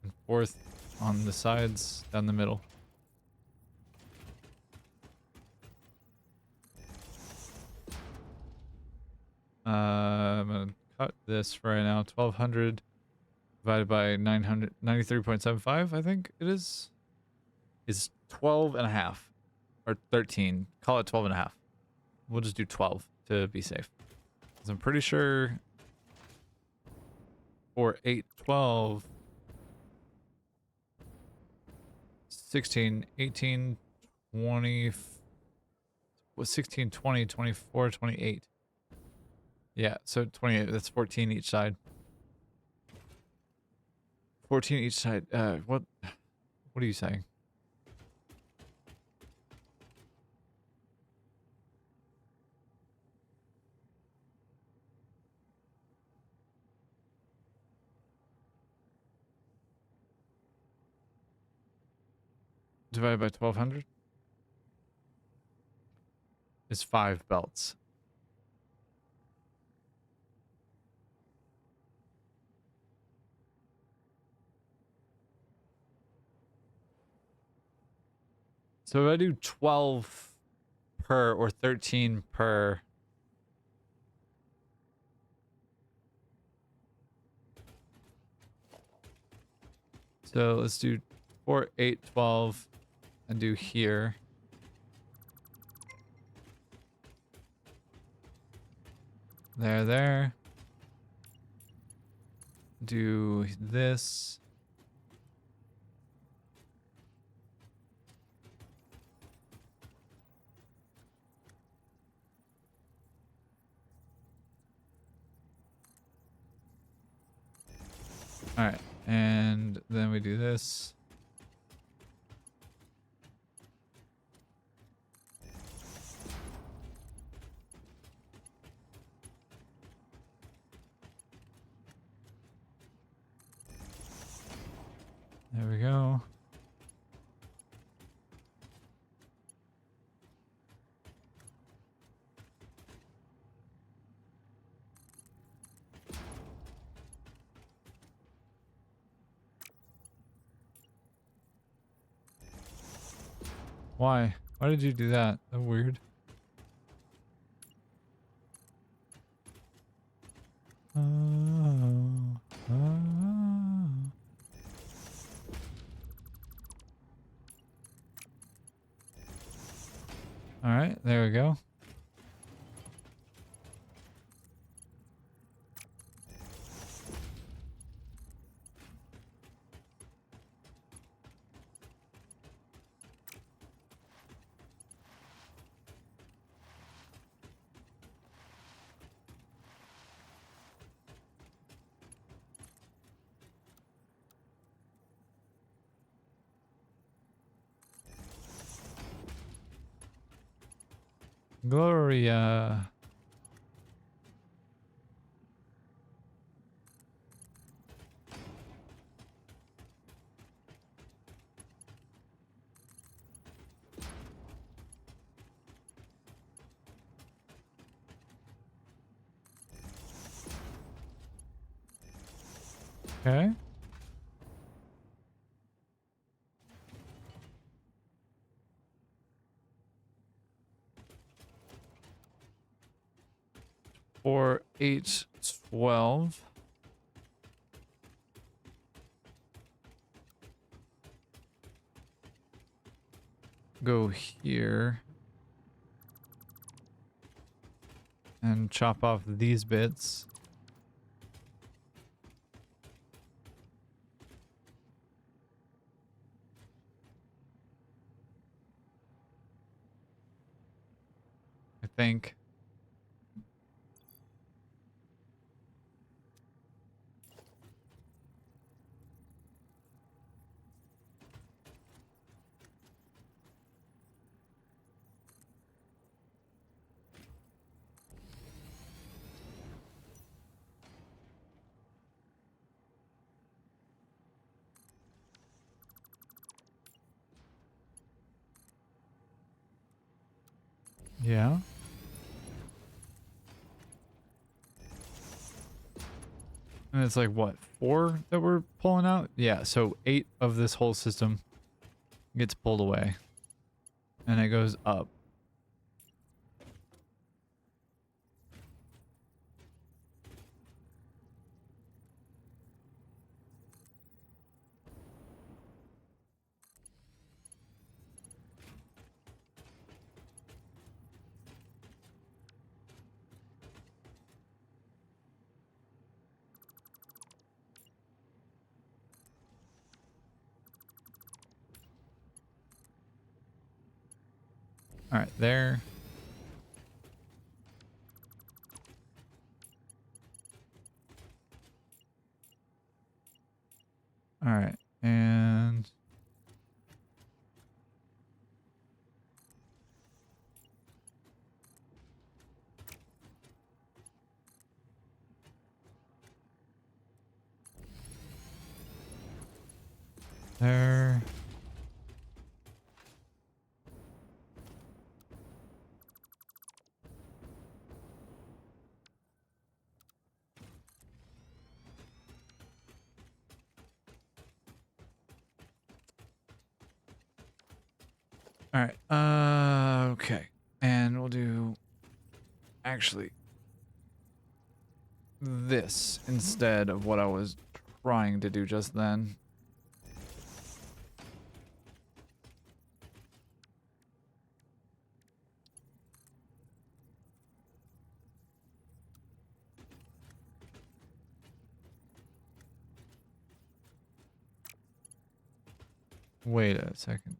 and fourth on the sides down the middle. I'm gonna cut this for right now. 1200 divided by 993.75, I think it is 12 and a half or 13. Call it 12 and a half. We'll just do 12 to be safe. 'Cause I'm pretty sure for 8, 12, 16, 18, 20, was 16, 20, 24, 28. Yeah, so 28, that's 14 each side. 14 each side. What are you saying? Divided by 1200 is 5 belts. So if I do 12 per or 13 per, so let's do 4, 8, 12 and do here. There. Do this. All right, and then we do this. There we go. Why? Why did you do that? That's weird. All right, there we go. Gloria. Okay. 4, 8, 12. Go here. And chop off these bits. I think. Yeah. And it's like, what, 4 that we're pulling out? Yeah, so 8 of this whole system gets pulled away. And it goes up. All right, there. All right, and there. All right. Okay. And we'll do actually this instead of what I was trying to do just then. Wait a second.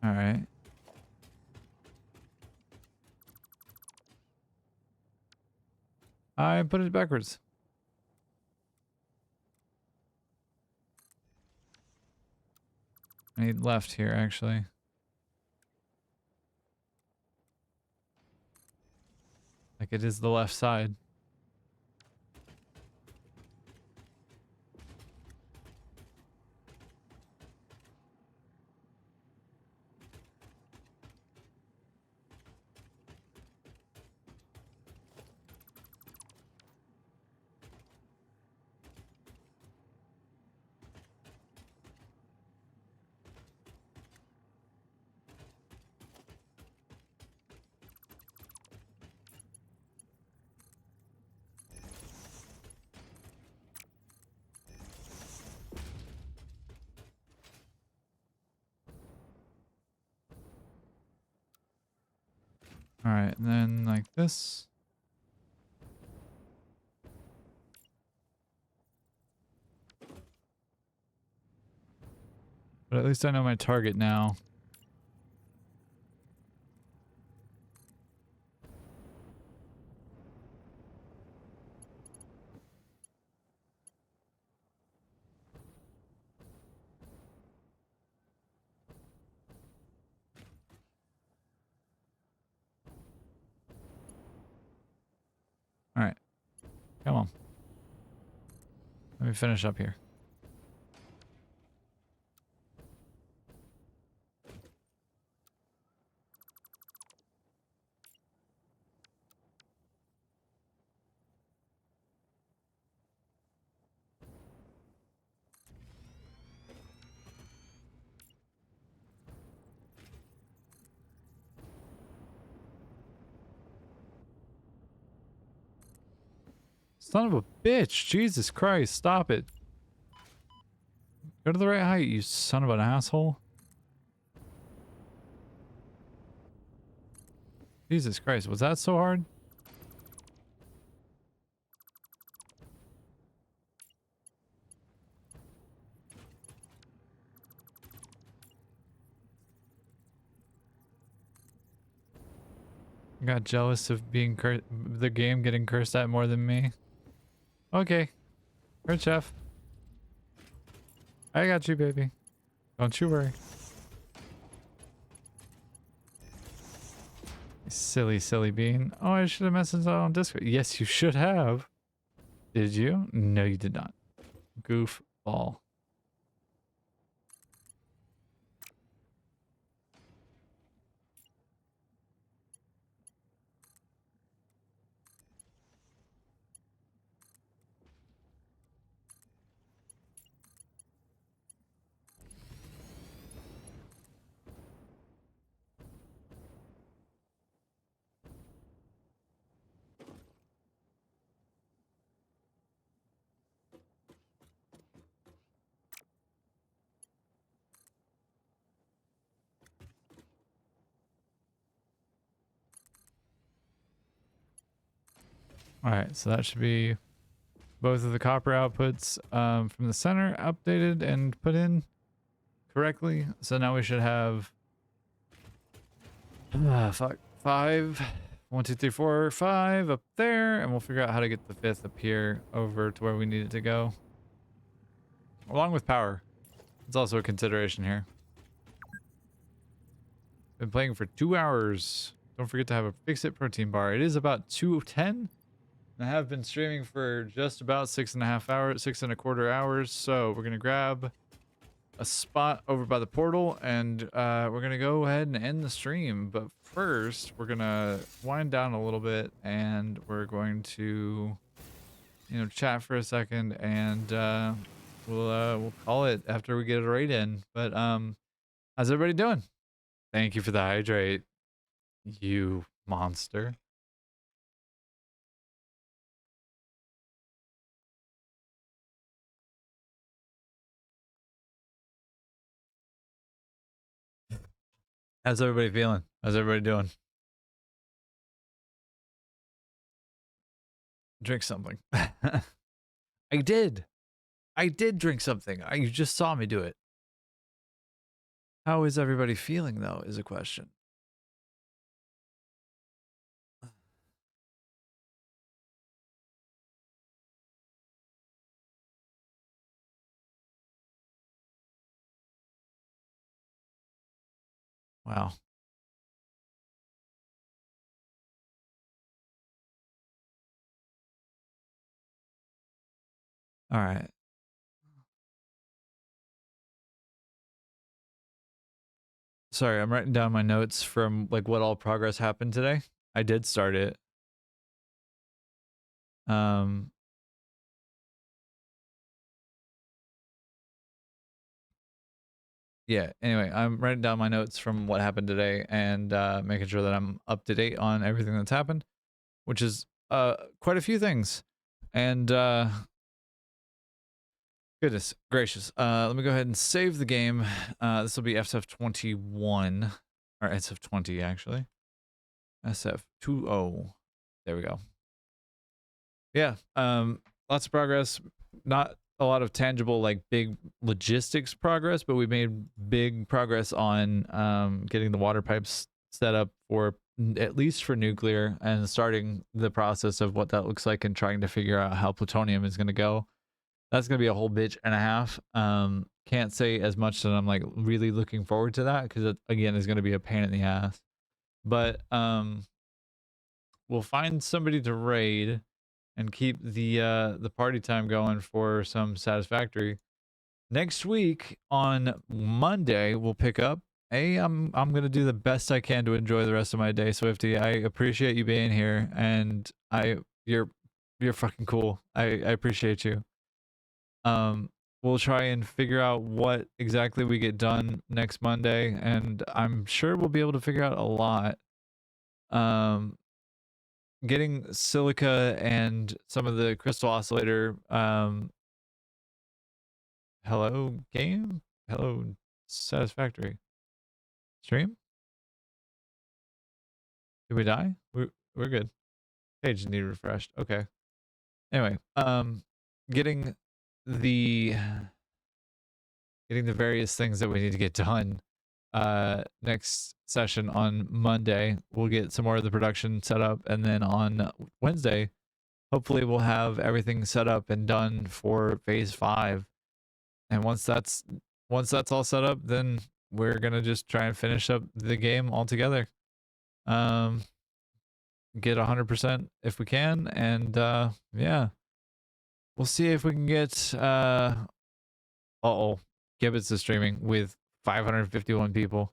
All right. I put it backwards. I need left here, actually. Like it is the left side. All right, and then like this. But at least I know my target now. All right, come on. Let me finish up here. Son of a bitch. Jesus Christ. Stop it. Go to the right height, you son of an asshole. Jesus Christ. Was that so hard? Got jealous of being the game getting cursed at more than me. Okay. Good chef. I got you, baby. Don't you worry. Silly, silly bean. Oh, I should have messaged that on Discord. Yes, you should have. Did you? No, you did not. Goofball. Alright, so that should be both of the copper outputs from the center updated and put in correctly. So now we should have fuck, 5, 1, 2, 3, 4, 5 up there, and we'll figure out how to get the 5th up here over to where we need it to go. Along with power. It's also a consideration here. Been playing for 2 hours. Don't forget to have a Fix-It protein bar. It is about 2:10. I have been streaming for just about 6.5 hours, 6.25 hours. So we're gonna grab a spot over by the portal, and we're gonna go ahead and end the stream. But first, we're gonna wind down a little bit, and we're going to, chat for a second, and we'll call it after we get a raid in. But how's everybody doing? Thank you for the hydrate, you monster. How's everybody feeling? How's everybody doing? Drink something. I did. I did drink something. You just saw me do it. How is everybody feeling, though, is a question. Wow. All right. Sorry, I'm writing down my notes from like what all progress happened today. I did start it. Yeah, anyway, I'm writing down my notes from what happened today and making sure that I'm up to date on everything that's happened, which is quite a few things. And goodness gracious. Let me go ahead and save the game. This will be SF21, or SF20 actually. SF20. There we go. Yeah, lots of progress. Not a lot of tangible, like big logistics progress, but we made big progress on getting the water pipes set up for at least for nuclear, and starting the process of what that looks like and trying to figure out how plutonium is going to go. That's going to be a whole bitch and a half. Can't say as much that I'm like really looking forward to that, because it again is going to be a pain in the ass. But we'll find somebody to raid. and keep the party time going for some Satisfactory. Next week on Monday, we'll pick up. I'm gonna do the best I can to enjoy the rest of my day, Swifty. I appreciate you being here, and you're fucking cool. I appreciate you. We'll try and figure out what exactly we get done next Monday, and I'm sure we'll be able to figure out a lot. Getting silica and some of the crystal oscillator. Hello game. Hello Satisfactory. Stream. Did we die? We're good. Page need refreshed. Okay. Anyway, getting the various things that we need to get done next session on Monday. We'll get some more of the production set up, and then on Wednesday, hopefully we'll have everything set up and done for phase 5. And once that's all set up, then we're gonna just try and finish up the game altogether. Get 100% if we can, and yeah, we'll see if we can get Gibbets is streaming with 551 people,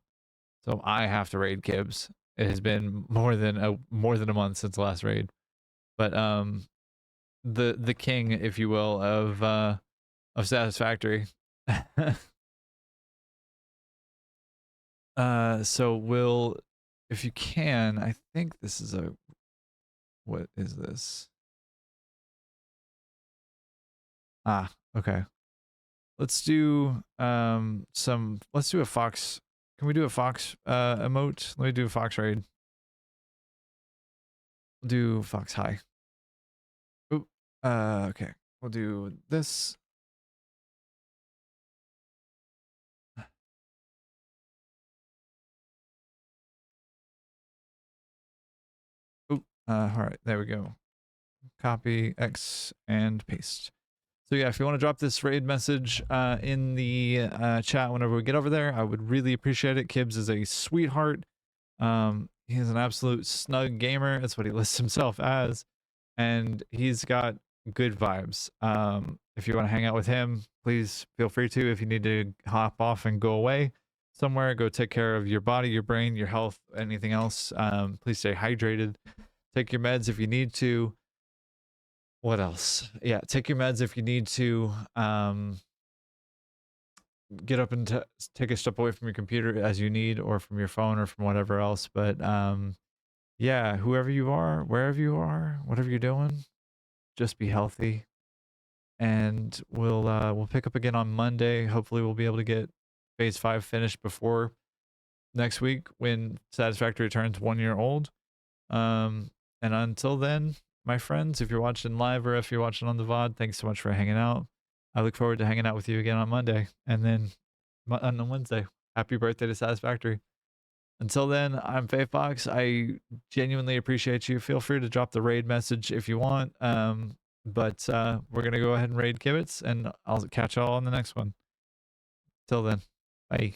so I have to raid Gibbs. It has been more than a month since the last raid, but the king, if you will, of Satisfactory. So we'll, if you can, I think this is a, what is this? Okay. Let's do let's do a Fox. Can we do a Fox emote? Let me do a Fox raid. We'll do Fox high. Oop. Okay. We'll do this. Oop. All right. There we go. Copy X and paste. So yeah, if you want to drop this raid message in the chat whenever we get over there, I would really appreciate it. Kibbs is a sweetheart. He is an absolute snug gamer. That's what he lists himself as, and he's got good vibes. If you want to hang out with him, please feel free to. If you need to hop off and go away somewhere, go take care of your body, your brain, your health, anything else. Please stay hydrated. Take your meds if you need to. What else? Yeah, take your meds if you need to. Get up and take a step away from your computer as you need, or from your phone, or from whatever else. But yeah, whoever you are, wherever you are, whatever you're doing, just be healthy. And we'll pick up again on Monday. Hopefully we'll be able to get phase 5 finished before next week when Satisfactory turns 1 year old. And until then, my friends, if you're watching live or if you're watching on the VOD, thanks so much for hanging out. I look forward to hanging out with you again on Monday, and then on Wednesday. Happy birthday to Satisfactory. Until then, I'm Faefox. I genuinely appreciate you. Feel free to drop the raid message if you want. But we're going to go ahead and raid Kibitz, and I'll catch y'all on the next one. Till then, bye.